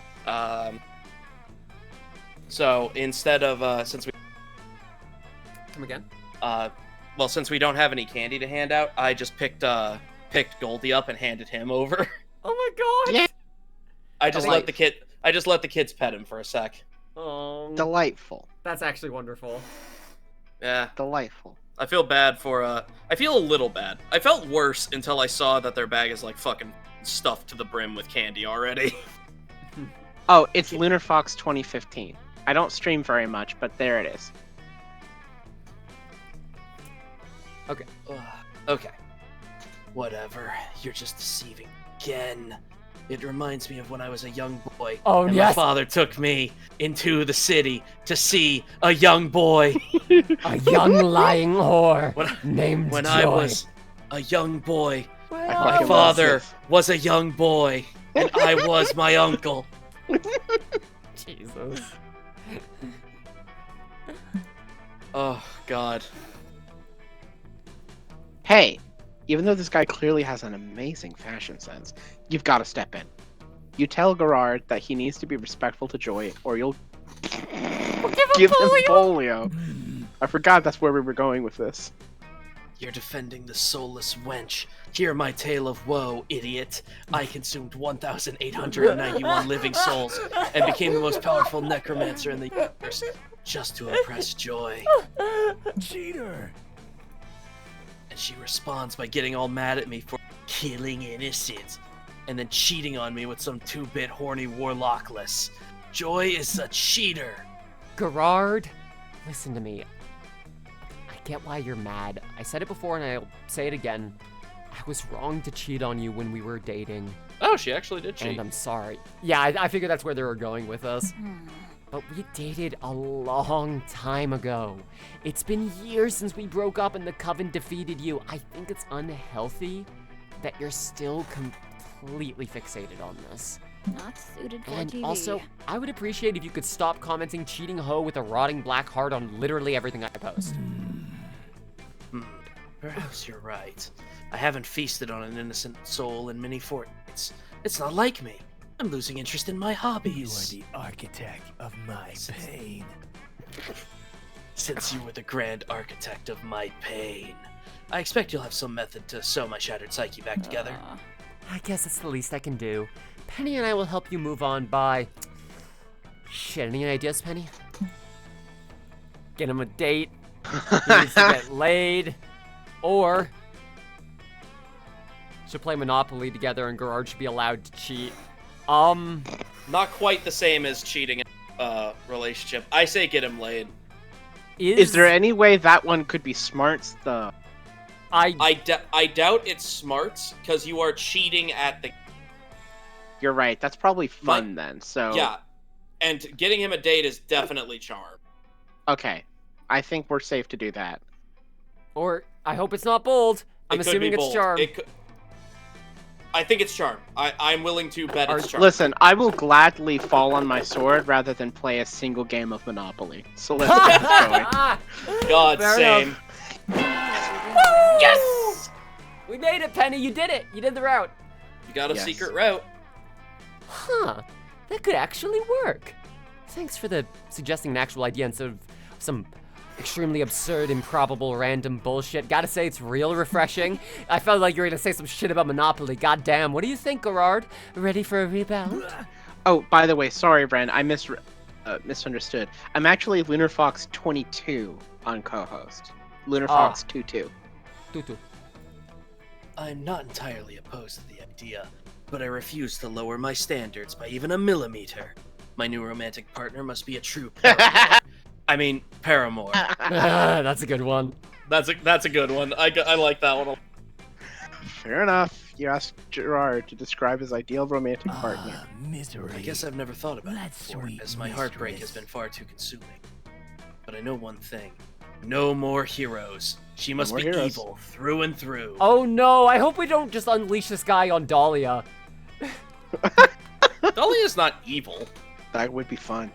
So instead of since we
Come again?
since we don't have any candy to hand out, I just picked Goldie up and handed him over.
Oh my God!
Yeah.
I just let the kids pet him for a sec.
Oh,
Delightful.
that's actually wonderful.
Yeah.
Delightful.
I feel bad for I feel a little bad. I felt worse until I saw that their bag is like fucking stuffed to the brim with candy already.
Oh, it's Lunar Fox 2015. I don't stream very much, but there it is.
Okay.
Okay. Whatever. You're just deceiving again. It reminds me of when I was a young boy.
Oh,
and
yes.
my father took me into the city to see a young boy.
A young lying whore named
When
Joy.
I was a young boy,
I
my
fucking love
father
this.
was a young boy, and I was my uncle.
Jesus.
Oh, God.
Hey, even though this guy clearly has an amazing fashion sense, you've got to step in. You tell Gerard that he needs to be respectful to Joy, or you'll give him polio. I forgot that's where we were going with this.
You're defending the soulless wench. Hear my tale of woe, idiot. I consumed 1,891 living souls and became the most powerful necromancer in the universe just to impress Joy.
Cheater!
And she responds by getting all mad at me for killing innocents and then cheating on me with some 2-bit horny warlockless. Joy is a cheater.
Gerard, listen to me. I get why you're mad. I said it before and I'll say it again. I was wrong to cheat on you when we were dating.
Oh, she actually did cheat.
And I'm sorry. Yeah, I figured that's where they were going with us. But we dated a long time ago. It's been years since we broke up and the Coven defeated you. I think it's unhealthy that you're still completely fixated on this.
Not suited for
And
TV.
also, I would appreciate if you could stop commenting cheating hoe with a rotting black heart on literally everything I post.
Perhaps you're right. I haven't feasted on an innocent soul in many fortnights. It's not like me. I'm losing interest in my
You are
hobbies.
the architect of my pain.
Since you were the grand architect of my pain, I expect you'll have some method to sew my shattered psyche back together.
I guess it's the least I can do. Penny and I will help you move on by... Shit, any ideas, Penny? Get him a date. He needs to get laid. Or... should play Monopoly together and Gerard should be allowed to cheat.
Not quite the same as cheating in a relationship. I say get him laid.
Is there any way that one could be smarts, though?
I doubt it's smarts, because you are cheating at the...
You're right. That's probably fun then. So
Yeah, and getting him a date is definitely charm.
Okay, I think we're safe to do that.
Or, I hope it's not bold. I'm
It could
assuming
be
it's
bold.
charm.
I think it's charm. I'm willing to bet it's charm.
Listen, I will gladly fall on my sword rather than play a single game of Monopoly. So let's get going.
God,
Fair
same.
Yes! We made it, Penny. You did it. You did the route.
You got a
Yes.
secret route.
Huh. That could actually work. Thanks for suggesting an actual idea instead of some extremely absurd, improbable, random bullshit. Gotta say, it's real refreshing. I felt like you were gonna say some shit about Monopoly. God damn. What do you think, Gerard? Ready for a rebound?
Oh, by the way, sorry, Bren. I misunderstood. I'm actually Lunar Fox 22 on co-host. Lunar Fox 22.
Tutu.
I'm not entirely opposed to the idea, but I refuse to lower my standards by even a millimeter. My new romantic partner must be a true paramour.
That's a good one.
That's a good one. I like that one.
Fair enough. You asked Gerard to describe his ideal romantic partner.
Misery.
I guess I've never thought about it
That's
before,
sweet
as my heartbreak
mistress.
has been far too consuming. But I know one thing. No more heroes. She must
more
be
heroes.
evil through and through.
Oh no, I hope we don't just unleash this guy on Dahlia.
Dahlia's not evil.
That would be fun,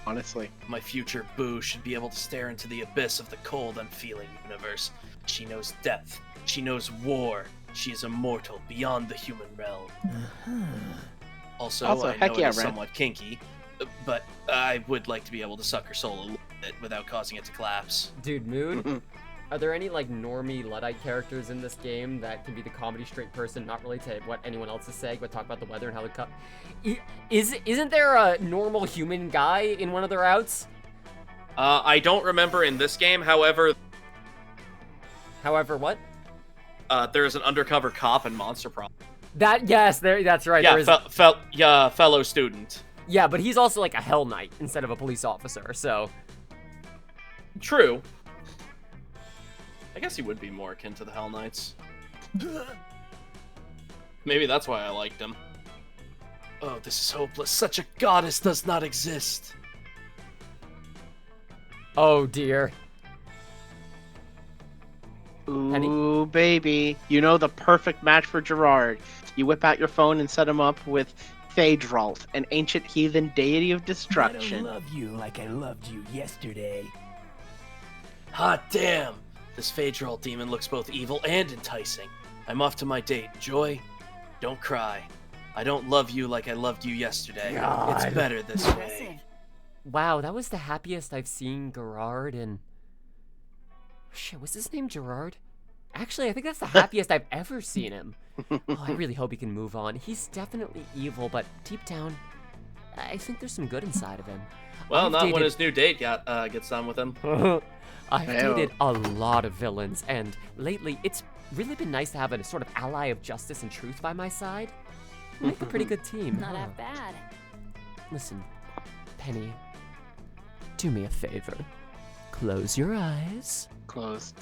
honestly.
My future boo should be able to stare into the abyss of the cold, unfeeling universe. She knows death. She knows war. She is immortal beyond the human realm. Also, I know
heck
it
yeah,
is
Ren.
somewhat kinky, but I would like to be able to suck her soul a little bit without causing it to collapse.
Dude, Mood, are there any, like, normie Luddite characters in this game that can be the comedy straight person, not relate to what anyone else is saying, but talk about the weather and how the Isn't there a normal human guy in one of the routes?
I don't remember in this game, however,
However, what?
there's an undercover cop in Monster Prom.
That's right.
Yeah,
there is...
fellow student.
Yeah, but he's also like a Hell Knight instead of a police officer, so...
True. guess he would be more akin to the Hell Knights. Maybe that's why I liked him. Oh, this is hopeless. Such a goddess does not exist.
Oh dear.
Ooh, baby. You know the perfect match for Gerard. You whip out your phone and set him up with Phaedralt, an ancient heathen deity of
I
destruction.
don't love you like I loved you yesterday.
Hot damn! This Phaedralt demon looks both evil and enticing. I'm off to my date. Joy, don't cry. I don't love you like I loved you yesterday.
God.
It's better this way.
Wow, that was the happiest I've seen Gerard in... Shit, was his name Gerard? Actually, I think that's the happiest I've ever seen him. Oh, I really hope he can move on. He's definitely evil, but deep down, I think there's some good inside of him.
Well,
I've
not when
dated-
his new date gets done with him.
I've
Ew.
dated a lot of villains, and lately it's really been nice to have a sort of ally of justice and truth by my side. We make a pretty good team.
Not
huh?
half bad.
Listen, Penny, do me a favor. Close your eyes.
Closed.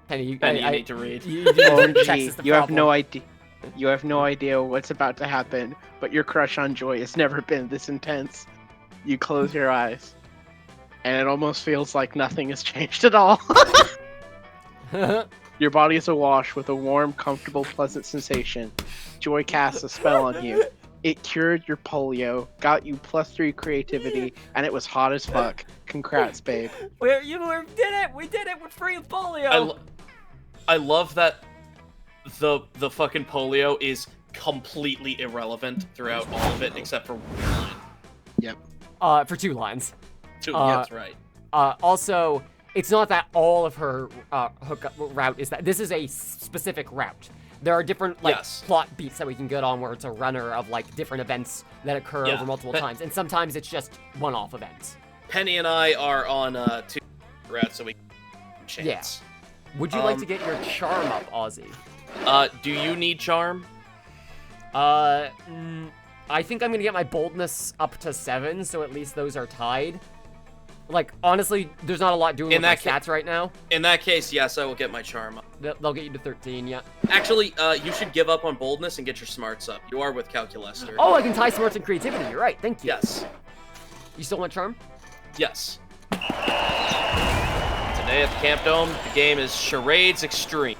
Penny, you
need to read.
You,
OMG,
checks the
you have no
problem.
idea. You have no idea what's about to happen, but your crush on Joy has never been this intense. You close your eyes, and it almost feels like nothing has changed at all. Your body is awash with a warm, comfortable, pleasant sensation. Joy casts a spell on you. It cured your polio, got you +3 creativity, and it was hot as fuck. Congrats, babe.
We did it! We did it! We're free of polio!
I love that the fucking polio is completely irrelevant throughout all of it except for one line.
For 2 lines.
Two, yeah, that's right.
Also, it's not that all of her hookup route is that. This is a specific route. There are different
Yes.
plot beats that we can get on where it's a runner of different events that occur
Yeah.
over multiple times, and sometimes it's just one-off events.
Penny and I are on 2 routes, so we can chance.
Would you like to get your charm up, Ozzy?
Do you need charm?
I think I'm gonna get my boldness up to 7, so at least those are tied. Honestly, there's not a lot doing
In
with my
that
stats right now.
In that case, yes, I will get my charm up.
They'll get you to 13, yeah.
Actually, you should give up on boldness and get your smarts up. You are with Calculester.
Oh, I can tie smarts and creativity. You're right. Thank you.
Yes.
You still want charm?
Yes. Today at the Camp Dome, the game is Charades Extreme.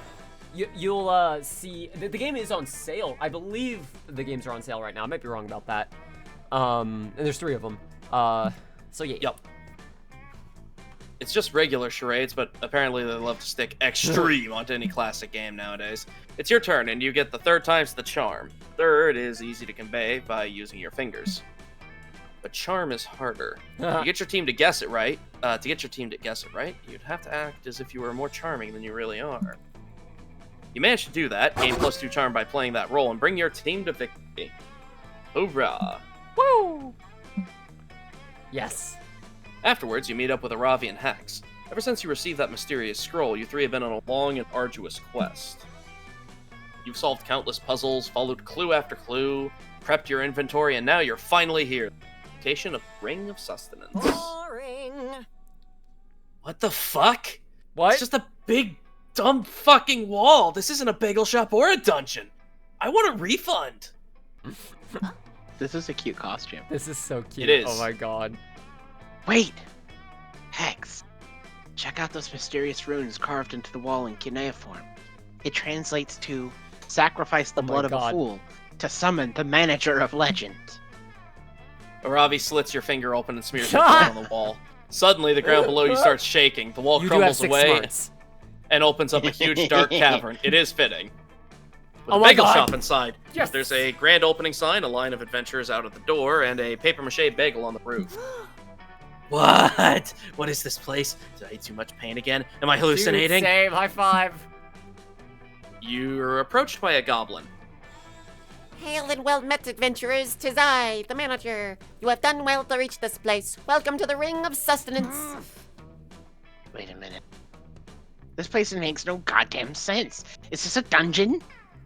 You'll see the game is on sale. I believe the games are on sale right now. I might be wrong about that. And there's 3 of them. So yeah.
Yep. It's just regular charades, but apparently they love to stick extreme onto any classic game nowadays. It's your turn, and you get the 3rd times the charm. 3rd is easy to convey by using your fingers. But charm is harder. You get your team to guess it right. You'd have to act as if you were more charming than you really are. You manage to do that, gain +2 charm by playing that role, and bring your team to victory. Hoorah!
Woo! Yes.
Afterwards, you meet up with Aravi and Hex. Ever since you received that mysterious scroll, you 3 have been on a long and arduous quest. You've solved countless puzzles, followed clue after clue, prepped your inventory, and now you're finally here. Location of Ring of Sustenance.
Boring.
What the fuck?
What?
It's just a big, dumb fucking wall. This isn't a bagel shop or a dungeon. I want a refund.
This is a cute costume.
This is so cute.
It is.
Oh my god.
Wait! Hex! Check out those mysterious runes carved into the wall in cuneiform. It translates to sacrifice the
Oh my
blood of a
God.
fool to summon the manager of legend.
Aravi slits your finger open and smears it on the wall. Suddenly, the ground below you starts shaking. The wall
You do have
crumbles
6
away
smarts.
and opens up a huge dark cavern. It is fitting. With
Oh
a
my
bagel
God.
shop inside.
Yes.
There's a grand opening sign, a line of adventurers out at the door, and a papier-mâché bagel on the roof. What? What is this place? Did I eat too much pain again? Am I hallucinating?
Dude, same. High five.
You're approached by a goblin.
Hail and well met, adventurers. 'Tis I, the manager. You have done well to reach this place. Welcome to the Ring of Sustenance.
Wait a minute. This place makes no goddamn sense. Is this a dungeon?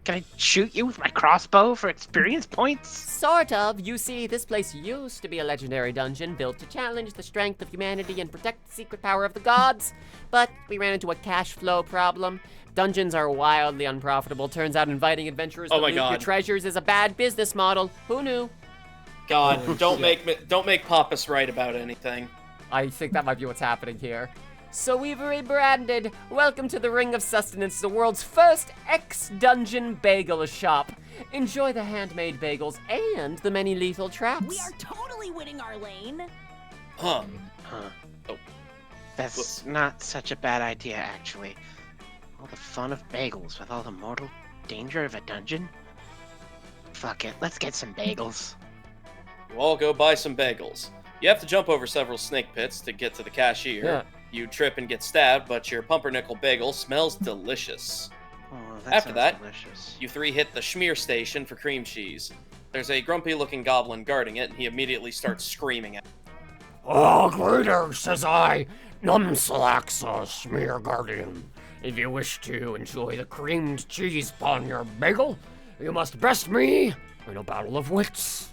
Can I shoot you with my crossbow for experience points?
Sort of. You see, this place used to be a legendary dungeon built to challenge the strength of humanity and protect the secret power of the gods. But we ran into a cash flow problem. Dungeons are wildly unprofitable. Turns out inviting adventurers to loot your treasures is a bad business model. Who knew?
God, don't make Pappas right about anything.
I think that might be what's happening here. So we've rebranded. Welcome to the Ring of Sustenance, the world's first ex-dungeon bagel shop. Enjoy the handmade bagels and the many lethal traps.
We are totally winning our lane.
Huh.
Oh. That's not such a bad idea, actually. All the fun of bagels with all the mortal danger of a dungeon? Fuck it, let's get some bagels.
You all go buy some bagels. You have to jump over several snake pits to get to the cashier.
Yeah.
You trip and get stabbed, but your pumpernickel bagel smells delicious.
Oh,
After that,
delicious.
you three hit the schmear station for cream cheese. There's a grumpy-looking goblin guarding it, and he immediately starts screaming at it.
Oh, greetings, says I, Numslaxa, Smear Guardian. If you wish to enjoy the creamed cheese upon your bagel, you must best me in a battle of wits.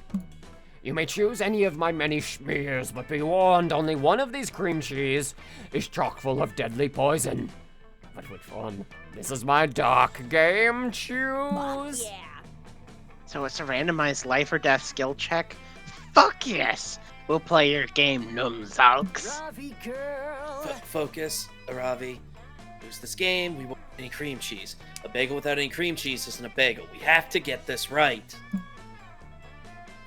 You may choose any of my many smears, but be warned, only one of these cream cheese is chock full of deadly poison. But which one? This is my dark game. Choose.
Yeah.
So it's a randomized life or death skill check? Fuck yes! We'll play your game, Numzalks.
Ravi girl.
Focus, Aravi. Lose this game, we won't have any cream cheese. A bagel without any cream cheese isn't a bagel. We have to get this right.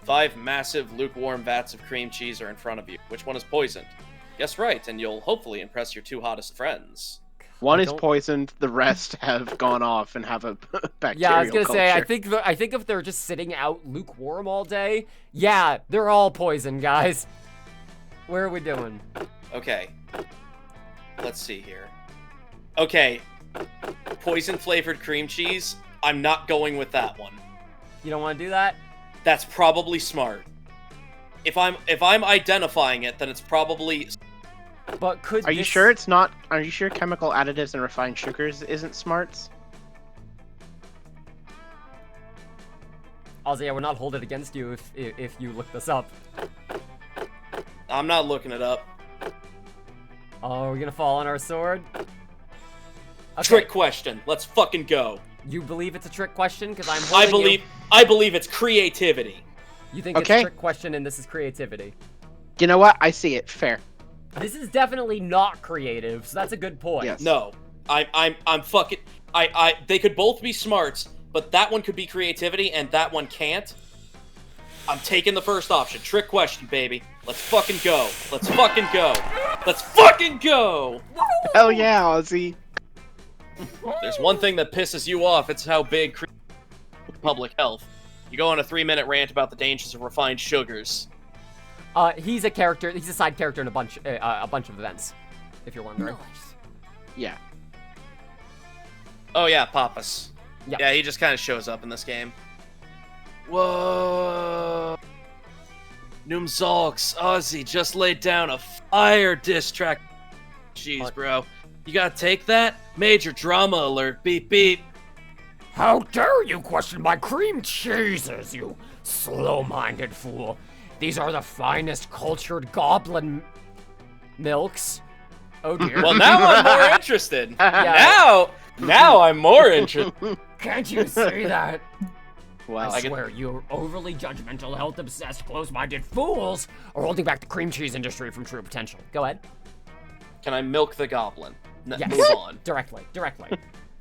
5 massive lukewarm vats of cream cheese are in front of you. Which one is poisoned? Guess right, and you'll hopefully impress your 2 hottest friends.
One is poisoned, the rest have gone off and have a bacterial
Yeah, I was gonna say, I
culture.
think if they're just sitting out lukewarm all day, yeah, they're all poison, guys. Where are we doing?
Okay. Let's see here. Okay. Poison-flavored cream cheese. I'm not going with that one.
You don't want to do that?
That's probably smart. If I'm identifying it, then it's probably...
But could
Are you sure it's not? Are you sure chemical additives and refined sugars isn't smarts?
Ozzy, I would not hold it against you if you look this up.
I'm not looking it up.
Oh, are we gonna fall on our sword? Okay.
Trick question. Let's fucking go.
You believe it's a trick question? Because I'm holding
I believe it's creativity.
You think it's a trick question and this is creativity?
You know what? I see it. Fair.
This is definitely not creative, so that's a good point.
Yes.
No. I'm fucking... They could both be smarts, but that one could be creativity and that one can't. I'm taking the first option. Trick question, baby. Let's fucking go. Let's fucking go. Let's fucking go!
Hell yeah, Ozzy.
There's one thing that pisses you off. It's how big public health. You go on a 3-minute rant about the dangers of refined sugars.
He's a character. He's a side character in a bunch of events, if you're wondering.
Yeah.
Oh yeah, Pappas.
Yeah.
Yeah, he just kind of shows up in this game. Whoa. Numzalks, Ozzy just laid down a fire diss track. Jeez, bro. You gotta take that? Major drama alert. Beep, beep.
How dare you question my cream cheeses, you slow-minded fool. These are the finest cultured goblin
milks. Oh dear.
Well, now I'm more interested. Now I'm more interested.
Can't you see that?
Well,
I swear, you overly judgmental, health-obsessed, close-minded fools are holding back the cream cheese industry from true potential.
Go ahead.
Can I milk the goblin?
Yes.
Move on.
Directly.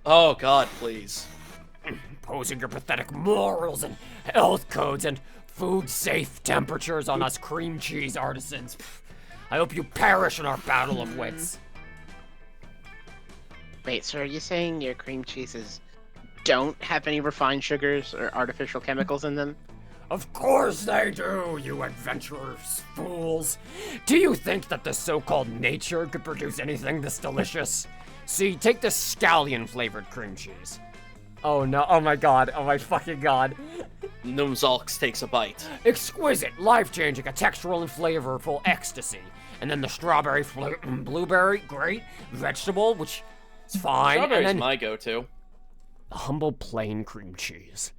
Oh God, please.
Imposing your pathetic morals and health codes and food-safe temperatures on us cream cheese artisans. I hope you perish in our battle of wits.
Wait, so are you saying your cream cheeses don't have any refined sugars or artificial chemicals in them?
Of course they do, you adventurous fools. Do you think that the so-called nature could produce anything this delicious? See, take this scallion-flavored cream cheese.
Oh no, oh my god, oh my fucking god.
Numzalks takes a bite.
Exquisite, life-changing, a textural and flavorful ecstasy. And then the strawberry blueberry, great. Vegetable, which is fine.
Strawberry's
and then
my go-to.
a humble plain cream cheese.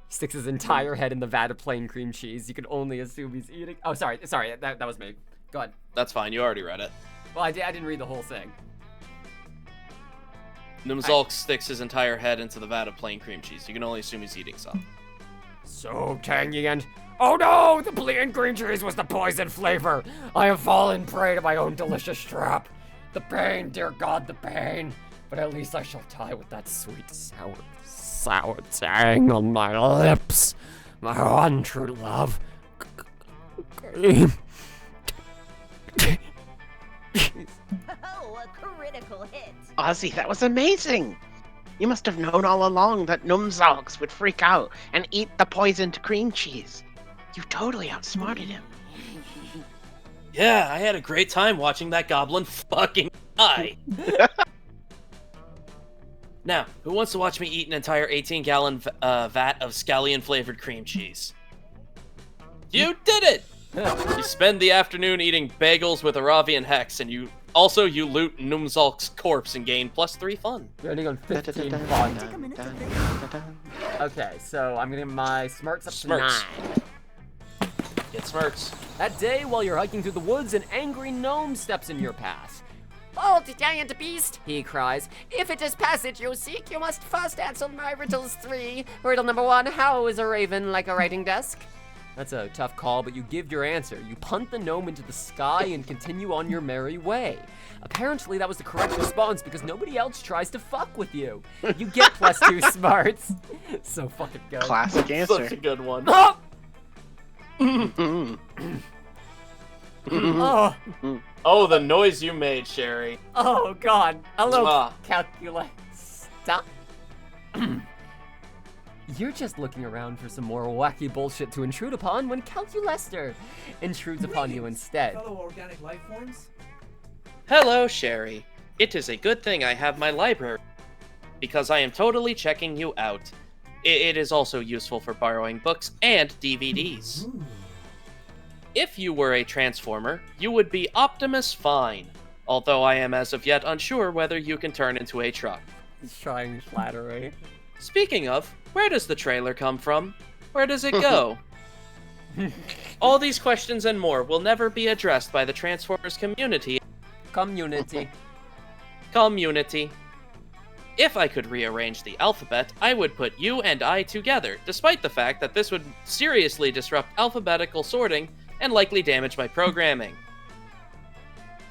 Sticks his entire head in the vat of plain cream cheese. You can only assume he's eating. Oh, sorry, that was me. Go ahead.
That's fine. You already read it.
Well, I didn't read the whole thing.
Numzalk sticks his entire head into the vat of plain cream cheese. You can only assume he's eating some.
So tangy and... Oh no! The plain cream cheese was the poison flavor! I have fallen prey to my own delicious trap. The pain, dear God, the pain. But at least I shall die with that sweet, sour tang on my lips. My one true love.
Oh, a critical hit.
Ozzy, that was amazing! You must have known all along that Numzalks would freak out and eat the poisoned cream cheese. You totally outsmarted him.
Yeah, I had a great time watching that goblin fucking die. Now, who wants to watch me eat an entire 18-gallon vat of scallion-flavored cream cheese? You did it! You spend the afternoon eating bagels with Aravian Hex, and you loot Numzalk's corpse and gain +3 fun.
You're ending on 15 fun. Okay, so I'm getting my smarts up to 9.
Get smirks.
That day, while you're hiking through the woods, an angry gnome steps in your path.
Bold giant beast, he cries. If it is passage you seek, you must first answer my riddles 3. Riddle number 1, how is a raven like a writing desk?
That's a tough call, but you give your answer. You punt the gnome into the sky and continue on your merry way. Apparently, that was the correct response because nobody else tries to fuck with you. You get +2 smarts. So fucking good.
Classic answer.
Such a good one.
Oh.
Oh, the noise you made, Sheri.
Oh, God. Hello,
Mwah.
calculus. Stop. You're just looking around for some more wacky bullshit to intrude upon when Calculester intrudes upon you instead.
Fellow organic life forms?
Hello, Sheri. It is a good thing I have my library, because I am totally checking you out. It is also useful for borrowing books and DVDs. If you were a Transformer, you would be Optimus Fine, although I am as of yet unsure whether you can turn into a truck.
He's trying flattery.
Speaking of, where does the trailer come from? Where does it go? All these questions and more will never be addressed by the Transformers community.
Community.
If I could rearrange the alphabet, I would put you and I together, despite the fact that this would seriously disrupt alphabetical sorting and likely damage my programming.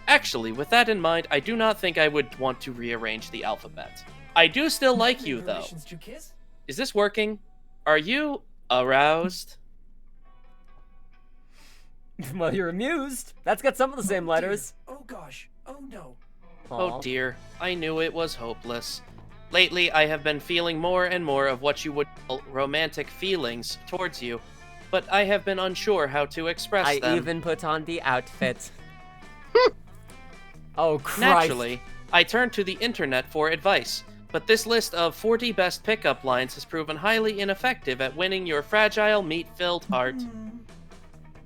Actually, with that in mind, I do not think I would want to rearrange the alphabet. I do still like you, though. Is this working? Are you aroused?
Well, you're amused. That's got some of the same letters.
Oh gosh. Oh no.
Oh dear, I knew it was hopeless. Lately, I have been feeling more and more of what you would call romantic feelings towards you, but I have been unsure how to express them.
I even put on the outfit. Oh, Christ.
Naturally, I turned to the internet for advice, but this list of 40 best pickup lines has proven highly ineffective at winning your fragile, meat-filled heart.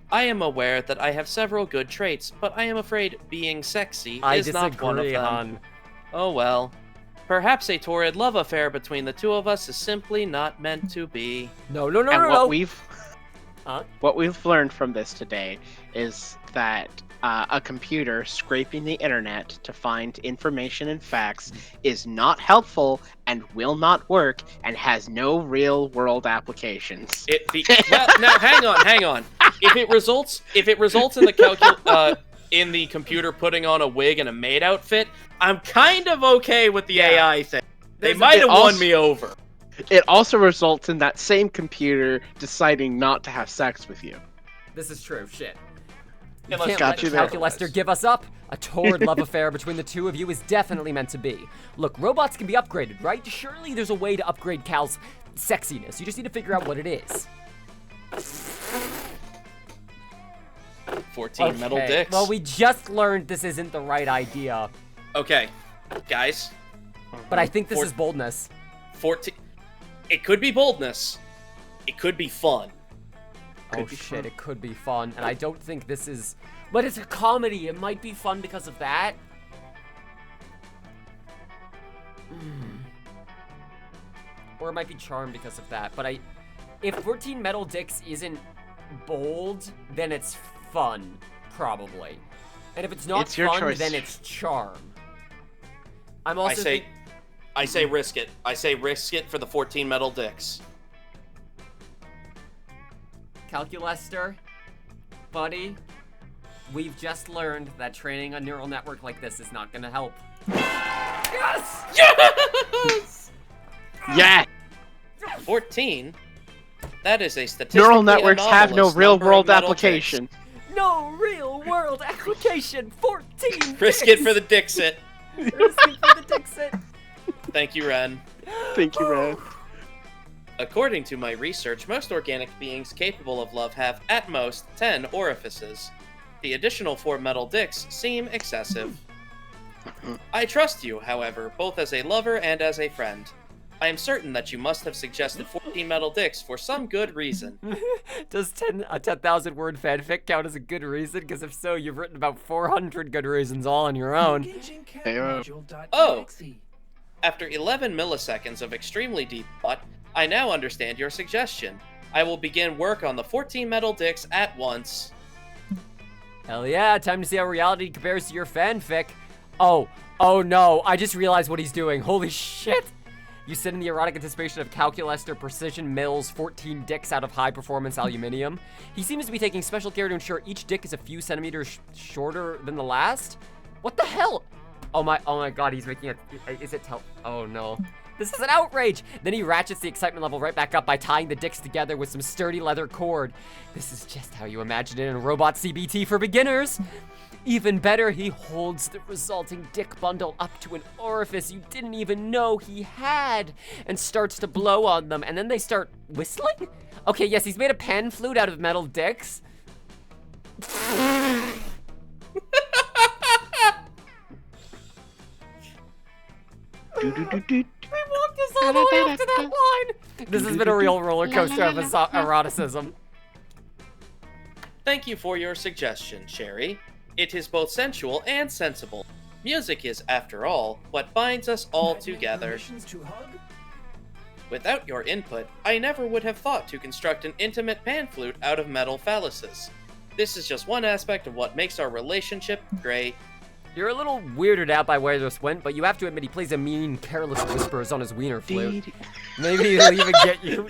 I am aware that I have several good traits, but I am afraid being sexy is not one of them.
Hon.
Oh well. Perhaps a torrid love affair between the two of us is simply not meant to be.
No.
What we've learned from this today is that a computer scraping the internet to find information and facts is not helpful and will not work and has no real world applications.
Now hang on. If it results in the in the computer putting on a wig and a maid outfit, I'm kind of okay with the AI thing. They might have won me over.
It also results in that same computer deciding not to have sex with you.
This is true. Shit.
You
can't let Calculester give us up. A torrid love affair between the two of you is definitely meant to be. Look, robots can be upgraded, right? Surely there's a way to upgrade Cal's sexiness. You just need to figure out what it is.
14 metal dicks.
Well, we just learned this isn't the right idea.
Okay, guys.
But I think this is boldness.
14. It could be boldness. It could be fun.
Shit, it could be fun, and I don't think this is... But it's a comedy, it might be fun because of that. Or it might be charm because of that. But if 14 metal dicks isn't bold, then it's fun, probably. And if it's not
It's your
fun,
choice.
then it's charm. I'm also
I say risk it. I say risk it for the 14 metal dicks.
Calculester, buddy, we've just learned that training a neural network like this is not gonna help. Yes!
Yes!
Yeah!
14? That is a statistically
Neural networks have no
anomalous
real
number of
world
metal
application.
No real world application. 14.
dicks. Risk it for the Dixit.
Risk it for the Dixit.
Thank you, Ren.
Thank you, Red.
According to my research, most organic beings capable of love have, at most, 10 orifices. The additional 4 metal dicks seem excessive. I trust you, however, both as a lover and as a friend. I am certain that you must have suggested 14 metal dicks for some good reason.
Does a 10,000 word fanfic count as a good reason? Because if so, you've written about 400 good reasons all on your own.
Oh! After 11 milliseconds of extremely deep thought, I now understand your suggestion. I will begin work on the 14 metal dicks at once.
Hell yeah, time to see how reality compares to your fanfic. Oh no, I just realized what he's doing. Holy shit! You sit in the erotic anticipation of Calculester Precision Mills 14 dicks out of high-performance aluminium. He seems to be taking special care to ensure each dick is a few centimeters shorter than the last. What the hell? Oh my god, he's making oh no. This is an outrage! Then he ratchets the excitement level right back up by tying the dicks together with some sturdy leather cord. This is just how you imagine it in Robot CBT for beginners. Even better, he holds the resulting dick bundle up to an orifice you didn't even know he had and starts to blow on them, and then they start whistling? Okay, yes, he's made a pan flute out of metal dicks.
Do, do, do, do.
We walked this all the way up to that line. This has been a real roller coaster of eroticism.
Thank you for your suggestion, Sheri. It is both sensual and sensible. Music is, after all, what binds us all together. Without your input, I never would have thought to construct an intimate pan flute out of metal phalluses. This is just one aspect of what makes our relationship great.
You're a little weirded out by where this went, but you have to admit he plays a mean, careless whispers on his wiener flute. Maybe he'll even get you.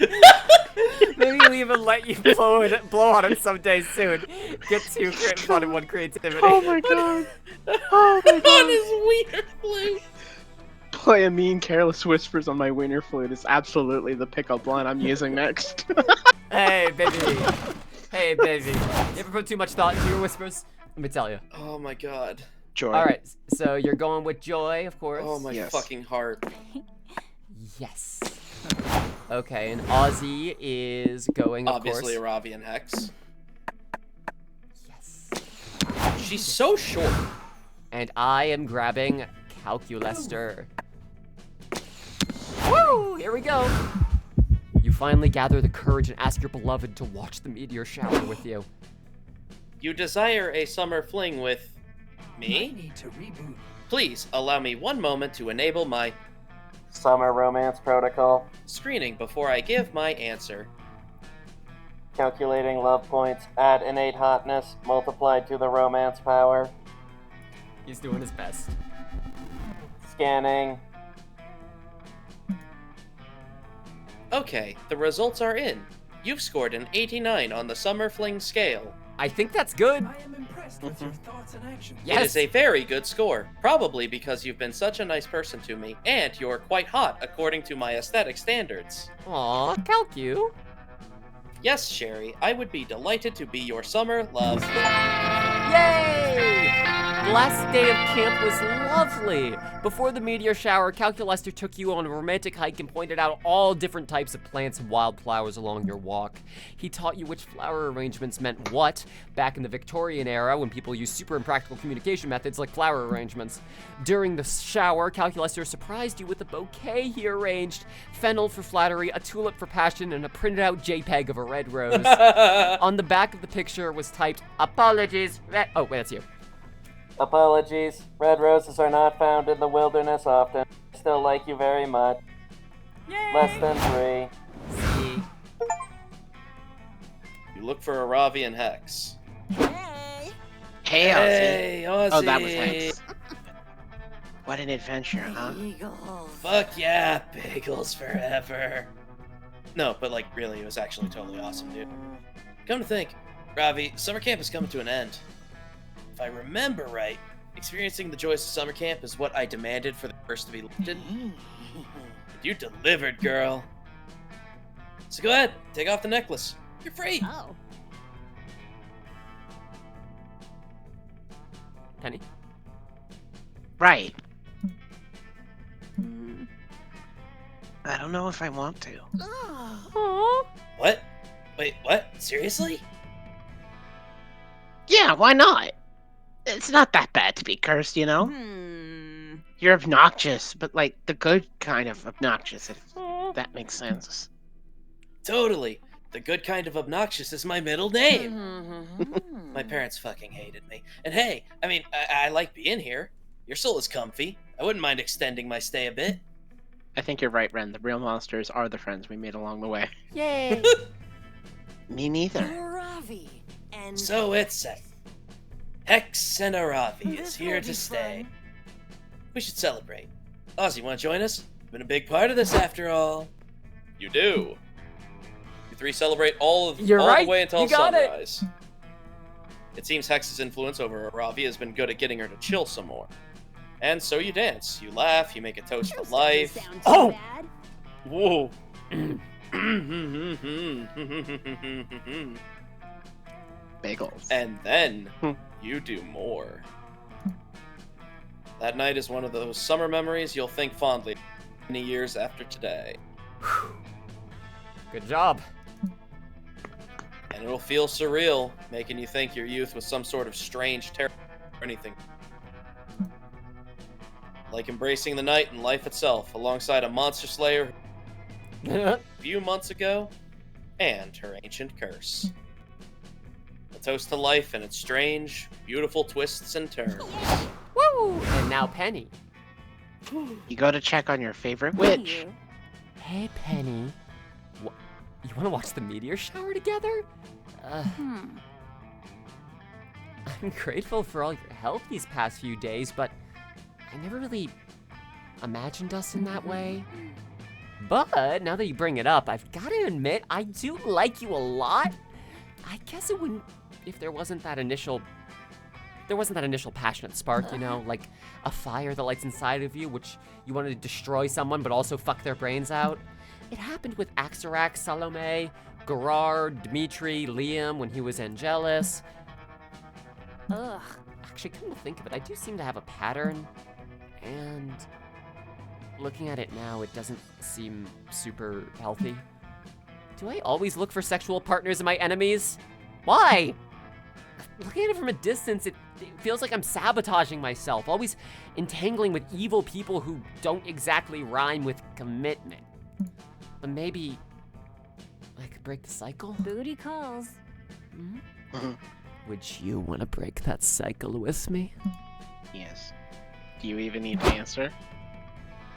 Maybe he'll even let you blow on it someday soon. Get to fun and one creativity.
Oh my god. Oh my god.
On his wiener flute!
Play a mean, careless whispers on my wiener flute is absolutely the pickup line I'm using next.
Hey, baby. Hey, baby. You ever put too much thought into your whispers? Let me tell you.
Oh my god.
Joy.
All right, so you're going with Joy, of course.
Oh my fucking heart.
Yes. Okay, and Ozzy is going, of
Obviously
course.
Arabian Hex.
Yes.
She's so short.
And I am grabbing Calculester. Woo! Here we go. You finally gather the courage and ask your beloved to watch the meteor shower with you.
You desire a summer fling with me? Please allow me one moment to enable my
Summer romance protocol.
screening before I give my answer.
Calculating love points. Add innate hotness multiplied to the romance power.
He's doing his best.
Scanning.
Okay, the results are in. You've scored an 89 on the summer fling scale.
I think that's good.
I am impressed with your thoughts and actions.
Yes.
It is a very good score, probably because you've been such a nice person to me, and you're quite hot according to my aesthetic standards.
Aw, Calcu.
Yes, Sheri, I would be delighted to be your summer love.
Yay! The last day of camp was lovely. Before the meteor shower, Calculester took you on a romantic hike and pointed out all different types of plants and wildflowers along your walk. He taught you which flower arrangements meant what back in the Victorian era when people used super impractical communication methods like flower arrangements. During the shower, Calculester surprised you with a bouquet he arranged. Fennel for flattery, a tulip for passion, and a printed out JPEG of a red rose. On the back of the picture was typed, "Apologies." Oh, wait, that's you.
Apologies. Red roses are not found in the wilderness often. I still like you very much. Less than 3.
See.
You look for Aravi and Hex.
Hey!
Hey, Ozzy.
Hey, Ozzy!
Oh, that was Hex. What an adventure, huh?
Eagles.
Fuck yeah, bagels forever. No, but like, really, it was actually totally awesome, dude. Come to think, Ravi, summer camp is coming to an end. If I remember right, experiencing the joys of summer camp is what I demanded for the curse to be lifted. And you delivered, girl. So go ahead, take off the necklace. You're free.
Oh.
Penny?
Right. I don't know if I want to.
What? Wait, what? Seriously?
Yeah, why not? It's not that bad to be cursed, you know?
Hmm.
You're obnoxious, but like the good kind of obnoxious, if that makes sense.
Totally. The good kind of obnoxious is my middle name. My parents fucking hated me. And hey, I mean, I like being here. Your soul is comfy. I wouldn't mind extending my stay a bit.
I think you're right, Ren. The real monsters are the friends we made along the way.
Yay!
Me neither.
Ravi. And
So it's set. Hex and Aravi is
This
here
will
to
be
stay.
fun.
We should celebrate. Ozzy, want to join us? You've been a big part of this after all. You do. You three celebrate all
You're
the
right.
way until
You got it.
sunrise. It seems Hex's influence over Aravi has been good at getting her to chill some more. And so you dance, you laugh, you make a toast for life.
Sound too
Oh!
bad.
Whoa.
Bagels.
And then you do more. That night is one of those summer memories you'll think fondly many years after today.
Good job.
And it'll feel surreal, making you think your youth was some sort of strange terror or anything. Like embracing the night and life itself alongside a monster slayer a few months ago, and her ancient curse. A toast to life and its strange, beautiful twists and turns.
Woo! And now Penny.
You go to check on your favorite witch.
You.
Hey, Penny. You want to watch the meteor shower together? I'm grateful for all your help these past few days, but I never really imagined us in that way. But now that you bring it up, I've got to admit, I do like you a lot. I guess it wouldn't if there wasn't that initial passionate spark, you know, like a fire that lights inside of you, which you wanted to destroy someone but also fuck their brains out. It happened with Axarak, Salome, Gerard, Dmitri, Liam when he was Angelus.
Ugh.
Actually, come to think of it, I do seem to have a pattern, and looking at it now, it doesn't seem super healthy. Do I always look for sexual partners in my enemies? Why? Looking at it from a distance, it feels like I'm sabotaging myself, always entangling with evil people who don't exactly rhyme with commitment. But maybe I could break the cycle?
Booty calls.
Would you want to break that cycle with me?
Yes. Do you even need to answer?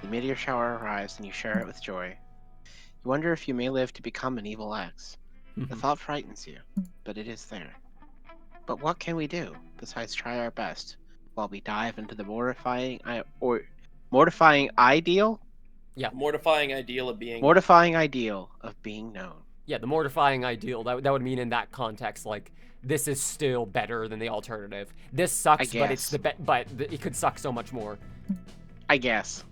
The meteor shower arrives and you share it with joy. You wonder if you may live to become an evil ex. The thought frightens you, but it is there. But what can we do besides try our best while we dive into the mortifying ideal?
Mortifying ideal of being.
Mortifying ideal of being known.
Yeah, the mortifying ideal, that would mean in that context, like, this is still better than the alternative. This sucks, but it's it could suck so much more.
I guess.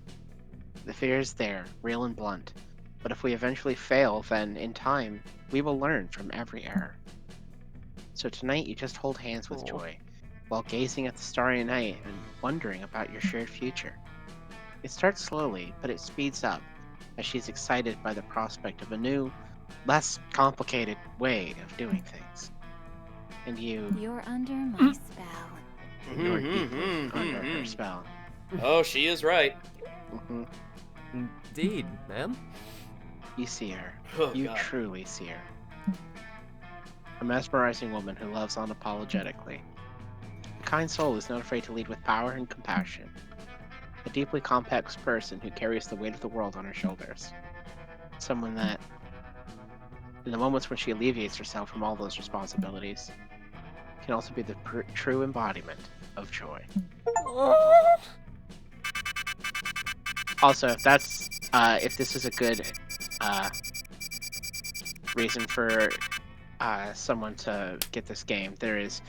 The fear is there, real and blunt. But if we eventually fail, then, in time, we will learn from every error. So tonight you just hold hands with joy, while gazing at the starry night and wondering about your shared future. It starts slowly, but it speeds up, as she's excited by the prospect of a new, less complicated way of doing things. And
You're under my spell.
you're deeply under her spell.
Oh, she is right.
Indeed, ma'am.
You see her.
Oh,
You
God.
truly see her. A mesmerizing woman who loves unapologetically. A kind soul is not afraid to lead with power and compassion. A deeply complex person who carries the weight of the world on her shoulders. someone that, in the moments when she alleviates herself from all those responsibilities, can also be the true embodiment of joy. Also, that's if this is a good reason for someone to get this game, there is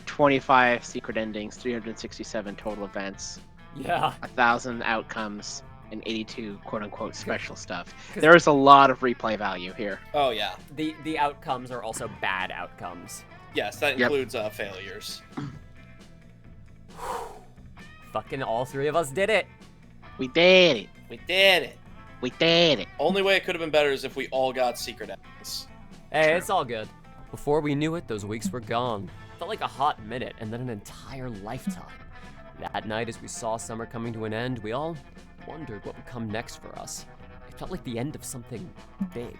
25 secret endings, 367 total events,
Yeah.
1,000 outcomes, and 82 quote-unquote special stuff. There is a lot of replay value here.
Oh yeah.
The outcomes are also bad outcomes.
Yes, that includes failures.
Fucking all three of us did it.
We did it.
We did it.
We did it.
Only way it could have been better is if we all got secret endings.
Hey, it's all good. Before we knew it, those weeks were gone. Felt like a hot minute, and then an entire lifetime. That night, as we saw summer coming to an end, we all wondered what would come next for us. It felt like the end of something big.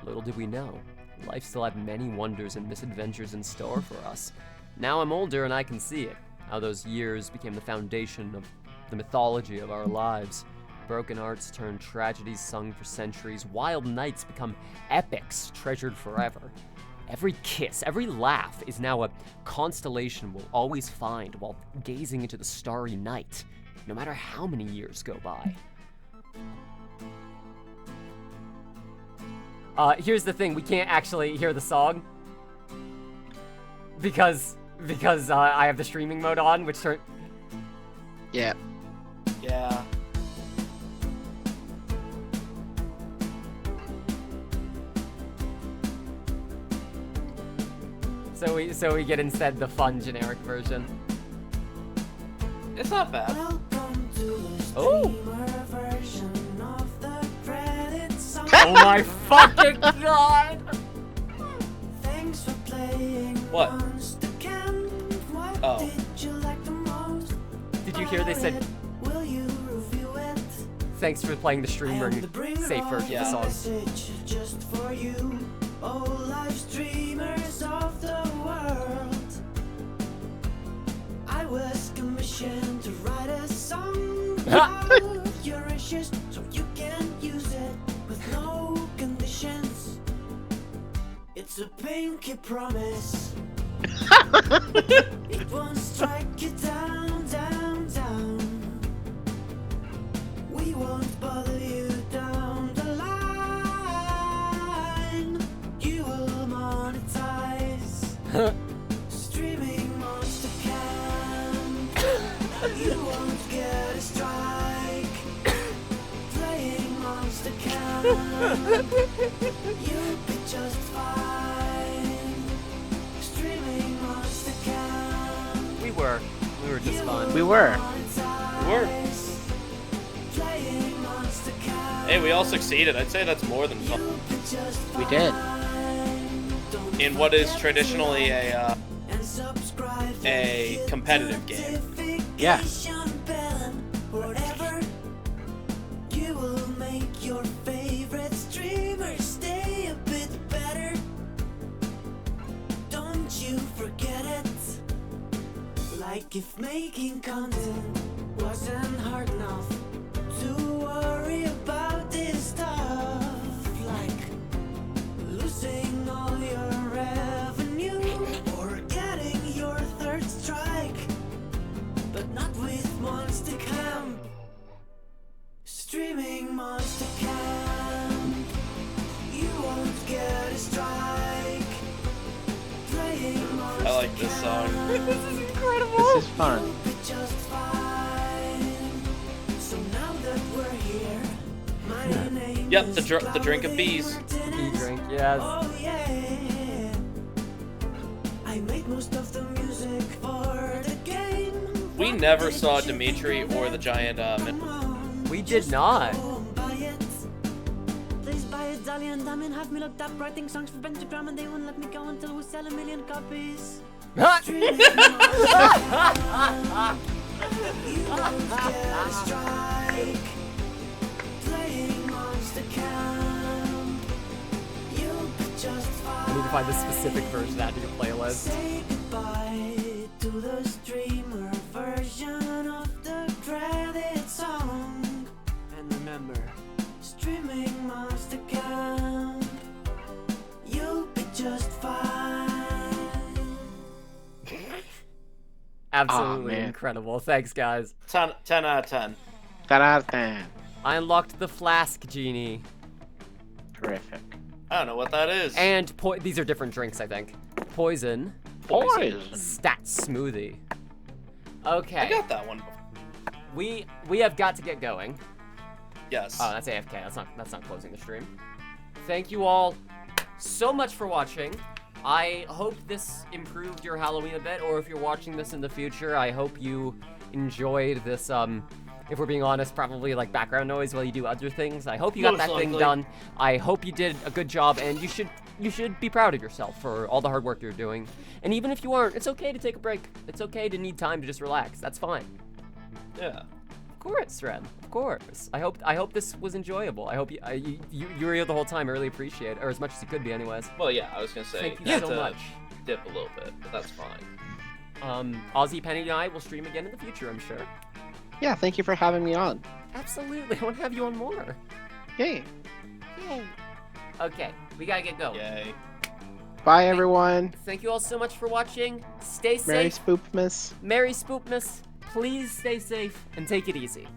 Little did we know, life still had many wonders and misadventures in store for us. Now I'm older and I can see it, how those years became the foundation of the mythology of our lives. Broken hearts turn tragedies sung for centuries. Wild nights become epics treasured forever. Every kiss, every laugh is now a constellation we'll always find while gazing into the starry night, no matter how many years go by. Here's the thing, we can't actually hear the song because I have the streaming mode on, which turn.
Yeah.
Yeah.
So we get instead the fun generic version.
It's not bad.
Oh! Oh my fucking god!
What? Oh.
Did you hear they said thanks for playing the streamer safe version of the song?
Just for you, oh live streamers of the world. I was commissioned to write a song about your issues so you can use it with no conditions. It's a pinky promise. It won't strike you down, down, down. We won't bother you down the line. You will monetize. Streaming Monster Camp. You won't get a strike. Playing Monster Camp. You'll be just fine. Streaming Monster Camp.
We were just fine.
We were.
Hey, we all succeeded. I'd say that's more than fun.
We did.
In what is traditionally a competitive game.
Yeah.
Whatever. You will make your favorite streamer stay a bit better. Don't you forget it. Like if making content wasn't hard enough to worry about this stuff, like losing all your revenue or getting your third strike, but not with Monster Camp. Streaming Monster Camp, you won't get a strike. Playing Monster
I like this song.
This is incredible.
This is fun.
just fine. So now that we're here, my name
Yep,
is
the drink of bees.
Bee drink, yes.
Oh yeah. I made most of the music for the game.
We never saw Dimitri or the giant
We did not.
Please buy it, Dolly and Diamond have me looked up writing songs for Pentagram and they won't let me go until we sell 1 million copies. You won't get a strike. Playing Monster Camp. You'll be just fine.
I need to find the specific version out of your playlist.
Say goodbye to the streamer version of the credit song. And remember, streaming Monster Camp.
Absolutely
man.
incredible. Thanks, guys.
10 out of 10.
10 out of 10.
I unlocked the flask genie.
Terrific.
I don't know what that is.
And these are different drinks, I think. Poison.
Poison.
Stat smoothie. Okay.
I got that one before.
We have got to get going.
Yes.
Oh, that's AFK. That's not closing the stream. Thank you all so much for watching. I hope this improved your Halloween a bit, or if you're watching this in the future, I hope you enjoyed this, if we're being honest, probably like background noise while you do other things. I hope you got
Most
that thing
likely.
done. I hope you did a good job, and you should be proud of yourself for all the hard work you're doing. And even if you aren't, it's okay to take a break. It's okay to need time to just relax. That's fine.
Yeah.
Of course, Ren. Of course. I hope this was enjoyable. I hope you were here the whole time. I really appreciate it, or as much as you could be, anyways.
Well, yeah, I was gonna say.
Thank you
had
so
to
much.
Dip a little bit, but that's fine.
Ozzy, Penny, and I will stream again in the future, I'm sure.
Yeah, thank you for having me on.
Absolutely. I want to have you on more.
Yay.
Yay. Okay, we gotta get going.
Yay.
Bye, everyone.
Thank you all so much for watching. Stay
Merry
safe.
Spoopmas.
Merry Spoopmas. Please stay safe and take it easy.